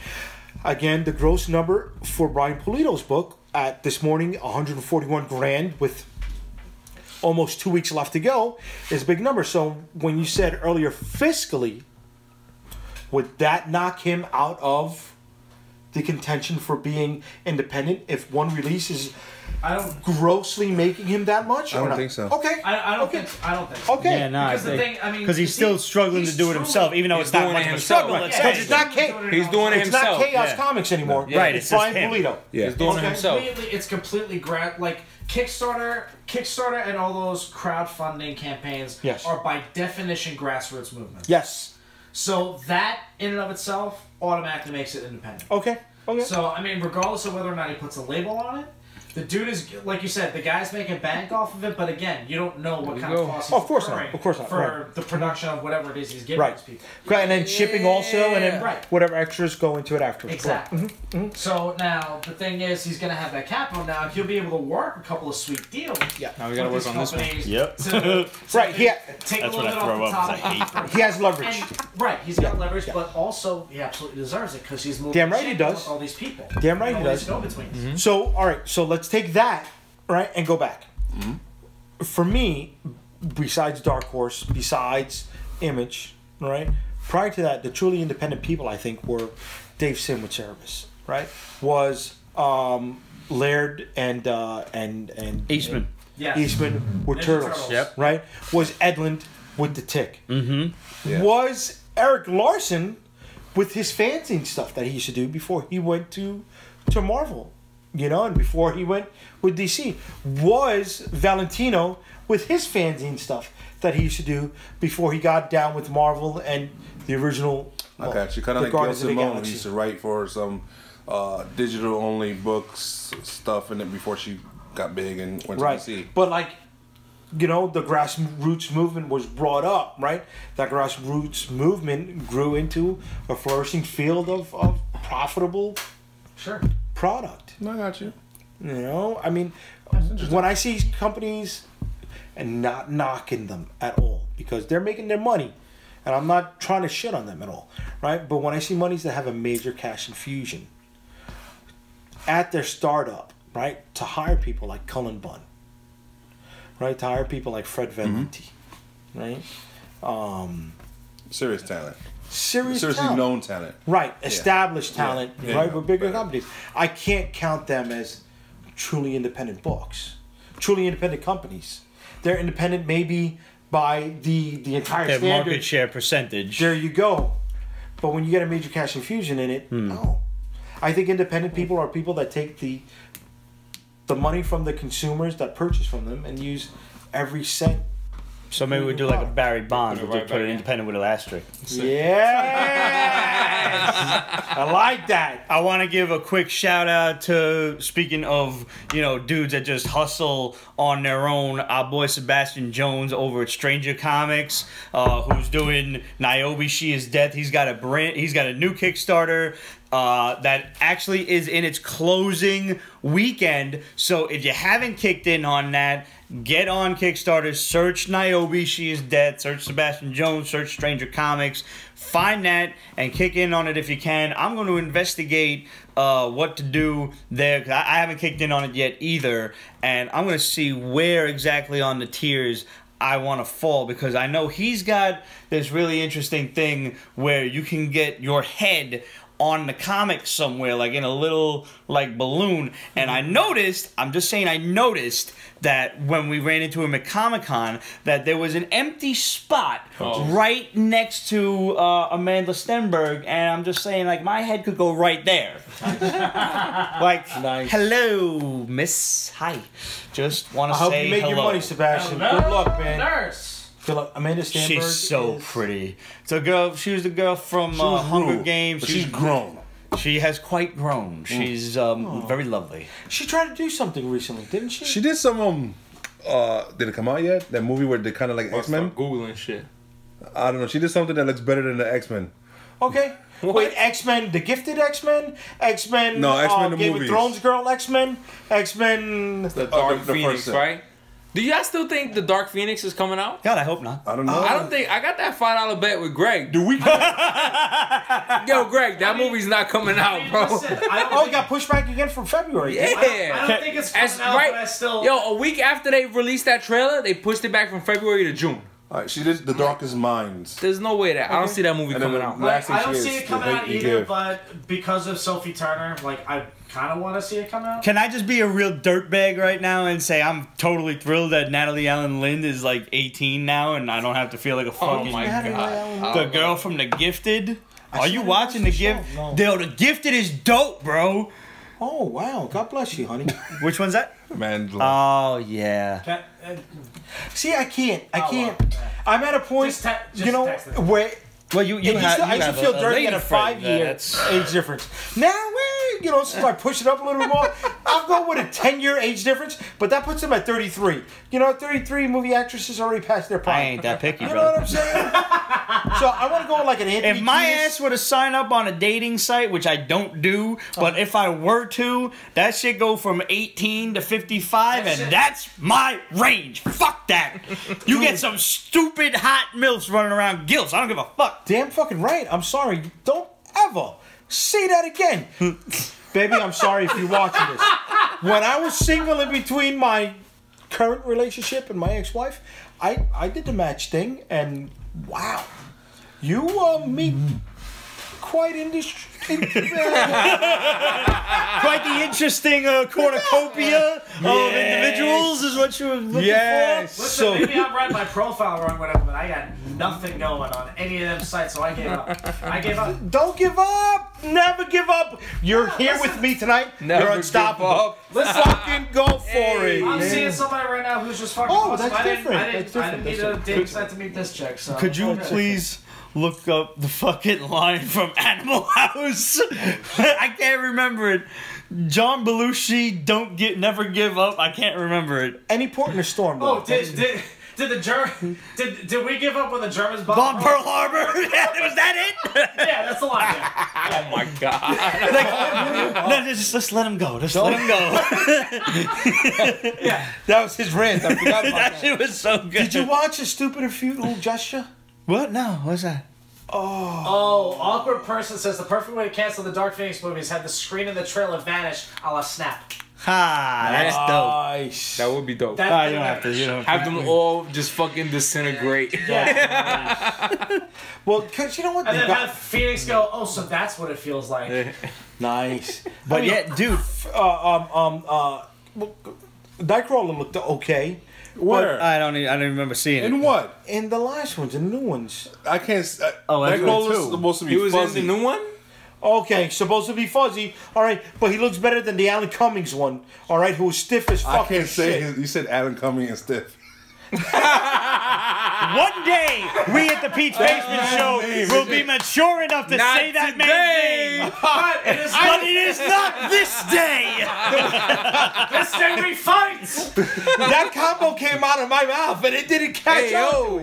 [SPEAKER 2] Again, the gross number for Brian Pulido's book at this morning, 141 grand with almost 2 weeks left to go, is a big number. So when you said earlier fiscally, would that knock him out of the contention for being independent if one release is
[SPEAKER 4] I don't.
[SPEAKER 2] grossly making him that much?
[SPEAKER 5] I
[SPEAKER 2] or
[SPEAKER 5] don't
[SPEAKER 2] not?
[SPEAKER 5] think so.
[SPEAKER 2] Okay.
[SPEAKER 4] I don't
[SPEAKER 2] okay.
[SPEAKER 4] think. I don't think. So.
[SPEAKER 2] Okay.
[SPEAKER 1] Yeah, no,
[SPEAKER 4] Because the thing, I mean,
[SPEAKER 1] because he's still struggling to do it himself, even though
[SPEAKER 3] He's
[SPEAKER 1] it's not
[SPEAKER 3] doing
[SPEAKER 1] much
[SPEAKER 3] it
[SPEAKER 1] of a
[SPEAKER 3] himself.
[SPEAKER 1] struggle.
[SPEAKER 3] Right.
[SPEAKER 1] Let's
[SPEAKER 2] Because
[SPEAKER 1] face
[SPEAKER 2] it's
[SPEAKER 1] it.
[SPEAKER 2] not
[SPEAKER 3] He's doing it
[SPEAKER 2] It's not
[SPEAKER 3] himself.
[SPEAKER 2] Chaos
[SPEAKER 1] Yeah.
[SPEAKER 2] Comics anymore.
[SPEAKER 3] Yeah.
[SPEAKER 1] Right,
[SPEAKER 2] It's
[SPEAKER 1] it's just
[SPEAKER 2] Brian
[SPEAKER 1] him.
[SPEAKER 2] Pulido.
[SPEAKER 5] Yeah.
[SPEAKER 3] He's doing it
[SPEAKER 2] Okay.
[SPEAKER 3] himself.
[SPEAKER 4] It's completely like Kickstarter, and all those crowdfunding campaigns
[SPEAKER 2] Yes.
[SPEAKER 4] are by definition grassroots movements.
[SPEAKER 2] Yes.
[SPEAKER 4] So that in and of itself automatically makes it independent.
[SPEAKER 2] Okay. Okay.
[SPEAKER 4] So I mean, regardless of whether or not he puts a label on it, the dude is, like you said, the guy's making bank off of it. But again, you don't know what kind of costs he's
[SPEAKER 2] Of course not.
[SPEAKER 4] incurring
[SPEAKER 2] Of course not.
[SPEAKER 4] for
[SPEAKER 2] Right.
[SPEAKER 4] the production of whatever it is he's giving
[SPEAKER 2] Right.
[SPEAKER 4] these people.
[SPEAKER 2] Great, and then shipping also, and then
[SPEAKER 4] Right.
[SPEAKER 2] whatever extras go into it afterwards.
[SPEAKER 4] Exactly.
[SPEAKER 2] Mm-hmm.
[SPEAKER 4] So now the thing is, he's gonna have that capital. Now he'll be able to work a couple of sweet deals.
[SPEAKER 2] Yeah.
[SPEAKER 3] Now we gotta
[SPEAKER 4] with
[SPEAKER 3] work
[SPEAKER 4] these
[SPEAKER 3] on this one.
[SPEAKER 4] companies
[SPEAKER 1] Yep.
[SPEAKER 4] to
[SPEAKER 2] Right, yeah.
[SPEAKER 4] take
[SPEAKER 1] That's
[SPEAKER 4] a
[SPEAKER 1] what
[SPEAKER 4] little
[SPEAKER 1] I
[SPEAKER 4] bit
[SPEAKER 1] throw
[SPEAKER 4] off the
[SPEAKER 1] up,
[SPEAKER 4] top.
[SPEAKER 1] is I hate
[SPEAKER 2] He has leverage.
[SPEAKER 4] And, right, he's got leverage, but also he absolutely deserves it because he's moving.
[SPEAKER 2] Damn right he
[SPEAKER 4] shit
[SPEAKER 2] does.
[SPEAKER 4] with all these people.
[SPEAKER 2] Damn right
[SPEAKER 4] and
[SPEAKER 2] he
[SPEAKER 4] all
[SPEAKER 2] does.
[SPEAKER 4] these go-betweens.
[SPEAKER 2] So, all right. So let's take that, right, and go back. For me, besides Dark Horse, besides Image, right. Prior to that, the truly independent people I think were Dave Sim with Cerebus, right. Was Laird and
[SPEAKER 1] Eastman.
[SPEAKER 4] Yes.
[SPEAKER 2] Eastman were
[SPEAKER 4] Ninja
[SPEAKER 2] Turtles,
[SPEAKER 4] Turtles.
[SPEAKER 1] Yep.
[SPEAKER 2] right. Was Edlund with the Tick.
[SPEAKER 5] Yeah.
[SPEAKER 2] Was Eric Larson with his fanzine stuff that he used to do before he went to Marvel, you know, and before he went with DC. Was Valentino with his fanzine stuff that he used to do before he got down with Marvel and the original.
[SPEAKER 5] I got you. Kind of
[SPEAKER 2] the
[SPEAKER 5] like Gail
[SPEAKER 2] Guardians of the
[SPEAKER 5] Simone, who
[SPEAKER 2] Galaxy.
[SPEAKER 5] used to write for some digital only books stuff, and then before she got big and went
[SPEAKER 2] Right.
[SPEAKER 5] to DC.
[SPEAKER 2] But like, you know, the grassroots movement was brought up, right? That grassroots movement grew into a flourishing field of profitable
[SPEAKER 4] Sure.
[SPEAKER 2] product.
[SPEAKER 5] I got you.
[SPEAKER 2] You know, I mean, when I see companies, and not knocking them at all because they're making their money, and I'm not trying to shit on them at all, right? But when I see companies that have a major cash infusion at their startup, right, to hire people like Cullen Bunn, right, to hire people like Fred Valenti, right,
[SPEAKER 5] serious talent.
[SPEAKER 2] seriously
[SPEAKER 5] talent. Known talent.
[SPEAKER 2] Right, established talent, right, with bigger
[SPEAKER 5] better.
[SPEAKER 2] companies. I can't count them as truly independent books, truly independent companies. They're independent maybe by the entire
[SPEAKER 1] Their
[SPEAKER 2] standard.
[SPEAKER 1] market share percentage.
[SPEAKER 2] There you go. But when you get a major cash infusion in it, no. I think independent people are people that take the money from the consumers that purchase from them and use every cent.
[SPEAKER 1] So maybe we do like a Barry Bonds, but
[SPEAKER 3] Right
[SPEAKER 1] just put it
[SPEAKER 3] back in.
[SPEAKER 1] independent with an asterisk.
[SPEAKER 2] Yes! I like that.
[SPEAKER 1] I want to give a quick shout out to, speaking of, you know, dudes that just hustle on their own, our boy Sebastian Jones over at Stranger Comics, who's doing Niobe She Is Death. He's got a new Kickstarter that actually is in its closing weekend. So if you haven't kicked in on that, get on Kickstarter, search Niobe She Is Dead, search Sebastian Jones, search Stranger Comics, find that and kick in on it if you can. I'm going to investigate what to do there, 'cause I haven't kicked in on it yet either, and I'm going to see where exactly on the tiers I want to fall, because I know he's got this really interesting thing where you can get your head on the comic somewhere, like in a little like balloon. And I noticed that when we ran into him at Comic-Con, that there was an empty spot right next to Amanda Stenberg, and I'm just saying, like, my head could go right there. Like,
[SPEAKER 2] Nice.
[SPEAKER 1] hello, miss. Hi. Just want
[SPEAKER 2] I
[SPEAKER 1] to
[SPEAKER 2] hope
[SPEAKER 1] say
[SPEAKER 2] you make
[SPEAKER 1] hello.
[SPEAKER 2] your money, Sebastian.
[SPEAKER 4] Hello,
[SPEAKER 2] Good luck, man.
[SPEAKER 4] Nurse.
[SPEAKER 2] Good luck. Amanda Stenberg.
[SPEAKER 1] She's so
[SPEAKER 2] is-
[SPEAKER 1] pretty. So girl, she was the girl from
[SPEAKER 5] She was
[SPEAKER 1] Hunger
[SPEAKER 5] rude,
[SPEAKER 1] Games.
[SPEAKER 5] but she's grown.
[SPEAKER 1] She has quite grown. She's very lovely.
[SPEAKER 2] She tried to do something recently, didn't she?
[SPEAKER 5] She did some. Did it come out yet? That movie where they kind of like
[SPEAKER 3] I'll
[SPEAKER 5] X-Men.
[SPEAKER 3] start Googling shit.
[SPEAKER 5] I don't know. She did something that looks better than the X-Men.
[SPEAKER 2] Okay.
[SPEAKER 3] What?
[SPEAKER 2] Wait, X-Men, the Gifted X-Men? X-Men,
[SPEAKER 5] No, X-Men the
[SPEAKER 2] Game of
[SPEAKER 5] movies.
[SPEAKER 2] Thrones girl X-Men? X-Men...
[SPEAKER 3] The Dark
[SPEAKER 5] the
[SPEAKER 3] Phoenix,
[SPEAKER 5] first set.
[SPEAKER 3] right? Do y'all still think the Dark Phoenix is coming out?
[SPEAKER 1] God, I hope not.
[SPEAKER 5] I don't know.
[SPEAKER 3] I don't think I got that $5 bet with Greg.
[SPEAKER 5] Do we?
[SPEAKER 3] Yo, Greg, that movie's not coming out, bro.
[SPEAKER 4] Listen, I don't
[SPEAKER 2] Oh, it
[SPEAKER 4] think,
[SPEAKER 2] got pushed back again from February.
[SPEAKER 3] Yeah.
[SPEAKER 4] I don't think it's coming
[SPEAKER 3] That's
[SPEAKER 4] out,
[SPEAKER 3] right.
[SPEAKER 4] but I still...
[SPEAKER 3] Yo, a week after they released that trailer, they pushed it back from February to June.
[SPEAKER 5] All right, she did The Darkest Minds.
[SPEAKER 3] There's no way that I don't see that movie
[SPEAKER 5] And then
[SPEAKER 3] coming
[SPEAKER 5] the
[SPEAKER 3] out.
[SPEAKER 5] last
[SPEAKER 4] Like,
[SPEAKER 5] thing
[SPEAKER 4] I don't
[SPEAKER 5] she
[SPEAKER 4] see
[SPEAKER 5] is
[SPEAKER 4] it coming
[SPEAKER 5] The
[SPEAKER 4] out
[SPEAKER 5] Hate You
[SPEAKER 4] either,
[SPEAKER 5] Give.
[SPEAKER 4] but because of Sophie Turner, like, I kind of want to see it come out.
[SPEAKER 1] Can I just be a real dirtbag right now and say I'm totally thrilled that Natalie Allen Lind is like 18 now and I don't have to feel like a
[SPEAKER 3] Oh
[SPEAKER 1] fucking
[SPEAKER 3] my
[SPEAKER 2] Natalie Allen
[SPEAKER 3] god.
[SPEAKER 1] the girl from The Gifted? Are you
[SPEAKER 2] still
[SPEAKER 1] watching
[SPEAKER 2] haven't
[SPEAKER 1] The
[SPEAKER 2] watched
[SPEAKER 1] Gift?
[SPEAKER 2] the show, no.
[SPEAKER 1] Yo, The Gifted is dope, bro.
[SPEAKER 2] Oh, wow. God bless you, honey.
[SPEAKER 1] Which one's that?
[SPEAKER 5] Man,
[SPEAKER 1] Oh yeah.
[SPEAKER 2] See, I can't. I
[SPEAKER 4] Oh,
[SPEAKER 2] can't.
[SPEAKER 4] well.
[SPEAKER 2] I'm at a point,
[SPEAKER 4] Just
[SPEAKER 2] you know,
[SPEAKER 4] text it.
[SPEAKER 2] where...
[SPEAKER 1] Well, you
[SPEAKER 2] I used to feel dirty
[SPEAKER 1] lady
[SPEAKER 2] at a
[SPEAKER 1] friend
[SPEAKER 2] 5-year
[SPEAKER 1] that's-
[SPEAKER 2] age difference. Now, you know, since I push it up a little bit more, I'll go with a 10-year age difference, but that puts him at 33. You know, 33 movie actresses already passed their prime.
[SPEAKER 1] I ain't that picky,
[SPEAKER 2] You know what
[SPEAKER 1] bro.
[SPEAKER 2] I'm saying? So I want to go with like an Anthony
[SPEAKER 1] If my
[SPEAKER 2] Kiedis.
[SPEAKER 1] ass were to sign up on a dating site, which I don't do, but if I were to, that shit go from 18 to 55,
[SPEAKER 4] That's
[SPEAKER 1] and
[SPEAKER 4] it.
[SPEAKER 1] that's my range. Fuck that. You get some stupid hot milfs running around gilfs. I don't give a fuck.
[SPEAKER 2] Damn fucking right. I'm sorry. Don't ever say that again. Baby, I'm sorry if you're watching this. When I was single in between my current relationship and my ex-wife, I did the match thing, and wow. You meet quite
[SPEAKER 1] Quite the interesting cornucopia of individuals is what you were looking
[SPEAKER 2] Yes.
[SPEAKER 1] for.
[SPEAKER 4] Listen,
[SPEAKER 2] So-
[SPEAKER 4] maybe I'm running my profile wrong, whatever, but I got nothing going on any of them sites, so I gave up. I gave up.
[SPEAKER 2] Don't give up. Never give up. You're here
[SPEAKER 4] listen.
[SPEAKER 2] with me tonight.
[SPEAKER 3] Never
[SPEAKER 2] You're
[SPEAKER 3] give
[SPEAKER 2] unstoppable.
[SPEAKER 3] up.
[SPEAKER 2] Let's fucking go for it.
[SPEAKER 4] I'm
[SPEAKER 2] man.
[SPEAKER 4] seeing somebody right now who's just fucking
[SPEAKER 2] Oh,
[SPEAKER 4] awesome.
[SPEAKER 2] that's different.
[SPEAKER 4] I
[SPEAKER 2] That's
[SPEAKER 4] didn't need a
[SPEAKER 2] different.
[SPEAKER 4] dating site to meet this chick, so.
[SPEAKER 1] Could you
[SPEAKER 4] Okay.
[SPEAKER 1] please look up the fucking line from Animal House? I can't remember it. John Belushi, never give up. I can't remember it.
[SPEAKER 2] Any port in a storm,
[SPEAKER 4] Oh,
[SPEAKER 2] though.
[SPEAKER 4] Did we give up when the Germans
[SPEAKER 1] Bomb Pearl Harbor. Was that it?
[SPEAKER 4] Yeah, that's the line. Yeah.
[SPEAKER 3] Oh my god.
[SPEAKER 1] No, just let him go. Just let him go.
[SPEAKER 4] Yeah.
[SPEAKER 2] That was his rant. I forgot about
[SPEAKER 1] That
[SPEAKER 2] that.
[SPEAKER 1] shit was so good.
[SPEAKER 2] Did you watch A Stupid and Futile Gesture?
[SPEAKER 1] What? No. What's that?
[SPEAKER 4] Oh, awkward person says the perfect way to cancel the Dark Phoenix movie is have the screen in the trailer vanish a la Snap.
[SPEAKER 1] Ha! That's dope.
[SPEAKER 2] Nice.
[SPEAKER 3] That would be dope.
[SPEAKER 4] That-
[SPEAKER 1] You don't have to. You don't
[SPEAKER 3] Have them all just fucking disintegrate.
[SPEAKER 4] Yeah.
[SPEAKER 2] Well, because you know what?
[SPEAKER 4] And
[SPEAKER 2] They
[SPEAKER 4] then
[SPEAKER 2] got-
[SPEAKER 4] have Phoenix go, oh, so that's what it feels like.
[SPEAKER 2] Nice.
[SPEAKER 1] But yeah, dude.
[SPEAKER 2] Nightcrawler looked okay.
[SPEAKER 5] Where?
[SPEAKER 1] I don't remember seeing it.
[SPEAKER 5] In what?
[SPEAKER 2] In the last ones, in the new ones.
[SPEAKER 5] I can't.
[SPEAKER 1] Oh, that's
[SPEAKER 5] Nightcrawler's
[SPEAKER 1] good, too.
[SPEAKER 5] supposed to be
[SPEAKER 3] He was
[SPEAKER 5] fuzzy.
[SPEAKER 3] in the new one?
[SPEAKER 2] Okay, supposed to be fuzzy. All right, but he looks better than the Alan Cummings one. All right, who was stiff as
[SPEAKER 5] I
[SPEAKER 2] fucking
[SPEAKER 5] can't say.
[SPEAKER 2] shit.
[SPEAKER 5] You said Alan Cumming and stiff.
[SPEAKER 1] One day, we at the Pete's Basement Show will be mature enough to
[SPEAKER 3] Not
[SPEAKER 1] say that
[SPEAKER 3] today.
[SPEAKER 1] man's name.
[SPEAKER 4] But it is
[SPEAKER 1] But it is not this day.
[SPEAKER 4] this day we fight!
[SPEAKER 2] That combo came out of my mouth and it didn't catch
[SPEAKER 3] Hey,
[SPEAKER 2] up.
[SPEAKER 3] yo.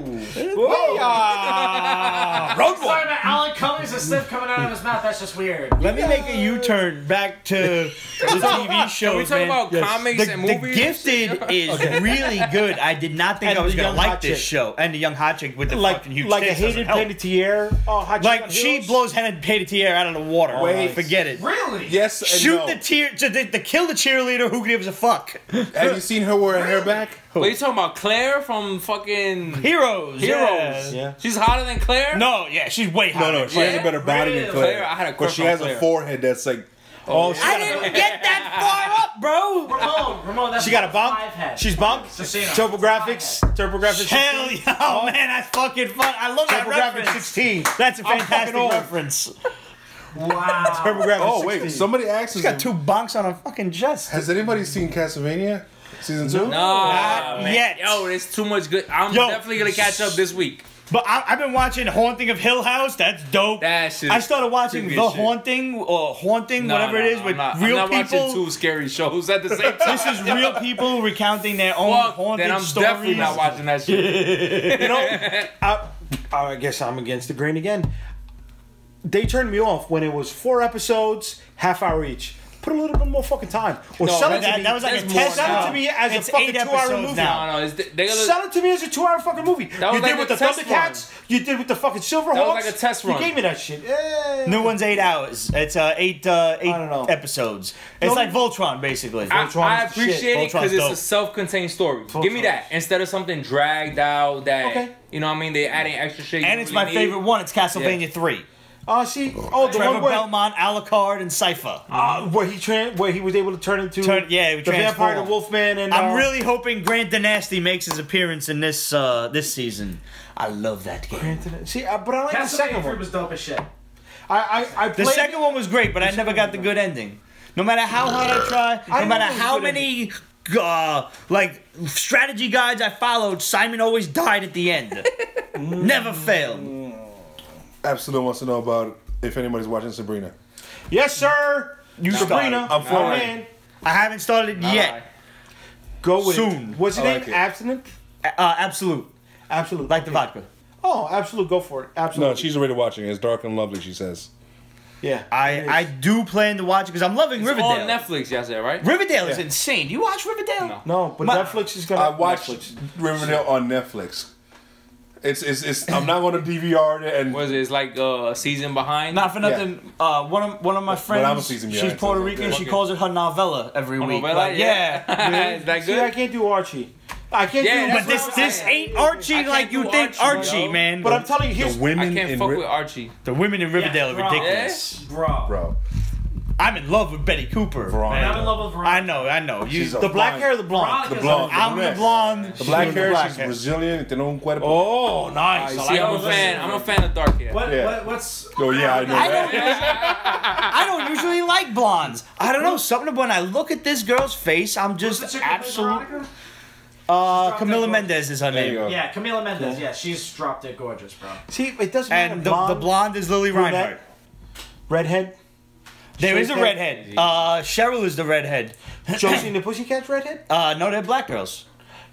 [SPEAKER 2] Road
[SPEAKER 4] Sorry about Alan Cummings and stuff coming out of his mouth. That's just weird.
[SPEAKER 1] Let me make a U-turn back to the TV shows.
[SPEAKER 3] Can we talk
[SPEAKER 1] man.
[SPEAKER 3] about comics and
[SPEAKER 1] The
[SPEAKER 3] movies?
[SPEAKER 1] Gifted is really good. I did not think
[SPEAKER 2] And
[SPEAKER 1] I was
[SPEAKER 2] the
[SPEAKER 1] gonna
[SPEAKER 2] young
[SPEAKER 1] like
[SPEAKER 2] hot
[SPEAKER 1] this
[SPEAKER 2] chick.
[SPEAKER 1] show. And the young hot chick with the fucking huge
[SPEAKER 2] like a
[SPEAKER 1] tits doesn't
[SPEAKER 2] hated
[SPEAKER 1] help.
[SPEAKER 2] panettiere. Hot chick
[SPEAKER 1] Like
[SPEAKER 2] on
[SPEAKER 1] she
[SPEAKER 2] heels.
[SPEAKER 1] blows Helen Panettiere out of the water.
[SPEAKER 5] Wait.
[SPEAKER 1] Forget it.
[SPEAKER 4] Really?
[SPEAKER 5] Yes and
[SPEAKER 1] Shoot
[SPEAKER 5] no.
[SPEAKER 1] the to kill the cheerleader. Who gives a fuck?
[SPEAKER 5] Have you seen her wear her hair back?
[SPEAKER 3] What are you talking about? Claire from fucking
[SPEAKER 1] Heroes.
[SPEAKER 3] Heroes?
[SPEAKER 2] Yeah.
[SPEAKER 3] She's hotter than Claire?
[SPEAKER 1] No, yeah, she's way hotter.
[SPEAKER 5] No, she has a better body than
[SPEAKER 4] Really?
[SPEAKER 5] Claire.
[SPEAKER 3] I had a
[SPEAKER 5] But
[SPEAKER 3] crush
[SPEAKER 5] she
[SPEAKER 3] on
[SPEAKER 5] has
[SPEAKER 3] Claire.
[SPEAKER 5] a forehead that's like.
[SPEAKER 2] Oh,
[SPEAKER 1] I didn't get that far up, bro.
[SPEAKER 4] Ramon, that's
[SPEAKER 2] she got a bump.
[SPEAKER 4] five head.
[SPEAKER 2] She's bumped.
[SPEAKER 4] Just so you know,
[SPEAKER 2] TurboGraphics. TurboGrafx.
[SPEAKER 1] Hell
[SPEAKER 2] 16.
[SPEAKER 1] yeah! Oh man, that's fucking fun. I love that
[SPEAKER 2] TurboGrafx
[SPEAKER 1] reference.
[SPEAKER 2] 16.
[SPEAKER 1] That's a
[SPEAKER 2] I'm
[SPEAKER 1] fantastic
[SPEAKER 2] fucking old.
[SPEAKER 1] reference.
[SPEAKER 4] Wow.
[SPEAKER 2] TurboGrafx
[SPEAKER 5] Oh
[SPEAKER 2] 16.
[SPEAKER 5] wait, somebody asked
[SPEAKER 1] She's got
[SPEAKER 5] us.
[SPEAKER 1] two bunks on her fucking chest.
[SPEAKER 5] Has anybody seen Castlevania season 2?
[SPEAKER 3] No,
[SPEAKER 1] Not
[SPEAKER 3] man.
[SPEAKER 1] yet.
[SPEAKER 3] Yo, there's too much good. I'm
[SPEAKER 1] Yo.
[SPEAKER 3] definitely gonna catch up this week.
[SPEAKER 1] But I've been watching Haunting of Hill House. That's dope.
[SPEAKER 3] That shit.
[SPEAKER 1] I started watching
[SPEAKER 3] should be
[SPEAKER 1] The
[SPEAKER 3] shit.
[SPEAKER 1] Haunting or Haunting,
[SPEAKER 3] No,
[SPEAKER 1] whatever
[SPEAKER 3] no,
[SPEAKER 1] it is,
[SPEAKER 3] no,
[SPEAKER 1] with
[SPEAKER 3] I'm
[SPEAKER 1] real
[SPEAKER 3] not
[SPEAKER 1] people.
[SPEAKER 3] watching two scary shows at the same time.
[SPEAKER 1] This is real people recounting their own
[SPEAKER 3] Fuck,
[SPEAKER 1] haunted
[SPEAKER 3] then I'm
[SPEAKER 1] stories.
[SPEAKER 3] definitely not watching that shit.
[SPEAKER 2] You know, I guess I'm against the grain again. They turned me off when it was 4 episodes, half hour each. Put a little bit more fucking time. Or
[SPEAKER 3] No,
[SPEAKER 2] sell it to
[SPEAKER 1] that,
[SPEAKER 2] me.
[SPEAKER 1] that was like a
[SPEAKER 3] That's
[SPEAKER 1] test.
[SPEAKER 3] more
[SPEAKER 2] Sell it
[SPEAKER 3] now.
[SPEAKER 2] to me as
[SPEAKER 1] It's
[SPEAKER 2] a fucking
[SPEAKER 1] 8
[SPEAKER 2] 2-hour
[SPEAKER 1] episodes
[SPEAKER 2] movie.
[SPEAKER 1] now.
[SPEAKER 3] No, they gotta.
[SPEAKER 2] Sell it to me as a 2-hour fucking movie.
[SPEAKER 3] That was
[SPEAKER 2] You did
[SPEAKER 3] like
[SPEAKER 2] with
[SPEAKER 3] a
[SPEAKER 2] the
[SPEAKER 3] test
[SPEAKER 2] Thundercats. You did with the fucking Silverhawks.
[SPEAKER 3] That was like a test run.
[SPEAKER 2] You gave me that shit.
[SPEAKER 1] New one's 8 hours. It's eight
[SPEAKER 2] don't know.
[SPEAKER 1] episodes. It's
[SPEAKER 2] No,
[SPEAKER 1] like Voltron, basically.
[SPEAKER 3] I
[SPEAKER 2] Voltron's the
[SPEAKER 3] appreciate
[SPEAKER 2] shit.
[SPEAKER 3] it because
[SPEAKER 1] Voltron's
[SPEAKER 3] it's
[SPEAKER 1] dope.
[SPEAKER 3] a self-contained story. Give me
[SPEAKER 2] Voltron.
[SPEAKER 3] that instead of something dragged out that
[SPEAKER 2] Okay.
[SPEAKER 3] you know what I mean. They adding extra shit. you
[SPEAKER 1] And it's
[SPEAKER 3] really
[SPEAKER 1] my
[SPEAKER 3] need.
[SPEAKER 1] favorite one. It's Castlevania 3.
[SPEAKER 2] See, the
[SPEAKER 1] Trevor
[SPEAKER 2] one where,
[SPEAKER 1] Belmont, Alucard, and Cypher.
[SPEAKER 2] where he was able to turn into
[SPEAKER 1] He would
[SPEAKER 2] the vampire, the
[SPEAKER 1] transform.
[SPEAKER 2] Wolfman, and
[SPEAKER 1] I'm really hoping Grant the Nasty makes his appearance in this this season. I love that game.
[SPEAKER 2] See, but I like the second
[SPEAKER 4] Castlevania 3
[SPEAKER 2] one.
[SPEAKER 4] was dope as shit.
[SPEAKER 2] I
[SPEAKER 1] The
[SPEAKER 2] played
[SPEAKER 1] second one was great, but I never got the good ending. No matter how hard I try, no
[SPEAKER 2] know
[SPEAKER 1] matter
[SPEAKER 2] it was
[SPEAKER 1] how
[SPEAKER 2] good
[SPEAKER 1] many strategy guides I followed, Simon always died at the end. Never failed.
[SPEAKER 5] Absolute wants to know about if anybody's watching Sabrina.
[SPEAKER 2] Yes, sir. You Sabrina.
[SPEAKER 5] I'm for
[SPEAKER 2] my
[SPEAKER 5] it.
[SPEAKER 2] man.
[SPEAKER 1] I haven't started it yet.
[SPEAKER 2] Go with
[SPEAKER 1] Soon.
[SPEAKER 2] it. What's your
[SPEAKER 5] I
[SPEAKER 2] name?
[SPEAKER 5] like it.
[SPEAKER 2] Abstinent.
[SPEAKER 1] Absolute,
[SPEAKER 2] Absolute.
[SPEAKER 1] like the vodka.
[SPEAKER 2] Oh, absolute. Go for it. Absolute.
[SPEAKER 5] No, she's already watching. It's dark and lovely. She says.
[SPEAKER 2] Yeah.
[SPEAKER 1] I do plan to watch it because I'm loving
[SPEAKER 3] It's
[SPEAKER 1] Riverdale.
[SPEAKER 3] on Netflix, y'all said, right?
[SPEAKER 1] Riverdale is
[SPEAKER 2] Yeah.
[SPEAKER 1] insane. Do you watch Riverdale?
[SPEAKER 3] No.
[SPEAKER 2] No, but
[SPEAKER 1] My-
[SPEAKER 2] Netflix is gonna.
[SPEAKER 5] I watched
[SPEAKER 2] Netflix.
[SPEAKER 5] Riverdale on Netflix. It's. I'm not going to DVR it and.
[SPEAKER 3] What is it? It's like a season behind.
[SPEAKER 1] Not for nothing. One of my friends.
[SPEAKER 5] I'm a season behind,
[SPEAKER 1] she's Puerto
[SPEAKER 5] so it's
[SPEAKER 1] Rican.
[SPEAKER 5] okay.
[SPEAKER 1] She calls it her novella every week.
[SPEAKER 3] novella?
[SPEAKER 1] Like, yeah.
[SPEAKER 3] Is that
[SPEAKER 2] See, I
[SPEAKER 3] good?
[SPEAKER 2] can't do Archie. I can't
[SPEAKER 3] Yeah,
[SPEAKER 2] do.
[SPEAKER 3] that's
[SPEAKER 1] But this
[SPEAKER 3] what I'm
[SPEAKER 1] this
[SPEAKER 3] saying.
[SPEAKER 1] ain't Archie
[SPEAKER 3] I can't
[SPEAKER 1] like you
[SPEAKER 3] do
[SPEAKER 1] think
[SPEAKER 3] Archie,
[SPEAKER 1] Archie,
[SPEAKER 3] yo.
[SPEAKER 1] man.
[SPEAKER 2] But I'm telling you,
[SPEAKER 5] The
[SPEAKER 2] here's.
[SPEAKER 5] women
[SPEAKER 3] I can't
[SPEAKER 5] in
[SPEAKER 3] fuck with Archie.
[SPEAKER 1] the women in Riverdale
[SPEAKER 4] bro.
[SPEAKER 1] are ridiculous.
[SPEAKER 4] Bro.
[SPEAKER 5] bro.
[SPEAKER 1] I'm in love with Betty Cooper.
[SPEAKER 5] Veronica.
[SPEAKER 4] And I'm in love with Veronica.
[SPEAKER 1] I know. You,
[SPEAKER 5] She's a
[SPEAKER 2] The black
[SPEAKER 5] blonde.
[SPEAKER 2] hair or the blonde?
[SPEAKER 4] Veronica's
[SPEAKER 5] The blonde.
[SPEAKER 4] a-
[SPEAKER 1] I'm the blonde.
[SPEAKER 5] The black
[SPEAKER 1] she's
[SPEAKER 5] hair.
[SPEAKER 1] black
[SPEAKER 5] She's
[SPEAKER 1] hair.
[SPEAKER 5] Brazilian. Tiene un cuerpo.
[SPEAKER 2] Oh, nice. I
[SPEAKER 3] See,
[SPEAKER 2] like
[SPEAKER 3] I'm a
[SPEAKER 2] those.
[SPEAKER 3] fan. I'm a fan of dark hair.
[SPEAKER 4] What's?
[SPEAKER 5] Oh yeah, I know
[SPEAKER 1] I
[SPEAKER 5] that.
[SPEAKER 1] I don't usually like blondes. I don't know. Something when I look at this girl's face, I'm
[SPEAKER 4] Who's the
[SPEAKER 1] just
[SPEAKER 4] chick that plays
[SPEAKER 1] absolute.
[SPEAKER 4] Veronica?
[SPEAKER 1] Camila Mendez is her
[SPEAKER 5] There you
[SPEAKER 1] name.
[SPEAKER 5] go.
[SPEAKER 4] Yeah, Camila Mendez. Yeah, she's drop dead gorgeous, bro.
[SPEAKER 2] See, it doesn't matter.
[SPEAKER 1] And the blonde is Lily
[SPEAKER 2] Brunette.
[SPEAKER 1] Reinhardt.
[SPEAKER 2] redhead.
[SPEAKER 1] There is a
[SPEAKER 2] Straight
[SPEAKER 1] redhead. Cheryl is the redhead.
[SPEAKER 2] Josie and the Pussycats redhead.
[SPEAKER 1] No, they're black girls.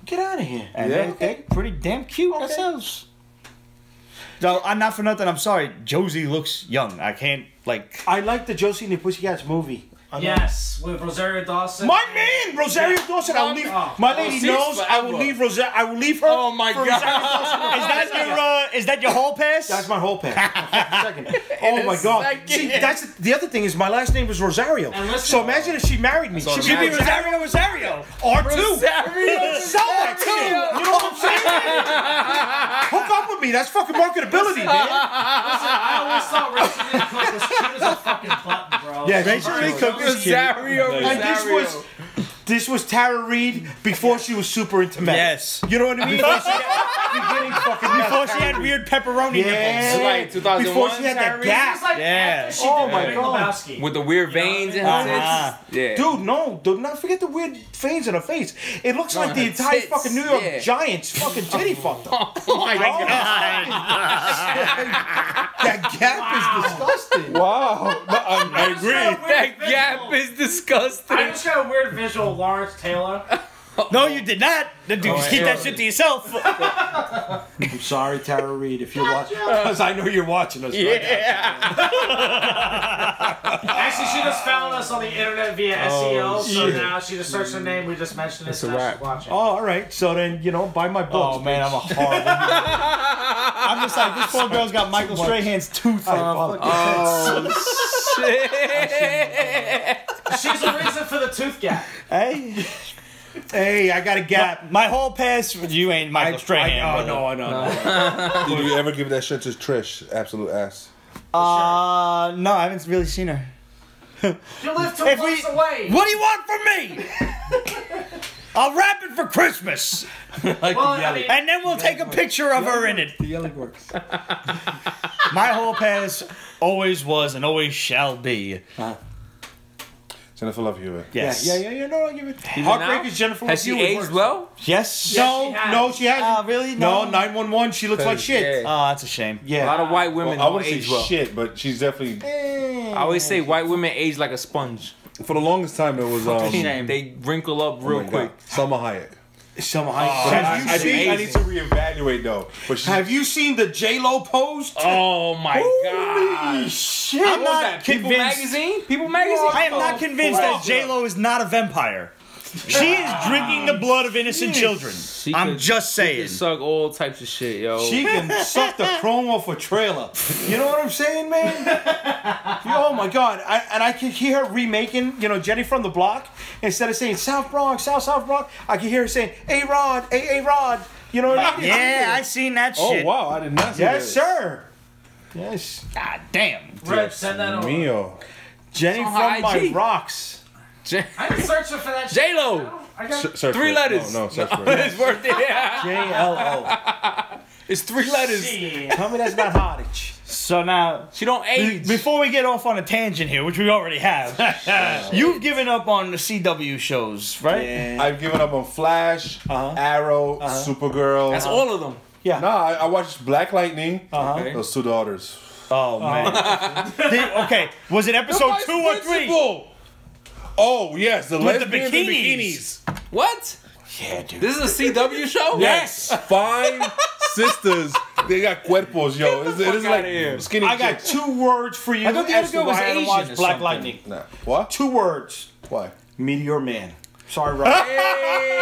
[SPEAKER 2] Get out of here.
[SPEAKER 1] And
[SPEAKER 5] Yeah.
[SPEAKER 1] they're pretty damn cute
[SPEAKER 2] Okay.
[SPEAKER 1] themselves. No, I'm not for nothing. I'm sorry. Josie looks young. I can't, like...
[SPEAKER 2] I like the Josie and the Pussycats movie.
[SPEAKER 4] Yes, with Rosario Dawson.
[SPEAKER 2] My man, Rosario Dawson. I will leave. My lady
[SPEAKER 3] she's
[SPEAKER 2] knows. I will
[SPEAKER 3] forever.
[SPEAKER 2] leave Rosario. I will leave her.
[SPEAKER 3] Oh my
[SPEAKER 2] for
[SPEAKER 3] God.
[SPEAKER 2] Rosario Dawson.
[SPEAKER 1] Is that your hall pass?
[SPEAKER 2] That's my whole pack. Second. Oh my God.
[SPEAKER 3] second.
[SPEAKER 2] See, that's the other thing is my last name was Rosario.
[SPEAKER 4] And listen-
[SPEAKER 2] So imagine if she married me.
[SPEAKER 3] So
[SPEAKER 2] She'd be
[SPEAKER 3] imagine-
[SPEAKER 2] Rosario. R2.
[SPEAKER 3] Rosario.
[SPEAKER 2] Sell that too. You know what I'm saying? Hook up with me. That's fucking marketability, man.
[SPEAKER 4] Listen, I always thought Rachel Lee Cook was cute as a fucking button, bro.
[SPEAKER 2] Yeah, Rachel Lee Cook is cute.
[SPEAKER 3] Rosario.
[SPEAKER 2] And this was Tara Reid before she was super into men.
[SPEAKER 1] Yes.
[SPEAKER 2] You know what I mean?
[SPEAKER 1] Before she had weird pepperoni nipples.
[SPEAKER 2] Yeah.
[SPEAKER 3] Like 2001,
[SPEAKER 2] Before she had that
[SPEAKER 3] Tara Reid?
[SPEAKER 2] gap.
[SPEAKER 4] It's like
[SPEAKER 1] Yeah.
[SPEAKER 4] after she
[SPEAKER 2] Oh
[SPEAKER 4] did
[SPEAKER 2] my
[SPEAKER 4] Big
[SPEAKER 2] God.
[SPEAKER 4] Lebowski.
[SPEAKER 3] With the weird veins in
[SPEAKER 1] Uh-huh.
[SPEAKER 3] her tits. Yeah.
[SPEAKER 2] Dude, no, do not forget the weird veins in her face. It looks like the
[SPEAKER 3] her
[SPEAKER 2] entire
[SPEAKER 3] tits,
[SPEAKER 2] fucking New York
[SPEAKER 3] yeah.
[SPEAKER 2] Giants fucking titty fucked up.
[SPEAKER 3] Oh my
[SPEAKER 2] God. That gap is disgusting.
[SPEAKER 5] Wow. No, I agree.
[SPEAKER 3] That gap is disgusting.
[SPEAKER 4] I just got a weird visual of Lawrence Taylor.
[SPEAKER 1] No, you did not. Dude, keep that shit to yourself.
[SPEAKER 2] I'm sorry, Tara Reid, if you're watching. Because I know you're watching us.
[SPEAKER 3] Yeah.
[SPEAKER 4] Actually, she just found us on the internet via SEO, so now she just searched her name. We just mentioned it.
[SPEAKER 3] It's a
[SPEAKER 4] Now
[SPEAKER 3] wrap.
[SPEAKER 4] she's watching.
[SPEAKER 2] Oh, all right. So then, buy my books.
[SPEAKER 1] Oh, man, I'm a horrible I'm just like, this poor girl's got Michael Strahan's tooth on her fucking
[SPEAKER 3] Shit.
[SPEAKER 4] She's the reason for the tooth gap.
[SPEAKER 1] Hey,
[SPEAKER 2] Hey, I got a gap.
[SPEAKER 1] my hall pass, you ain't Michael Strahan.
[SPEAKER 2] Oh,
[SPEAKER 1] brother.
[SPEAKER 2] no.
[SPEAKER 5] Did you ever give that shit to Trish? Absolute ass.
[SPEAKER 1] No, I haven't really seen her.
[SPEAKER 4] You live 2
[SPEAKER 1] If
[SPEAKER 4] blocks
[SPEAKER 1] we-
[SPEAKER 4] away.
[SPEAKER 1] What do you want from me? I'll wrap it for Christmas,
[SPEAKER 2] Like
[SPEAKER 4] Well,
[SPEAKER 2] the yelly.
[SPEAKER 1] and then we'll take a picture of her in it.
[SPEAKER 2] The yelly works.
[SPEAKER 1] My hall pass always was and always shall be.
[SPEAKER 5] Jennifer Love Hewitt.
[SPEAKER 1] Yes.
[SPEAKER 2] Yeah. No, I'll give it.
[SPEAKER 3] Even
[SPEAKER 2] Heartbreak
[SPEAKER 3] now?
[SPEAKER 2] is Jennifer
[SPEAKER 3] Has she
[SPEAKER 2] Love Hewitt
[SPEAKER 3] aged
[SPEAKER 2] works.
[SPEAKER 3] well?
[SPEAKER 1] Yes.
[SPEAKER 2] No, she hasn't.
[SPEAKER 1] Really?
[SPEAKER 2] No,
[SPEAKER 1] No.
[SPEAKER 2] 911. She looks like shit.
[SPEAKER 3] Yeah.
[SPEAKER 1] Oh, that's a shame.
[SPEAKER 2] Yeah.
[SPEAKER 3] A lot of white women
[SPEAKER 5] Well, I
[SPEAKER 3] don't
[SPEAKER 5] wouldn't say
[SPEAKER 3] age well.
[SPEAKER 5] shit, but she's definitely.
[SPEAKER 3] I always say white women age like a sponge.
[SPEAKER 5] For the longest time, it was.
[SPEAKER 1] Shame.
[SPEAKER 3] They wrinkle up
[SPEAKER 5] oh
[SPEAKER 3] real
[SPEAKER 5] my
[SPEAKER 3] quick.
[SPEAKER 5] God, Salma Hayek.
[SPEAKER 2] Some
[SPEAKER 5] I
[SPEAKER 2] Have
[SPEAKER 5] need to reevaluate though. But she's,
[SPEAKER 2] Have you seen the J-Lo post?
[SPEAKER 3] Oh my
[SPEAKER 2] Holy
[SPEAKER 3] god.
[SPEAKER 2] shit.
[SPEAKER 1] I'm
[SPEAKER 3] What was
[SPEAKER 1] not
[SPEAKER 3] that? People
[SPEAKER 1] convinced.
[SPEAKER 3] Magazine? People Magazine?
[SPEAKER 1] I am not convinced that J Lo is not a vampire. She is drinking the blood of innocent children.
[SPEAKER 3] She
[SPEAKER 1] I'm
[SPEAKER 3] could-
[SPEAKER 1] just
[SPEAKER 3] She
[SPEAKER 1] saying.
[SPEAKER 3] can suck all types of shit, yo.
[SPEAKER 2] She can suck the chrome off a trailer. You know what I'm saying, man? Oh my God! I can hear her remaking, Jenny from the Block. Instead of saying South Bronx, South Bronx, I can hear her saying A-Rod, A-Rod. You know what I mean?
[SPEAKER 1] Yeah, I seen that
[SPEAKER 5] oh
[SPEAKER 1] shit.
[SPEAKER 5] wow, I did not see
[SPEAKER 2] Yes,
[SPEAKER 5] that.
[SPEAKER 2] sir. Yes.
[SPEAKER 1] God damn.
[SPEAKER 4] Reg, send that over.
[SPEAKER 5] Mio.
[SPEAKER 2] Jenny
[SPEAKER 3] It's
[SPEAKER 2] from
[SPEAKER 3] on her
[SPEAKER 2] my
[SPEAKER 3] IG.
[SPEAKER 2] rocks.
[SPEAKER 4] I've been searching for that shit.
[SPEAKER 3] J-Lo.
[SPEAKER 4] I got
[SPEAKER 5] Search
[SPEAKER 3] 3
[SPEAKER 5] for it.
[SPEAKER 3] letters.
[SPEAKER 5] No, search for it.
[SPEAKER 3] It's worth it. Yeah.
[SPEAKER 2] J-L-O.
[SPEAKER 3] It's 3 letters.
[SPEAKER 4] shit.
[SPEAKER 2] Tell me that's not Hoddage.
[SPEAKER 1] So now,
[SPEAKER 3] She don't age.
[SPEAKER 1] before we get off on a tangent here, which we already have, you've given up on the CW shows, right?
[SPEAKER 2] Yeah.
[SPEAKER 5] I've given up on Flash,
[SPEAKER 2] Uh-huh.
[SPEAKER 5] Arrow, Supergirl.
[SPEAKER 3] That's all of them.
[SPEAKER 2] Yeah.
[SPEAKER 5] No, I watched Black Lightning.
[SPEAKER 2] Uh-huh.
[SPEAKER 5] Those 2 daughters.
[SPEAKER 1] Oh, man. Okay, was it episode 2 or 3?
[SPEAKER 5] Oh yes, the
[SPEAKER 1] With the
[SPEAKER 5] lesbians in
[SPEAKER 1] bikinis.
[SPEAKER 3] What?
[SPEAKER 2] Yeah, dude.
[SPEAKER 3] This is a CW show?
[SPEAKER 2] Yes.
[SPEAKER 5] 5 sisters. They got cuerpos, yo. It is
[SPEAKER 3] fuck
[SPEAKER 5] like
[SPEAKER 3] outta here.
[SPEAKER 5] skinny.
[SPEAKER 2] I got
[SPEAKER 5] chicks.
[SPEAKER 2] 2 words for you.
[SPEAKER 3] I thought the
[SPEAKER 2] as
[SPEAKER 3] other
[SPEAKER 2] to
[SPEAKER 3] girl was
[SPEAKER 2] why I don't
[SPEAKER 3] Asian
[SPEAKER 2] watch
[SPEAKER 3] or
[SPEAKER 2] Black
[SPEAKER 3] something.
[SPEAKER 2] Lightning.
[SPEAKER 5] Nah. What?
[SPEAKER 2] 2 words.
[SPEAKER 5] Why?
[SPEAKER 2] Meteor Man. Sorry, Rob.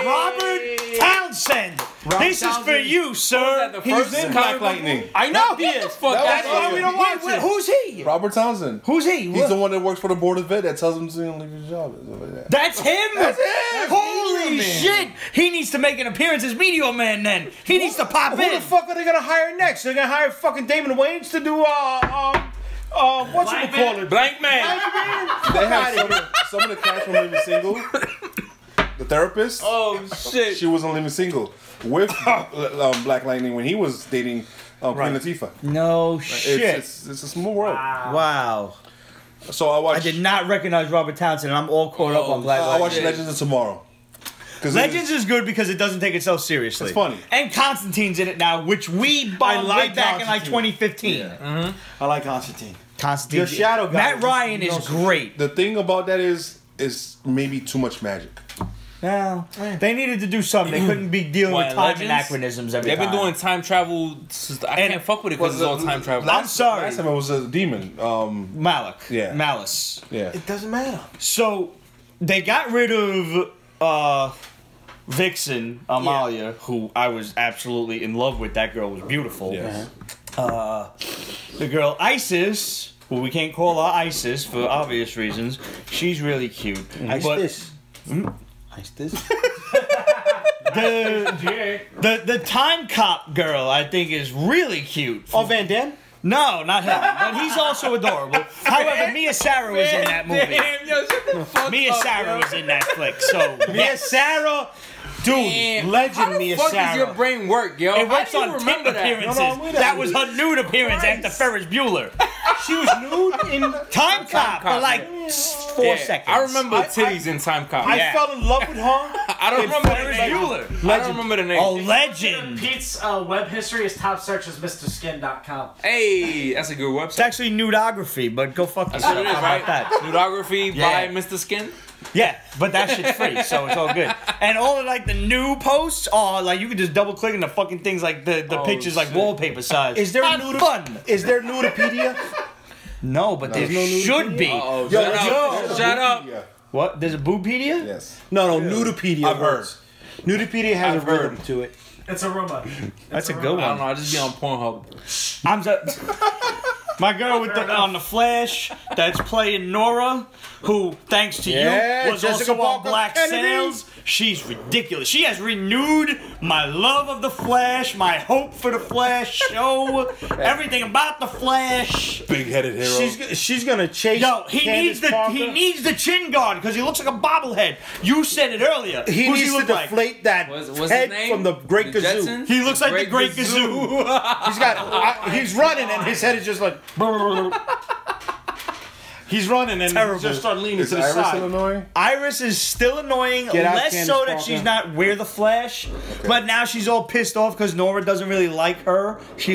[SPEAKER 1] Robert Townsend. This is for you, sir.
[SPEAKER 3] The
[SPEAKER 5] He's
[SPEAKER 3] first
[SPEAKER 5] in
[SPEAKER 3] comic
[SPEAKER 5] Black
[SPEAKER 3] book
[SPEAKER 5] Lightning.
[SPEAKER 3] movie?
[SPEAKER 2] I know he is.
[SPEAKER 3] Fuck
[SPEAKER 5] That
[SPEAKER 3] that.
[SPEAKER 5] was why we don't
[SPEAKER 2] watch it.
[SPEAKER 1] Who's he?
[SPEAKER 5] Robert Townsend.
[SPEAKER 1] Who's he?
[SPEAKER 5] He's the one that works for the board of vet that tells him to leave his job. and stuff like that.
[SPEAKER 1] That's him?
[SPEAKER 5] That's him!
[SPEAKER 1] Holy
[SPEAKER 5] Meteor Man.
[SPEAKER 1] shit! He needs to make an appearance as Meteor Man then. He needs to pop
[SPEAKER 2] Who
[SPEAKER 1] in.
[SPEAKER 2] the fuck are they gonna hire next? They're gonna hire fucking Damon Wayans to do what's it call it?
[SPEAKER 3] Blank Man.
[SPEAKER 5] They have some of the cast from Living Single. The therapist.
[SPEAKER 3] Oh, shit.
[SPEAKER 5] She was on Living Single with Black Lightning when he was dating Queen Latifah.
[SPEAKER 1] No shit.
[SPEAKER 5] It's a small world.
[SPEAKER 1] Wow.
[SPEAKER 5] So I
[SPEAKER 1] I
[SPEAKER 5] watched.
[SPEAKER 1] did not recognize Robert Townsend, and I'm all caught up on Black
[SPEAKER 5] I
[SPEAKER 1] Lightning.
[SPEAKER 5] watched Legends of Tomorrow. 'Cause
[SPEAKER 1] Legends is good because it doesn't take itself seriously.
[SPEAKER 5] It's funny.
[SPEAKER 1] And Constantine's in it now, which we bombed
[SPEAKER 2] like
[SPEAKER 1] way back in like
[SPEAKER 2] Constantine.
[SPEAKER 1] 2015.
[SPEAKER 2] I like Constantine.
[SPEAKER 1] Constantine.
[SPEAKER 2] Your shadow guy.
[SPEAKER 1] Matt Ryan is great.
[SPEAKER 5] The thing about that is maybe too much magic.
[SPEAKER 1] Well, they needed to do something. They couldn't be dealing with time and
[SPEAKER 3] Legends?
[SPEAKER 1] anachronisms every
[SPEAKER 3] They've
[SPEAKER 1] time.
[SPEAKER 3] been doing time travel. I can't fuck with it because it's all time travel.
[SPEAKER 1] I'm sorry.
[SPEAKER 5] Last time it was a demon.
[SPEAKER 1] Malik.
[SPEAKER 5] Yeah.
[SPEAKER 1] Malice.
[SPEAKER 5] Yeah.
[SPEAKER 2] It doesn't matter.
[SPEAKER 1] So, they got rid of Vixen, Amalia, who I was absolutely in love with. That girl was beautiful.
[SPEAKER 5] Yes.
[SPEAKER 1] The girl Isis, who we can't call her Isis for obvious reasons, she's really cute.
[SPEAKER 2] Ice
[SPEAKER 1] But
[SPEAKER 2] this. Ice this.
[SPEAKER 1] the time cop girl, I think, is really cute.
[SPEAKER 2] Oh, Van Damme?
[SPEAKER 1] No, not him. But he's also adorable. However, Mia Sarah was in that movie.
[SPEAKER 3] Damn, yo, shut the fuck
[SPEAKER 1] Mia
[SPEAKER 3] up,
[SPEAKER 1] Sarah
[SPEAKER 3] yo.
[SPEAKER 1] was in that flick. So
[SPEAKER 2] Mia Sarah? Dude,
[SPEAKER 3] Damn.
[SPEAKER 2] legend
[SPEAKER 3] How the
[SPEAKER 2] Mia
[SPEAKER 3] fuck
[SPEAKER 2] Sarah.
[SPEAKER 3] does your brain work, yo?
[SPEAKER 1] it works
[SPEAKER 3] How do you
[SPEAKER 1] on tip
[SPEAKER 3] remember that?
[SPEAKER 1] appearances.
[SPEAKER 2] No, I'm with
[SPEAKER 1] that
[SPEAKER 2] that.
[SPEAKER 1] was her nude appearance after Ferris Bueller.
[SPEAKER 2] She was nude in...
[SPEAKER 1] Time cop for
[SPEAKER 3] Cop,
[SPEAKER 1] like
[SPEAKER 3] yeah.
[SPEAKER 1] 4
[SPEAKER 3] Yeah,
[SPEAKER 1] seconds.
[SPEAKER 3] I remember titties in Time Cop.
[SPEAKER 2] I fell in love with her.
[SPEAKER 3] I don't remember
[SPEAKER 1] Ferris
[SPEAKER 3] the name.
[SPEAKER 1] Bueller.
[SPEAKER 3] I don't remember the name.
[SPEAKER 1] Oh, legend.
[SPEAKER 4] Pete's web history is top search is MrSkin.com.
[SPEAKER 3] Hey, that's a good
[SPEAKER 1] It's
[SPEAKER 3] website.
[SPEAKER 1] actually nudography, but go fuck
[SPEAKER 3] That's
[SPEAKER 1] yourself.
[SPEAKER 3] what it is,
[SPEAKER 1] How
[SPEAKER 3] right?
[SPEAKER 1] about that?
[SPEAKER 3] Nudography
[SPEAKER 1] Yeah.
[SPEAKER 3] by Mr. Skin.
[SPEAKER 1] Yeah, but that shit's free, so it's all good. And all of like the new posts are like you can just double click and the fucking things like the
[SPEAKER 3] Oh,
[SPEAKER 1] pictures like
[SPEAKER 3] shit.
[SPEAKER 1] wallpaper size.
[SPEAKER 2] Is there
[SPEAKER 1] Not fun?
[SPEAKER 2] Is there Nudipedia?
[SPEAKER 1] No, but there
[SPEAKER 2] no
[SPEAKER 1] should be.
[SPEAKER 3] Oh,
[SPEAKER 2] Yo,
[SPEAKER 3] shut up. Shut up.
[SPEAKER 5] Yeah.
[SPEAKER 1] What? There's a boopedia?
[SPEAKER 5] Yes.
[SPEAKER 2] No, Nudipedia.
[SPEAKER 5] I've heard.
[SPEAKER 2] works. Nudipedia has
[SPEAKER 3] I've
[SPEAKER 2] a rhythm
[SPEAKER 3] heard.
[SPEAKER 2] to it.
[SPEAKER 4] It's a rumor.
[SPEAKER 1] That's a good
[SPEAKER 3] I don't
[SPEAKER 1] one.
[SPEAKER 3] know. I just be on Pornhub.
[SPEAKER 1] I'm so, my girl with on the Flash that's playing Nora, who thanks to
[SPEAKER 2] Yeah,
[SPEAKER 1] you was
[SPEAKER 2] Jessica
[SPEAKER 1] also on
[SPEAKER 2] Walker
[SPEAKER 1] Black
[SPEAKER 2] Kennedy.
[SPEAKER 1] Sails. She's ridiculous. She has renewed my love of the Flash, my hope for the Flash show, everything about the Flash.
[SPEAKER 5] Big-headed hero.
[SPEAKER 2] She's gonna chase.
[SPEAKER 1] Yo, he
[SPEAKER 2] Candace Parker.
[SPEAKER 1] needs the chin guard because he looks like a bobblehead. You said it earlier.
[SPEAKER 2] He
[SPEAKER 1] Who's
[SPEAKER 2] needs
[SPEAKER 1] he
[SPEAKER 2] to
[SPEAKER 1] look like?
[SPEAKER 2] deflate that
[SPEAKER 3] What's his
[SPEAKER 2] head
[SPEAKER 3] name?
[SPEAKER 2] from the Great
[SPEAKER 3] The
[SPEAKER 2] Gazoo.
[SPEAKER 3] Jetsons?
[SPEAKER 1] He looks like the Great
[SPEAKER 3] Great
[SPEAKER 1] Gazoo.
[SPEAKER 2] He's got. He's running and his head is just like. He's running and
[SPEAKER 1] Terrible.
[SPEAKER 2] he just start leaning
[SPEAKER 5] Is
[SPEAKER 2] to the
[SPEAKER 5] Iris
[SPEAKER 2] side.
[SPEAKER 5] still annoying?
[SPEAKER 1] Iris is still annoying,
[SPEAKER 2] Get out,
[SPEAKER 1] less
[SPEAKER 2] Candace
[SPEAKER 1] so that
[SPEAKER 2] Parker.
[SPEAKER 1] she's not where the Flash, but now she's all pissed off because Nora doesn't really like her. She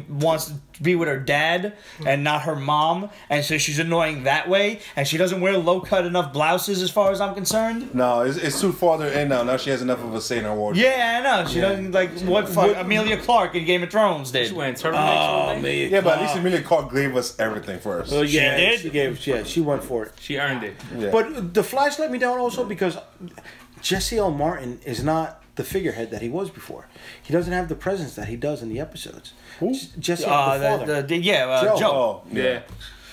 [SPEAKER 1] wants to be with her dad and not her mom, and so she's annoying that way. And she doesn't wear low cut enough blouses, as far as I'm concerned.
[SPEAKER 5] No, it's too farther in now. Now she has enough of a say in her wardrobe.
[SPEAKER 1] Yeah, I know. She doesn't like what fuck Amelia Clark in Game of Thrones did.
[SPEAKER 3] She wearing turtlenecks.
[SPEAKER 5] Yeah, but at least Emilia Clarke gave us everything first.
[SPEAKER 2] Oh, yeah,
[SPEAKER 1] did?
[SPEAKER 2] She gave. Yeah, she went for it.
[SPEAKER 3] She earned it.
[SPEAKER 5] Yeah.
[SPEAKER 2] But the Flash let me down also because Jesse L. Martin is not the figurehead that he was before. He doesn't have the presence that he does in the episodes.
[SPEAKER 5] Who?
[SPEAKER 2] Jesse, the father.
[SPEAKER 1] Joe.
[SPEAKER 5] Oh,
[SPEAKER 3] Yeah.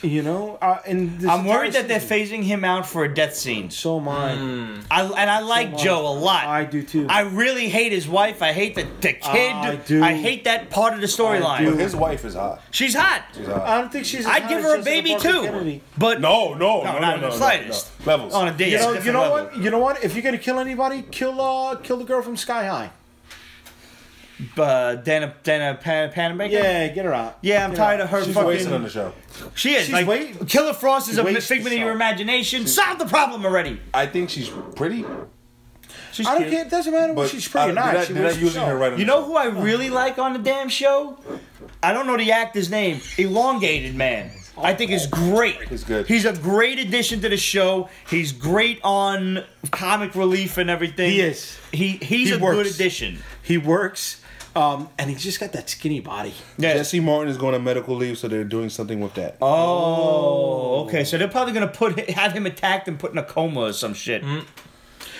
[SPEAKER 2] You know, and this
[SPEAKER 1] I'm
[SPEAKER 2] entire
[SPEAKER 1] worried that they're
[SPEAKER 2] season-
[SPEAKER 1] phasing him out for a death scene.
[SPEAKER 2] So am I.
[SPEAKER 1] I like
[SPEAKER 2] So
[SPEAKER 1] Joe a lot.
[SPEAKER 2] I do too.
[SPEAKER 1] I really hate his wife. I hate the kid.
[SPEAKER 2] I do.
[SPEAKER 1] I hate that part of the
[SPEAKER 5] But
[SPEAKER 1] storyline.
[SPEAKER 5] his wife is hot.
[SPEAKER 1] She's hot.
[SPEAKER 5] She's hot.
[SPEAKER 2] I don't think she's. as
[SPEAKER 1] I'd
[SPEAKER 2] hot
[SPEAKER 1] give
[SPEAKER 2] as
[SPEAKER 1] her a
[SPEAKER 2] Jessica
[SPEAKER 1] baby
[SPEAKER 2] Parker
[SPEAKER 1] too.
[SPEAKER 2] Kennedy.
[SPEAKER 1] But
[SPEAKER 5] No,
[SPEAKER 1] not in the slightest.
[SPEAKER 5] Levels.
[SPEAKER 1] on a date.
[SPEAKER 2] You know,
[SPEAKER 1] it's a
[SPEAKER 2] you know
[SPEAKER 1] different
[SPEAKER 2] what? You know what? If you're gonna kill anybody, kill the girl from Sky High.
[SPEAKER 1] level. Dana Panabaker?
[SPEAKER 2] Yeah, get her out.
[SPEAKER 1] Yeah, I'm tired of her
[SPEAKER 5] She's
[SPEAKER 1] fucking.
[SPEAKER 5] wasting on the show.
[SPEAKER 1] She is.
[SPEAKER 2] She's
[SPEAKER 1] Like,
[SPEAKER 2] wait-
[SPEAKER 1] Killer Frost is
[SPEAKER 2] she
[SPEAKER 1] a
[SPEAKER 2] wastes
[SPEAKER 1] figment of
[SPEAKER 2] the
[SPEAKER 1] your
[SPEAKER 2] show.
[SPEAKER 1] imagination. Solve the problem already.
[SPEAKER 5] I think she's pretty.
[SPEAKER 1] She's
[SPEAKER 2] I don't
[SPEAKER 1] cute.
[SPEAKER 2] care. It doesn't matter
[SPEAKER 5] But
[SPEAKER 2] what she's pretty or not. She
[SPEAKER 5] They're
[SPEAKER 2] was
[SPEAKER 5] not using her right on
[SPEAKER 1] You
[SPEAKER 5] the
[SPEAKER 1] know
[SPEAKER 5] show.
[SPEAKER 1] who I really like on the damn show? I don't know the actor's name. Elongated Man. I think is great.
[SPEAKER 5] He's good.
[SPEAKER 1] He's a great addition to the show. He's great on comic relief and everything.
[SPEAKER 2] He is.
[SPEAKER 1] He's
[SPEAKER 2] He
[SPEAKER 1] a
[SPEAKER 2] works.
[SPEAKER 1] good addition.
[SPEAKER 2] He works, and he's just got that skinny body.
[SPEAKER 1] Yeah.
[SPEAKER 5] Jesse Martin is going on medical leave, so they're doing something with that.
[SPEAKER 1] Oh, okay. So they're probably gonna have him attacked and put in a coma or some shit.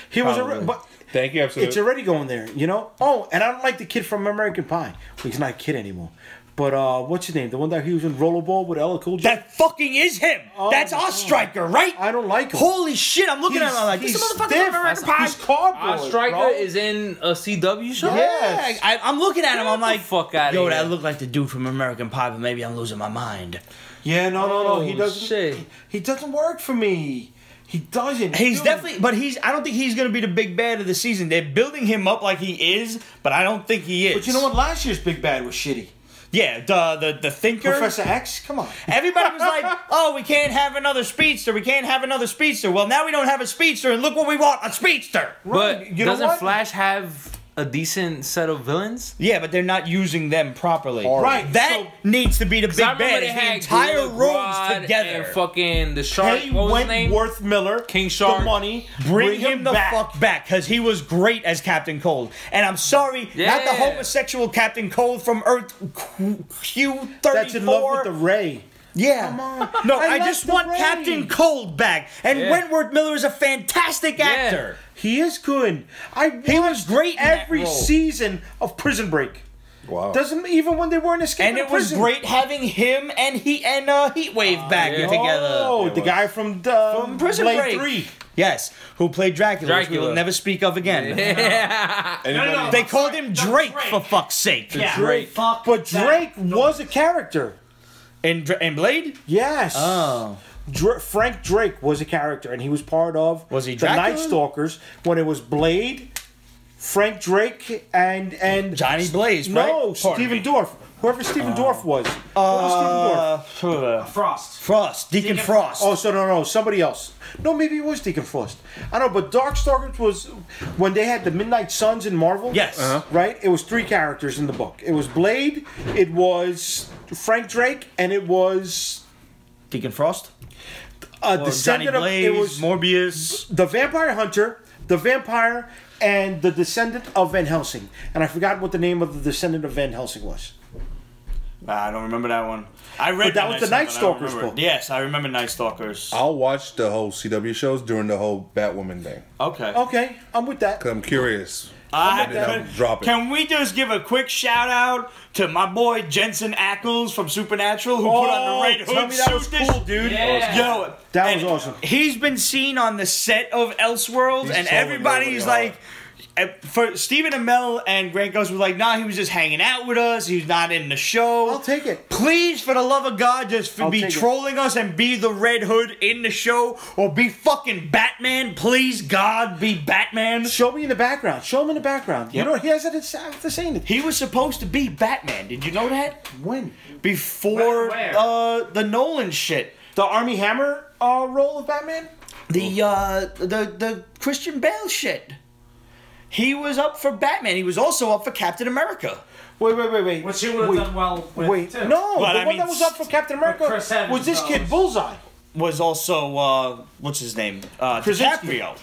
[SPEAKER 2] He was
[SPEAKER 1] Probably.
[SPEAKER 2] but
[SPEAKER 5] Thank you, absolutely.
[SPEAKER 2] it's already going there, you know. Oh, and I don't like the kid from American Pie. Well, he's not a kid anymore. But what's his name? The one that he was in Rollerball with Ella Cool J.
[SPEAKER 1] That fucking is him.
[SPEAKER 2] Oh,
[SPEAKER 1] That's our striker, right?
[SPEAKER 2] I don't like him.
[SPEAKER 1] Holy shit! I'm looking at him I'm like this
[SPEAKER 2] He's
[SPEAKER 1] motherfucker's
[SPEAKER 2] stiff.
[SPEAKER 1] from American Pie.
[SPEAKER 2] He's cardboard.
[SPEAKER 3] Our striker
[SPEAKER 2] bro.
[SPEAKER 3] is in a CW show.
[SPEAKER 2] Yes.
[SPEAKER 1] I'm looking at him. I'm
[SPEAKER 3] Get the
[SPEAKER 1] like,
[SPEAKER 3] fuck outta
[SPEAKER 1] yo,
[SPEAKER 3] here.
[SPEAKER 1] that looked like the dude from American Pie, but maybe I'm losing my mind.
[SPEAKER 2] Yeah, no. He
[SPEAKER 3] Oh,
[SPEAKER 2] doesn't.
[SPEAKER 3] shit.
[SPEAKER 2] He doesn't work for me. He doesn't.
[SPEAKER 1] He's
[SPEAKER 2] Dude.
[SPEAKER 1] definitely, but I don't think he's gonna be the big bad of the season. They're building him up like he is, but I don't think he is.
[SPEAKER 2] But you know what? Last year's Big Bad was shitty.
[SPEAKER 1] Yeah, the thinker.
[SPEAKER 2] Professor X, come on.
[SPEAKER 1] Everybody was like, "Oh, we can't have another speedster. We can't have another speedster." Well, now we don't have a speedster, and look what we want—a speedster.
[SPEAKER 3] But
[SPEAKER 2] You know
[SPEAKER 3] doesn't
[SPEAKER 2] what?
[SPEAKER 3] Flash have a decent set of villains.
[SPEAKER 1] Yeah, but they're not using them properly.
[SPEAKER 2] Right.
[SPEAKER 1] That needs to be the big
[SPEAKER 3] I remember
[SPEAKER 1] bad.
[SPEAKER 3] they
[SPEAKER 1] Is the
[SPEAKER 3] had
[SPEAKER 1] entire
[SPEAKER 3] Gorilla
[SPEAKER 1] rogues
[SPEAKER 3] Grodd
[SPEAKER 1] together.
[SPEAKER 3] and fucking the shark.
[SPEAKER 2] Pay
[SPEAKER 3] What was his name?
[SPEAKER 2] Wentworth Miller,
[SPEAKER 3] King Shark.
[SPEAKER 2] the money,
[SPEAKER 1] Bring him the
[SPEAKER 2] back.
[SPEAKER 1] fuck back, because he was great as Captain Cold. And I'm sorry, not the
[SPEAKER 3] Yeah.
[SPEAKER 1] homosexual Captain Cold from Earth Q34.
[SPEAKER 2] That's in love with the Ray.
[SPEAKER 1] Yeah.
[SPEAKER 2] Come on.
[SPEAKER 1] No,
[SPEAKER 2] I
[SPEAKER 1] I
[SPEAKER 2] love
[SPEAKER 1] just
[SPEAKER 2] the
[SPEAKER 1] want
[SPEAKER 2] Ray.
[SPEAKER 1] Captain Cold back. And
[SPEAKER 3] Yeah.
[SPEAKER 1] Wentworth Miller is a fantastic actor.
[SPEAKER 2] He is good.
[SPEAKER 1] He was great in that
[SPEAKER 2] every
[SPEAKER 1] role.
[SPEAKER 2] season of Prison Break.
[SPEAKER 5] Wow.
[SPEAKER 2] Doesn't even when they weren't escaping
[SPEAKER 1] And it was
[SPEAKER 2] prison.
[SPEAKER 1] great having him and Heatwave back
[SPEAKER 3] yeah.
[SPEAKER 1] together.
[SPEAKER 2] Oh, the guy from
[SPEAKER 1] Prison
[SPEAKER 2] Blade
[SPEAKER 1] Break.
[SPEAKER 2] 3.
[SPEAKER 1] Yes, who played Dracula, which we will
[SPEAKER 3] Dracula.
[SPEAKER 1] never speak of again.
[SPEAKER 5] Anybody?
[SPEAKER 4] No.
[SPEAKER 1] They called him
[SPEAKER 4] No,
[SPEAKER 1] Drake,
[SPEAKER 4] Drake.
[SPEAKER 1] for fuck's sake.
[SPEAKER 4] Yeah,
[SPEAKER 2] Drake.
[SPEAKER 4] Fuck
[SPEAKER 2] But Drake
[SPEAKER 4] that.
[SPEAKER 2] was a character.
[SPEAKER 1] In Blade?
[SPEAKER 2] Yes.
[SPEAKER 1] Oh.
[SPEAKER 2] Frank Drake was a character, and he was part of
[SPEAKER 1] Was he
[SPEAKER 2] the
[SPEAKER 1] Dracula?
[SPEAKER 2] Night Stalkers when it was Blade, Frank Drake, and
[SPEAKER 1] Johnny Blaze,
[SPEAKER 2] no,
[SPEAKER 1] right? Pardon
[SPEAKER 2] Stephen
[SPEAKER 1] me.
[SPEAKER 2] Dorff. Whoever Stephen Dorff was. What was Stephen Dorff?
[SPEAKER 4] Frost.
[SPEAKER 1] Frost. Deacon Frost.
[SPEAKER 2] Oh, so no, somebody else. No, maybe it was Deacon Frost. I don't know, but Darkstalkers was when they had the Midnight Suns in Marvel.
[SPEAKER 1] Yes.
[SPEAKER 2] Right? It was 3 characters in the book. It was Blade, it was Frank Drake, and it was
[SPEAKER 1] Deacon Frost.
[SPEAKER 2] a
[SPEAKER 1] Johnny
[SPEAKER 2] descendant of
[SPEAKER 1] Blaze,
[SPEAKER 2] it was
[SPEAKER 1] Morbius.
[SPEAKER 2] the Vampire Hunter, the Vampire, and the descendant of Van Helsing. And I forgot what the name of the descendant of Van Helsing was.
[SPEAKER 1] I don't remember that one. I read
[SPEAKER 2] But that was the Night Stalkers book.
[SPEAKER 1] Yes, I remember Night Stalkers.
[SPEAKER 5] I'll watch the whole CW shows during the whole Batwoman thing.
[SPEAKER 1] Okay.
[SPEAKER 2] Okay, I'm with that.
[SPEAKER 5] 'Cause I'm curious.
[SPEAKER 1] I-
[SPEAKER 5] then I'll drop it.
[SPEAKER 1] Can we just give a quick shout out to my boy Jensen Ackles from Supernatural, who put on the red hood
[SPEAKER 2] tell me that was
[SPEAKER 1] suit
[SPEAKER 2] cool, dude.
[SPEAKER 4] Yeah.
[SPEAKER 1] Yo,
[SPEAKER 2] That
[SPEAKER 1] and
[SPEAKER 2] was awesome.
[SPEAKER 1] He's been seen on the set of Elseworlds,
[SPEAKER 5] He's
[SPEAKER 1] and
[SPEAKER 5] totally
[SPEAKER 1] everybody's
[SPEAKER 5] over the
[SPEAKER 1] like, for Stephen Amell and Grant Ghost were like, nah, he was just hanging out with us. He's not in the show.
[SPEAKER 2] I'll take it.
[SPEAKER 1] Please, for the love of God, just
[SPEAKER 2] I'll
[SPEAKER 1] be
[SPEAKER 2] take it.
[SPEAKER 1] trolling us and be the Red Hood in the show, or be fucking Batman. Please, God, be Batman.
[SPEAKER 2] Show me in the background. Show him in the background.
[SPEAKER 1] Yep.
[SPEAKER 2] You know, he has to say anything.
[SPEAKER 1] He was supposed to be Batman. Did you know that?
[SPEAKER 2] When?
[SPEAKER 1] Before
[SPEAKER 4] Where?
[SPEAKER 1] the Nolan shit.
[SPEAKER 2] The Army Hammer role of Batman?
[SPEAKER 1] The Christian Bale shit. He was up for Batman. He was also up for Captain America.
[SPEAKER 2] Wait.
[SPEAKER 4] Which he would have done well with,
[SPEAKER 2] Wait,
[SPEAKER 4] too.
[SPEAKER 2] no,
[SPEAKER 1] But
[SPEAKER 2] the
[SPEAKER 1] I
[SPEAKER 2] one
[SPEAKER 1] mean,
[SPEAKER 2] that was up for Captain America
[SPEAKER 4] Chris Evans
[SPEAKER 2] was this kid
[SPEAKER 4] knows.
[SPEAKER 2] Bullseye.
[SPEAKER 1] Was also what's his name?
[SPEAKER 2] Krasinski.
[SPEAKER 1] DiCaprio.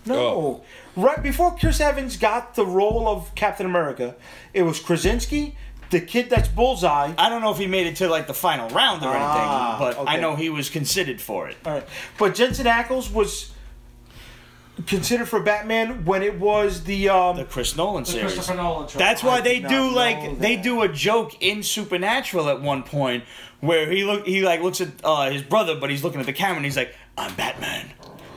[SPEAKER 2] No.
[SPEAKER 5] Oh.
[SPEAKER 2] Right before Chris Evans got the role of Captain America, it was Krasinski, the kid that's Bullseye.
[SPEAKER 1] I don't know if he made it to like the final round or
[SPEAKER 2] Ah,
[SPEAKER 1] anything, but I
[SPEAKER 2] okay.
[SPEAKER 1] know he was considered for it.
[SPEAKER 2] All right. But Jensen Ackles was considered for Batman when it was the
[SPEAKER 1] Chris Nolan
[SPEAKER 4] The
[SPEAKER 1] series.
[SPEAKER 4] Christopher Nolan trilogy.
[SPEAKER 1] That's why they
[SPEAKER 2] did
[SPEAKER 1] do
[SPEAKER 2] not
[SPEAKER 1] like
[SPEAKER 2] know
[SPEAKER 1] they
[SPEAKER 2] that.
[SPEAKER 1] do a joke in Supernatural at one point where he looks at his brother, but he's looking at the camera and he's like, "I'm Batman."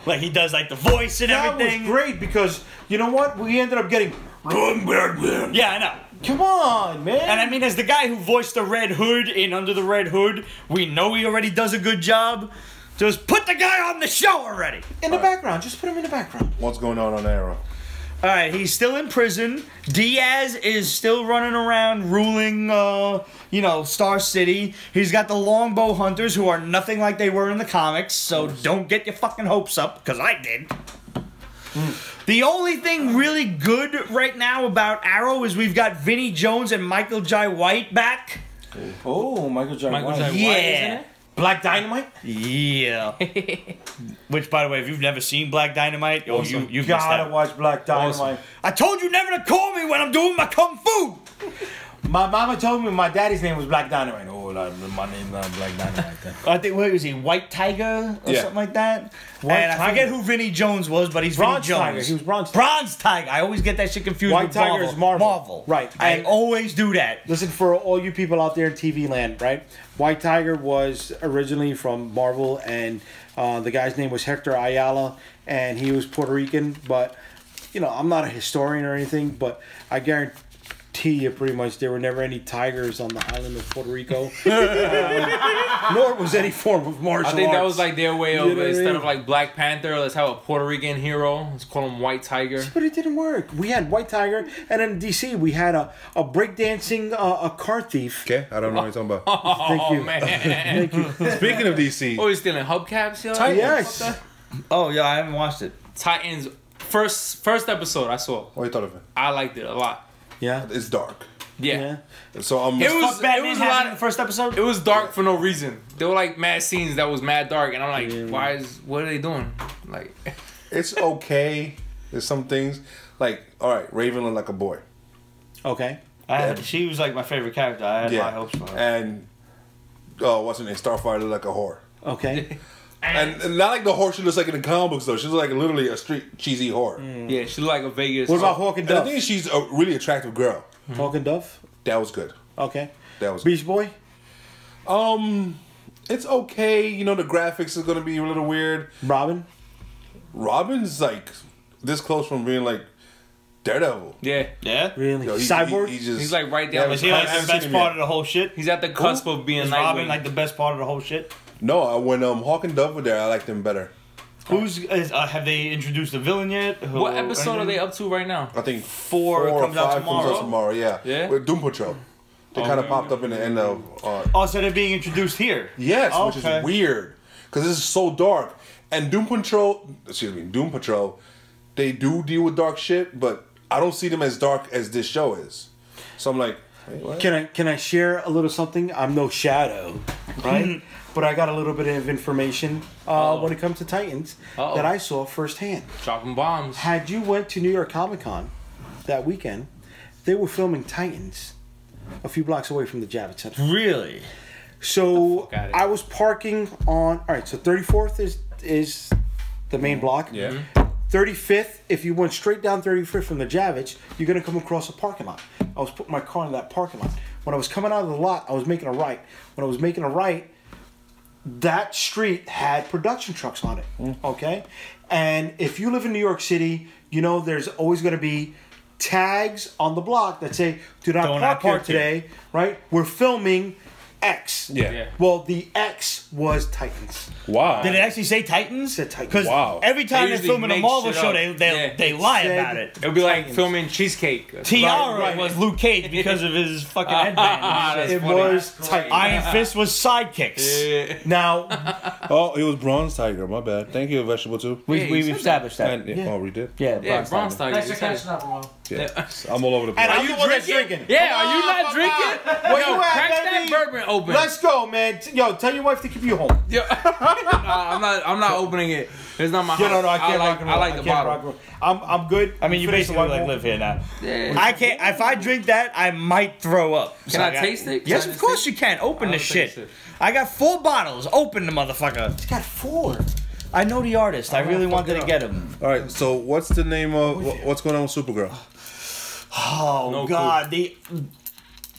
[SPEAKER 1] Like he does like the voice and
[SPEAKER 2] that
[SPEAKER 1] everything.
[SPEAKER 2] was great because you know what? We ended up getting
[SPEAKER 1] Yeah, I know.
[SPEAKER 2] Come on, man.
[SPEAKER 1] And I mean, as the guy who voiced the Red Hood in Under the Red Hood, we know he already does a good job. Just put the guy on the show already.
[SPEAKER 2] in the background, just put him in the background.
[SPEAKER 5] What's going on Arrow?
[SPEAKER 1] All right, he's still in prison. Diaz is still running around ruling, Star City. He's got the Longbow Hunters, who are nothing like they were in the comics, so don't get your fucking hopes up, because I did. The only thing really good right now about Arrow is we've got Vinnie Jones and Michael Jai White back.
[SPEAKER 2] Oh, Michael Jai
[SPEAKER 3] Michael
[SPEAKER 2] White.
[SPEAKER 3] Jai White,
[SPEAKER 1] Yeah.
[SPEAKER 3] isn't it?
[SPEAKER 2] Black Dynamite.
[SPEAKER 1] Yeah. Which, by the way, if you've never seen Black Dynamite, you missed
[SPEAKER 2] Gotta
[SPEAKER 1] out.
[SPEAKER 2] watch Black Dynamite.
[SPEAKER 3] Awesome.
[SPEAKER 1] I told you never to call me when I'm doing my kung fu.
[SPEAKER 2] My mama told me my daddy's name was Black Dynamite. Oh, my name's not Black Dynamite.
[SPEAKER 1] I think, what was he, White Tiger or
[SPEAKER 5] Yeah.
[SPEAKER 1] something like that?
[SPEAKER 2] White
[SPEAKER 1] and I
[SPEAKER 2] Tiger.
[SPEAKER 1] forget who Vinnie Jones was, but he's
[SPEAKER 2] Bronze
[SPEAKER 1] Vinnie
[SPEAKER 2] Tiger.
[SPEAKER 1] Jones.
[SPEAKER 2] He was Bronze Tiger.
[SPEAKER 1] Bronze Tiger. I always get that shit confused
[SPEAKER 2] White
[SPEAKER 1] with
[SPEAKER 2] Tiger is Marvel.
[SPEAKER 1] Marvel.
[SPEAKER 2] Right.
[SPEAKER 1] I
[SPEAKER 2] And-
[SPEAKER 1] always do that.
[SPEAKER 2] Listen, for all you people out there in TV land, right? White Tiger was originally from Marvel, and the guy's name was Hector Ayala, and he was Puerto Rican. But, I'm not a historian or anything, but I guarantee you pretty much there were never any tigers on the island of Puerto Rico. Nor was any form of martial
[SPEAKER 3] I think that
[SPEAKER 2] arts.
[SPEAKER 3] was like their way of,
[SPEAKER 2] You know what I
[SPEAKER 3] instead
[SPEAKER 2] mean?
[SPEAKER 3] of like Black Panther, let's have a Puerto Rican hero. Let's call him White Tiger.
[SPEAKER 2] But it didn't work. We had White Tiger, and in DC we had a breakdancing a car thief.
[SPEAKER 5] Okay, I don't know what you're talking about.
[SPEAKER 3] Oh,
[SPEAKER 2] you.
[SPEAKER 3] man.
[SPEAKER 2] Thank you.
[SPEAKER 5] Speaking of DC,
[SPEAKER 3] Oh, he's stealing hubcaps, yo?
[SPEAKER 2] Yes.
[SPEAKER 1] Oh, yeah, I haven't watched it.
[SPEAKER 3] Titans first episode I saw.
[SPEAKER 5] What you thought of it?
[SPEAKER 3] I liked it a lot.
[SPEAKER 2] Yeah.
[SPEAKER 5] It's dark.
[SPEAKER 3] Yeah.
[SPEAKER 5] So
[SPEAKER 3] It was
[SPEAKER 1] Fuck Batman
[SPEAKER 3] a
[SPEAKER 1] happened
[SPEAKER 3] lot
[SPEAKER 1] in the first episode?
[SPEAKER 3] It was dark for no reason. There were like mad scenes that was mad dark, and I'm like, what are they doing? Like,
[SPEAKER 5] it's okay. There's some things like, all right, Raven looked like a boy.
[SPEAKER 1] Okay. She was like my favorite character. I had high hopes for her.
[SPEAKER 5] And what's her name? Starfire looked like a whore.
[SPEAKER 2] Okay.
[SPEAKER 5] And not like the whore she looks like in the comic books though. She's like literally a street cheesy whore.
[SPEAKER 3] yeah, she looked like a Vegas.
[SPEAKER 2] What about Hawk and
[SPEAKER 5] And I
[SPEAKER 2] Dove?
[SPEAKER 5] think she's a really attractive girl.
[SPEAKER 2] Hawk and Dove?
[SPEAKER 5] That was good.
[SPEAKER 2] Okay.
[SPEAKER 5] That was good.
[SPEAKER 2] Beast Boy?
[SPEAKER 5] It's okay. You know, the graphics is gonna be a little weird.
[SPEAKER 2] Robin?
[SPEAKER 5] Robin's like this close from being like Daredevil.
[SPEAKER 3] Yeah.
[SPEAKER 1] Yeah?
[SPEAKER 2] Really?
[SPEAKER 5] Yo,
[SPEAKER 2] Cyborg?
[SPEAKER 5] He just,
[SPEAKER 3] He's like right down
[SPEAKER 1] Was
[SPEAKER 3] the
[SPEAKER 1] he like
[SPEAKER 5] haven't
[SPEAKER 1] the best
[SPEAKER 5] seen him
[SPEAKER 1] part
[SPEAKER 5] yet.
[SPEAKER 1] of the whole shit?
[SPEAKER 3] He's at the cusp of being
[SPEAKER 1] Is
[SPEAKER 3] Nightwing.
[SPEAKER 1] Robin like the best part of the whole shit?
[SPEAKER 5] No, when Hawk and Dove were there, I liked them better.
[SPEAKER 1] Have they introduced the villain yet?
[SPEAKER 3] What episode are they up to right now?
[SPEAKER 5] I think
[SPEAKER 1] Four
[SPEAKER 5] or
[SPEAKER 1] comes out
[SPEAKER 5] 5
[SPEAKER 1] tomorrow.
[SPEAKER 5] comes out tomorrow. Yeah.
[SPEAKER 3] Yeah?
[SPEAKER 5] With Doom Patrol. They kind of popped up in the end of.
[SPEAKER 1] Oh, so they're being introduced here.
[SPEAKER 5] Yes, which
[SPEAKER 1] Okay.
[SPEAKER 5] is weird because this is so dark. And Doom Patrol, they do deal with dark shit, but I don't see them as dark as this show is. So I'm like, hey, what?
[SPEAKER 2] Can I share a little something? I'm no shadow, right? But I got a little bit of information when it comes to Titans that I saw firsthand.
[SPEAKER 3] Dropping bombs.
[SPEAKER 2] Had you went to New York Comic Con that weekend, they were filming Titans a few blocks away from the Javits Center.
[SPEAKER 1] Really?
[SPEAKER 2] So
[SPEAKER 3] Fuck outta here.
[SPEAKER 2] I was parking on. All right, so 34th is the main block.
[SPEAKER 5] Yeah.
[SPEAKER 2] 35th, if you went straight down 35th from the Javits, you're gonna come across a parking lot. I was putting my car in that parking lot. When I was coming out of the lot, I was making a right. When I was making a right, that street had production trucks on it. Okay, and if you live in New York City, you know there's always gonna be tags on the block that say "Do not
[SPEAKER 1] Don't
[SPEAKER 2] park here
[SPEAKER 1] park here."
[SPEAKER 2] today." Right? We're filming X.
[SPEAKER 5] Yeah.
[SPEAKER 2] Well, the X was Titans.
[SPEAKER 5] Wow.
[SPEAKER 1] Did it actually say Titans?
[SPEAKER 2] Said Titans.
[SPEAKER 1] Because
[SPEAKER 5] Wow.
[SPEAKER 1] every time
[SPEAKER 3] They
[SPEAKER 1] they're
[SPEAKER 3] usually
[SPEAKER 1] filming a
[SPEAKER 3] make
[SPEAKER 1] Marvel
[SPEAKER 3] shit
[SPEAKER 1] show,
[SPEAKER 3] up.
[SPEAKER 1] they lie
[SPEAKER 2] Said-
[SPEAKER 1] about it.
[SPEAKER 3] It would be like
[SPEAKER 2] Titans.
[SPEAKER 3] filming Cheesecake.
[SPEAKER 1] Tiara
[SPEAKER 2] right.
[SPEAKER 1] was Luke Cage because of his fucking headband.
[SPEAKER 3] That's
[SPEAKER 2] It
[SPEAKER 3] funny.
[SPEAKER 2] was
[SPEAKER 4] That's
[SPEAKER 2] Titans.
[SPEAKER 1] Iron Fist was sidekicks.
[SPEAKER 3] Yeah.
[SPEAKER 2] Now,
[SPEAKER 5] Oh, it was Bronze Tiger. My bad. Thank you, Vegetable too.
[SPEAKER 3] Yeah, you
[SPEAKER 1] We've
[SPEAKER 3] said
[SPEAKER 1] established that.
[SPEAKER 5] And, oh, we did.
[SPEAKER 1] Yeah,
[SPEAKER 3] Yeah, Bronze Tiger.
[SPEAKER 4] Thanks
[SPEAKER 3] you
[SPEAKER 4] for
[SPEAKER 3] said
[SPEAKER 4] catching up, Ramon.
[SPEAKER 5] Yeah. I'm all over the place.
[SPEAKER 2] and
[SPEAKER 1] Are
[SPEAKER 2] I'm
[SPEAKER 1] you
[SPEAKER 2] the one that's
[SPEAKER 1] drinking?
[SPEAKER 2] drinking.
[SPEAKER 3] Yeah, are you not drinking?
[SPEAKER 2] Where
[SPEAKER 3] Yo,
[SPEAKER 2] you at,
[SPEAKER 3] crack that
[SPEAKER 2] baby?
[SPEAKER 3] bourbon open.
[SPEAKER 2] Let's go, man. Yo, tell your wife to keep you home.
[SPEAKER 3] Yo. Nah, I'm not opening it. It's not my house.
[SPEAKER 2] No, I can't
[SPEAKER 3] like,
[SPEAKER 2] rock and roll.
[SPEAKER 3] I like the
[SPEAKER 2] can't
[SPEAKER 3] bottle.
[SPEAKER 2] rock and roll. I'm good.
[SPEAKER 1] I mean, you
[SPEAKER 2] Finish the
[SPEAKER 1] basically
[SPEAKER 2] white
[SPEAKER 1] like
[SPEAKER 2] wall.
[SPEAKER 1] live here now.
[SPEAKER 3] Yeah.
[SPEAKER 1] I can't. If I drink that, I might throw up.
[SPEAKER 3] Can I taste it?
[SPEAKER 1] Yes,
[SPEAKER 3] Can I
[SPEAKER 1] of course
[SPEAKER 3] taste
[SPEAKER 1] you can. Open
[SPEAKER 3] I'll
[SPEAKER 1] the shit.
[SPEAKER 3] taste it.
[SPEAKER 1] I got 4 bottles. Open the motherfucker.
[SPEAKER 2] He's got 4.
[SPEAKER 1] I know the artist. I really wanted to get him.
[SPEAKER 5] All right. So what's the name of what's going on with Supergirl?
[SPEAKER 1] Oh
[SPEAKER 3] No
[SPEAKER 1] God,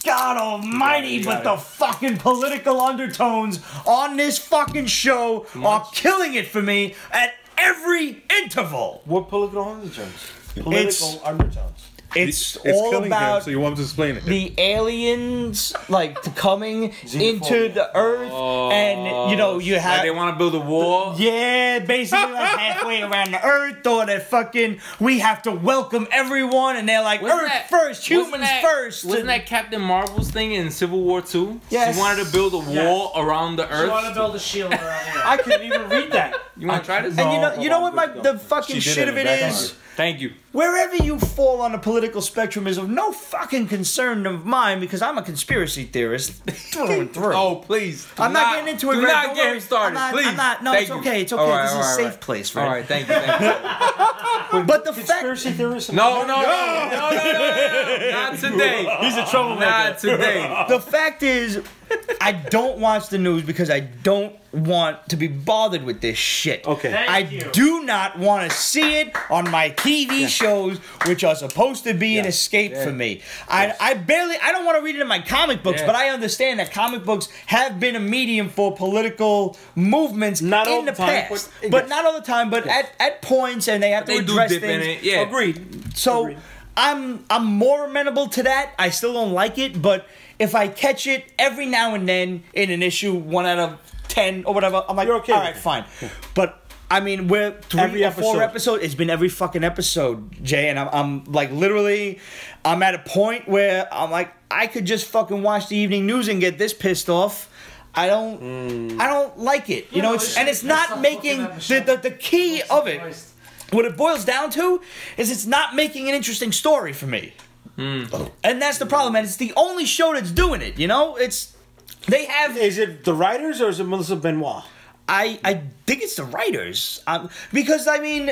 [SPEAKER 1] God Almighty!
[SPEAKER 3] You got
[SPEAKER 1] But
[SPEAKER 3] it.
[SPEAKER 1] the fucking political undertones on this fucking show are killing it for me at every interval.
[SPEAKER 2] What political undertones? Political undertones.
[SPEAKER 1] It's all
[SPEAKER 5] killing
[SPEAKER 1] about
[SPEAKER 5] him, so you want him to explain it.
[SPEAKER 1] the aliens like coming into the earth, and you know you
[SPEAKER 3] Like
[SPEAKER 1] have.
[SPEAKER 3] they want to build a wall.
[SPEAKER 1] Yeah, basically like halfway around the earth, or that fucking we have to welcome everyone, and they're like
[SPEAKER 3] Wasn't
[SPEAKER 1] Earth
[SPEAKER 3] that-
[SPEAKER 1] first,
[SPEAKER 3] wasn't
[SPEAKER 1] humans
[SPEAKER 3] that-
[SPEAKER 1] first.
[SPEAKER 3] Wasn't that Captain Marvel's thing in Civil War 2?
[SPEAKER 1] Yes.
[SPEAKER 3] She wanted to build a wall around the
[SPEAKER 4] You want to
[SPEAKER 3] earth.
[SPEAKER 4] build a shield around here.
[SPEAKER 2] I couldn't even read that.
[SPEAKER 3] You want to try this?
[SPEAKER 1] And you know what the fucking
[SPEAKER 5] She did
[SPEAKER 1] shit
[SPEAKER 5] it
[SPEAKER 1] of
[SPEAKER 5] in
[SPEAKER 1] it
[SPEAKER 5] the
[SPEAKER 1] is?
[SPEAKER 3] Thank you.
[SPEAKER 1] Wherever you fall on the political spectrum is of no fucking concern of mine because I'm a conspiracy theorist through and through.
[SPEAKER 3] Oh, please. Do
[SPEAKER 1] I'm not getting into it.
[SPEAKER 3] Do
[SPEAKER 1] Greg,
[SPEAKER 3] not
[SPEAKER 1] don't
[SPEAKER 3] get
[SPEAKER 1] worry.
[SPEAKER 3] me started,
[SPEAKER 1] I'm not,
[SPEAKER 3] please.
[SPEAKER 1] I'm not. No,
[SPEAKER 3] Thank
[SPEAKER 1] it's
[SPEAKER 3] you.
[SPEAKER 1] okay. It's okay.
[SPEAKER 3] All right,
[SPEAKER 1] This is a
[SPEAKER 3] all
[SPEAKER 1] safe
[SPEAKER 3] right.
[SPEAKER 1] place,
[SPEAKER 3] All
[SPEAKER 1] right?
[SPEAKER 3] right, thank you. Thank you.
[SPEAKER 1] But the fact,
[SPEAKER 2] Conspiracy theorists.
[SPEAKER 3] No, not today.
[SPEAKER 1] he's a troublemaker.
[SPEAKER 3] Not today.
[SPEAKER 1] The fact is, I don't watch the news because I don't want to be bothered with this shit.
[SPEAKER 2] Okay.
[SPEAKER 1] I
[SPEAKER 4] Thank you.
[SPEAKER 1] do not want to see it on my TV shows, which are supposed to be an escape for me. I don't want to read it in my comic books,
[SPEAKER 3] Yeah.
[SPEAKER 1] but I understand that comic books have been a medium for political movements
[SPEAKER 2] Not all
[SPEAKER 1] in the
[SPEAKER 2] the time,
[SPEAKER 1] past.
[SPEAKER 2] but-
[SPEAKER 1] But
[SPEAKER 2] yes.
[SPEAKER 1] not all the time, but at points, and they have to
[SPEAKER 3] They do
[SPEAKER 1] address
[SPEAKER 3] dip in
[SPEAKER 1] things.
[SPEAKER 3] it, yeah.
[SPEAKER 1] Agreed. So
[SPEAKER 2] Agreed.
[SPEAKER 1] I'm more amenable to that. I still don't like it, but if I catch it every now and then in an issue, 1 out of 10 or whatever, I'm like,
[SPEAKER 2] You're okay
[SPEAKER 1] all
[SPEAKER 2] with
[SPEAKER 1] right,
[SPEAKER 2] it.
[SPEAKER 1] fine. But I mean, we're 3
[SPEAKER 2] Every
[SPEAKER 1] or 4
[SPEAKER 2] episode.
[SPEAKER 1] episodes. It's been every fucking episode, Jay, and I'm like literally, I'm at a point where I'm like, I could just fucking watch the evening news and get this pissed off. I don't like it. You know,
[SPEAKER 4] no,
[SPEAKER 1] it's
[SPEAKER 4] it's
[SPEAKER 1] and it's
[SPEAKER 4] just
[SPEAKER 1] not
[SPEAKER 4] stop
[SPEAKER 1] making
[SPEAKER 4] looking at the
[SPEAKER 1] the key of it. what it boils down to is it's not making an interesting story for me. And that's the problem, and it's the only show that's doing it, you know? They have...
[SPEAKER 2] Is it the writers or is it Melissa Benoist?
[SPEAKER 1] I think it's the writers. Because, I mean...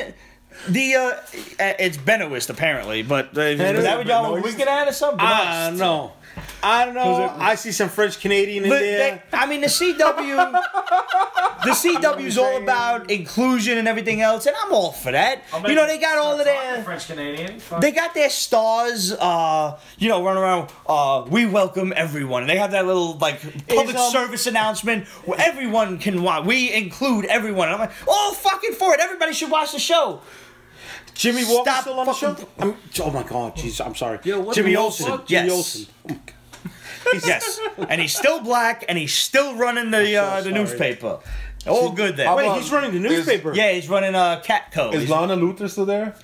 [SPEAKER 1] it's Benoist apparently, but is that what y'all were winking at or something?
[SPEAKER 2] I don't know. I see some French Canadian in there.
[SPEAKER 1] I mean, the CW's all about inclusion and everything else, and I'm all for that. You know, they got all of their
[SPEAKER 4] French Canadian.
[SPEAKER 1] They got their stars. You know, running around. We welcome everyone. And they have that little like public service announcement where everyone can watch. We include everyone. And I'm like, oh, fucking for it. Everybody should watch the show.
[SPEAKER 2] Jimmy Walker still on the show? Oh my God, jeez, I'm sorry.
[SPEAKER 3] Yo,
[SPEAKER 2] Jimmy Olsen.
[SPEAKER 1] Yes.
[SPEAKER 2] Olsen.
[SPEAKER 1] Yes, and he's still black, and he's still running the newspaper. All good there.
[SPEAKER 2] Wait, he's running the newspaper.
[SPEAKER 1] Yeah, he's running Catco.
[SPEAKER 5] Is Lana Luthor still there?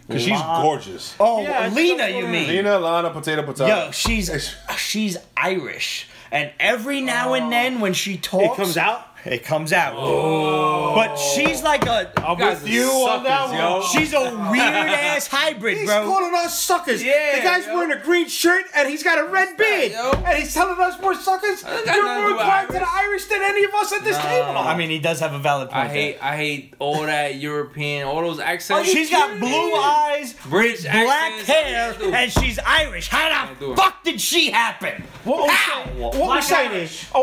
[SPEAKER 5] Because she's gorgeous.
[SPEAKER 1] Oh,
[SPEAKER 2] Yeah,
[SPEAKER 1] Lena, you mean?
[SPEAKER 5] Lena, Lana, potato.
[SPEAKER 1] Yo, she's Irish, and every now and then when she talks, It comes out. Oh. But she's like
[SPEAKER 2] I'm with you on that one.
[SPEAKER 1] She's a weird ass hybrid,
[SPEAKER 2] He's
[SPEAKER 1] bro.
[SPEAKER 2] calling us suckers.
[SPEAKER 3] Yeah,
[SPEAKER 2] the guy's wearing a green shirt and he's got a red beard. And he's telling us we're suckers. You're more inclined to the Irish than any of us at this table.
[SPEAKER 1] I mean, he does have a valid point.
[SPEAKER 3] I hate all that European, all those accents.
[SPEAKER 1] She's got blue eyes,
[SPEAKER 3] British
[SPEAKER 1] black
[SPEAKER 3] accents,
[SPEAKER 1] hair, and she's Irish. How the fuck did she happen?
[SPEAKER 2] What we're saying is, I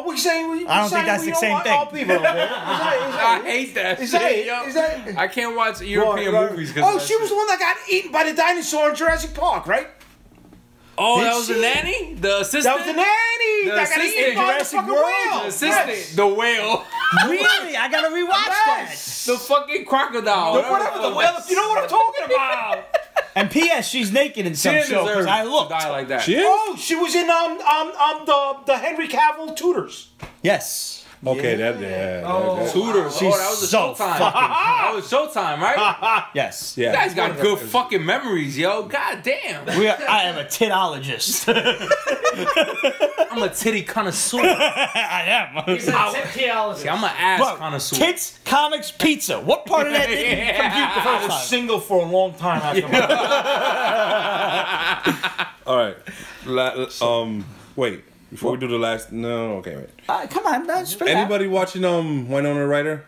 [SPEAKER 2] don't think
[SPEAKER 1] that's the same thing.
[SPEAKER 2] People over there.
[SPEAKER 3] I hate that shit. I can't watch European movies.
[SPEAKER 2] Oh, she was the one that got eaten by the dinosaur in Jurassic Park, right?
[SPEAKER 3] Oh, that was the nanny? The assistant?
[SPEAKER 2] That was the nanny! That got eaten by the fucking whale!
[SPEAKER 3] The assistant. The whale.
[SPEAKER 1] Really? I gotta rewatch that.
[SPEAKER 3] The fucking crocodile.
[SPEAKER 2] Whatever, the whale. You know what I'm talking about!
[SPEAKER 1] And P.S. She's naked in some show because I looked.
[SPEAKER 3] Die like that.
[SPEAKER 5] She is?
[SPEAKER 2] Oh, she was in the Henry Cavill Tutors.
[SPEAKER 1] Yes.
[SPEAKER 5] Okay,
[SPEAKER 3] Tutors.
[SPEAKER 1] She's
[SPEAKER 3] that was a
[SPEAKER 1] so
[SPEAKER 3] Showtime.
[SPEAKER 1] fucking
[SPEAKER 3] That was Showtime, right?
[SPEAKER 1] Yes.
[SPEAKER 5] Yeah.
[SPEAKER 3] You guys got good fucking memories, yo. God damn.
[SPEAKER 1] I am a titologist.
[SPEAKER 3] I'm a titty connoisseur.
[SPEAKER 1] I am.
[SPEAKER 4] He's a titologist.
[SPEAKER 3] I'm an ass connoisseur.
[SPEAKER 1] Tits, comics, pizza. What part of that didn't compute the
[SPEAKER 2] I
[SPEAKER 1] first
[SPEAKER 2] was
[SPEAKER 1] time?
[SPEAKER 2] single for a long time after
[SPEAKER 5] All right. Wait. Before we do the last... No, okay, wait.
[SPEAKER 1] Come on, man.
[SPEAKER 5] Anybody watching Wynonna Ryder?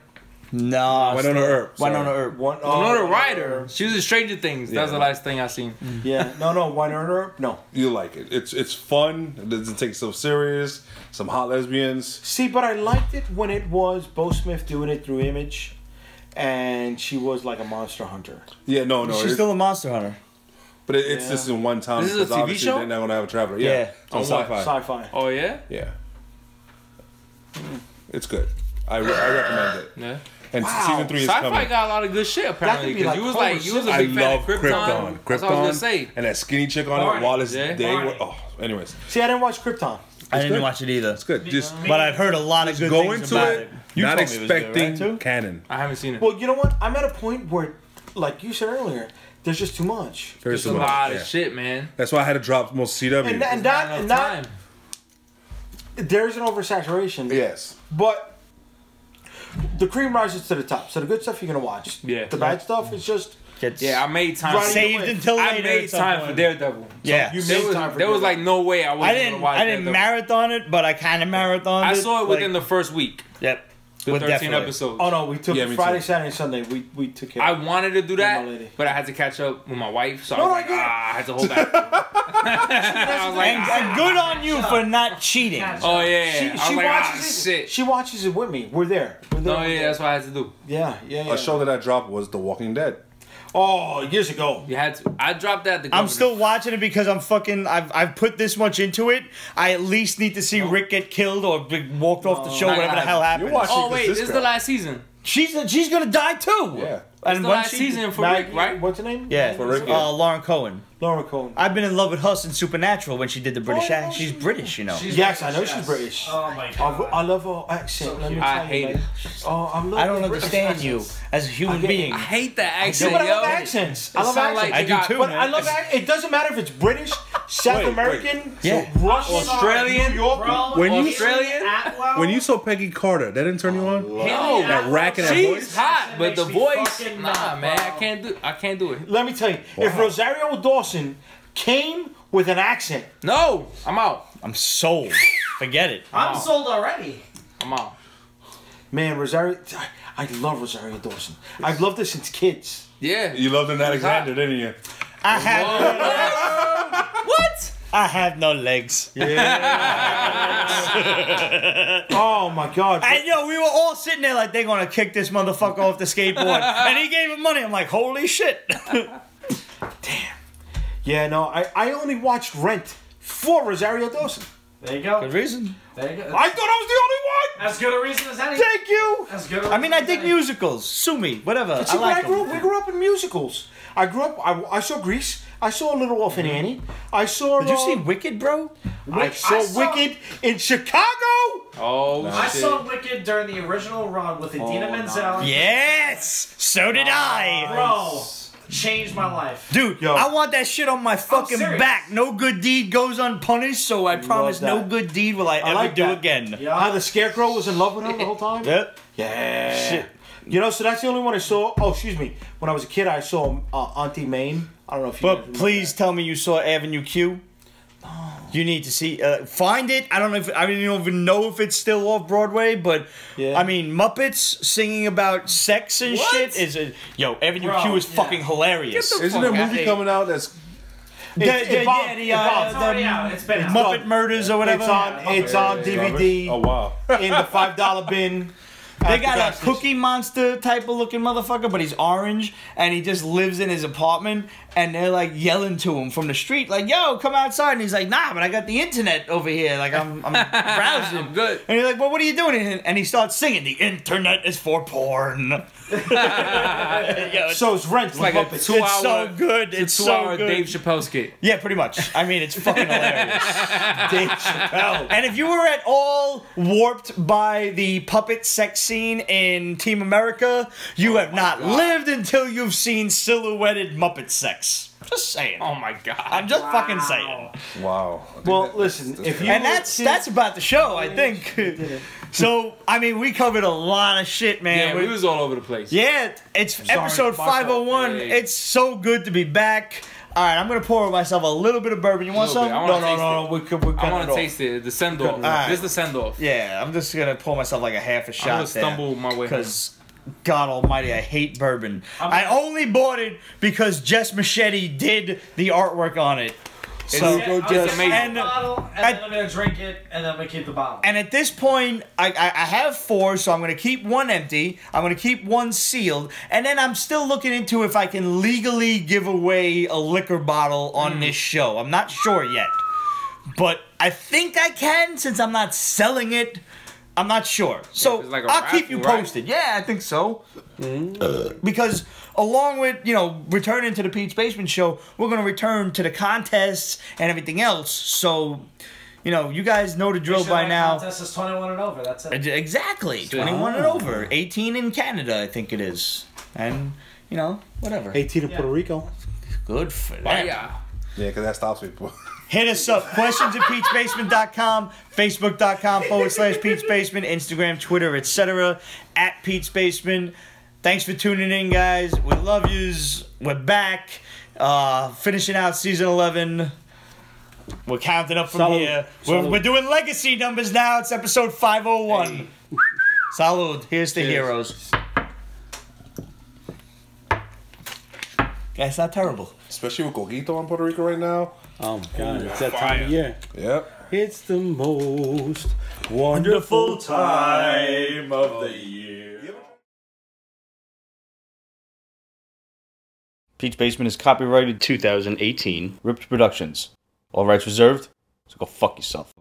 [SPEAKER 1] No.
[SPEAKER 5] Wynonna Earp.
[SPEAKER 1] Wynonna Earp.
[SPEAKER 3] Wynonna Ryder. She was in Stranger Things. That was the last thing I seen.
[SPEAKER 2] Yeah. No, Wynonna Earp. No.
[SPEAKER 5] You'll like it. It's fun. It doesn't take itself serious. Some hot lesbians.
[SPEAKER 2] See, but I liked it when it was Bo Smith doing it through Image, and she was like a monster hunter.
[SPEAKER 5] Yeah, no.
[SPEAKER 1] She's still a monster hunter.
[SPEAKER 5] But it's just in one time.
[SPEAKER 3] This is a
[SPEAKER 5] because
[SPEAKER 3] TV
[SPEAKER 5] obviously
[SPEAKER 3] show?
[SPEAKER 5] They're not going to have a traveler.
[SPEAKER 1] Yeah.
[SPEAKER 5] It's on Sci-Fi.
[SPEAKER 2] Sci-Fi.
[SPEAKER 3] Oh, yeah?
[SPEAKER 5] Yeah. It's good. I recommend it.
[SPEAKER 3] Yeah.
[SPEAKER 5] And season 3 is coming.
[SPEAKER 3] Sci-Fi got a lot of good shit, apparently.
[SPEAKER 2] That could be
[SPEAKER 3] Because you was a
[SPEAKER 5] I
[SPEAKER 3] big fan
[SPEAKER 5] love
[SPEAKER 3] of Krypton. That's what I was going to say.
[SPEAKER 5] And that skinny chick on it, Wallace
[SPEAKER 3] Yeah.
[SPEAKER 5] Day. Oh, anyways.
[SPEAKER 2] See, I didn't watch Krypton.
[SPEAKER 1] I didn't
[SPEAKER 5] good.
[SPEAKER 1] watch it either.
[SPEAKER 5] It's good. Just
[SPEAKER 1] But I've heard a lot of good
[SPEAKER 5] go
[SPEAKER 1] things
[SPEAKER 5] into
[SPEAKER 1] about
[SPEAKER 5] it,
[SPEAKER 1] it. You
[SPEAKER 5] not
[SPEAKER 1] told me it was good,
[SPEAKER 5] expecting
[SPEAKER 1] right, too?
[SPEAKER 5] canon.
[SPEAKER 3] I haven't seen it.
[SPEAKER 2] Well, you know what? I'm at a point where, like you said earlier, there's just too much.
[SPEAKER 5] There's
[SPEAKER 3] There's a lot of shit, man.
[SPEAKER 5] That's why I had to drop most CW.
[SPEAKER 2] And
[SPEAKER 3] Not
[SPEAKER 2] that,
[SPEAKER 3] enough time.
[SPEAKER 2] there's an oversaturation.
[SPEAKER 5] Yes.
[SPEAKER 2] But the cream rises to the top. So the good stuff you're going to watch.
[SPEAKER 3] Yeah.
[SPEAKER 2] The bad stuff is just...
[SPEAKER 3] Yeah, I made time.
[SPEAKER 2] Right.
[SPEAKER 1] Saved until later.
[SPEAKER 3] I made
[SPEAKER 1] at some
[SPEAKER 3] time
[SPEAKER 1] point.
[SPEAKER 3] for Daredevil.
[SPEAKER 1] Yeah.
[SPEAKER 2] You
[SPEAKER 3] There
[SPEAKER 2] made
[SPEAKER 3] was,
[SPEAKER 2] time for
[SPEAKER 3] there was
[SPEAKER 2] Daredevil.
[SPEAKER 3] like no way I wasn't going to watch
[SPEAKER 1] I didn't
[SPEAKER 3] Daredevil.
[SPEAKER 1] marathon it, but I kind of marathoned it.
[SPEAKER 3] I saw it within the first week.
[SPEAKER 1] Yep.
[SPEAKER 3] The
[SPEAKER 1] Well,
[SPEAKER 3] 13
[SPEAKER 1] definitely.
[SPEAKER 3] episodes.
[SPEAKER 2] Oh, no, we took
[SPEAKER 5] Yeah, me
[SPEAKER 2] Friday,
[SPEAKER 5] too.
[SPEAKER 2] Saturday, Sunday. We took care
[SPEAKER 3] I
[SPEAKER 2] of it.
[SPEAKER 3] wanted to do
[SPEAKER 2] my
[SPEAKER 3] that,
[SPEAKER 2] lady.
[SPEAKER 3] but I had to catch up with my wife, so
[SPEAKER 2] No,
[SPEAKER 3] I was
[SPEAKER 2] I
[SPEAKER 3] like,
[SPEAKER 2] get it.
[SPEAKER 3] I had to hold back. I was like,
[SPEAKER 1] And good on you for not cheating.
[SPEAKER 3] oh yeah.
[SPEAKER 2] She
[SPEAKER 3] I was like,
[SPEAKER 2] watches it.
[SPEAKER 3] shit.
[SPEAKER 2] She watches it with me. We're there.
[SPEAKER 3] No, yeah, that's what I had to do.
[SPEAKER 2] Yeah.
[SPEAKER 5] A show that I dropped was The Walking Dead.
[SPEAKER 2] Oh, years ago.
[SPEAKER 3] You had to. I dropped that.
[SPEAKER 1] I'm still watching it because I've put this much into it. I at least need to see Rick get killed or be walked off the show,
[SPEAKER 3] Not
[SPEAKER 1] whatever the
[SPEAKER 3] gonna
[SPEAKER 1] hell
[SPEAKER 5] happen.
[SPEAKER 1] happens.
[SPEAKER 5] You're watching-
[SPEAKER 3] Oh wait,
[SPEAKER 5] This
[SPEAKER 3] this is
[SPEAKER 5] girl.
[SPEAKER 3] the last season.
[SPEAKER 1] She's gonna die too.
[SPEAKER 5] Yeah.
[SPEAKER 3] It's
[SPEAKER 1] And
[SPEAKER 3] the
[SPEAKER 1] when
[SPEAKER 3] last
[SPEAKER 1] she-
[SPEAKER 3] season for Rick, right?
[SPEAKER 2] What's her name?
[SPEAKER 1] Yeah,
[SPEAKER 5] For Rick, yeah.
[SPEAKER 1] Lauren Cohen.
[SPEAKER 2] Laura Cohen.
[SPEAKER 1] I've been in love with her since Supernatural when she did the British accent. She's British, you know.
[SPEAKER 2] Yes, I know she's British.
[SPEAKER 4] Oh my
[SPEAKER 2] I
[SPEAKER 4] god.
[SPEAKER 2] love her accent. Let me
[SPEAKER 3] I
[SPEAKER 2] tell you,
[SPEAKER 3] hate
[SPEAKER 2] man.
[SPEAKER 3] it.
[SPEAKER 2] Oh, I'm
[SPEAKER 1] I don't understand you as a human being.
[SPEAKER 3] I hate that
[SPEAKER 2] Yeah,
[SPEAKER 3] accent,
[SPEAKER 2] but I love
[SPEAKER 3] yo.
[SPEAKER 2] accents. I
[SPEAKER 3] It
[SPEAKER 2] love
[SPEAKER 3] sound
[SPEAKER 2] accents.
[SPEAKER 3] like
[SPEAKER 1] I
[SPEAKER 3] they
[SPEAKER 1] do
[SPEAKER 3] got-
[SPEAKER 1] too,
[SPEAKER 2] But
[SPEAKER 1] man.
[SPEAKER 2] I love it doesn't matter if it's British, South American,
[SPEAKER 1] Yeah.
[SPEAKER 2] Russian,
[SPEAKER 3] Australian,
[SPEAKER 2] New York.
[SPEAKER 4] Bro,
[SPEAKER 5] When you-
[SPEAKER 3] Australian.
[SPEAKER 5] When you saw Peggy Carter, that didn't turn you on?
[SPEAKER 3] No,
[SPEAKER 5] That rack and that
[SPEAKER 3] she's
[SPEAKER 5] voice?
[SPEAKER 3] hot, but the
[SPEAKER 4] Makes me
[SPEAKER 3] voice,
[SPEAKER 4] fucking
[SPEAKER 3] nah,
[SPEAKER 4] mad,
[SPEAKER 3] man,
[SPEAKER 4] bro.
[SPEAKER 3] I can't do it.
[SPEAKER 2] Let me tell you, if Rosario Dawson came with an accent,
[SPEAKER 3] No, I'm out.
[SPEAKER 1] I'm sold. Forget it.
[SPEAKER 4] I'm sold already.
[SPEAKER 3] I'm out.
[SPEAKER 2] man, Rosario, I love Rosario Dawson. I've loved her since kids.
[SPEAKER 3] Yeah.
[SPEAKER 5] You loved an Alexander, didn't you?
[SPEAKER 1] I have
[SPEAKER 3] What?
[SPEAKER 1] I have no legs.
[SPEAKER 2] Oh my God.
[SPEAKER 1] And yo, we were all sitting there like they're gonna kick this motherfucker off the skateboard. And he gave him money. I'm like, holy shit.
[SPEAKER 2] Yeah, no, I only watched Rent for Rosario Dawson.
[SPEAKER 4] There you go.
[SPEAKER 1] Good reason.
[SPEAKER 4] There you go.
[SPEAKER 2] I thought I was the only one.
[SPEAKER 4] As good a reason as any.
[SPEAKER 2] Thank you.
[SPEAKER 4] As good a
[SPEAKER 1] I mean, I
[SPEAKER 4] reason
[SPEAKER 1] dig
[SPEAKER 4] as any.
[SPEAKER 1] musicals. Sue me. Whatever.
[SPEAKER 2] See,
[SPEAKER 1] I like
[SPEAKER 2] but
[SPEAKER 1] them.
[SPEAKER 2] we grew up in musicals. I grew up. I saw Grease. I saw Little Orphan Annie. I saw.
[SPEAKER 1] Did you see Wicked, bro?
[SPEAKER 2] I saw Wicked in Chicago.
[SPEAKER 3] Oh,
[SPEAKER 4] I
[SPEAKER 3] shit.
[SPEAKER 4] saw Wicked during the original run with Idina Menzel.
[SPEAKER 1] Yes. So did I.
[SPEAKER 4] Bro, changed my life.
[SPEAKER 1] Dude,
[SPEAKER 2] Yo.
[SPEAKER 1] I want that shit on my fucking
[SPEAKER 4] serious.
[SPEAKER 1] back. No good deed goes unpunished, so I promise no
[SPEAKER 2] that.
[SPEAKER 1] good deed will I ever
[SPEAKER 2] like
[SPEAKER 1] do
[SPEAKER 2] that.
[SPEAKER 1] again.
[SPEAKER 4] Yeah.
[SPEAKER 2] How the Scarecrow was in love with her the whole time.
[SPEAKER 1] Yep.
[SPEAKER 2] Yeah. Shit. You know, so that's the only one I saw. Oh, excuse me. When I was a kid, I saw Auntie Mame. I don't know if you.
[SPEAKER 1] But please tell me you saw Avenue Q. You need to see, find it. I don't know if I don't even know if it's still off Broadway, but
[SPEAKER 2] Yeah.
[SPEAKER 1] I mean Muppets singing about sex and shit is Avenue
[SPEAKER 4] Bro,
[SPEAKER 1] Q is
[SPEAKER 4] yeah.
[SPEAKER 1] fucking hilarious.
[SPEAKER 3] Get the
[SPEAKER 5] Isn't there a
[SPEAKER 3] fuck
[SPEAKER 5] movie
[SPEAKER 3] out.
[SPEAKER 5] coming out that's...
[SPEAKER 2] It bombed.
[SPEAKER 1] the,
[SPEAKER 2] It bombed.
[SPEAKER 4] It's already out. It's been out.
[SPEAKER 1] Muppet Murders or whatever.
[SPEAKER 2] It's on DVD
[SPEAKER 5] Oh, wow.
[SPEAKER 2] in the $5 bin.
[SPEAKER 1] They
[SPEAKER 2] at the
[SPEAKER 1] got
[SPEAKER 2] gas
[SPEAKER 1] a
[SPEAKER 2] station.
[SPEAKER 1] Cookie Monster type of looking motherfucker, but he's orange, and he just lives in his apartment, and they're like yelling to him from the street, like, yo, come outside, and he's like, nah, but I got the internet over here, like, I'm browsing.
[SPEAKER 3] I'm good.
[SPEAKER 1] And he's like, well, what are you doing? And he starts singing, the internet is for porn. Yo,
[SPEAKER 2] So it's Rent.
[SPEAKER 3] It's like a
[SPEAKER 2] Muppets.
[SPEAKER 3] 2
[SPEAKER 1] it's
[SPEAKER 3] hour,
[SPEAKER 1] so good. It's so
[SPEAKER 3] two-hour
[SPEAKER 1] good.
[SPEAKER 3] Dave Chappelle skit.
[SPEAKER 1] Yeah, pretty much. I mean, it's fucking hilarious.
[SPEAKER 2] Dave Chappelle.
[SPEAKER 1] And if you were at all warped by the puppet sex scene in Team America, you have not lived until you've seen silhouetted Muppet sex. Just saying.
[SPEAKER 3] Oh my god.
[SPEAKER 1] I'm just fucking saying.
[SPEAKER 5] Wow.
[SPEAKER 2] Well, listen, if you
[SPEAKER 1] And that's about the show, I think. So, I mean, we covered a lot of shit, man.
[SPEAKER 3] Yeah, we was all over the place.
[SPEAKER 1] Yeah, it's episode
[SPEAKER 2] my fault.
[SPEAKER 1] 501.
[SPEAKER 3] Hey.
[SPEAKER 1] It's so good to be back. All right, I'm going to pour myself a little bit of bourbon. You want
[SPEAKER 3] Little
[SPEAKER 1] some?
[SPEAKER 3] bit. I
[SPEAKER 2] no,
[SPEAKER 3] wanna
[SPEAKER 2] no,
[SPEAKER 3] taste
[SPEAKER 2] no,
[SPEAKER 3] it.
[SPEAKER 2] no. We
[SPEAKER 3] I
[SPEAKER 2] cut
[SPEAKER 3] want
[SPEAKER 2] it
[SPEAKER 3] to
[SPEAKER 2] off.
[SPEAKER 3] taste it. The send off.
[SPEAKER 1] Alright.
[SPEAKER 3] This is the send off.
[SPEAKER 1] Yeah, I'm just going to pour myself like a half a
[SPEAKER 3] I'm
[SPEAKER 1] shot
[SPEAKER 3] gonna stumble my way home.
[SPEAKER 1] because God almighty, I hate bourbon. I only bought it because Jess Machete did the artwork on it. So,
[SPEAKER 4] Yeah, I'm
[SPEAKER 3] It's
[SPEAKER 4] gonna
[SPEAKER 3] amazing.
[SPEAKER 4] take the bottle, and then I'm gonna drink it, and then I'm gonna keep the bottle.
[SPEAKER 1] and at this point, I have 4, so I'm going to keep 1 empty. I'm going to keep 1 sealed. And then I'm still looking into if I can legally give away a liquor bottle on this show. I'm not sure yet. But I think I can since I'm not selling it. I'm not sure. So
[SPEAKER 3] it's like a
[SPEAKER 1] I'll keep you
[SPEAKER 3] raffle, right?
[SPEAKER 1] posted. Yeah, I think so. Because along with, returning to the Pete's Basement Show, we're going to return to the contests and everything else. So, you guys know the drill
[SPEAKER 4] Make sure
[SPEAKER 1] by
[SPEAKER 4] that
[SPEAKER 1] now.
[SPEAKER 4] Contest is 21 and over. That's it.
[SPEAKER 1] Exactly. 21 and over. 18 in Canada, I think it is. And, whatever.
[SPEAKER 2] 18 in Puerto Rico.
[SPEAKER 1] Good for them.
[SPEAKER 3] Yeah.
[SPEAKER 5] Yeah, because that stops people.
[SPEAKER 1] Hit us up. Questions at Pete'sBasement.com, Facebook.com/Pete's Basement, Instagram, Twitter, etc. At Pete's Basement. Thanks for tuning in, guys. We love yous. We're back. Finishing out season 11. We're counting up from
[SPEAKER 2] Salud.
[SPEAKER 1] here.
[SPEAKER 2] Salud.
[SPEAKER 1] We're doing legacy numbers now. It's episode 501. Salud. Here's the heroes. That's not terrible.
[SPEAKER 5] Especially with Coquito in Puerto Rico right now.
[SPEAKER 2] Oh my God, it's that time of year.
[SPEAKER 5] Yep.
[SPEAKER 2] It's the most wonderful
[SPEAKER 1] time of the year. Pete's Basement is copyrighted 2018. Ripped Productions. All rights reserved. So go fuck yourself.